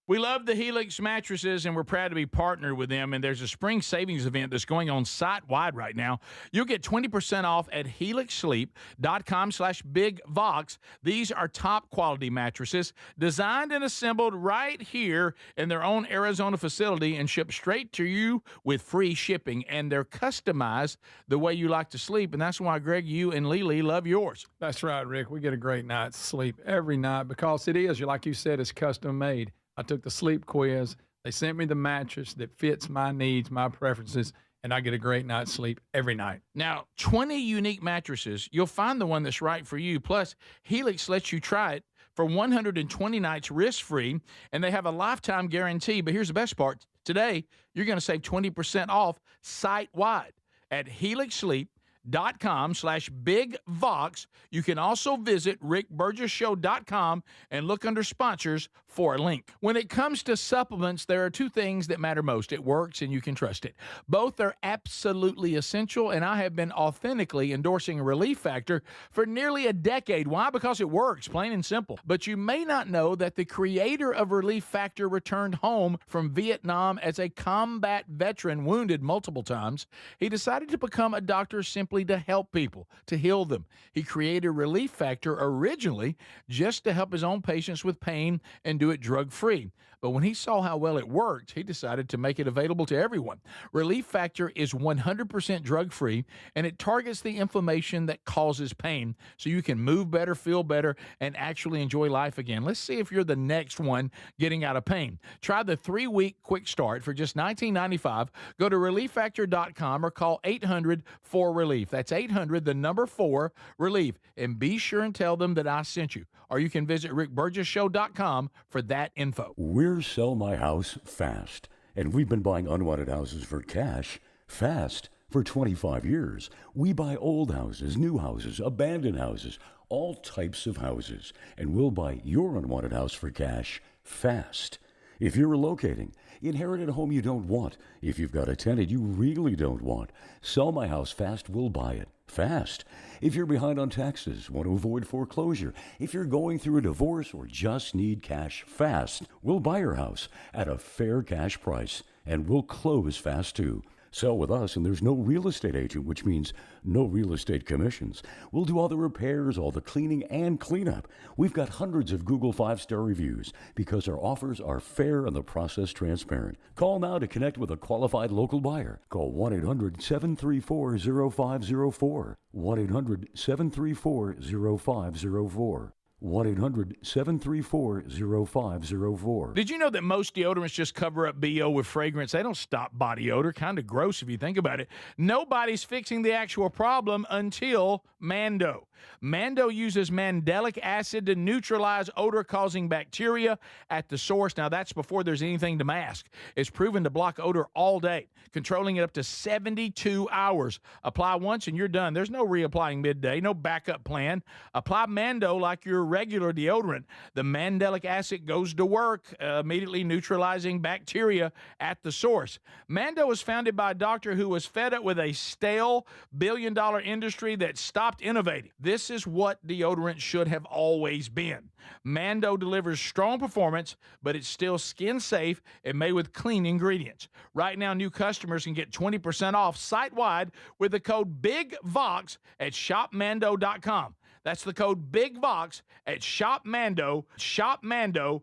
We love the Helix mattresses, and we're proud to be partnered with them. And there's a spring savings event that's going on site-wide right now. You'll get 20% off at helixsleep.com/bigvox. These are top-quality mattresses designed and assembled right here in their own Arizona facility and shipped straight to you with free shipping. And they're customized the way you like to sleep, and that's why, Greg, you and Lily love yours. That's right, Rick. We get a great night's sleep every night because it is, like you said, it's custom-made. I took the sleep quiz. They sent me the mattress that fits my needs, my preferences, and I get a great night's sleep every night. Now, 20 unique mattresses. You'll find the one that's right for you. Plus, Helix lets you try it for 120 nights risk-free, and they have a lifetime guarantee. But here's the best part. Today, you're going to save 20% off site-wide at helixsleep.com/bigvox. You can also visit rickburgesshow.com and look under sponsors for a link. When it comes to supplements, there are two things that matter most. It works and you can trust it. Both are absolutely essential, and I have been authentically endorsing Relief Factor for nearly a decade. Why? Because it works, plain and simple. But you may not know that the creator of Relief Factor returned home from Vietnam as a combat veteran, wounded multiple times. He decided to become a doctor simply to help people, to heal them. He created Relief Factor originally just to help his own patients with pain and do it drug-free. But when he saw how well it worked, he decided to make it available to everyone. Relief Factor is 100% drug-free, and it targets the inflammation that causes pain so you can move better, feel better, and actually enjoy life again. Let's see if you're the next one getting out of pain. Try the 3-week quick start for just $19.95. Go to relieffactor.com or call 800-4RELIEF. That's 800-4-RELIEF. And be sure and tell them that I sent you. Or you can visit rickburgesshow.com for that info. We're Sell My House Fast, and we've been buying unwanted houses for cash fast for 25 years. We buy old houses, new houses, abandoned houses, all types of houses, and we'll buy your unwanted house for cash fast. If you're relocating, inherited a home you don't want, if you've got a tenant you really don't want, Sell My House Fast will buy it fast. If you're behind on taxes, want to avoid foreclosure, if you're going through a divorce or just need cash fast, we'll buy your house at a fair cash price, and we'll close fast too. Sell with us, and there's no real estate agent, which means no real estate commissions. We'll do all the repairs, all the cleaning, and cleanup. We've got hundreds of Google 5-star reviews because our offers are fair and the process transparent. Call now to connect with a qualified local buyer. Call 1-800-734-0504. 1-800-734-0504. 1-800-734-0504. Did you know that most deodorants just cover up BO with fragrance? They don't stop body odor. Kind of gross if you think about it. Nobody's fixing the actual problem until Mando. Mando uses mandelic acid to neutralize odor-causing bacteria at the source. Now, that's before there's anything to mask. It's proven to block odor all day, controlling it up to 72 hours. Apply once and you're done. There's no reapplying midday, no backup plan. Apply Mando like your regular deodorant. The mandelic acid goes to work, immediately neutralizing bacteria at the source. Mando was founded by a doctor who was fed up with a stale billion-dollar industry that stopped innovating. This is what deodorant should have always been. Mando delivers strong performance, but it's still skin safe and made with clean ingredients. Right now, new customers can get 20% off site-wide with the code BIGVOX at shopmando.com. That's the code BIGVOX at shopmando.com.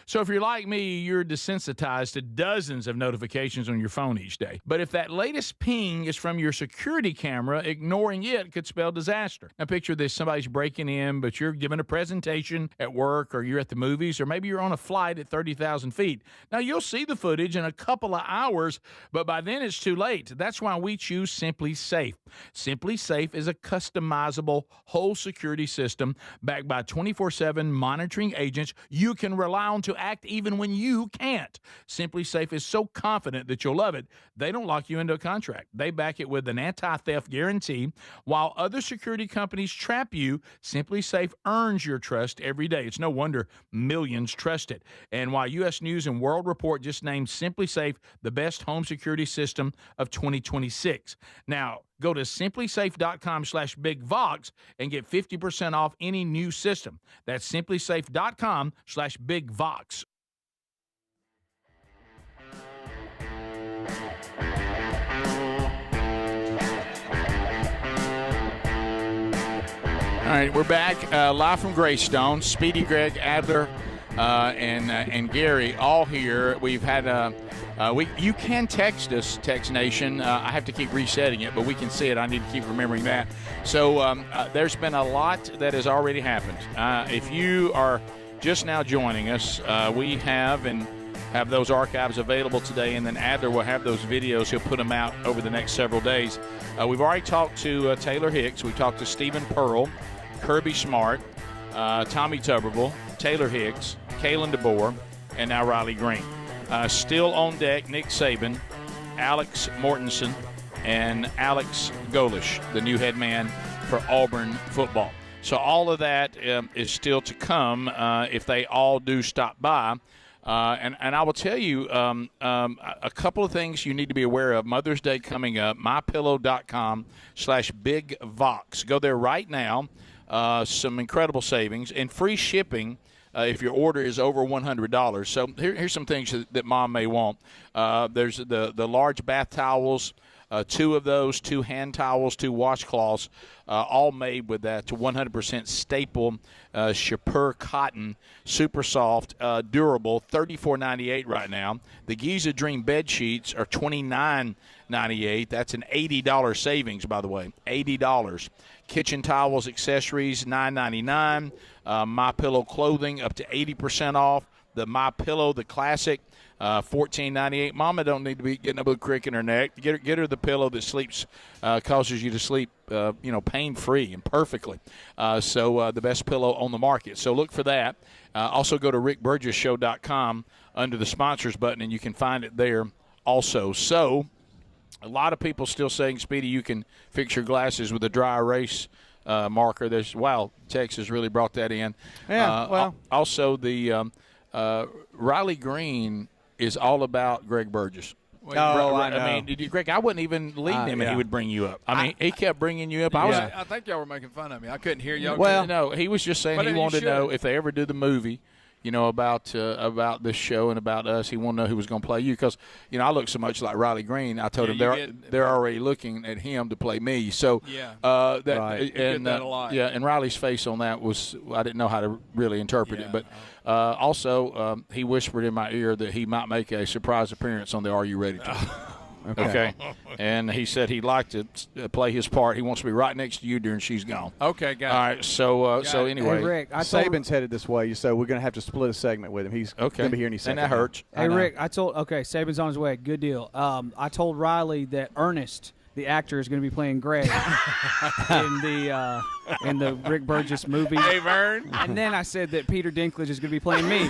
So if you're like me, you're desensitized to dozens of notifications on your phone each day. But if that latest ping is from your security camera, ignoring it could spell disaster. Now picture this, somebody's breaking in, but you're giving a presentation at work, or you're at the movies, or maybe you're on a flight at 30,000 feet. Now you'll see the footage in a couple of hours, but by then it's too late. That's why we choose Simply Safe. Simply Safe is a customizable whole security system backed by 24/7 monitoring agents you can rely on to act even when you can't. Simply Safe is so confident that you'll love it, they don't lock you into a contract. They back it with an anti-theft guarantee. While other security companies trap you, Simply Safe earns your trust every day. It's no wonder millions trust it. And while U.S. News and World Report just named Simply Safe the best home security system of 2026. Now, go to simplysafe.com/BigVox and get 50% off any new system. That's simplysafe.com/BigVox. All right, we're back live from Greystone. Speedy, Greg, Adler, and Gary all here. We've had you can text us, Text Nation. I have to keep resetting it, but we can see it. I need to keep remembering that. So there's been a lot that has already happened. If you are just now joining us, we have those archives available today, and then Adler will have those videos. He'll put them out over the next several days. We've already talked to Taylor Hicks. We talked to Stephen Pearl, Kirby Smart, Tommy Tuberville, Taylor Hicks, Kalen DeBoer, and now Riley Green. Still on deck, Nick Saban, Alex Mortensen, and Alex Golish, the new head man for Auburn football. So all of that is still to come if they all do stop by. And I will tell you a couple of things you need to be aware of. Mother's Day coming up, mypillow.com/BigVox. Go there right now. Some incredible savings and free shipping if your order is over $100. So here's some things that Mom may want. There's the large bath towels, 2 of those, 2 hand towels, 2 washcloths, all made with that 100% staple Shapur cotton, super soft, durable, $34.98 right now. The Giza Dream bed sheets are $29.98. That's an $80 savings, by the way, $80. Kitchen towels, accessories, $9.99. MyPillow clothing up to 80% off. The MyPillow, the classic, $14.98. Mama don't need to be getting a blue crick in her neck. Get her the pillow that sleeps, causes you to sleep, pain-free and perfectly. So the best pillow on the market. So look for that. Also go to rickburgessshow.com under the sponsors button, and you can find it there also. So a lot of people still saying, Speedy, you can fix your glasses with a dry erase marker. Texas really brought that in. Yeah, also, the Riley Green is all about Greg Burgess. I know. I mean, Greg, I wouldn't even lead him, and he would bring you up. I mean, he kept bringing you up. I think y'all were making fun of me. I couldn't hear y'all. Well, no, he was just saying he wanted to know if they ever do the movie, about this show and about us. He wanted to know who was going to play you because, I look so much like Riley Green. I told him they're already looking at him to play me. So right. You get that a lot. Yeah, and Riley's face on that was I didn't know how to really interpret it, but. Also, he whispered in my ear that he might make a surprise appearance on the Are You Ready tour. Okay. And he said he'd like to play his part. He wants to be right next to you during she's gone. Okay, got it. All right. So anyway, hey, Rick, Saban's headed this way, so we're going to have to split a segment with him. He's going to be here any second. And that hurts. Hey, Rick, Saban's on his way. Good deal. I told Riley that Ernest, the actor, is going to be playing Greg in the Rick Burgess movie. Hey, Vern. And then I said that Peter Dinklage is going to be playing me.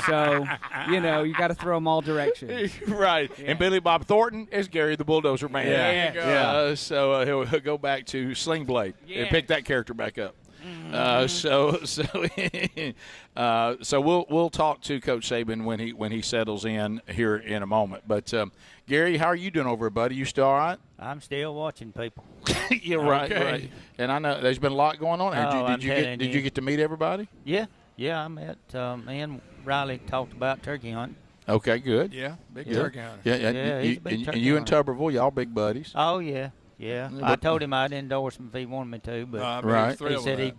So, you got to throw them all directions. Right. Yeah. And Billy Bob Thornton is Gary the Bulldozer Man. Yeah. There you go. So he'll go back to Sling Blade and pick that character back up. So we'll talk to Coach Saban when he settles in here in a moment. But Gary, how are you doing over there, buddy? You still all right? I'm still watching people. Yeah, right, right. And I know there's been a lot going on. Did you get to meet everybody? Yeah, I met. Me and Riley talked about turkey hunting. Okay, good. Yeah, big turkey hunter. Yeah, he's a big turkey and you and hunter. Tuberville, y'all big buddies. Oh yeah. I told him I'd endorse him if he wanted me to, but he said he'd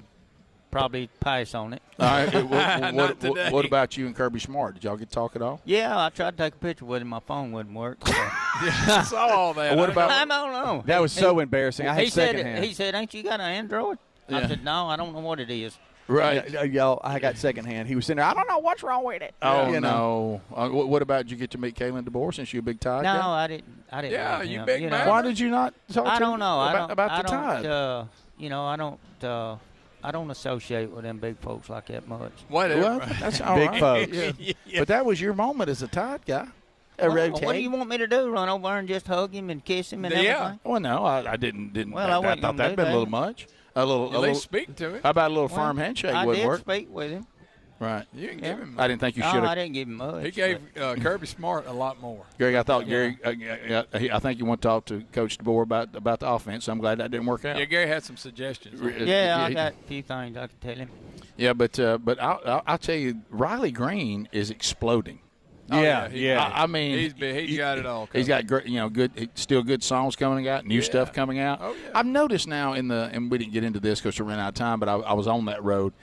probably pass on it. All right. What about you and Kirby Smart? Did y'all get to talk at all? Yeah, I tried to take a picture with him. My phone wouldn't work. So. I saw all that. What about? I don't know. That was so embarrassing. I had secondhand. He said, "Ain't you got an Android?" I said, "No, I don't know what it is." Right. Y'all, I got secondhand. He was sitting there, I don't know what's wrong with it. Oh, no. What about, did you get to meet Kalen DeBoer since you're a big Tide guy? No, I didn't. Yeah, you big man. Why did you not talk to him about the Tide? I don't associate with them big folks like that much. Whatever. Well, that's all big right. folks. Yeah. But that was your moment as a Tide guy. What do you want me to do? Run over and just hug him and kiss him and everything? Well, no, I didn't. Well, I thought that'd been a little much. At least speak to him. How about a little firm handshake? I wouldn't did work? speak with him. Right. You didn't give him much. I didn't think you should have. I didn't give him much. He gave Kirby Smart a lot more. Greg, I thought Gary. I think you want to talk to Coach DeBoer about the offense. So I'm glad that didn't work out. Yeah, Gary had some suggestions. I got a few things I could tell him. Yeah, but I'll tell you, Riley Green is exploding. Yeah. I mean, he's got it all. He's got great, good songs coming out, new stuff coming out. Oh, yeah. I've noticed now and we didn't get into this because we ran out of time, but I was on that road.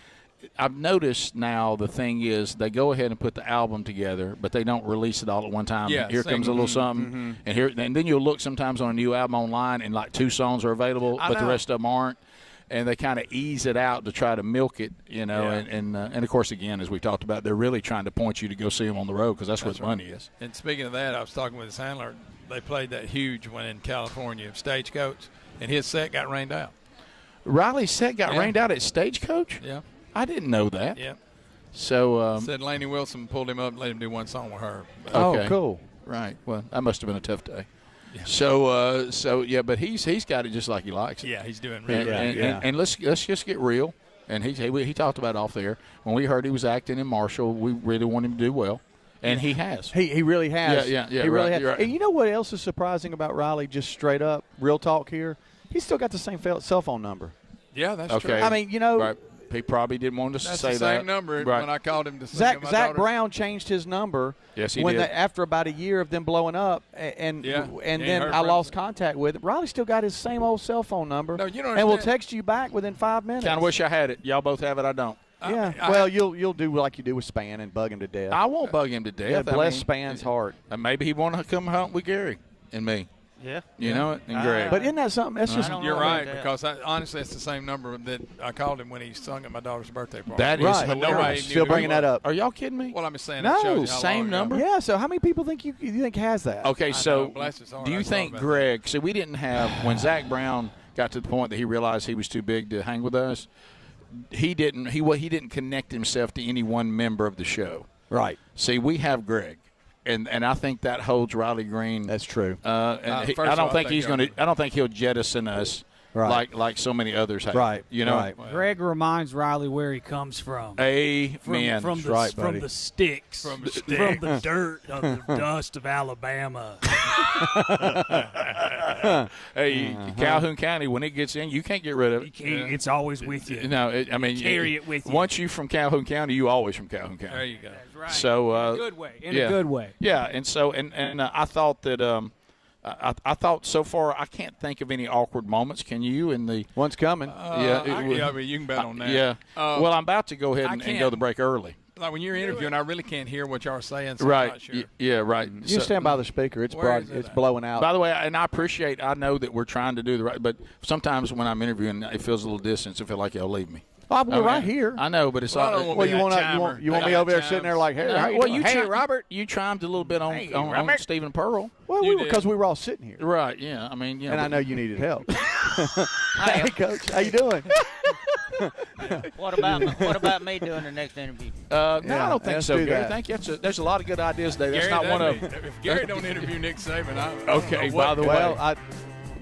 I've noticed now the thing is they go ahead and put the album together, but they don't release it all at one time. Yeah, here comes a little something, and then you'll look sometimes on a new album online and like 2 songs are available, but the rest of them aren't. And they kind of ease it out to try to milk it, and of course, again, as we talked about, they're really trying to point you to go see them on the road because that's where the money is. And speaking of that, I was talking with his handler. They played that huge one in California, Stagecoach, and his set got rained out. Riley's set got rained out at Stagecoach? Yeah. I didn't know that. Yeah. So said Lainey Wilson pulled him up and let him do one song with her. Okay. Oh, cool. Right. Well, that must have been a tough day. Yeah. So but he's got it just like he likes it. Yeah, he's doing really good. And let's just get real. And he talked about it off there. When we heard he was acting in Marshall, we really want him to do well. And he has. He really has. Yeah. He really has. Right. And you know what else is surprising about Riley, just straight up, real talk here? He's still got the same cell phone number. Yeah, that's okay. true. I mean, Right. He probably didn't want to say that. That's the same number when I called him to sing Zach Brown changed his number. Yes, he did. After about a year of them blowing up, and then I lost contact with him. Riley still got his same old cell phone number. No, you don't and will text you back within 5 minutes. Kind of wish I had it. Y'all both have it. I don't. Well, you'll do like you do with Span and bug him to death. I won't bug him to death. Yeah, bless Span's heart. Maybe he want to come hunt with Gary and me. Yeah. You know it? And Greg. But isn't that something? That's just You're right, because honestly, it's the same number that I called him when he sung at my daughter's birthday party. That is hilarious. Still bringing that up. Are y'all kidding me? Well, I'm just saying. No, that shows you how same long number. Yeah. So how many people think you think has that? Okay, so bless his heart, do you think Greg? So we didn't have when Zach Brown got to the point that he realized he was too big to hang with us. He didn't connect himself to any one member of the show. Right. See, we have Greg. And I think that holds Riley Green. That's true. I don't think he's going to. I don't think he'll jettison us like so many others have. Right. You know. Right. Greg reminds Riley where he comes from. Amen. From the sticks. From the dirt of the dust of Alabama. Hey, Calhoun County, when it gets in, you can't get rid of it. It's always with you. No, carry it with you. Once you're from Calhoun County, you always from Calhoun County. There you go. That's right. So in a good way. In a good way. Yeah, and so I thought that I thought so far I can't think of any awkward moments. Can you? In the one's coming. I mean, you can bet on that. Yeah. Well, I'm about to go ahead and go to the break early. Like when you're interviewing, I really can't hear what y'all are saying, so right. I'm not sure. Yeah, right. You stand by the speaker. It's it's blowing out. By the way, and I know that we're trying to do the right, but sometimes when I'm interviewing, it feels a little distant. I feel like y'all leave me. Oh, we're right here. I know, but it's all. Well, you want me over there sitting there like, hey, how you doing? Hey, Robert, you chimed a little bit on Stephen Pearl. Well, because we were all sitting here. Right. Yeah. I mean, and I know you needed help. Hey, Coach, how you doing? What about me doing the next interview? No, I don't think so, Gary. Thank you. There's a lot of good ideas there. That's not one of them. If Gary don't interview Nick Saban, okay.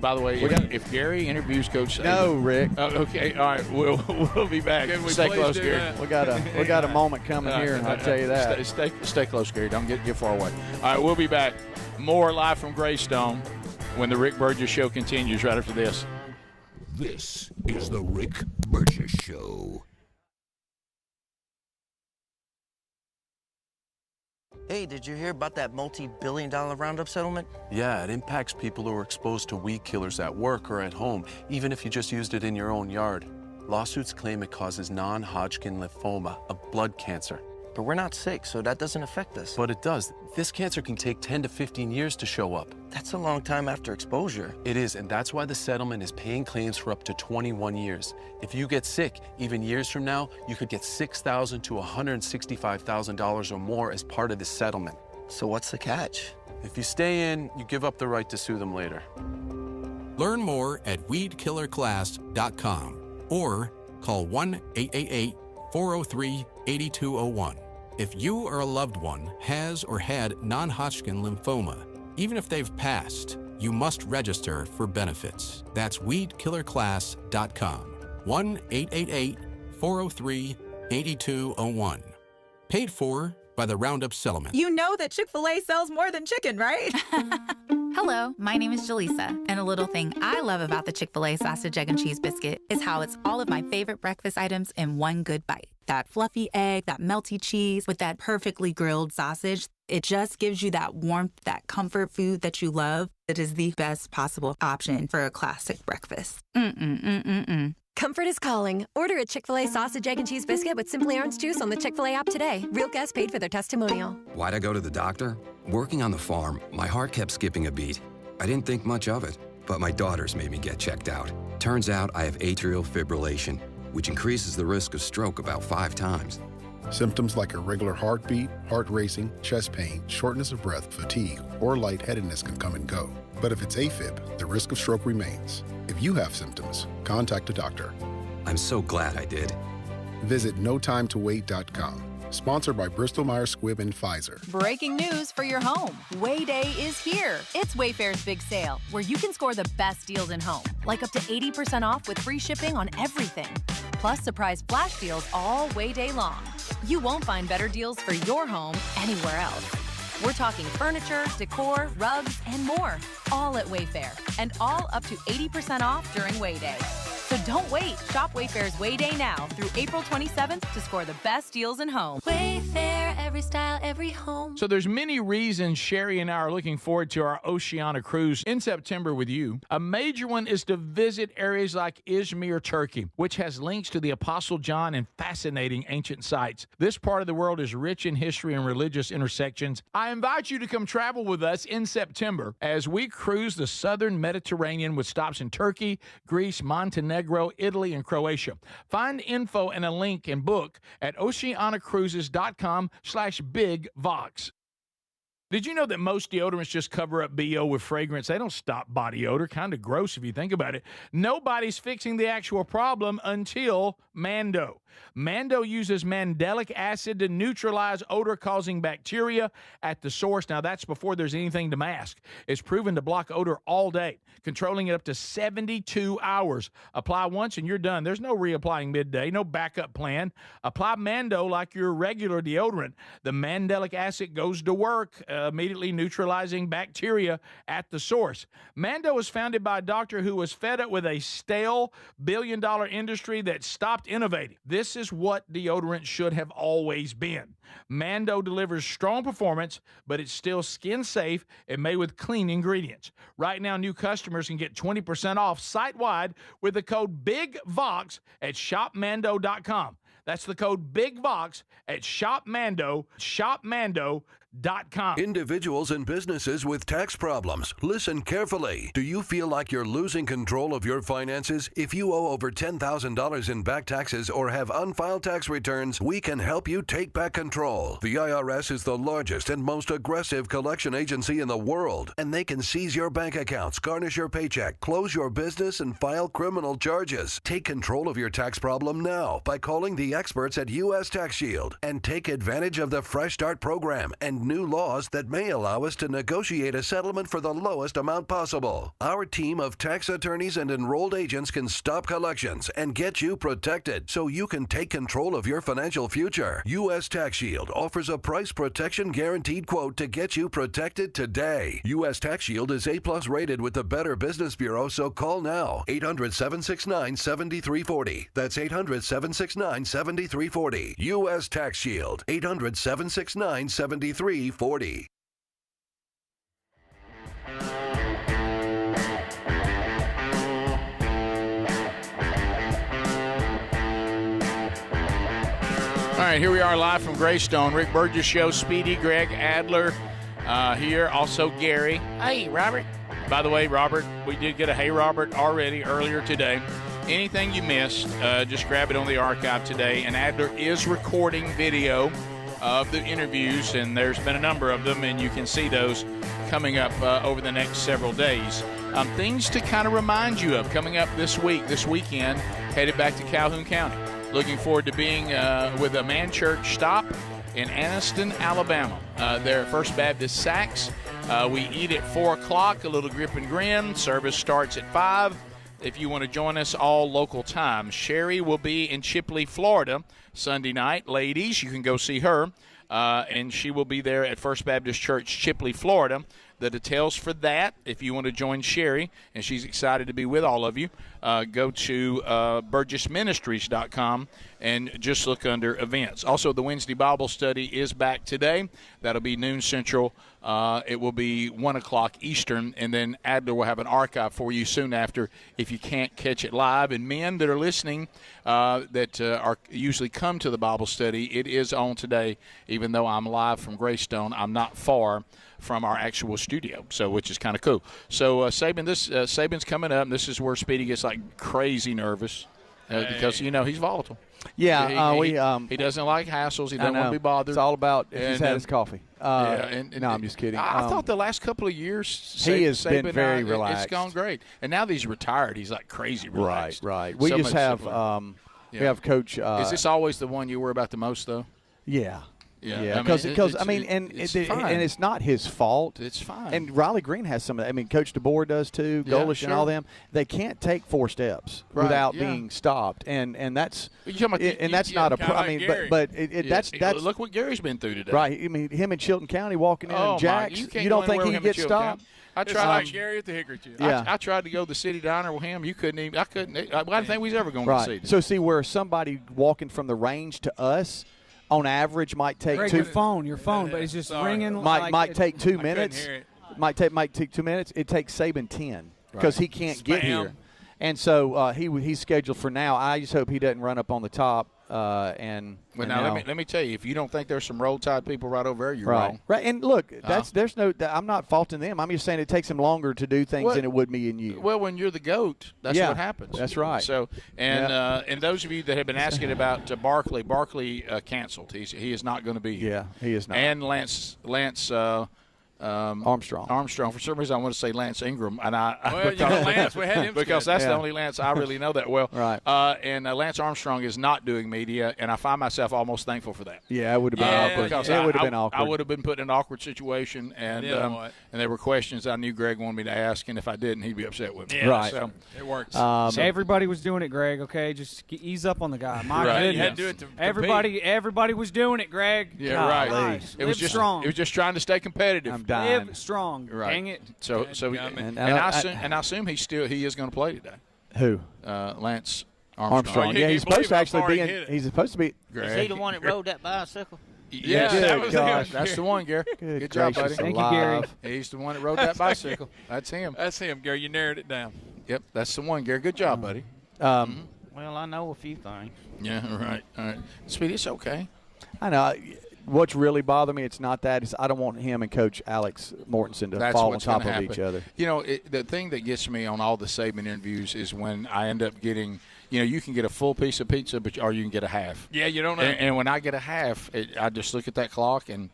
By the way, if Gary interviews Coach Saban. No, Rick. Okay, all right. We'll be back. Stay close, Gary. We got a moment coming here, and I'll tell you that. Stay close, Gary. Don't get far away. All right, we'll be back. More live from Greystone when the Rick Burgess Show continues right after this. This is the Rick Burgess Show. Hey, did you hear about that multi-billion-dollar Roundup settlement? Yeah, it impacts people who are exposed to weed killers at work or at home, even if you just used it in your own yard. Lawsuits claim it causes non-Hodgkin lymphoma, a blood cancer. But we're not sick, so that doesn't affect us. But it does. This cancer can take 10 to 15 years to show up. That's a long time after exposure. It is, and that's why the settlement is paying claims for up to 21 years. If you get sick, even years from now, you could get $6,000 to $165,000 or more as part of this settlement. So what's the catch? If you stay in, you give up the right to sue them later. Learn more at weedkillerclass.com or call 1-888-403-8201. If you or a loved one has or had non-Hodgkin lymphoma, even if they've passed, you must register for benefits. That's weedkillerclass.com. 1-888-403-8201. Paid for by the Roundup Settlement. You know that Chick-fil-A sells more than chicken, right? Hello, my name is Jaleesa, and a little thing I love about the Chick-fil-A sausage, egg, and cheese biscuit is how it's all of my favorite breakfast items in one good bite. That fluffy egg, that melty cheese with that perfectly grilled sausage. It just gives you that warmth, that comfort food that you love. It is the best possible option for a classic breakfast. Comfort is calling. Order a Chick-fil-A sausage, egg, and cheese biscuit with Simply Orange Juice on the Chick-fil-A app today. Real guests paid for their testimonial. Why'd I go to the doctor? Working on the farm, my heart kept skipping a beat. I didn't think much of it, but my daughters made me get checked out. Turns out I have atrial fibrillation, which increases the risk of stroke about 5 times. Symptoms like irregular heartbeat, heart racing, chest pain, shortness of breath, fatigue, or lightheadedness can come and go. But if it's AFib, the risk of stroke remains. If you have symptoms, contact a doctor. I'm so glad I did. Visit notimetowait.com. Sponsored by Bristol-Myers Squibb and Pfizer. Breaking news for your home. Way Day is here. It's Wayfair's big sale, where you can score the best deals in home, like up to 80% off with free shipping on everything. Plus surprise flash deals all Way Day long. You won't find better deals for your home anywhere else. We're talking furniture, decor, rugs, and more, all at Wayfair, and all up to 80% off during Way Day. So don't wait. Shop Wayfair's Way Day now through April 27th to score the best deals in home. Wayfair, every style, every home. So there's many reasons Sherry and I are looking forward to our Oceania cruise in September with you. A major one is to visit areas like Izmir, Turkey, which has links to the Apostle John and fascinating ancient sites. This part of the world is rich in history and religious intersections. I invite you to come travel with us in September as we cruise the southern Mediterranean with stops in Turkey, Greece, Montenegro, Italy, and Croatia. Find info and a link and book at oceanacruises.com/bigvox. Did you know that most deodorants just cover up BO with fragrance? They don't stop body odor. Kind of gross if you think about it. Nobody's fixing the actual problem until Mando. Mando uses mandelic acid to neutralize odor-causing bacteria at the source. Now, that's before there's anything to mask. It's proven to block odor all day, controlling it up to 72 hours. Apply once and you're done. There's no reapplying midday, no backup plan. Apply Mando like your regular deodorant. The mandelic acid goes to work, immediately neutralizing bacteria at the source. Mando was founded by a doctor who was fed up with a stale billion-dollar industry that stopped innovating. This is what deodorant should have always been. Mando delivers strong performance, but it's still skin safe and made with clean ingredients. Right now, new customers can get 20% off site-wide with the code BIGVOX at shopmando.com. That's the code BIGBOX at shopmando.com. Individuals and businesses with tax problems, listen carefully. Do you feel like you're losing control of your finances? If you owe over $10,000 in back taxes or have unfiled tax returns, we can help you take back control. The IRS is the largest and most aggressive collection agency in the world, and they can seize your bank accounts, garnish your paycheck, close your business, and file criminal charges. Take control of your tax problem now by calling the experts at U.S. Tax Shield and take advantage of the Fresh Start program and new laws that may allow us to negotiate a settlement for the lowest amount possible. Our team of tax attorneys and enrolled agents can stop collections and get you protected so you can take control of your financial future. U.S. Tax Shield offers a price protection guaranteed quote to get you protected today. U.S. Tax Shield is A+ rated with the Better Business Bureau, so call now. 800-769-7340. That's 800-769-7340. U.S. Tax Shield. 800-769-7340. All right, here we are live from Greystone. Rick Burgess Show, Speedy, Greg Adler here. Also Gary. Hey, Robert. By the way, Robert, we did get a Hey Robert already earlier today. Anything you missed, just grab it on the archive today. And Adler is recording video of the interviews, and there's been a number of them, and you can see those coming up over the next several days. Things to kind of remind you of coming up this weekend, headed back to Calhoun County. Looking forward to being with a Man Church stop in Anniston, Alabama. They're at First Baptist Sachs. We eat at 4 o'clock, a little grip and grin. Service starts at 5. If you want to join us, all local time. Sherry will be in Chipley, Florida, Sunday night. Ladies, you can go see her, and she will be there at First Baptist Church, Chipley, Florida. The details for that, if you want to join Sherry, and she's excited to be with all of you, go to burgessministries.com and just look under events. Also, the Wednesday Bible study is back today. That'll be noon Central. It will be 1 o'clock Eastern, and then Adler will have an archive for you soon after if you can't catch it live. And men that are listening that are usually come to the Bible study, it is on today. Even though I'm live from Greystone, I'm not far from our actual studio, so which is kind of cool. So Saban's coming up, and this is where Speedy gets like crazy nervous because he's volatile. Yeah, he doesn't like hassles. He doesn't want to be bothered. It's all about if he's had his coffee. No, I'm just kidding. I thought the last couple of years he has been very relaxed. It's gone great, and now that he's retired, he's like crazy relaxed. Right. We just have we have Coach. Is this always the one you worry about the most, though? Yeah. Yeah, because it's not his fault. It's fine. And Riley Green has some of that. I mean, Coach DeBoer does too. Golish and all them. They can't take 4 steps without being stopped, and that's not a problem. I mean, but that's look what Gary's been through today. Right. I mean, him and Chilton County walking in and Jacks. You don't think he gets stopped? I tried like Gary at the Hickory Tree. I tried to go to the city diner with him. You couldn't even. I couldn't. I didn't think we was ever going to see. So see where somebody walking from the range to us, on average, might take Greg, your phone, but it's just ringing. Might take 2 minutes. Might take 2 minutes. It takes Saban 10 because he can't get here, and so he's scheduled for now. I just hope he doesn't run up on the top. Let me tell you, if you don't think there's some Roll Tide people right over there, you're wrong. Right, and look, I'm not faulting them. I'm just saying it takes them longer to do things than it would me and you. Well, when you're the GOAT, that's what happens. That's right. So, and those of you that have been asking about Barkley canceled. He is not going to be here. Yeah, he is not. And Lance Armstrong. For some reason, I want to say Lance Ingram, and Lance, we had him because that's the only Lance I really know that well. Right. And Lance Armstrong is not doing media, and I find myself almost thankful for that. Yeah, it would have been awkward. Because it would have been awkward. I would have been put in an awkward situation, and there were questions I knew Greg wanted me to ask, and if I didn't, he'd be upset with me. Yeah, right. So it works. Everybody was doing it, Greg. Okay, just ease up on the guy. My goodness. You had to do it to everybody was doing it, Greg. Yeah, right. It was strong. It was just trying to stay competitive. I'm dying. Live strong. Right. Dang it. So I assume he is going to play today. Who? Lance Armstrong. Yeah, he's supposed to actually be. He's supposed to be. Is he the one that rode that bicycle? Yes, that's the one, Gary. Good job, buddy. Thank you, Gary. He's the one that rode that bicycle. That's him. That's him, Gary. You narrowed it down. Yep, that's the one, Gary. Good job, buddy. Well, I know a few things. Yeah, all right. Speedy, it's okay. I know. What's really bothering me, it's not that. It's I don't want him and Coach Alex Mortensen to fall on top of each other. You know, the thing that gets me on all the Saban interviews is when I end up getting, you can get a full piece of pizza, or you can get a half. Yeah, you don't know. And when I get a half, I just look at that clock and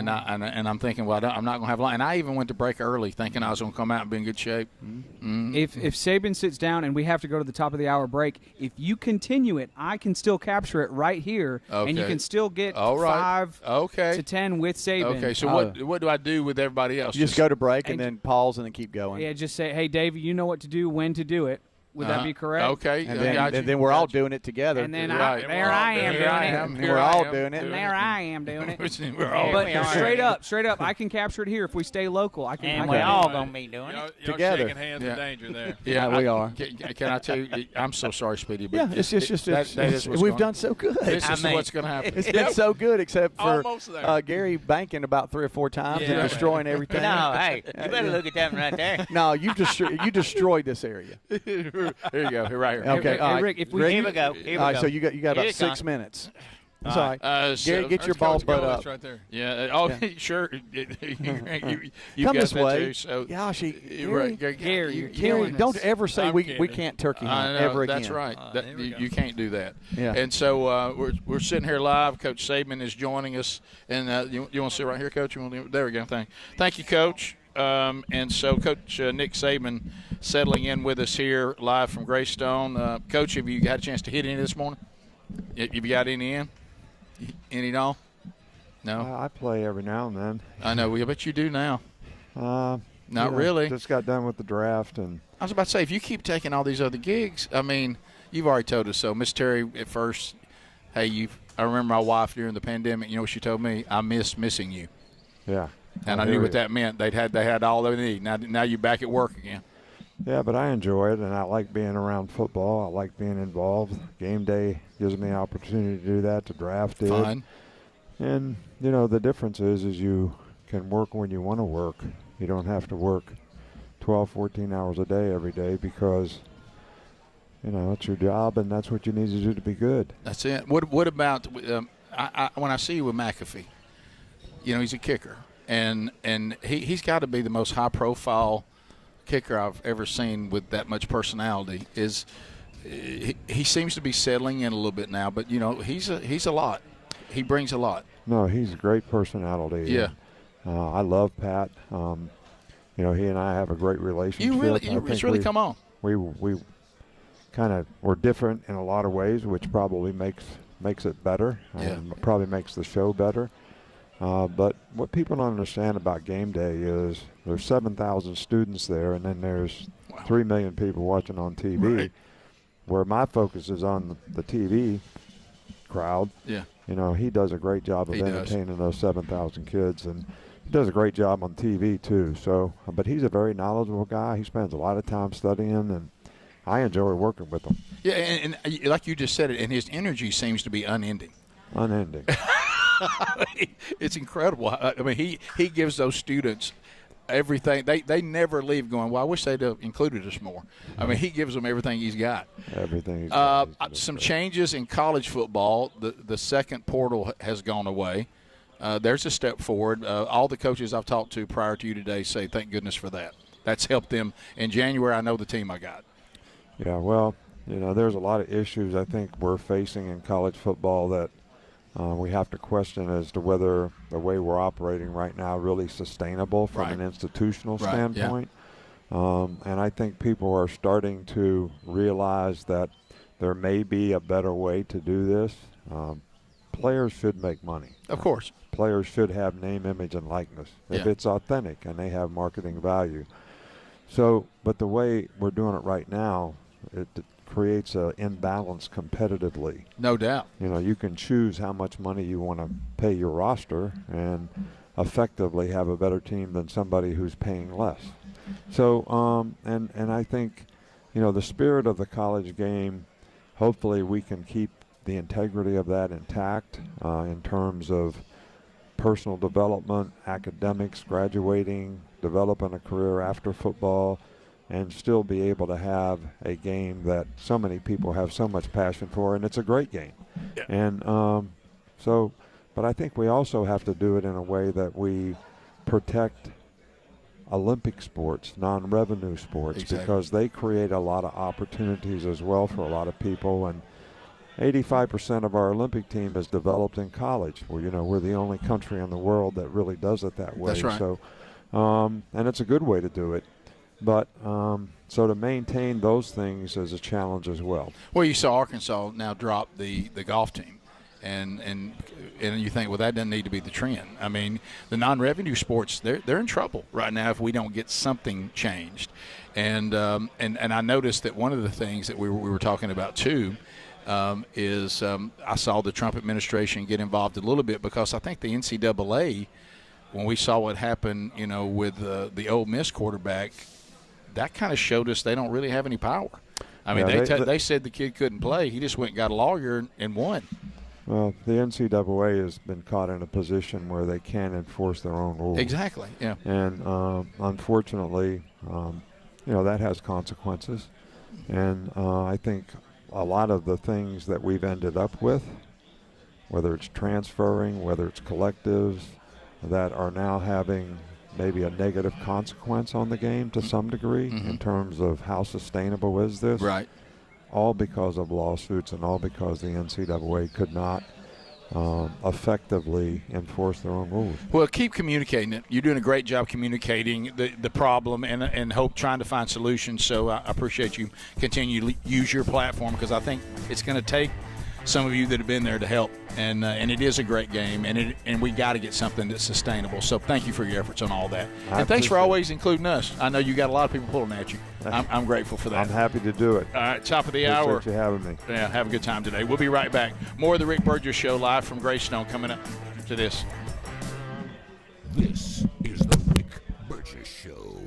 I'm thinking, well, I'm not going to have lunch. And I even went to break early thinking I was going to come out and be in good shape. Mm-hmm. If Saban sits down and we have to go to the top of the hour break, if you continue it, I can still capture it right here, and you can still get 5 to 10 with Saban. Okay, so what do I do with everybody else? You just go to break and then pause and then keep going. Yeah, just say, hey, Davey, you know what to do, when to do it. Would that be correct? Okay. And then we're all doing it together. And then I am doing it. We're all doing it. And there I am doing it. But straight up, I can capture it here if we stay local. And we're all going to be doing it. Together. Shaking hands in danger there. Yeah, we are. Can I tell you, I'm so sorry, Speedy. But we've done so good. This is what's going to happen. It's been so good, except for Gary banking about 3 or 4 times and destroying everything. No, hey, you better look at that one right there. No, you destroyed this area. Here you go. Here, right here. Okay, all right. Rick, here we go. All right, so you got about 6 minutes. That's all right. Gary, get your ball butt up. Right there. Yeah. Sure. You come got this that way. Too, so. Gary, don't ever say we can't turkey hunt ever again. That's right. You can't do that. Yeah. And so we're sitting here live. Coach Saban is joining us. And you want to sit right here, Coach? There we go. Thank you, Coach. And so Coach Nick Saban settling in with us here live from Greystone. Coach, have you had a chance to hit any this morning? Have you got any in? Any at all? No? I play every now and then. I know. I bet you do now. Not really. Just got done with the draft. And I was about to say, if you keep taking all these other gigs, I mean, you've already told us so. Miss Terry, at first, hey, I remember my wife during the pandemic, you know what she told me? I miss missing you. Yeah. And I knew what that meant. They had all they need. Now you're back at work again. Yeah, but I enjoy it, and I like being around football. I like being involved. Game day gives me an opportunity to do that, to draft it. Fine. And, the difference is you can work when you want to work. You don't have to work 12, 14 hours a day every day because, it's your job, and that's what you need to do to be good. That's it. What about when I see you with McAfee, he's a kicker. And he's got to be the most high-profile kicker I've ever seen with that much personality. He seems to be settling in a little bit now, but he's a lot. He brings a lot. No, he's a great personality. Yeah. I love Pat. He and I have a great relationship. It's really come on. We kind of we're different in a lot of ways, which probably makes it better and probably makes the show better. But what people don't understand about game day is there's 7,000 students there, and then there's 3 million people watching on TV. Right. Where my focus is on the TV crowd. Yeah. He does a great job of entertaining those 7,000 kids, and he does a great job on TV too. So, but he's a very knowledgeable guy. He spends a lot of time studying, and I enjoy working with him. Yeah, and like you just said it, and his energy seems to be unending. Unending. It's incredible. I mean, he gives those students everything. They never leave going, well, I wish they'd have included us more. I mean, he gives them everything he's got. Everything he's got. Some changes in college football. The second portal has gone away. There's a step forward. All the coaches I've talked to prior to you today say thank goodness for that. That's helped them. In January, I know the team I got. Yeah, well, there's a lot of issues I think we're facing in college football that we have to question as to whether the way we're operating right now really sustainable from an institutional standpoint. And I think people are starting to realize that there may be a better way to do this. Players should make money. Of course. Players should have name, image, and likeness if it's authentic and they have marketing value. So, but the way we're doing it right now, it creates an imbalance competitively. No doubt. You can choose how much money you want to pay your roster and effectively have a better team than somebody who's paying less. So, and I think, the spirit of the college game, hopefully we can keep the integrity of that intact in terms of personal development, academics, graduating, developing a career after football, and still be able to have a game that so many people have so much passion for, and it's a great game. Yeah. And but I think we also have to do it in a way that we protect Olympic sports, non-revenue sports, because they create a lot of opportunities as well for a lot of people. And 85% of our Olympic team is developed in college. Well, we're the only country in the world that really does it that way. That's right. So, and it's a good way to do it. But so to maintain those things is a challenge as well. Well, you saw Arkansas now drop the golf team. And you think, well, that doesn't need to be the trend. I mean, the non-revenue sports, they're in trouble right now if we don't get something changed. And I noticed that one of the things that we were talking about too is I saw the Trump administration get involved a little bit, because I think the NCAA, when we saw what happened, with the Ole Miss quarterback, that kind of showed us they don't really have any power. I mean, they said the kid couldn't play. He just went and got a lawyer and won. Well, the NCAA has been caught in a position where they can't enforce their own rules. Exactly, yeah. And unfortunately, that has consequences. And I think a lot of the things that we've ended up with, whether it's transferring, whether it's collectives, that are now having maybe a negative consequence on the game to some degree in terms of how sustainable is this. Right. All because of lawsuits and all because the NCAA could not effectively enforce their own rules. Well, keep communicating it. You're doing a great job communicating the problem and trying to find solutions. So I appreciate you continue to use your platform, because I think it's going to take some of you that have been there to help. And it is a great game, and we got to get something that's sustainable. So thank you for your efforts on all that. And thanks for always including us. I know you got a lot of people pulling at you. I'm grateful for that. I'm happy to do it. All right, top of the hour. Appreciate you having me. Yeah, have a good time today. We'll be right back. More of the Rick Burgess Show live from Greystone coming up to this. This is the Rick Burgess Show.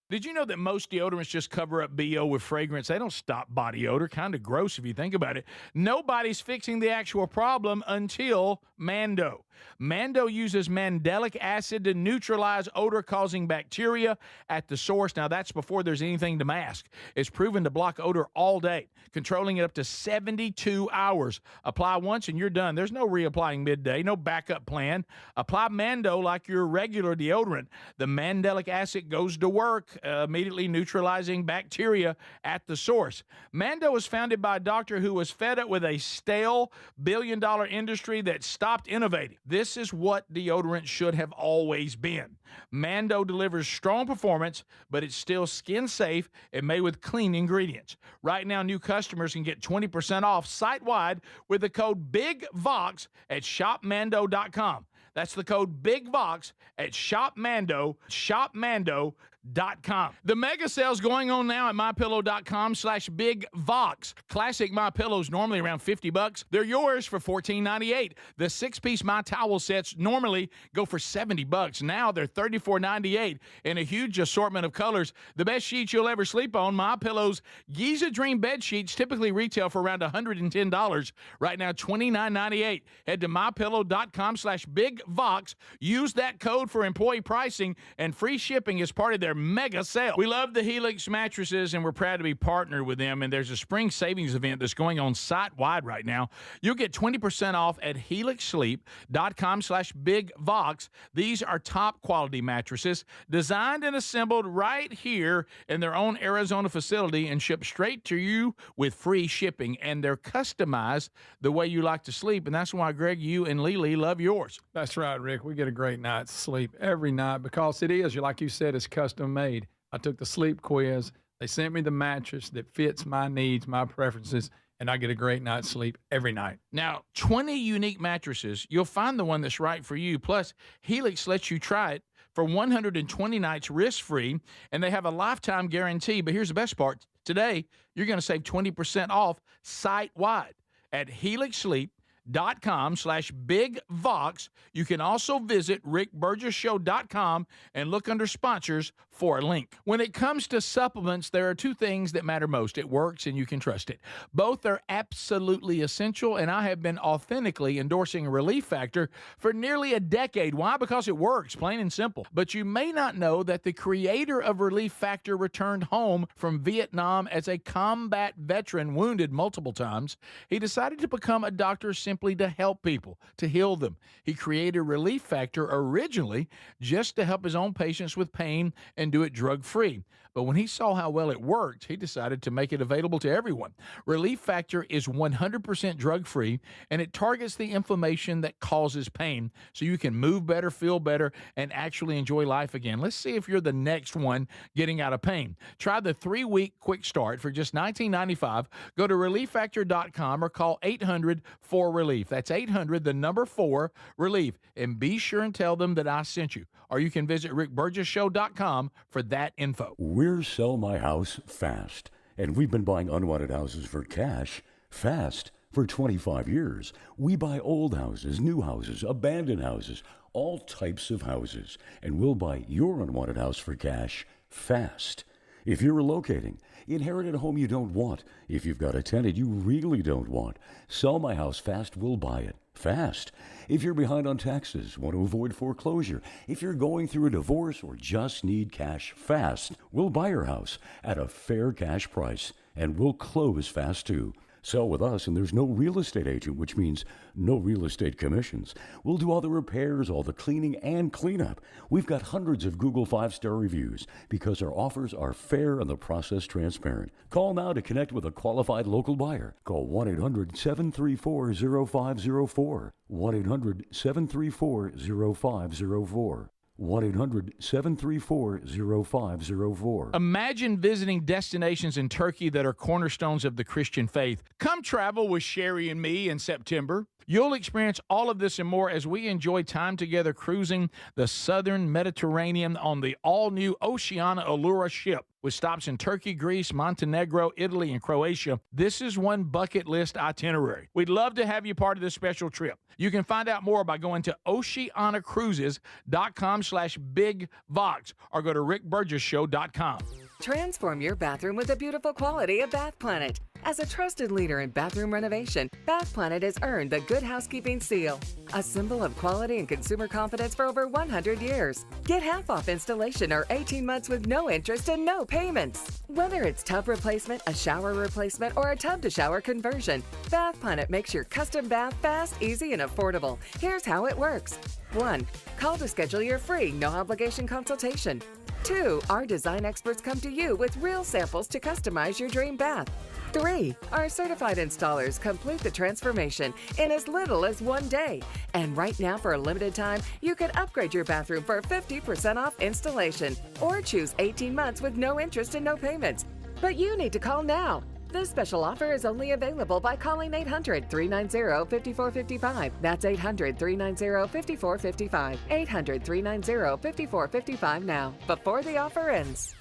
Did you know that most deodorants just cover up BO with fragrance? They don't stop body odor. Kind of gross if you think about it. Nobody's fixing the actual problem until Mando. Mando uses mandelic acid to neutralize odor-causing bacteria at the source. Now, that's before there's anything to mask. It's proven to block odor all day, controlling it up to 72 hours. Apply once and you're done. There's no reapplying midday, no backup plan. Apply Mando like your regular deodorant. The mandelic acid goes to work, immediately neutralizing bacteria at the source. Mando was founded by a doctor who was fed up with a stale billion-dollar industry that stopped innovating. This is what deodorant should have always been. Mando delivers strong performance, but it's still skin safe and made with clean ingredients. Right now, new customers can get 20% off site-wide with the code BIGVOX at shopmando.com. That's the code BIGVOX at shopmando.com. The mega sale's going on now at mypillow.com/BigVox. Classic My Pillows normally around $50. They're yours for $14.98. The 6-piece My Towel sets normally go for $70. Now they're $34.98 in a huge assortment of colors. The best sheets you'll ever sleep on. My Pillow's Giza Dream bed sheets typically retail for around $110. Right now, $29.98. Head to mypillow.com/BigVox. Use that code for employee pricing and free shipping as part of their mega sale. We love the Helix mattresses, and we're proud to be partnered with them. And there's a spring savings event that's going on site-wide right now. You'll get 20% off at helixsleep.com/BigVox. These are top-quality mattresses designed and assembled right here in their own Arizona facility and shipped straight to you with free shipping. And they're customized the way you like to sleep. And that's why, Greg, you and Lily love yours. That's right, Rick. We get a great night's sleep every night because it is, like you said, it's custom made. I took the sleep quiz. They sent me the mattress that fits my needs, my preferences, and I get a great night's sleep every night. Now, 20 unique mattresses. You'll find the one that's right for you. Plus, Helix lets you try it for 120 nights risk-free, and they have a lifetime guarantee. But here's the best part. Today, you're going to save 20% off site-wide at helixsleep.com/BigVox. You can also visit rickburgessshow.com and look under sponsors for a link. When it comes to supplements, there are two things that matter most. It works and you can trust it. Both are absolutely essential, and I have been authentically endorsing Relief Factor for nearly a decade. Why? Because it works, plain and simple. But you may not know that the creator of Relief Factor returned home from Vietnam as a combat veteran, wounded multiple times. He decided to become a doctor simply to help people, to heal them. He created Relief Factor originally just to help his own patients with pain and do it drug-free. But when he saw how well it worked, he decided to make it available to everyone. Relief Factor is 100% drug-free, and it targets the inflammation that causes pain so you can move better, feel better, and actually enjoy life again. Let's see if you're the next one getting out of pain. Try the 3-week quick start for just $19.95. Go to ReliefFactor.com or call 800-4RELIEF. That's 800, the number 4, RELIEF. And be sure and tell them that I sent you. Or you can visit RickBurgessShow.com for that info. We're Sell My House Fast, and we've been buying unwanted houses for cash fast for 25 years. We buy old houses, new houses, abandoned houses, all types of houses, and we'll buy your unwanted house for cash fast. If you're relocating, inherited a home you don't want, if you've got a tenant you really don't want, Sell My House Fast will buy it fast. If you're behind on taxes, want to avoid foreclosure, if you're going through a divorce or just need cash fast, we'll buy your house at a fair cash price, and we'll close fast too. Sell with us, and there's no real estate agent, which means no real estate commissions. We'll do all the repairs, all the cleaning, and cleanup. We've got hundreds of Google 5-star reviews because our offers are fair and the process transparent. Call now to connect with a qualified local buyer. Call 1-800-734-0504. 1-800-734-0504. 1-800-734-0504. Imagine visiting destinations in Turkey that are cornerstones of the Christian faith. Come travel with Sherry and me in September. You'll experience all of this and more as we enjoy time together cruising the southern Mediterranean on the all-new Oceania Allura ship. With stops in Turkey, Greece, Montenegro, Italy, and Croatia, this is one bucket list itinerary. We'd love to have you part of this special trip. You can find out more by going to oceanacruises.com/bigvox or go to rickburgesshow.com. Transform your bathroom with the beautiful quality of Bath Planet. As a trusted leader in bathroom renovation, Bath Planet has earned the Good Housekeeping seal, a symbol of quality and consumer confidence for over 100 years. Get half off installation or 18 months with no interest and no payments. Whether it's tub replacement, a shower replacement, or a tub-to-shower conversion, Bath Planet makes your custom bath fast, easy, and affordable. Here's how it works. 1. Call to schedule your free, no-obligation consultation. 2. Our design experts come to you with real samples to customize your dream bath. 3. Our certified installers complete the transformation in as little as 1 day. And right now, for a limited time, you can upgrade your bathroom for 50% off installation or choose 18 months with no interest and no payments. But you need to call now. This special offer is only available by calling 800-390-5455. That's 800-390-5455. 800-390-5455 now, before the offer ends.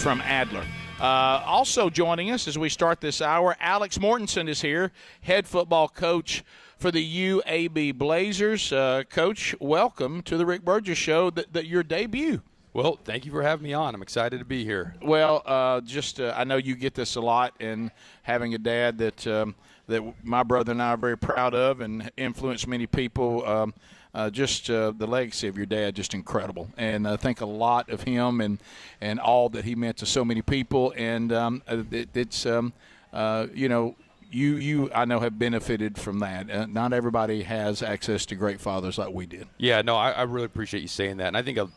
from Adler. Also joining us as we start this hour, Alex Mortensen is here, head football coach for the UAB Blazers. Coach, welcome to the Rick Burgess Show, your debut. Well, thank you for having me on. I'm excited to be here. Well, I know you get this a lot, and having a dad that my brother and I are very proud of and influenced many people. The legacy of your dad, just incredible. And I think a lot of him and all that he meant to so many people. And you I know have benefited from that. Not everybody has access to great fathers like we did. Yeah, no, I really appreciate you saying that. And I think a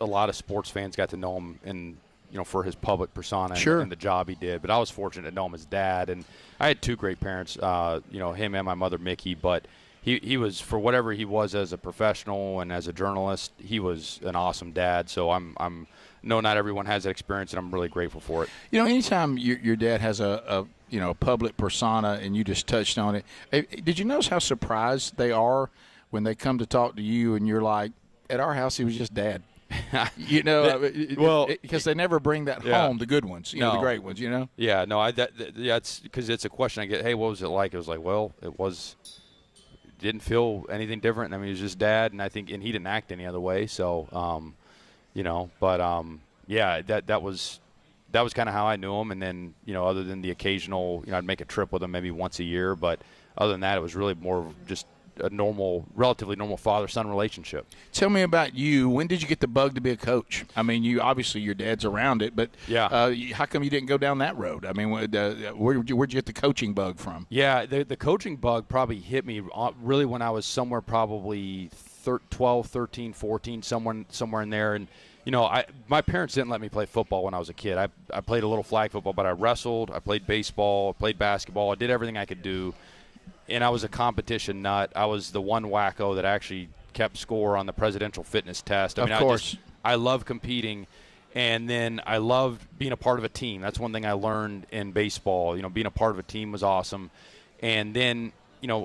lot of sports fans got to know him and for his public persona and the job he did. But I was fortunate to know him as dad. And I had two great parents, him and my mother, Mickey. But he was, for whatever he was as a professional and as a journalist, he was an awesome dad. So I'm no, not everyone has that experience, and I'm really grateful for it. Anytime your dad has a public persona, and you just touched on it, did you notice how surprised they are when they come to talk to you and you're like, at our house he was just dad? Because they never bring that home, the good ones, the great ones, Yeah, no, that's because it's a question I get. Hey, what was it like? It was like, well, didn't feel anything different. I mean, he was just dad, and he didn't act any other way. So, that was kind of how I knew him. And then, other than the occasional, I'd make a trip with him maybe once a year, but other than that, it was really more just a relatively normal father-son relationship. Tell me about you. When did you get the bug to be a coach? I mean, obviously your dad's around it, but how come you didn't go down that road? I mean, where'd you get the coaching bug from? Yeah, the coaching bug probably hit me really when I was somewhere probably 12, 13, 14, somewhere in there. And, my parents didn't let me play football when I was a kid. I played a little flag football, but I wrestled, I played baseball, I played basketball. I did everything I could do. And I was a competition nut. I was the one wacko that actually kept score on the presidential fitness test. Of course. I love competing, and then I loved being a part of a team. That's one thing I learned in baseball. Being a part of a team was awesome. And then,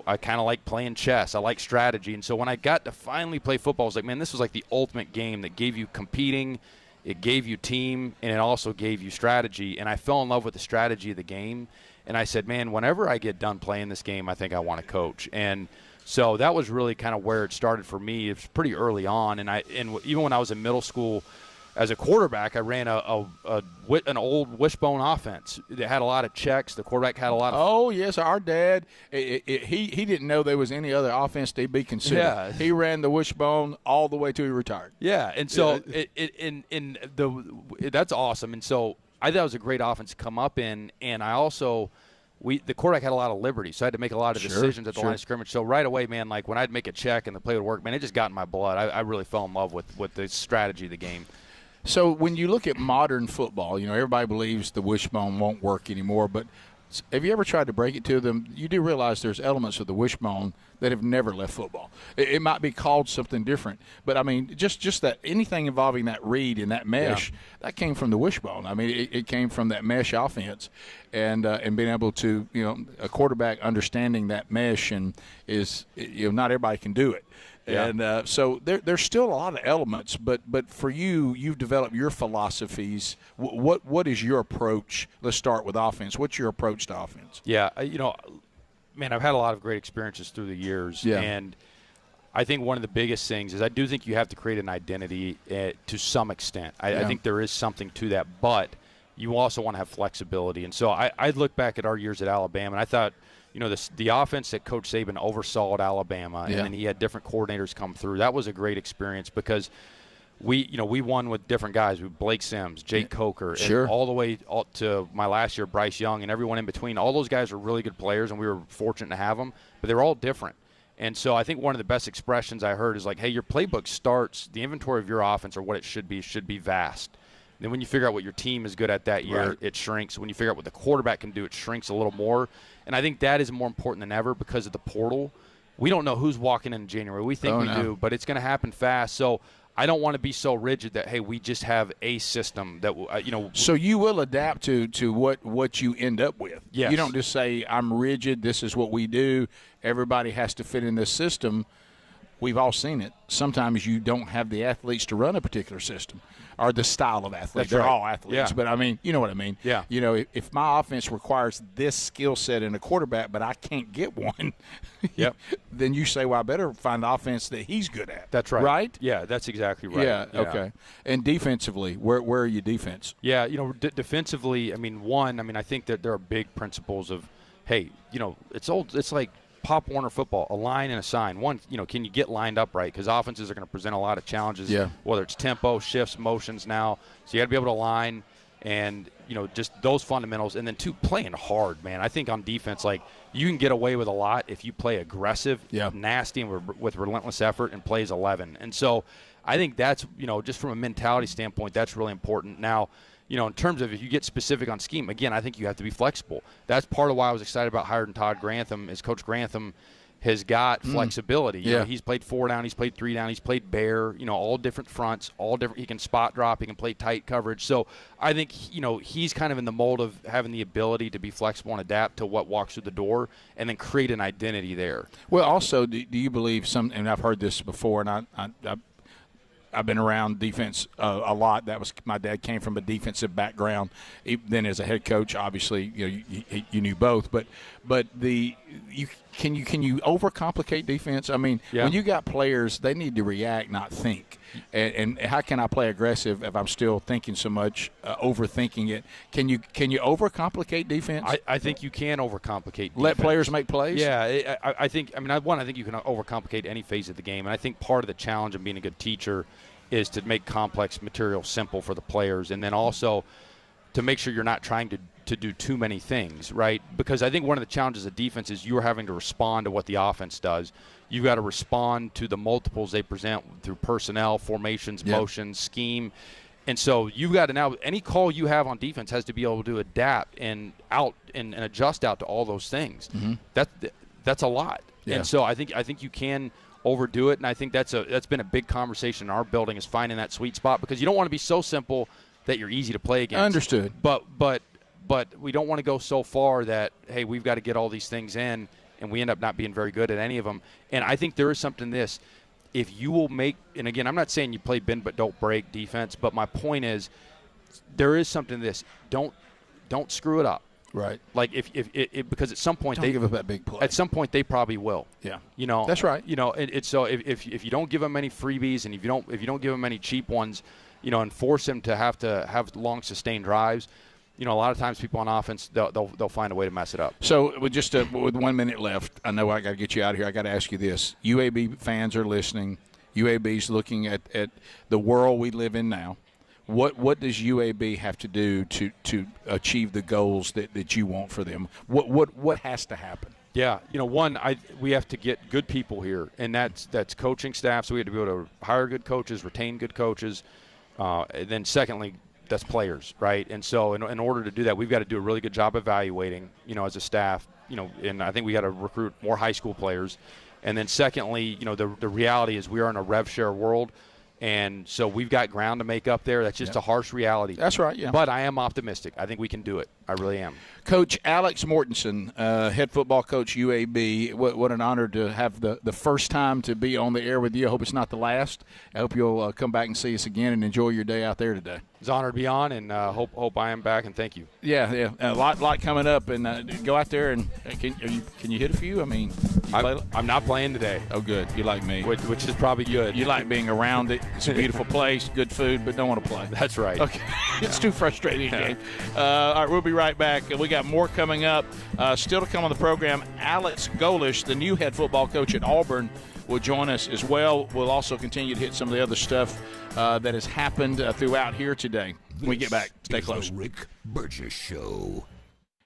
I kind of like playing chess. I like strategy. And so when I got to finally play football, I was like, man, this was like the ultimate game that gave you competing, it gave you team, and it also gave you strategy. And I fell in love with the strategy of the game. And I said, man, whenever I get done playing this game, I think I want to coach. And so that was really kind of where it started for me. It was pretty early on. And even when I was in middle school as a quarterback, I ran an old wishbone offense. It had a lot of checks. The quarterback had a lot of – Oh, yes. Our dad, he didn't know there was any other offense to be considered. Yeah. He ran the wishbone all the way till he retired. Yeah. And so that's awesome. And so – I thought it was a great offense to come up in, and I also the quarterback had a lot of liberty, so I had to make a lot of decisions at the line of scrimmage. So right away, man, like when I'd make a check and the play would work, man, it just got in my blood. I really fell in love with the strategy of the game. So when you look at modern football, everybody believes the wishbone won't work anymore, but have you ever tried to break it to them? You do realize there's elements of the wishbone that have never left football. It might be called something different, but I mean, just that anything involving that read and that mesh, that came from the wishbone. I mean, it came from that mesh offense, and being able to, a quarterback understanding that mesh and is, not everybody can do it. Yeah. And so there's still a lot of elements, but for you've developed your philosophies. What is your approach? Let's start with offense. What's your approach to offense? Yeah, man, I've had a lot of great experiences through the years, and I think one of the biggest things is I do think you have to create an identity to some extent. I think there is something to that, but you also want to have flexibility. And so I look back at our years at Alabama, and I thought, the offense that Coach Saban oversaw at Alabama, and then he had different coordinators come through. That was a great experience because we won with different guys, with Blake Sims, Jake Coker, and all the way to my last year, Bryce Young, and everyone in between. All those guys were really good players, and we were fortunate to have them, but they were all different. And so I think one of the best expressions I heard is like, hey, your playbook starts, the inventory of your offense or what it should be vast. Then when you figure out what your team is good at that year, it shrinks. When you figure out what the quarterback can do, it shrinks a little more. And I think that is more important than ever because of the portal. We don't know who's walking in January. We think we do, but it's going to happen fast. So I don't want to be so rigid that, hey, we just have a system that, So you will adapt to what you end up with. Yes. You don't just say, I'm rigid, this is what we do. Everybody has to fit in this system. we've all seen it. Sometimes you don't have the athletes to run a particular system or the style of athlete. They're all athletes, but I mean, you know what I mean. Yeah. You know, if my offense requires this skill set in a quarterback, but I can't get one, then you say, well, I better find the offense that he's good at. That's right. Right? Yeah, that's exactly right. Yeah, okay. And defensively, where are you defense? Yeah, you know, defensively, I mean, I think that there are big principles of, hey, you know, it's like Pop Warner football, a line and a sign. One, you know, can you get lined up right? Because offenses are going to present a lot of challenges, whether it's tempo, shifts, motions now. So you got to be able to line and, you know, just those fundamentals. And then, two, playing hard, man. I think on defense, like, you can get away with a lot if you play aggressive, nasty, and with relentless effort and plays 11. And so I think that's, you know, just from a mentality standpoint, that's really important. Now, you know, in terms of if you get specific on scheme, again, I think you have to be flexible. That's part of why I was excited about hiring Todd Grantham, is Coach Grantham has got flexibility. You know, he's played 4 down, he's played 3 down, he's played bear, you know, all different fronts, all different. He can spot drop, he can play tight coverage. So I think, you know, he's kind of in the mold of having the ability to be flexible and adapt to what walks through the door and then create an identity there. Well, also, do you believe and I've heard this before, and I've been around defense a lot. That was my dad came from a defensive background. Then as a head coach, obviously, you know, you knew both. But can you overcomplicate defense? I mean, when you got players, they need to react, not think. And how can I play aggressive if I'm still thinking so much, overthinking it? Can you overcomplicate defense? I think you can overcomplicate defense. Let players make plays? Yeah, I think you can overcomplicate any phase of the game. And I think part of the challenge of being a good teacher is to make complex material simple for the players, and then also to make sure you're not trying to do too many things, right? Because I think one of the challenges of defense is you're having to respond to what the offense does. You've got to respond to the multiples they present through personnel, formations, motions, scheme. And so you've got to now, any call you have on defense has to be able to adapt and adjust out to all those things. Mm-hmm. That's a lot. Yeah. And so I think you can overdo it, and I think that's been a big conversation in our building, is finding that sweet spot, because you don't want to be so simple that you're easy to play against. Understood. But we don't want to go so far that, hey, we've got to get all these things in, and we end up not being very good at any of them. And I think there is something to this. If you will make, and again, I'm not saying you play bend but don't break defense, but my point is there is something to this. Don't screw it up. Right. Like if because at some point don't give up that big play. At some point they probably will. Yeah. You know. That's right. You know, it's so if you don't give them any freebies, and if you don't give them any cheap ones, you know, and force them to have long sustained drives, you know, a lot of times people on offense they'll find a way to mess it up. So with 1 minute left, I know I got to get you out of here. I got to ask you this: UAB fans are listening. UAB's looking at the world we live in now. What does UAB have to do to achieve the goals that you want for them? What has to happen? Yeah, you know, we have to get good people here, and that's coaching staff. So we have to be able to hire good coaches, retain good coaches. And then secondly, that's players, right? And so in order to do that, we've got to do a really good job evaluating, you know, as a staff, you know, and I think we got to recruit more high school players. And then secondly, you know, the reality is we are in a rev share world. And so we've got ground to make up there. That's just a harsh reality. That's right, yeah. But I am optimistic. I think we can do it. I really am. Coach Alex Mortensen, head football coach, UAB. What an honor to have the first time to be on the air with you. I hope it's not the last. I hope you'll come back and see us again and enjoy your day out there today. It's an honor to be on, and hope I am back, and thank you. Yeah. A lot coming up, and go out there and can you hit a few? I mean, I'm not playing today. Oh, good. You like me, which is probably good. You like being around it. It's a beautiful place, good food, but don't want to play. That's right. Okay, it's too frustrating. Game. All right, we'll be right back. We got more coming up. Still to come on the program, Alex Golish, the new head football coach at Auburn, will join us as well. We'll also continue to hit some of the other stuff that has happened throughout here today. When we get back, stay close. The Rick Burgess Show.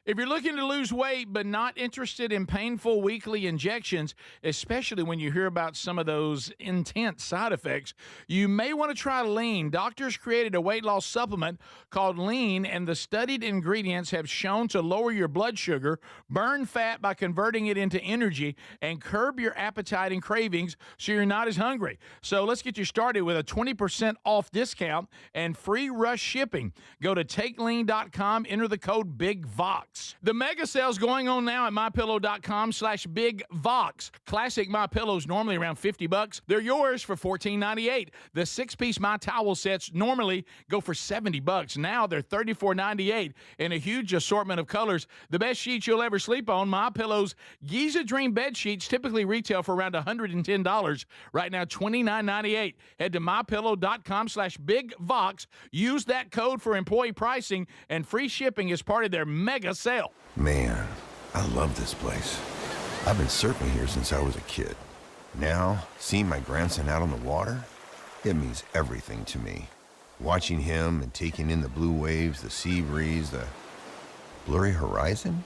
If you're looking to lose weight but not interested in painful weekly injections, especially when you hear about some of those intense side effects, you may want to try Lean. Doctors created a weight loss supplement called Lean, and the studied ingredients have shown to lower your blood sugar, burn fat by converting it into energy, and curb your appetite and cravings so you're not as hungry. So let's get you started with a 20% off discount and free rush shipping. Go to takelean.com, enter the code BIGVOX. Vox. The mega sale's going on now at mypillow.com/BigVox. Classic My Pillows normally around $50. They're yours for $14.98. The 6-piece My Towel sets normally go for $70. Now they're $34.98 in a huge assortment of colors. The best sheets you'll ever sleep on. My Pillow's Giza Dream bed sheets typically retail for around $110. Right now, $29.98. Head to mypillow.com/BigVox. Use that code for employee pricing and free shipping as part of their mega sale. Man, I love this place. I've been surfing here since I was a kid. Now, seeing my grandson out on the water, it means everything to me. Watching him and taking in the blue waves, the sea breeze, the blurry horizon.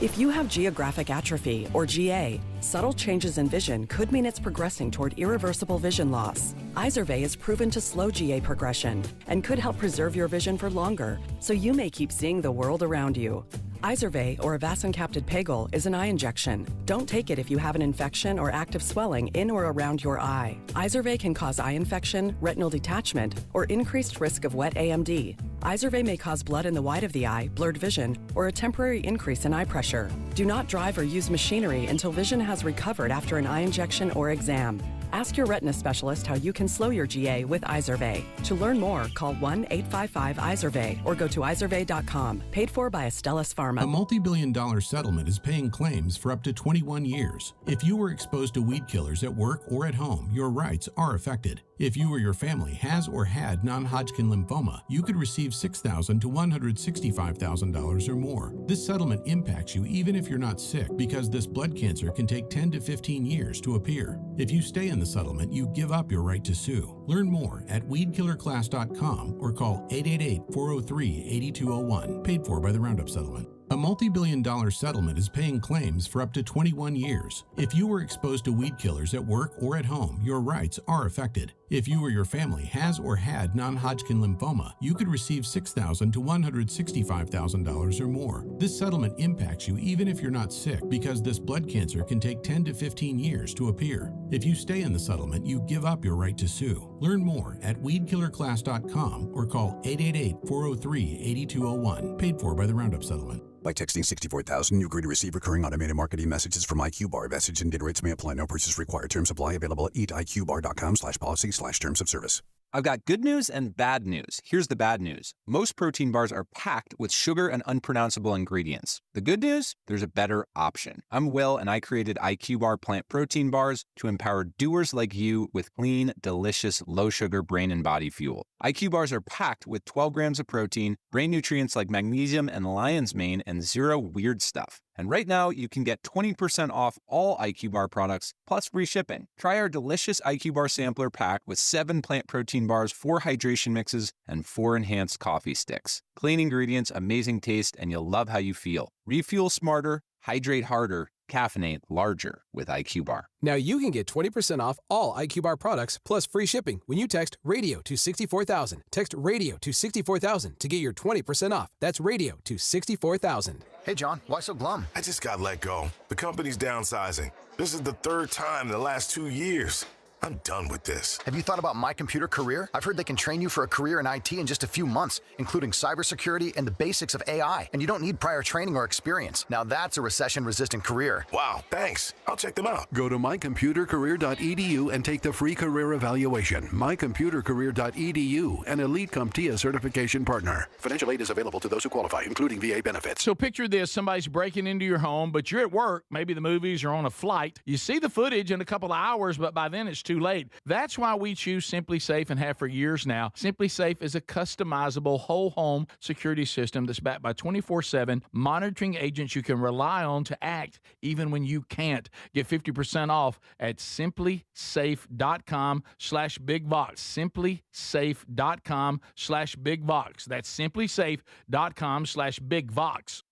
If you have geographic atrophy, or GA, subtle changes in vision could mean it's progressing toward irreversible vision loss. Izervay is proven to slow GA progression and could help preserve your vision for longer, so you may keep seeing the world around you. Izervay, or avacincaptad pegol, is an eye injection. Don't take it if you have an infection or active swelling in or around your eye. Izervay can cause eye infection, retinal detachment, or increased risk of wet AMD. Izervay may cause blood in the white of the eye, blurred vision, or a temporary increase in eye pressure. Do not drive or use machinery until vision has recovered after an eye injection or exam. Ask your retina specialist how you can slow your GA with Izervay. To learn more, call 1-855-IZERVAY or go to izervay.com. Paid for by Astellas Pharma. A multi-billion-dollar settlement is paying claims for up to 21 years. If you were exposed to weed killers at work or at home, your rights are affected. If you or your family has or had non-Hodgkin lymphoma, you could receive $6,000 to $165,000 or more. This settlement impacts you even if you're not sick, because this blood cancer can take 10 to 15 years to appear. If you stay in the settlement, you give up your right to sue. Learn more at weedkillerclass.com or call 888-403-8201. Paid for by the Roundup Settlement. A multi-billion-dollar settlement is paying claims for up to 21 years. If you were exposed to weed killers at work or at home, your rights are affected. If you or your family has or had non-Hodgkin lymphoma, you could receive $6,000 to $165,000 or more. This settlement impacts you even if you're not sick, because this blood cancer can take 10 to 15 years to appear. If you stay in the settlement, you give up your right to sue. Learn more at weedkillerclass.com or call 888-403-8201. Paid for by the Roundup Settlement. By texting 64,000, you agree to receive recurring automated marketing messages from IQ Bar. Message and data rates may apply. No purchase required. Terms apply. Available at eatiqbar.com/policy/terms of service. I've got good news and bad news. Here's the bad news. Most protein bars are packed with sugar and unpronounceable ingredients. The good news? There's a better option. I'm Will, and I created IQ Bar plant protein bars to empower doers like you with clean, delicious, low-sugar brain and body fuel. IQ Bars are packed with 12 grams of protein, brain nutrients like magnesium and lion's mane, and zero weird stuff. And right now, you can get 20% off all IQ Bar products, plus free shipping. Try our delicious IQ Bar sampler pack with 7 plant protein bars, 4 hydration mixes, and 4 enhanced coffee sticks. Clean ingredients, amazing taste, and you'll love how you feel. Refuel smarter, hydrate harder, caffeinate larger with IQ Bar. Now you can get 20% off all IQ Bar products plus free shipping when you text RADIO to 64,000. Text RADIO to 64,000 to get your 20% off. That's RADIO to 64,000. Hey, John, why so glum? I just got let go. The company's downsizing. This is the 3rd time in the last 2 years. I'm done with this. Have you thought about My Computer Career? I've heard they can train you for a career in IT in just a few months, including cybersecurity and the basics of AI. And you don't need prior training or experience. Now that's a recession-resistant career. Wow, thanks. I'll check them out. Go to mycomputercareer.edu and take the free career evaluation. mycomputercareer.edu, an Elite CompTIA certification partner. Financial aid is available to those who qualify, including VA benefits. So picture this. Somebody's breaking into your home, but you're at work, maybe the movies or on a flight. You see the footage in a couple of hours, but by then it's too late. That's why we choose Simply Safe and have for years now. Simply Safe is a customizable whole home security system that's backed by 24/7 monitoring agents you can rely on to act even when you can't. Get 50% off at simplysafe.com/bigvox. simplysafe.com/bigvox. That's simplysafe.com/bigvox.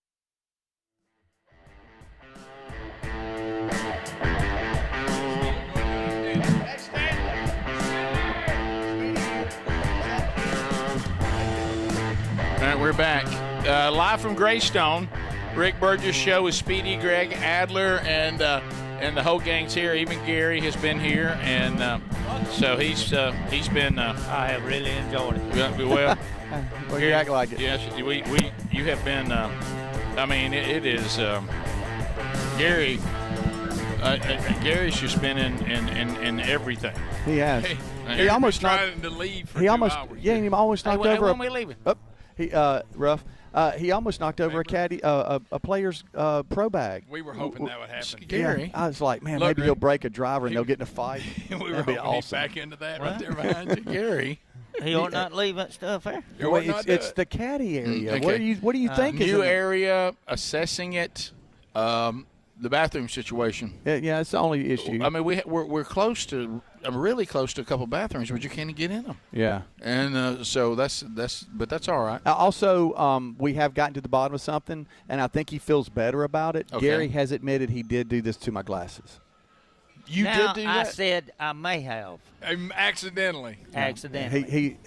All right, we're back. Live from Greystone. Rick Burgess show with Speedy, Greg Adler, and the whole gang's here. Even Gary has been here, and so he's been. I have really enjoyed it. Well, you act like it. Yes, you have been I mean, it is Gary. Gary's just been in everything. He has. He almost trying to leave for he 2 almost hours. yeah, he almost knocked Hey, over. when we leaving? He rough. He almost knocked over a player's pro bag. We were hoping that would happen. Gary. I was like, man, Look, maybe Rick, he'll break a driver and they'll get in a fight. We were That'd be hoping he'd awesome. back into that right there behind you. Gary. He ought not leave that stuff there. Well, it's the caddy area. Okay. What do you think? New area, assessing it. The bathroom situation. Yeah, it's the only issue. I mean, we're close to. I'm really close to a couple bathrooms, but you can't get in them. Yeah. And so that's but that's all right. Also, we have gotten to the bottom of something, and I think he feels better about it. Okay. Gary has admitted he did do this to my glasses. You now, did do I that? said I may have. Accidentally. Accidentally.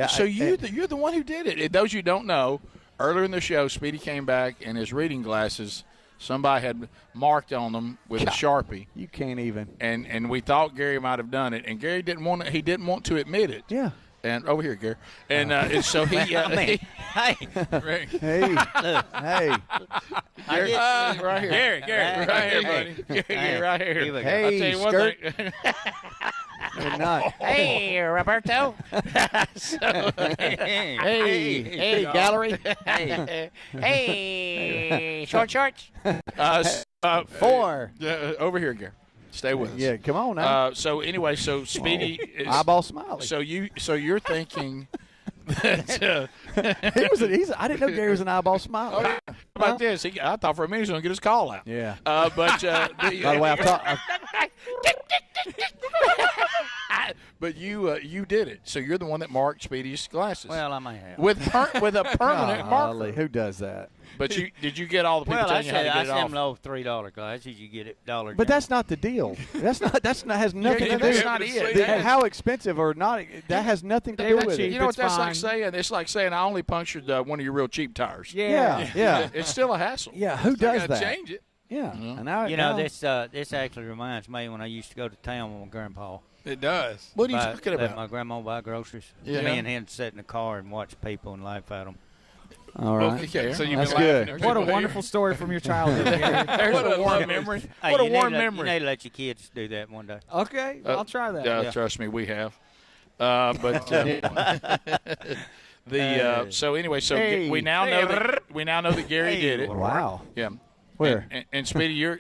So you're the one who did it. Those you don't know, earlier in the show, Speedy came back and his reading glasses. Somebody had marked on them with a Sharpie. You can't even. And we thought Gary might have done it, and Gary didn't want to admit it. Yeah. And over here, Gary. And so he. Hey. Hey. Hey. Gary, right here. Gary, right here, buddy. Gary, right here. Hey, I'll tell you one skirt. thing. Good night. Hey, Roberto. Hey, gallery. Hey, short shorts. 4. Over here, Gary. Stay with us. Yeah, come on now. So anyway, so Speedy is, eyeball smiley. So you're thinking that I didn't know Gary was an eyeball smiley. How about this? I thought for a minute he was going to get his call out. Yeah. But by the way, but you did it. So you're the one that marked Speedy's glasses. Well, I may have. With a permanent marker. Who does that? But did you get all the people Well, telling you how to get I it said off? them low $3 glasses. You get it $1. But that's not the deal. That's not has nothing to do. That's not it. How expensive or not? That has nothing to do with it. You know what that's like saying? It's like saying I only punctured one of your real cheap tires. Yeah. It's still a hassle. Yeah. Who does that? Change it. Yeah. And now, this actually reminds me when I used to go to town with my grandpa. It does. What are you talking Let about? my grandma buy groceries. Yeah. Me and him sit in the car and watch people and laugh at them. All right. Okay. So you've That's been good. What a wonderful story from your childhood. There's a warm memory. What a warm memory. You need to let your kids do that one day. Okay, I'll try that. Yeah, trust me, we have. But so anyway, we now know that Gary did it. Wow. Yeah. Where? And Speedy, you're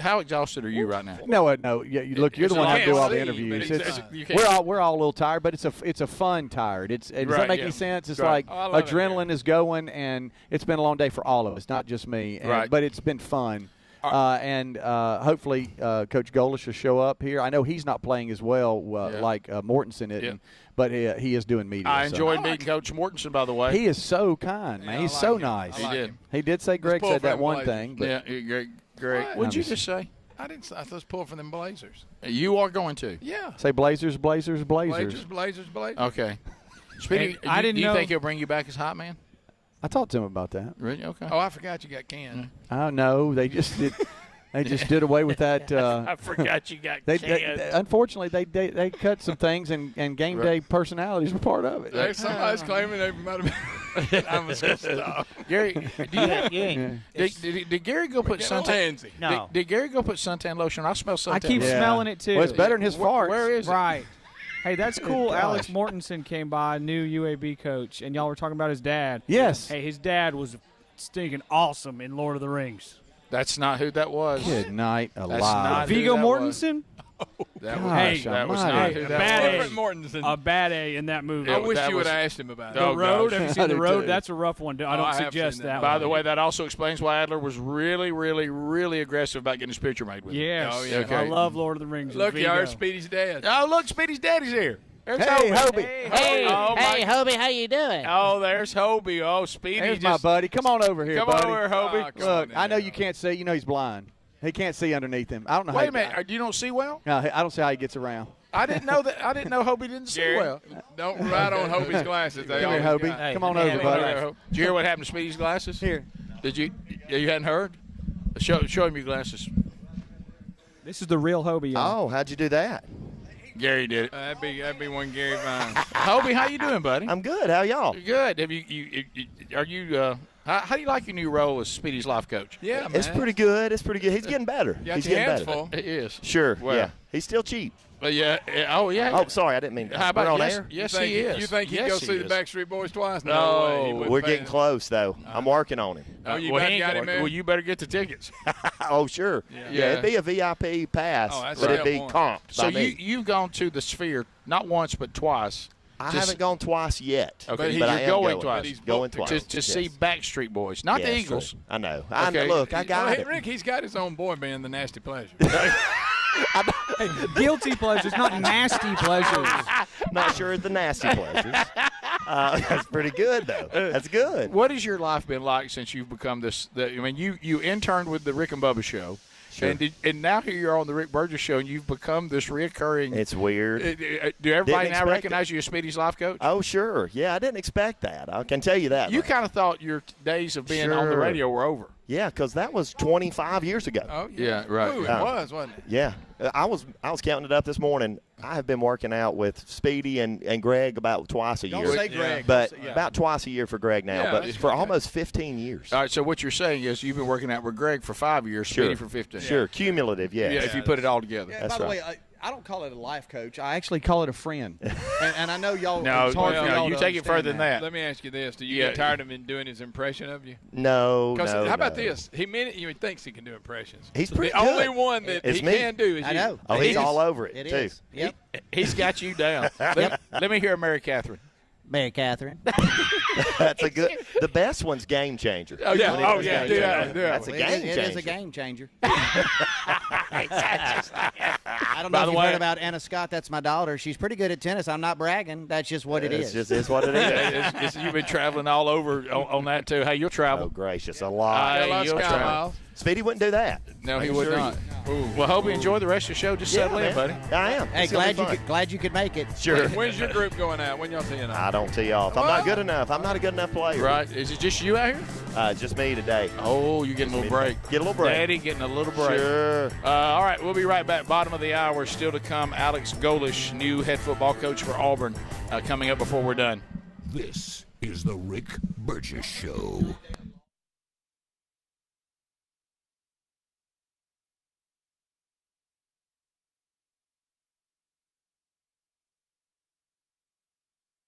how exhausted are you right now? No. Yeah, look, you're the one that do all the interviews. We're all a little tired, but it's a fun tired. Does that make any sense? It's like adrenaline is going, and it's been a long day for all of us, not just me. But it's been fun. And hopefully Coach Golish will show up here. I know he's not playing as well like Mortensen isn't, but he is doing media. I enjoyed meeting Coach Mortensen, by the way. He is so kind, man. He's so nice. He did say Greg said that one thing. But yeah, Greg. What'd you just say? I didn't. I was pulling for them Blazers. You are going to? Yeah. Say Blazers. Blazers. Okay. Speedy, do you think he'll bring you back as hot man? I talked to him about that. Really? Okay. Oh, I forgot you got canned. I know. They just did. They just did away with that. I forgot you got canned. Unfortunately, they cut some things, and game day personalities were part of it. Somebody's claiming they might have been. I'm just going to stop. Gary, did Gary go put suntan? No. Did Gary go put suntan lotion? I smell suntan. I keep smelling it too. Well, it's better than his farts. Where is it? Right. Hey, that's cool. Gosh. Alex Mortensen came by, new UAB coach, and y'all were talking about his dad. Yes. Hey, his dad was stinking awesome in Lord of the Rings. That's not who that was. Good night, alive. That's not Viggo who that Mortensen? That Gosh, that was not who that was. Mortensen. A bad A in that movie. I wish that you would was- have asked him about it. The Oh, Road? gosh. Have you seen The I Road? do. That's a rough one. I I don't have suggest seen that that. one. By the way, that also explains why Adler was really, really, really aggressive about getting his picture made with him. Yes. Oh, yeah. Okay. I love Lord of the Rings. Look, Viggo. y'all, Speedy's dad. Oh, look, Speedy's daddy's here. There's Hey, Hobie. Hobie. Hey, Oh, hey, my- Hobie, how you doing? Oh, there's Hobie. Oh, Speedy. There's just, my buddy. Come on over here, Come buddy. over here, Hobie. Oh, come Look, on I know now. you can't see. You know he's blind. He can't see underneath him. I don't know Wait how. a minute. You don't see well? No, I don't see how he gets around. I didn't know that. I didn't know Hobie didn't see Gary, well. don't ride on Hobie's glasses. They Come here, always Hobie. got- Hey, Come on let me over, have buddy. your Did you hear what happened to Speedy's glasses? Here. Did you? You hadn't heard? Show him your glasses. This is the real Hobie. y'all. Oh, how'd you do that? Gary did it. That'd be one Gary Vine. Hobie, how you doing, buddy? I'm good. How y'all? Good. Have you are you How do you like your new role as Speedy's life coach? Yeah, man. It's pretty good. It's pretty good. He's getting better. He's getting better. Full. He is. Sure. Well, yeah. He's still cheap. Yeah. Oh, yeah. Oh, sorry. I didn't mean. How about on yes, air? Yes, he is. You think he'd go see the Backstreet Boys twice? No way. We're getting close, though. I'm working on him. Oh, you well, got him there? Well, you better get the tickets. Oh, sure. Yeah, it'd be a VIP pass, but it'd be comped. So you've gone to the Sphere not once but twice. I haven't gone twice yet. Okay, but you're going twice. He's going twice to see Backstreet Boys, not the Eagles. Right. I know. Okay. Look, I got it. Rick, he's got his own boy band, the Nasty Pleasure. Guilty pleasures, not nasty pleasures. Not sure it's the nasty pleasures. That's pretty good, though. That's good. What has your life been like since you've become this? You interned with the Rick and Bubba show. Sure. And now here you're on the Rick Burgess show, and you've become this reoccurring. It's weird. Do everybody now recognize you as Speedy's life coach? Oh, sure. Yeah, I didn't expect that. I can tell you that. You kind of thought your days of being on the radio were over. Yeah, because that was 25 years ago. Oh, yeah, right. Ooh, it was, wasn't it? Yeah. I was counting it up this morning. I have been working out with Speedy and Greg about twice a year. Don't say Greg. But about twice a year for Greg now. Yeah, but for almost 15 years. All right, so what you're saying is you've been working out with Greg for 5 years, Speedy for 15. Sure, cumulative, yes. Yeah, if you put it all together. Yeah, by the way, I don't call it a life coach. I actually call it a friend. and I know y'all. No, it's hard for y'all you to take it further than that. Let me ask you this: do you get tired of him doing his impression of you? No. How about this? He thinks he can do impressions. He's pretty the good. only one that he can do is I know. Oh, he's all over it, too. Is. Yep. He's got you down. Let me hear Mary Catherine. Mary Catherine. That's a good. The best one's Game Changer. Oh yeah. That's a game changer. It is a game changer. I don't know if you've heard about Anna Scott. That's my daughter. She's pretty good at tennis. I'm not bragging. That's just what it is. It's just what it is. You've been traveling all over on that too. Hey, you'll travel. Oh gracious, a lot. You'll travel. Speedy wouldn't do that. No, he would not. Well, hope you enjoy the rest of the show. Just settle in, buddy. I am. Hey, glad you could make it. Sure. When's your group going out? When y'all teeing off? I don't tee off. I'm not good enough. I'm not a good enough player. Right. Is it just you out here? Just me today. Oh, you're getting a little break. Get a little break. Daddy getting a little break. Sure. All right, we'll be right back. Bottom of the hour still to come. Alex Golish, new head football coach for Auburn, coming up before we're done. This is the Rick Burgess Show.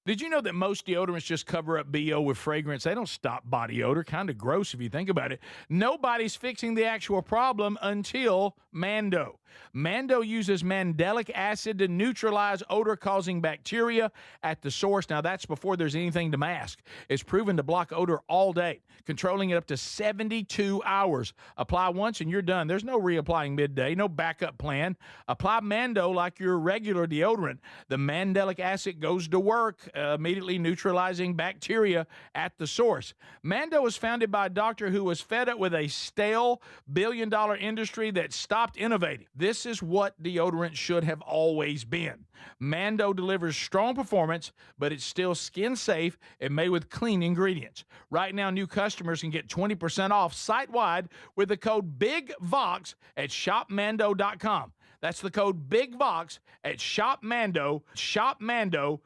Did you know that most deodorants just cover up BO with fragrance? They don't stop body odor. Kind of gross if you think about it. Nobody's fixing the actual problem until Mando. Mando uses mandelic acid to neutralize odor-causing bacteria at the source. Now, that's before there's anything to mask. It's proven to block odor all day, controlling it up to 72 hours. Apply once and you're done. There's no reapplying midday, no backup plan. Apply Mando like your regular deodorant. The mandelic acid goes to work, immediately neutralizing bacteria at the source. Mando was founded by a doctor who was fed up with a stale billion-dollar industry that stopped innovating. This is what deodorant should have always been. Mando delivers strong performance, but it's still skin safe and made with clean ingredients. Right now, new customers can get 20% off site-wide with the code BIGVOX at shopmando.com. That's the code BIGVOX at shopmando.com.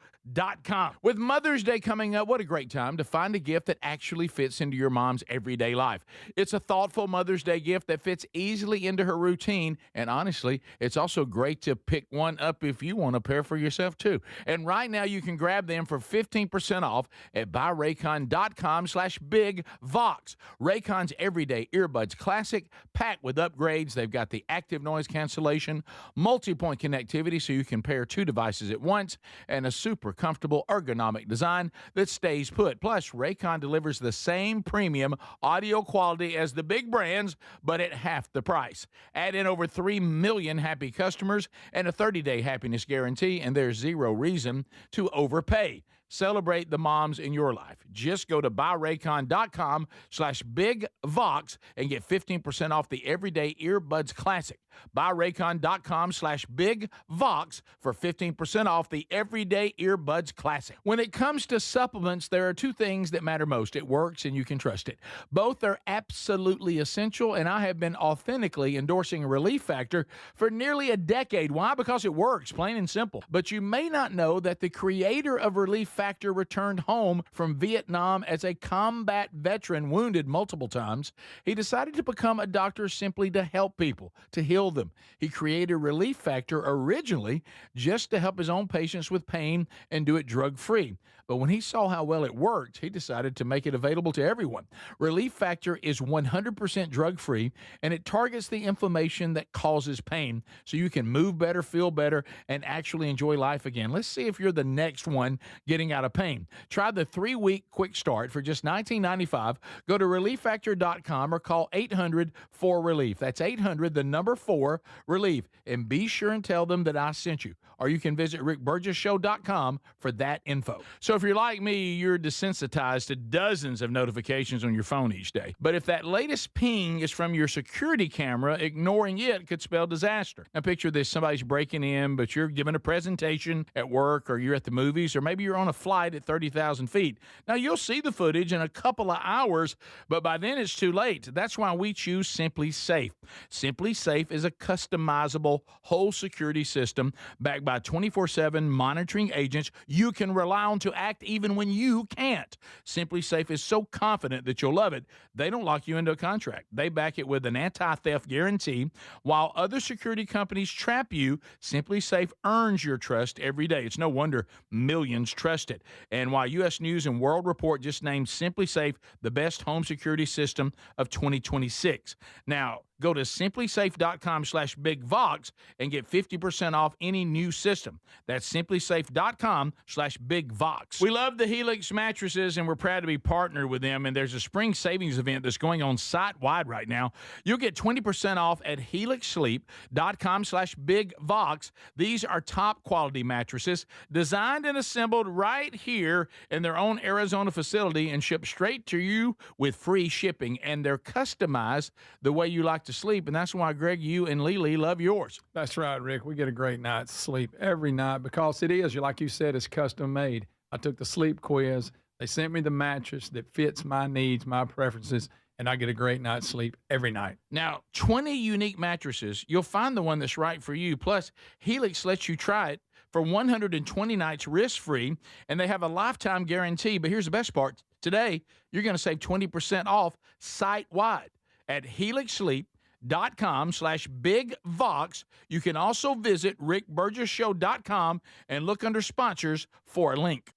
With Mother's Day coming up, what a great time to find a gift that actually fits into your mom's everyday life. It's a thoughtful Mother's Day gift that fits easily into her routine, and honestly, it's also great to pick one up if you want a pair for yourself too. And right now, you can grab them for 15% off at buyraycon.com/bigvox. Raycon's everyday earbuds classic, packed with upgrades. They've got the active noise cancellation, multi-point connectivity so you can pair two devices at once, and a super comfortable ergonomic design that stays put. Plus, Raycon delivers the same premium audio quality as the big brands, but at half the price. Add in over 3 million happy customers and a 30-day happiness guarantee, and there's zero reason to overpay. Celebrate the moms in your life. Just go to buyraycon.com/bigvox and get 15% off the everyday earbuds classic. Buyraycon.com/bigvox for 15% off the everyday earbuds classic. When it comes to supplements, there are two things that matter most. It works and you can trust it. Both are absolutely essential, and I have been authentically endorsing Relief Factor for nearly a decade. Why? Because it works, plain and simple. But you may not know that the creator of Relief Factor returned home from Vietnam as a combat veteran wounded multiple times. He decided to become a doctor simply to help people, to heal them. He created Relief Factor originally just to help his own patients with pain and do it drug-free. But when he saw how well it worked, he decided to make it available to everyone. Relief Factor is 100% drug-free, and it targets the inflammation that causes pain so you can move better, feel better, and actually enjoy life again. Let's see if you're the next one getting out of pain. Try the 3-week quick start for just $19.95. Go to ReliefFactor.com or call 800-4RELIEF. That's 800-4RELIEF. And be sure and tell them that I sent you. Or you can visit RickBurgessShow.com for that info. So if you're like me, you're desensitized to dozens of notifications on your phone each day. But if that latest ping is from your security camera, ignoring it could spell disaster. Now picture this, somebody's breaking in, but you're giving a presentation at work, or you're at the movies, or maybe you're on a flight at 30,000 feet. Now you'll see the footage in a couple of hours, but by then it's too late. That's why we choose Simply Safe. Simply Safe is a customizable whole security system backed by 24/7 monitoring agents you can rely on to act even when you can't. Simply Safe is so confident that you'll love it, they don't lock you into a contract. They back it with an anti-theft guarantee. While other security companies trap you, Simply Safe earns your trust every day. It's no wonder millions trust it. And while U.S. News and World Report just named Simply Safe the best home security system of 2026. Now, go to simplysafe.com/BigVox and get 50% off any new system. That's simplysafe.com/BigVox. We love the Helix mattresses, and we're proud to be partnered with them. And there's a spring savings event that's going on site-wide right now. You'll get 20% off at helixsleep.com/BigVox. These are top-quality mattresses designed and assembled right here in their own Arizona facility and shipped straight to you with free shipping. And they're customized the way you like to sleep, and that's why, Greg, you and Lily love yours. That's right, Rick. We get a great night's sleep every night because it is, like you said, it's custom made. I took the sleep quiz. They sent me the mattress that fits my needs, my preferences, and I get a great night's sleep every night. Now, 20 unique mattresses. You'll find the one that's right for you. Plus, Helix lets you try it for 120 nights risk-free, and they have a lifetime guarantee. But here's the best part. Today, you're going to save 20% off site-wide at helixsleep.com/BigVox. You can also visit rickburgesshow.com and look under sponsors for a link.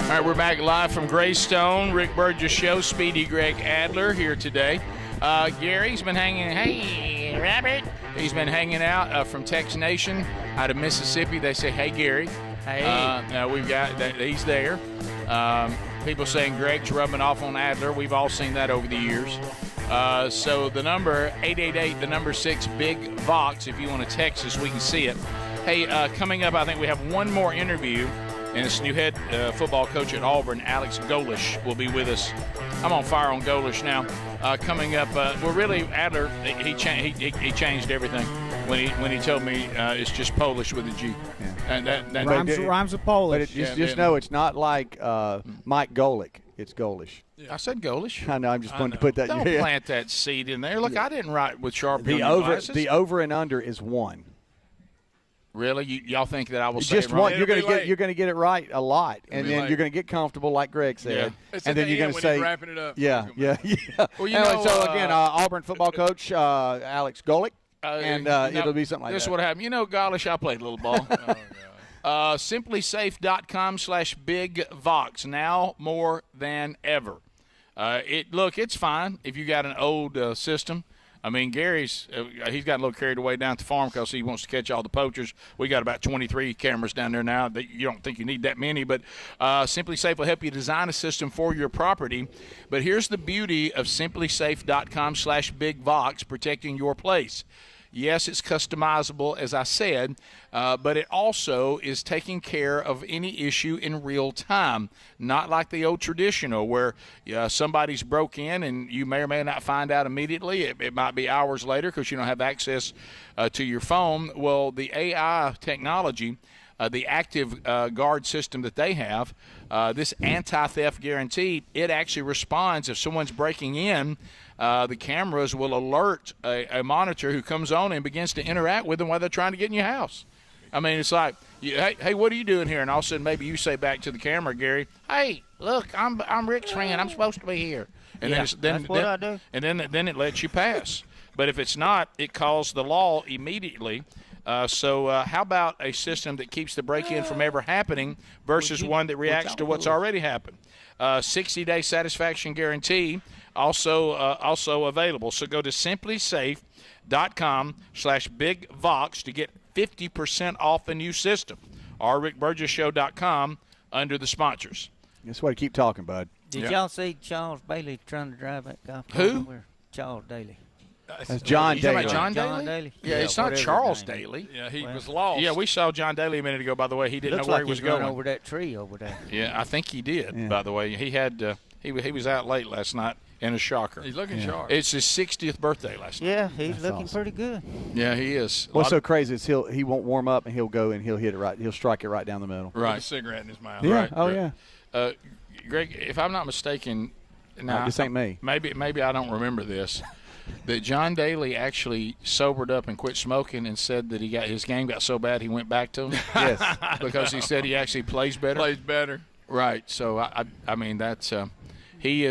All right, we're back live from Greystone. Rick Burgess Show, Speedy Greg Adler here today. Gary's been hanging. Hey, Rabbit. He's been hanging out from Tex Nation out of Mississippi. They say, hey, Gary. Hey. Now we've got that. He's there. People saying Greg's rubbing off on Adler. We've all seen that over the years. So the number 888, the number 6 Big Vox. If you want to text us, we can see it. Hey, coming up, I think we have one more interview, and this new head football coach at Auburn, Alex Golish, will be with us. I'm on fire on Golish now. Coming up, well, really, Adler, he changed everything when he told me it's just Polish with a G. Yeah. And that rhymes with Polish. But just know it's not like Mike Golick. It's Golish. Yeah. I said Golish. I know. I'm just going to put that. Don't plant that seed in there. Look, I didn't write with Sharpie on your glasses. The over and under is 1. Really? Y'all think that I will say just it wrong? You're going to get it right a lot, and then you're going to get comfortable, like Greg said, and then you're going to say, wrapping it up. Yeah. Well, so again, Auburn football coach Alex Golick, and it'll be something like that. This is what happened. Golish, I played a little ball. Simplysafe.com/BigVox. Now more than ever. It's fine if you got an old system. I mean, Gary's he's gotten a little carried away down at the farm because he wants to catch all the poachers. We got about 23 cameras down there now. That you don't think you need that many, but Simply Safe will help you design a system for your property. But here's the beauty of simplysafe.com/BigVox, protecting your place. Yes, it's customizable, as I said, but it also is taking care of any issue in real time, not like the old traditional where somebody's broke in and you may or may not find out immediately. It might be hours later because you don't have access to your phone. Well, the AI technology the active guard system that they have, this anti-theft guaranteed, it actually responds if someone's breaking in. The cameras will alert a monitor who comes on and begins to interact with them while they're trying to get in your house. I mean, it's like, hey, what are you doing here? And all of a sudden, maybe you say back to the camera, Gary, hey, look, I'm Rick's friend. I'm supposed to be here. And that's what I do. And then it lets you pass. But if it's not, it calls the law immediately. So how about a system that keeps the break-in from ever happening versus one that reacts to what's already happened? 60-day satisfaction guarantee also available. So go to simplysafe.com/bigvox to get 50% off the new system. Or rickburgesshow.com under the sponsors. That's why I keep talking, bud. Did y'all see Charles Bailey trying to drive that guy? Who? Charles Daly. That's John Daly. John Daly? Yeah, it's not Charles Daly. Yeah, he was lost. Yeah, we saw John Daly a minute ago, by the way. He didn't know where he was going. Over that tree over there. Yeah, I think he did, by the way. He had he was out late last night in a shocker. He's looking sharp. It's his 60th birthday last night. Yeah, he's looking pretty good. Yeah, he is. What's so crazy is he won't warm up, and he'll go and he'll hit it right. He'll strike it right down the middle. Right. With a cigarette in his mouth. Yeah. Right. Oh, yeah. Greg, if I'm not mistaken, this ain't me. Maybe I don't remember this. That John Daly actually sobered up and quit smoking and said that his game got so bad he went back to him. Yes. Because he said he actually plays better. Plays better. Right. So I mean that's he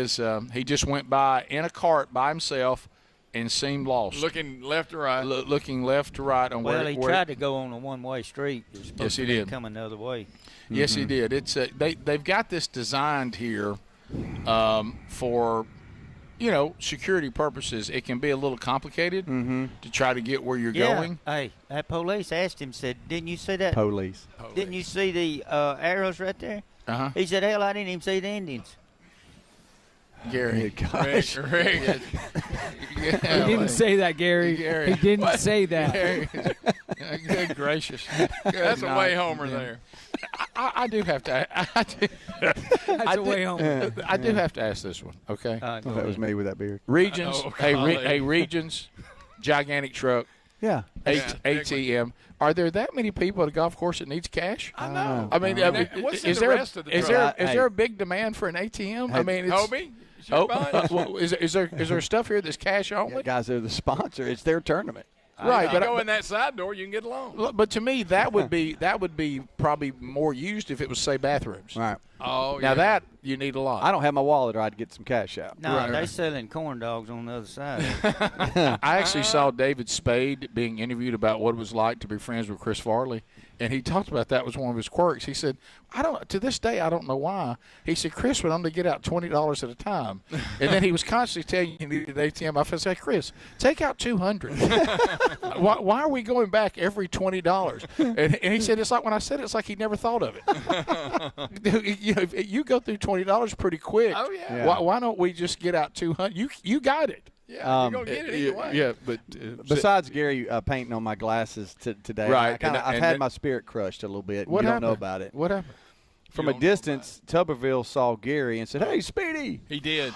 just went by in a cart by himself and seemed lost. Looking left to right. Looking left to right on where. Well, he tried to go on a one-way street. It was supposed Yes, he to did. come another way. Yes, he did. It's they've got this designed here for security purposes. It can be a little complicated to try to get where you're going. Hey, that police asked him, said, "Didn't you see that? Police. Didn't you see the arrows right there?" Uh-huh. He said, "Hell, I didn't even see the Indians." Gary, gosh. Rick. He didn't say that, Gary. He didn't say that. Good gracious. That's a way homer there. I do have to. That's a way homer. I do have to ask this one. Okay. That was me with that beard. Regions. Hey, Regions. Gigantic truck. Yeah. ATM. Are there that many people at a golf course that needs cash? I know. I mean, what's is the there rest of the is truck? there a big demand for an ATM? I mean, it's, Toby? is there stuff here that's cash only? Guys, they're the sponsor. It's their tournament. Right, but go in that side door, you can get a loan. But to me, that would be probably more used if it was, say, bathrooms. Right. Oh, now that you need a lot. I don't have my wallet, or I'd get some cash out. No, they're selling corn dogs on the other side. I actually saw David Spade being interviewed about what it was like to be friends with Chris Farley, and he talked about that was one of his quirks. He said, to this day, I don't know why. He said, Chris would only get out $20 at a time. And then he was constantly telling you he needed an ATM. I said, Chris, take out $200. why are we going back every $20? And he said, it's like when I said it, it's like he never thought of it. You go through $20 pretty quick. Oh, yeah. Why don't we just get out $200? You got it. Yeah, you're going to get it either way. Yeah, but besides Gary painting on my glasses today, right? I've had my spirit crushed a little bit. What you happened? don't know about it. What happened? From a distance, Tuberville saw Gary and said, "Hey, Speedy." He did.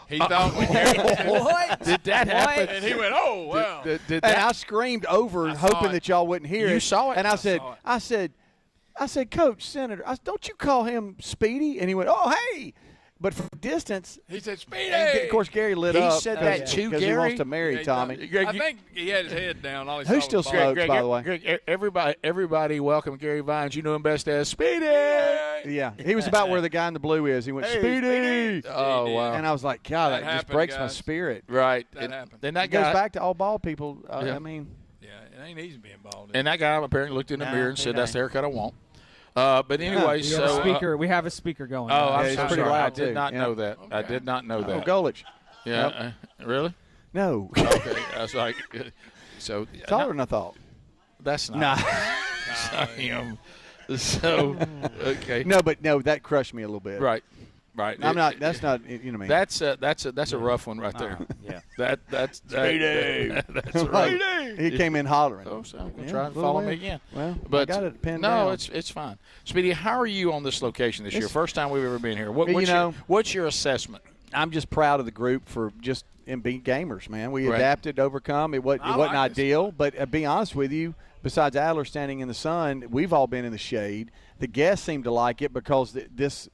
He thought when Gary what? Did that happen? And he went, "Oh, wow!" And I screamed over, hoping that y'all wouldn't hear it. You saw it, and I said, Coach Senator, don't you call him Speedy? And he went, "Oh, hey." But from a distance, he said, "Speedy." Of course, Gary lit up. He said that to Gary. He wants to marry Tommy. I think he had his head down. All he Who saw still was smokes, by the way? Greg, everybody welcome Gary Vines. You know him best as Speedy. Yeah, he was about where the guy in the blue is. He went, Speedy. Oh, wow. And I was like, God, that just happened, breaks my guys. spirit. Right. That happened. Then that It guy goes back to all bald people. Yeah. I mean. Yeah, it ain't easy being bald. And that guy apparently looked in the mirror and said, "That's the haircut I want." But anyway, we have a speaker going. Oh, I'm it's so pretty sorry. loud, I did too. not Yeah. know that. I did not know that. Oh, Golish. Yeah. Really? No. Okay. I was like, so taller than I thought. That's not. Nah. So okay. No, that crushed me a little bit. Right. Right. I'm not. That's not. You know what I mean. That's a rough one right there. Yeah. That's right. He came in hollering. Oh, so I'm gonna try and follow me again. Well, but I got it pinned no, down. it's fine. Speedy, how are you on this location this year? First time we've ever been here. What's your assessment? I'm just proud of the group for just and be gamers, man. We adapted, overcome. It wasn't ideal, but be honest with you, besides Adler standing in the sun, we've all been in the shade. The guests seem to like it because this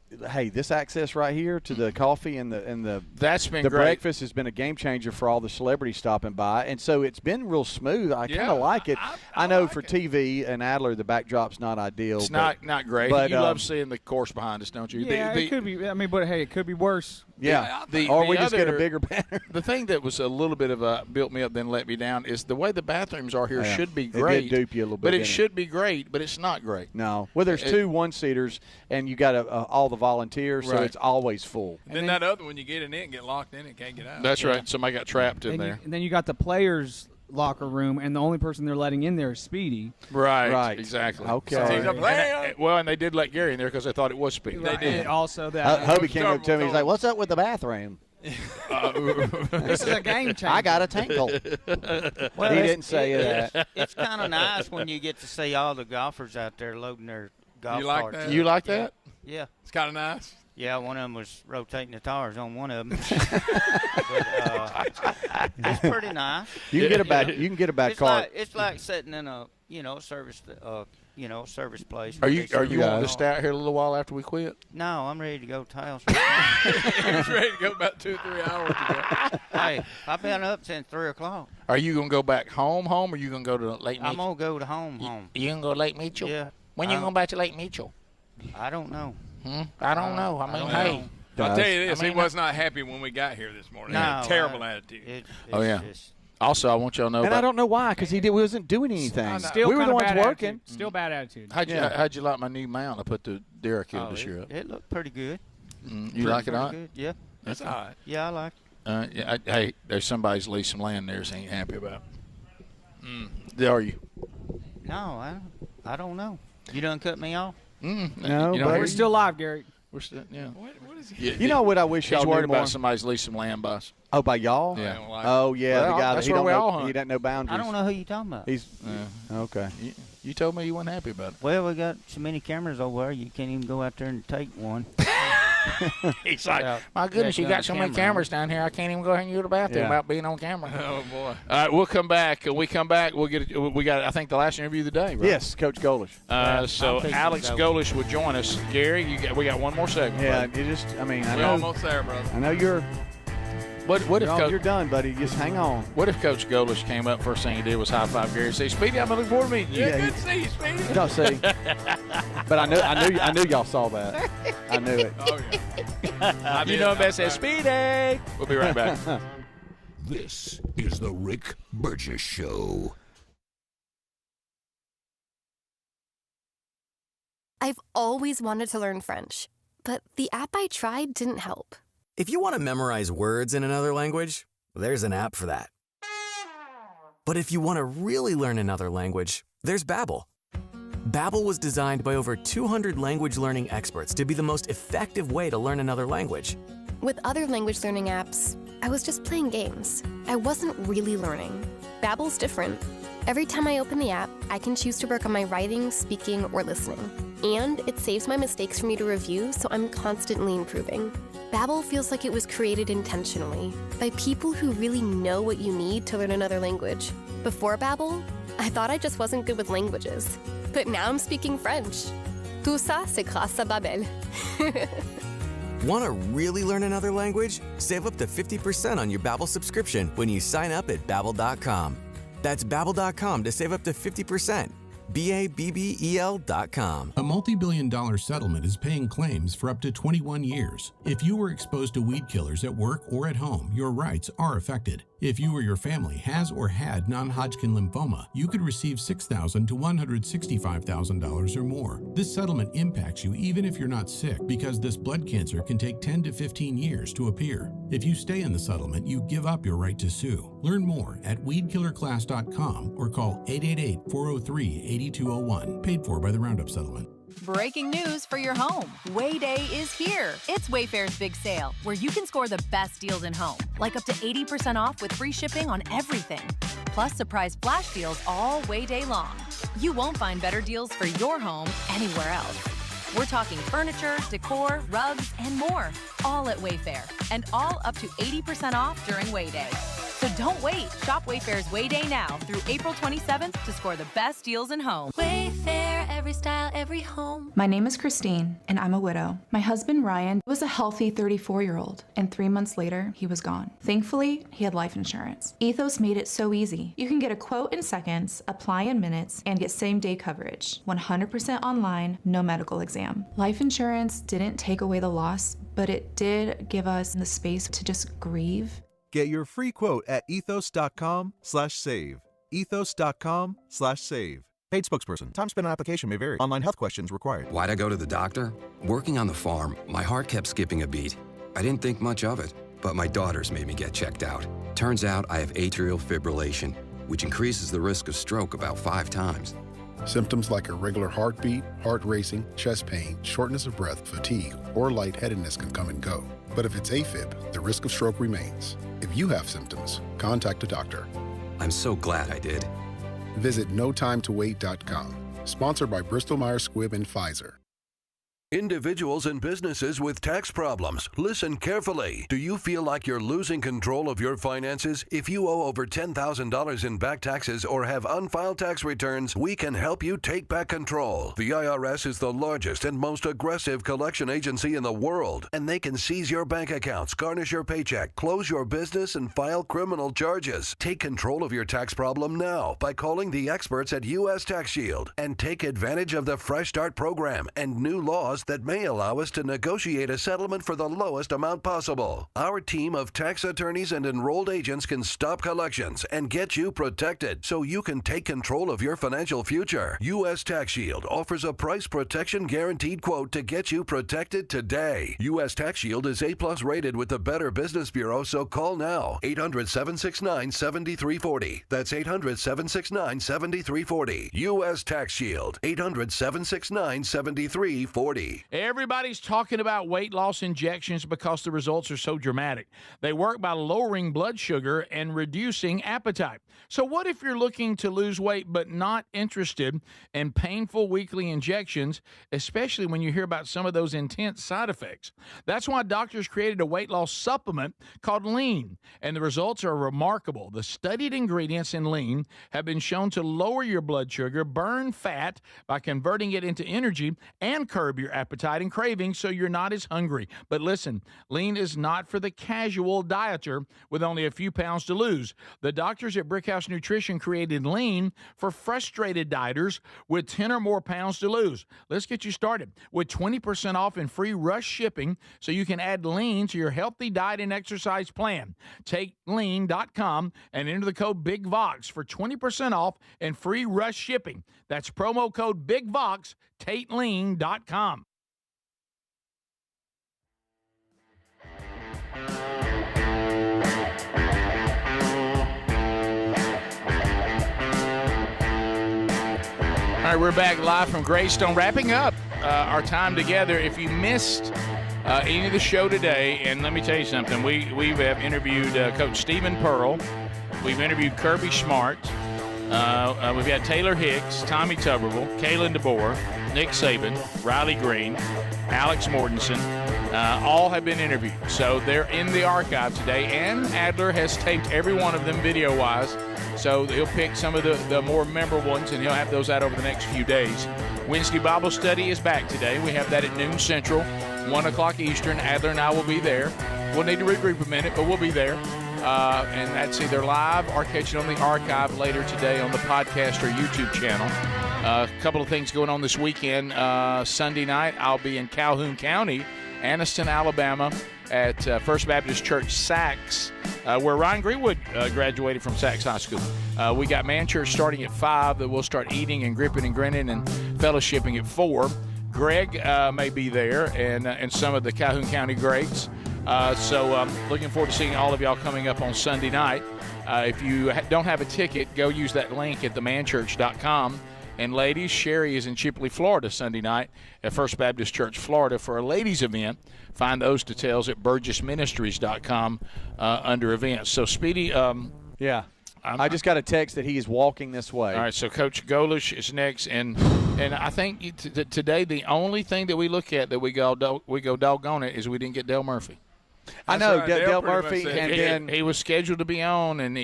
access right here to the coffee and the that's been the great. Breakfast has been a game changer for all the celebrities stopping by, and so it's been real smooth. I kind of like it. I know for TV and Adler, the backdrop's not ideal. It's not great. But, you love seeing the course behind us, don't you? Yeah, it could be. I mean, but hey, it could be worse. Yeah, or we just get a bigger banner. The thing that was a little bit of a built me up then let me down is the way the bathrooms are here should be great. It did dupe you a little bit. But it should be great, but it's not great. No. Well, there's 2 one-seaters, and you got all the volunteers, so it's always full. And then that other one, you get in it and get locked in and can't get out. That's right. Somebody got trapped in there. And then you got the players' locker room, and the only person they're letting in there is Speedy. Right. Exactly. Okay. Well, and they did let Gary in there because they thought it was Speedy. They did. Also, that Hobie came up to me. He's like, "What's up with the bathroom?" This is a game changer. I got a tinkle. Well, he didn't say that. It's kind of nice when you get to see all the golfers out there loading their golf carts. You like that? Yeah. It's kind of nice. Yeah, one of them was rotating the tires on one of them. It's pretty nice. You can get a back cart. It's like sitting in a service service place. Are you wanting to stay out here a little while after we quit? No, I'm ready to go to house. He's ready to go about 2 or 3 hours ago. Hey, I've been up since 3 o'clock. Are you gonna go back home, or are you gonna go to Lake Mitchell? I'm gonna go to home. You gonna go to Lake Mitchell? Yeah. When you going back to Lake Mitchell? I don't know. I don't know. I mean, hey. I'll tell you this: he was not happy when we got here this morning. He had a terrible attitude. Also, I want y'all to know. And I don't know why, because we wasn't doing anything. Still we were the ones working. Attitude. Still bad attitude. How'd you like my new mount? I put the derrick in this year up. It looked pretty good. You like it, good? Yeah. That's all right. Yeah, I like it. Hey, there's somebody's leased some land there so ain't happy about. Are you? No, I don't know. You done cut me off? No, we're still live, Gary. We're still, What is he? You know what I wish y'all He's knew worried more? about somebody's leased some land by us. Oh, by y'all? Yeah. Oh, yeah. Well, the guy that's he where don't we know, all hunt. he doesn't know boundaries. I don't know who you talking about. He's okay. You told me you weren't happy about it. Well, we got so many cameras over there, you can't even go out there and take one. He's like, my goodness, you got so many cameras down here, I can't even go ahead and use the bathroom without being on camera. Oh, boy. All right, we'll come back. When we come back, we got, I think, the last interview of the day, right? Yes, Coach Golish. So Alex Golish will join us. Gary, we got one more segment. Yeah, buddy. I We're know. almost there, brother. I know you're. What if you're done, buddy. Just hang on. What if Coach Golish came up, first thing he did was high five Gary and say, Speedy, I'm looking forward to meeting you. Yeah, good to see you, Speedy. Don't see. But I knew y'all saw that. I knew it. Oh, yeah. You know best as Speedy. We'll be right back. This is the Rick Burgess Show. I've always wanted to learn French, but the app I tried didn't help. If you want to memorize words in another language, there's an app for that. But if you want to really learn another language, there's Babbel. Babbel was designed by over 200 language learning experts to be the most effective way to learn another language. With other language learning apps, I was just playing games. I wasn't really learning. Babbel's different. Every time I open the app, I can choose to work on my writing, speaking, or listening. And it saves my mistakes for me to review, so I'm constantly improving. Babbel feels like it was created intentionally by people who really know what you need to learn another language. Before Babbel, I thought I just wasn't good with languages. But now I'm speaking French. Tout ça, c'est grâce à Babbel. Want to really learn another language? Save up to 50% on your Babbel subscription when you sign up at Babbel.com. That's Babbel.com to save up to 50%. Babbel.com. A multi-billion-dollar settlement is paying claims for up to 21 years. If you were exposed to weed killers at work or at home, your rights are affected. If you or your family has or had non-Hodgkin lymphoma, you could receive $6,000 to $165,000 or more. This settlement impacts you even if you're not sick, because this blood cancer can take 10 to 15 years to appear. If you stay in the settlement, you give up your right to sue. Learn more at weedkillerclass.com or call 888-403-8201. Paid for by the Roundup Settlement. Breaking news for your home. Way Day is here. It's Wayfair's big sale, where you can score the best deals in home, like up to 80% off with free shipping on everything. Plus surprise flash deals all Way Day long. You won't find better deals for your home anywhere else. We're talking furniture, decor, rugs, and more. All at Wayfair. And all up to 80% off during Way Day. So don't wait. Shop Wayfair's Way Day now through April 27th to score the best deals in home. Wayfair, every style, every home. My name is Christine, and I'm a widow. My husband, Ryan, was a healthy 34-year-old, and 3 months later, he was gone. Thankfully, he had life insurance. Ethos made it so easy. You can get a quote in seconds, apply in minutes, and get same-day coverage. 100% online, no medical exam. Life insurance didn't take away the loss, but it did give us the space to just grieve. Get your free quote at ethos.com/save. Ethos.com/save. Paid spokesperson. Time spent on application may vary. Online health questions required. Why'd I go to the doctor? Working on the farm, my heart kept skipping a beat. I didn't think much of it, but my daughters made me get checked out. Turns out I have atrial fibrillation, which increases the risk of stroke about 5 times. Symptoms like irregular heartbeat, heart racing, chest pain, shortness of breath, fatigue, or lightheadedness can come and go. But if it's AFib, the risk of stroke remains. If you have symptoms, contact a doctor. I'm so glad I did. Visit notimetowait.com. Sponsored by Bristol-Myers Squibb and Pfizer. Individuals and businesses with tax problems, listen carefully. Do you feel like you're losing control of your finances? If you owe over $10,000 in back taxes or have unfiled tax returns, we can help you take back control. The IRS is the largest and most aggressive collection agency in the world, and they can seize your bank accounts, garnish your paycheck, close your business, and file criminal charges. Take control of your tax problem now by calling the experts at U.S. Tax Shield and take advantage of the Fresh Start program and new laws that may allow us to negotiate a settlement for the lowest amount possible. Our team of tax attorneys and enrolled agents can stop collections and get you protected so you can take control of your financial future. U.S. Tax Shield offers a price protection guaranteed quote to get you protected today. U.S. Tax Shield is A+ rated with the Better Business Bureau, so call now. 800-769-7340. That's 800-769-7340. U.S. Tax Shield. 800-769-7340. Everybody's talking about weight loss injections because the results are so dramatic. They work by lowering blood sugar and reducing appetite. So what if you're looking to lose weight but not interested in painful weekly injections, especially when you hear about some of those intense side effects? That's why doctors created a weight loss supplement called Lean, and the results are remarkable. The studied ingredients in Lean have been shown to lower your blood sugar, burn fat by converting it into energy, and curb your appetite and cravings so you're not as hungry. But listen, Lean is not for the casual dieter with only a few pounds to lose. The doctors at Brickhouse Nutrition created Lean for frustrated dieters with 10 or more pounds to lose. Let's get you started with 20% off and free rush shipping so you can add Lean to your healthy diet and exercise plan. Take lean.com and enter the code BIGVOX for 20% off and free rush shipping. That's promo code BIGVOX, TateLean.com. All right, we're back live from Greystone, wrapping up our time together. If you missed any of the show today, and let me tell you something, we have interviewed Coach Stephen Pearl. We've interviewed Kirby Smart. We've got Taylor Hicks, Tommy Tuberville, Kalen DeBoer, Nick Saban, Riley Green, Alex Mortensen. All have been interviewed. So they're in the archive today, and Adler has taped every one of them video-wise. So he'll pick some of the more memorable ones, and he'll have those out over the next few days. Wednesday Bible study is back today. We have that at noon Central, 1 o'clock Eastern. Adler and I will be there. We'll need to regroup a minute, but we'll be there. And that's either live or catch it on the archive later today on the podcast or YouTube channel. A couple of things going on this weekend. Sunday night, I'll be in Calhoun County, Anniston, Alabama, at First Baptist Church Sachs, where Ryan Greenwood graduated from Sachs High School. We got Man Church starting at 5. That we'll start eating and gripping and grinning and fellowshipping at 4. Greg may be there, and some of the Calhoun County greats. So looking forward to seeing all of y'all coming up on Sunday night. If you don't have a ticket, go use that link at themanchurch.com. And ladies, Sherry is in Chipley, Florida Sunday night at First Baptist Church, Florida for a ladies event. Find those details at burgessministries.com under events. So, Speedy, I just got a text that he is walking this way. All right, so Coach Golish is next, and I think today the only thing that we look at that we go doggone it is we didn't get Dale Murphy. I know Dale Murphy, and then he was scheduled to be on, and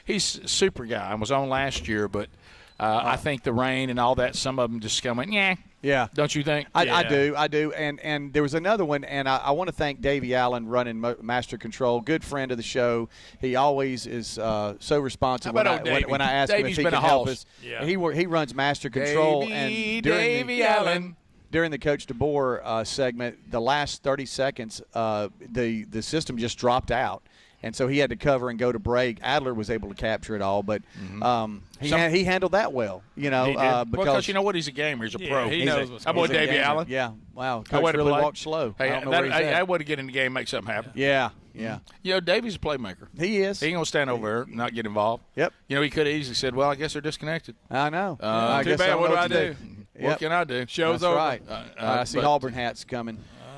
he's a super guy. I was on last year, but I think the rain and all that, some of them just went, yeah. Don't you think? I do. And there was another one, and I want to thank Davey Allen running Master Control, good friend of the show. He always is so responsive when I ask him if he can help us. Yeah. He runs Master Control, and Davey Allen. During the Coach DeBoer segment, the last 30 seconds, the system just dropped out. And so he had to cover and go to break. Adler was able to capture it all, but he handled that well, because you know what? He's a gamer. He's a pro. He knows what's going on. How about Davey Allen? Yeah. Wow. Coach really walked slow. Hey, I don't know where he's at. I want to get in the game, make something happen. Yeah. Davey's a playmaker. He is. He ain't going to stand over there and not get involved. Yep. He could have easily said, well, I guess they're disconnected. I know. Too bad. What do I do? Yep. What can I do? Show's That's over. right. I see Auburn hats coming.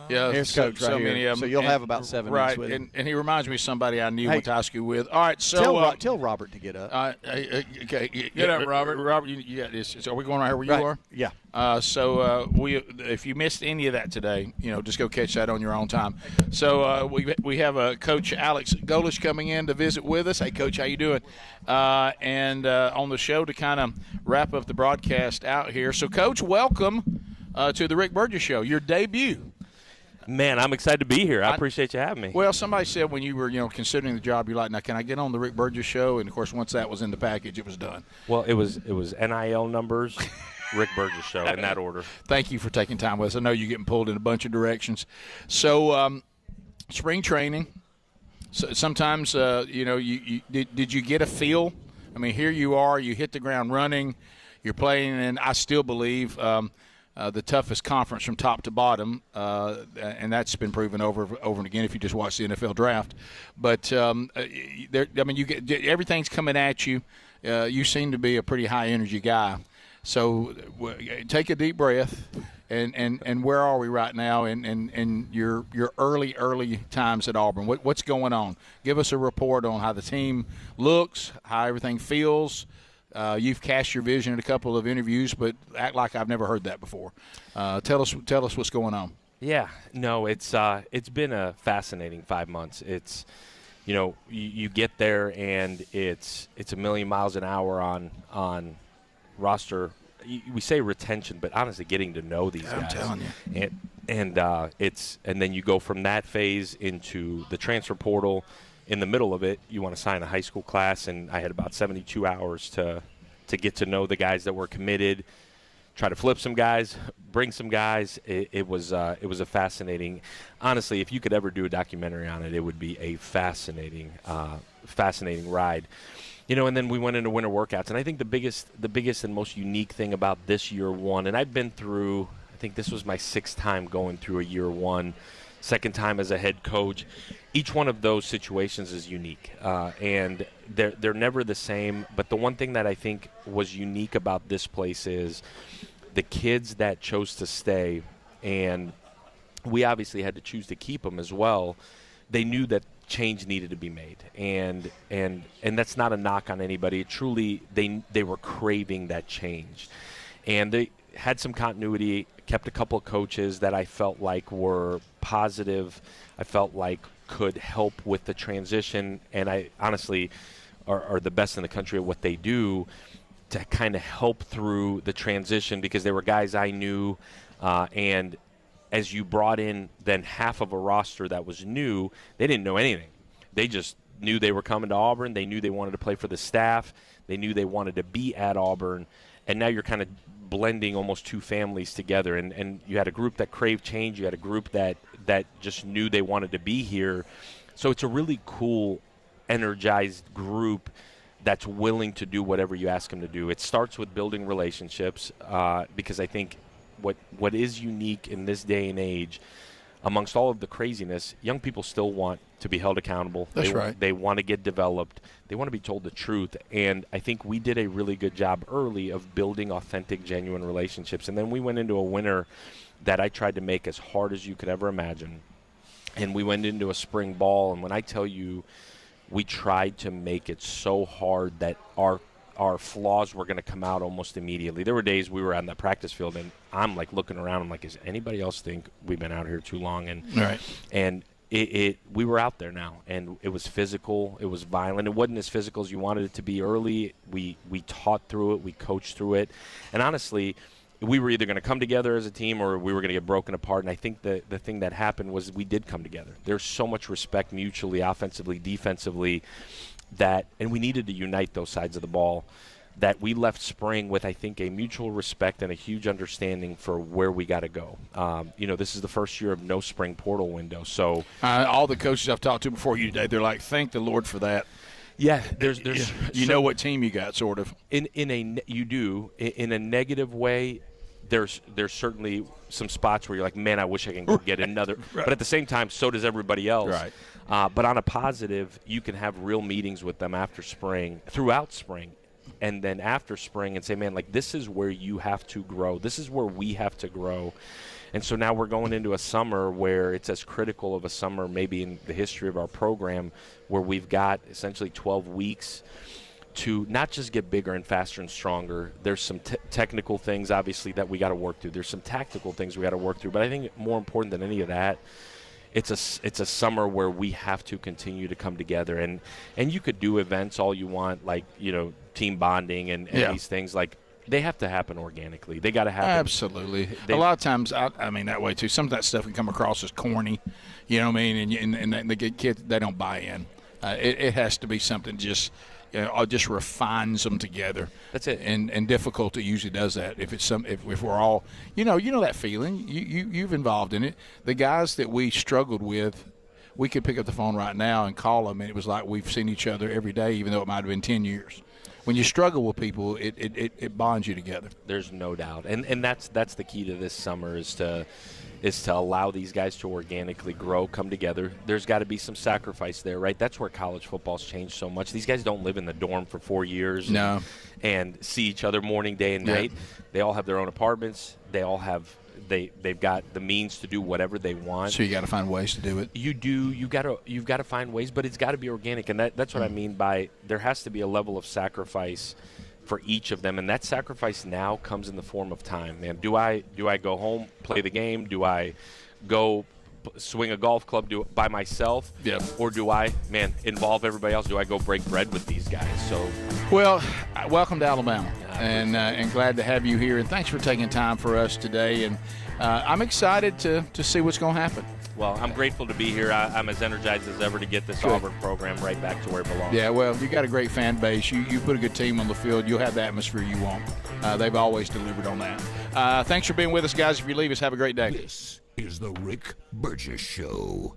Yeah, here's Coach right here. Many of them. So you'll have about 7 minutes with him. And he reminds me of somebody I knew went to high school with. All right, so tell Robert to get up. Okay, get up, Robert. Robert, you got this. So are we going right here where you are? Yeah. So if you missed any of that today, just go catch that on your own time. So we have Coach Alex Golish coming in to visit with us. Hey, Coach, how you doing? And on the show to kind of wrap up the broadcast out here. So, Coach, welcome to the Rick Burgess Show, your debut. Man, I'm excited to be here. I appreciate you having me. Well, somebody said when you were, considering the job, you're like, now can I get on the Rick Burgess Show? And of course, once that was in the package, it was done. Well, it was NIL numbers, Rick Burgess Show in that order. Thank you for taking time with us. I know you're getting pulled in a bunch of directions. So, spring training. So sometimes, did you get a feel? I mean, here you are. You hit the ground running. You're playing, and I still believe. The toughest conference from top to bottom, and that's been proven over and again if you just watch the NFL draft. But you get everything's coming at you. You seem to be a pretty high energy guy. So take a deep breath, and where are we right now? And your early times at Auburn. What's going on? Give us a report on how the team looks, how everything feels. You've cast your vision in a couple of interviews, but act like I've never heard that before. Tell us what's going on. Yeah, no, it's been a fascinating 5 months. It's, you get there and it's a million miles an hour on roster. We say retention, but honestly, getting to know these guys. I'm telling you. And then you go from that phase into the transfer portal. In the middle of it, you want to sign a high school class, and I had about 72 hours to get to know the guys that were committed, try to flip some guys, bring some guys. It was a fascinating. Honestly, if you could ever do a documentary on it, it would be a fascinating ride. And then we went into winter workouts, and I think the biggest and most unique thing about this year one, and I've been through. I think this was my 6th time going through a year one. Second time as a head coach. Each one of those situations is unique, and they're never the same. But the one thing that I think was unique about this place is the kids that chose to stay, and we obviously had to choose to keep them as well. They knew that change needed to be made, and that's not a knock on anybody. Truly, they were craving that change, and they had some continuity. Kept a couple of coaches that I felt like were positive. I felt like could help with the transition, and I honestly are the best in the country at what they do to kind of help through the transition because they were guys I knew. And as you brought in then half of a roster that was new, they didn't know anything. They just knew they were coming to Auburn. They knew they wanted to play for the staff. They knew they wanted to be at Auburn. And now you're kind of blending almost two families together, and you had a group that craved change, you had a group that just knew they wanted to be here. So it's a really cool, energized group that's willing to do whatever you ask them to do. It starts with building relationships, because I think what is unique in this day and age, amongst all of the craziness, young people still want to be held accountable. That's right. They want to get developed. They want to be told the truth. And I think we did a really good job early of building authentic, genuine relationships. And then we went into a winter that I tried to make as hard as you could ever imagine. And we went into a spring ball. And when I tell you, we tried to make it so hard that our flaws were going to come out almost immediately. There were days we were on that practice field, and I'm like looking around. I'm like, does anybody else think we've been out here too long? And we were out there now, and it was physical. It was violent. It wasn't as physical as you wanted it to be early. We taught through it. We coached through it. And honestly, we were either going to come together as a team or we were going to get broken apart. And I think the thing that happened was we did come together. There's so much respect mutually, offensively, defensively, and we needed to unite those sides of the ball, that we left spring with, I think, a mutual respect and a huge understanding for where we got to go. This is the first year of no spring portal window. So all the coaches I've talked to before you today, they're like, thank the Lord for that. Yeah, there's know what team you got, sort of. You do. In a negative way, there's certainly some spots where you're like, man, I wish I can go get another. Right. But at the same time, so does everybody else. Right. But on a positive, you can have real meetings with them after spring, throughout spring, and then after spring, and say, man, like, this is where you have to grow. This is where we have to grow. And so now we're going into a summer where it's as critical of a summer maybe in the history of our program, where we've got essentially 12 weeks to not just get bigger and faster and stronger. There's some technical things, obviously, that we got to work through. There's some tactical things we got to work through. But I think more important than any of that, it's a summer where we have to continue to come together. And you could do events all you want, like, team bonding and these things. Like, they have to happen organically. They got to happen. Absolutely. A lot of times, I mean, that way, too. Some of that stuff can come across as corny. You know what I mean? And the kids, they don't buy in. It has to be something just – just refines them together. That's it. And difficulty usually does that. If it's if we're all, you know that feeling. You've involved in it. The guys that we struggled with, we could pick up the phone right now and call them, and it was like we've seen each other every day, even though it might have been 10 years. When you struggle with people, it bonds you together. There's no doubt, and that's the key to this summer is to allow these guys to organically grow, come together. There's got to be some sacrifice there, right? That's where college football's changed so much. These guys don't live in the dorm for 4 years and see each other morning, day, and night. They all have their own apartments. They all have they've got the means to do whatever they want. So you got to find ways to do it. You do. You've got to find ways, but it's got to be organic, and that's what I mean by there has to be a level of sacrifice for each of them, and that sacrifice now comes in the form of time. Man, do I go home, play the game? Do I go swing a golf club by myself? Yeah. Or do I, involve everybody else? Do I go break bread with these guys? So, well, welcome to Alabama, and glad to have you here, and thanks for taking time for us today. And I'm excited to see what's going to happen. Well, I'm grateful to be here. I'm as energized as ever to get this Auburn program right back to where it belongs. Yeah, well, you got a great fan base. You put a good team on the field. You'll have the atmosphere you want. They've always delivered on that. Thanks for being with us, guys. If you leave us, have a great day. This is the Rick Burgess Show.